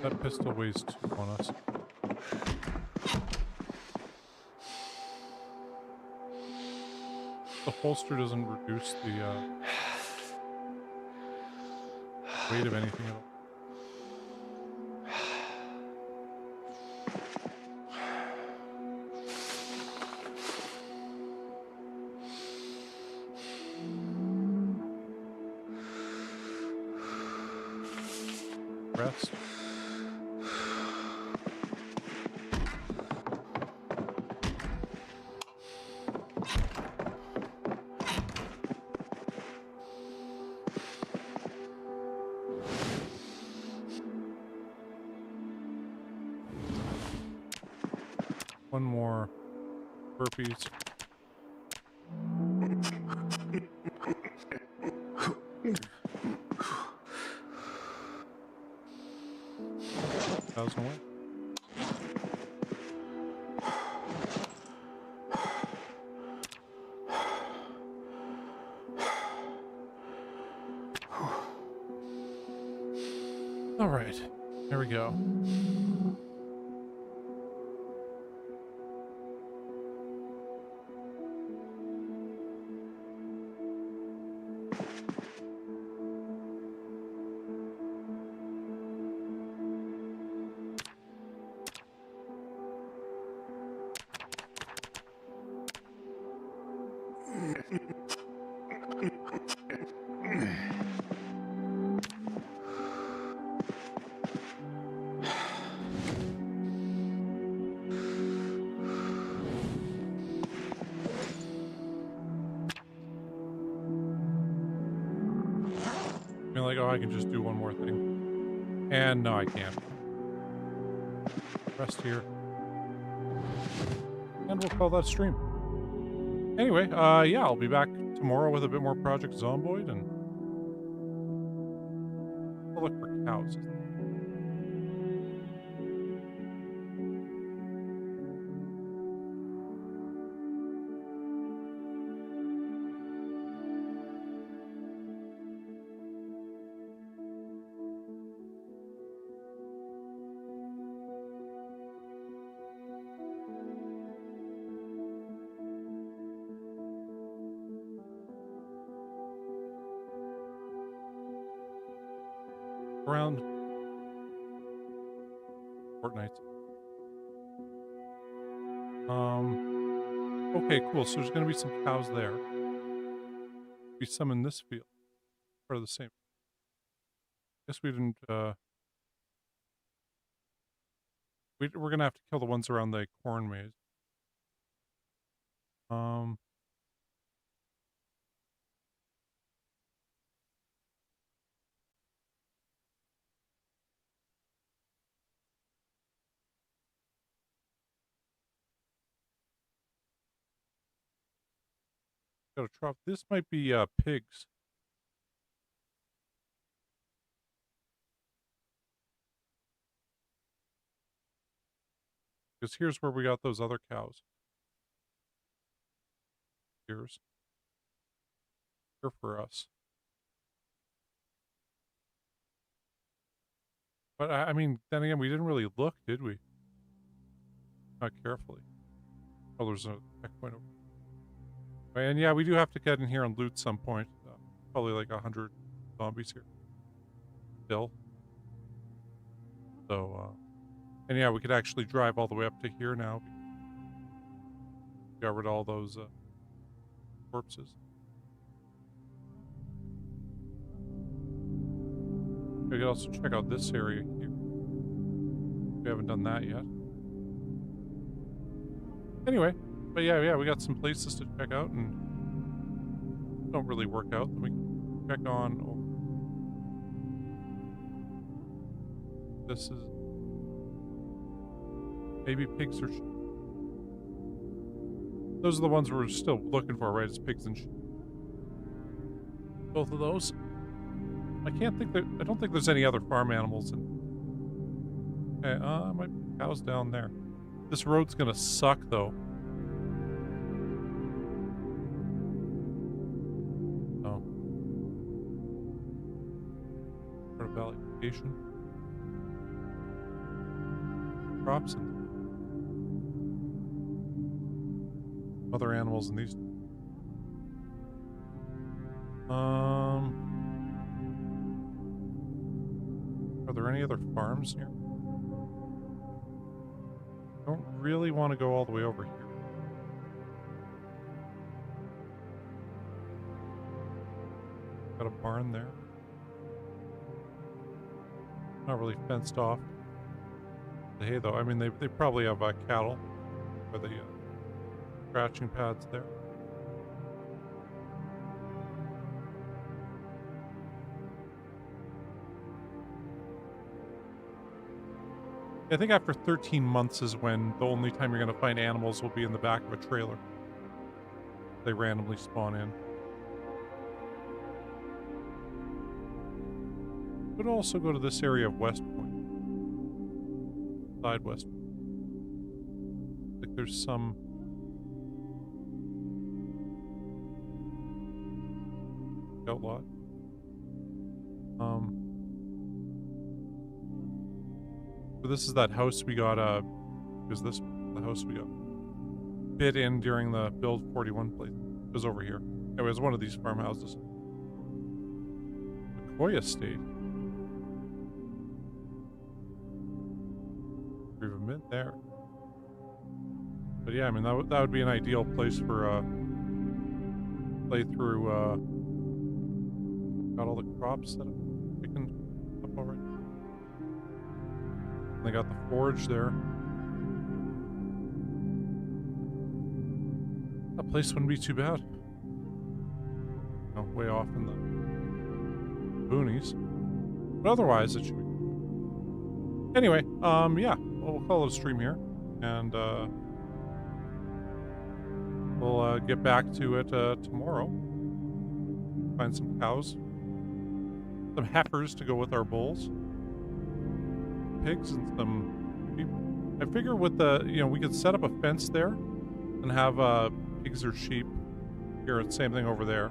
Speaker 1: That pistol weighs 2 on us. The holster doesn't reduce the weight of anything at all. Rest. One more burpees. Thousand away. All right, there we go. I mean, like, oh, I can just do one more thing. And no, I can't. Rest here. And we'll call that stream. Anyway, yeah, I'll be back tomorrow with a bit more Project Zomboid, and I'll look for cows. Around fortnights. Okay, cool. So there's gonna be some cows there. Be some in this field. Part of the same. Guess we didn't, we're gonna have to kill the ones around the corn maze. Got a trough. This might be, pigs. Because here's where we got those other cows. Here's here for us. But I mean, then again, we didn't really look, did we? Not carefully. Oh, there's a checkpoint over. And yeah, we do have to get in here and loot some point. Probably like 100 zombies here. Still. So, and yeah, we could actually drive all the way up to here now. Got rid of all those corpses. We could also check out this area here. We haven't done that yet. Anyway, but yeah, we got some places to check out and don't really work out. Let me check on. Oh, this is maybe pigs or those are the ones we're still looking for, right? It's pigs and both of those. I don't think there's any other farm animals in. Okay, my cow's down there. This road's gonna suck though. Oh. Part of validation. Crops and other animals in these. Are there any other farms here? I don't really want to go all the way over here. Got a barn there. Not really fenced off. The hay though, I mean they probably have cattle for the scratching pads there. I think after 13 months is when the only time you're going to find animals will be in the back of a trailer. They randomly spawn in. Could also go to this area of West Point. Side West. Like there's some outlawed. But this is that house we got, is this the house we got bid in during the Build 41 place? It was over here. It was one of these farmhouses. McCoy Estate. We've been there. But yeah, I mean, that would be an ideal place for playthrough. Got all the crops that have picking up already. They got the forge there. That place wouldn't be too bad. No, way off in the boonies. But otherwise, it should be. Anyway, yeah, we'll call it a stream here. And, we'll get back to it tomorrow. Find some cows. Some heifers to go with our bulls. Pigs and some sheep. I figure with the, we could set up a fence there and have pigs or sheep here. It's same thing over there.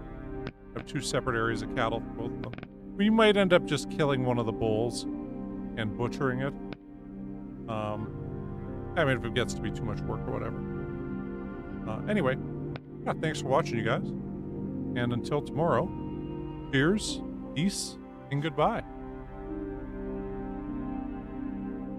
Speaker 1: Have two separate areas of cattle for both of them. We might end up just killing one of the bulls and butchering it. I mean, if it gets to be too much work or whatever. Anyway, yeah, thanks for watching, you guys. And until tomorrow, cheers, peace, and goodbye.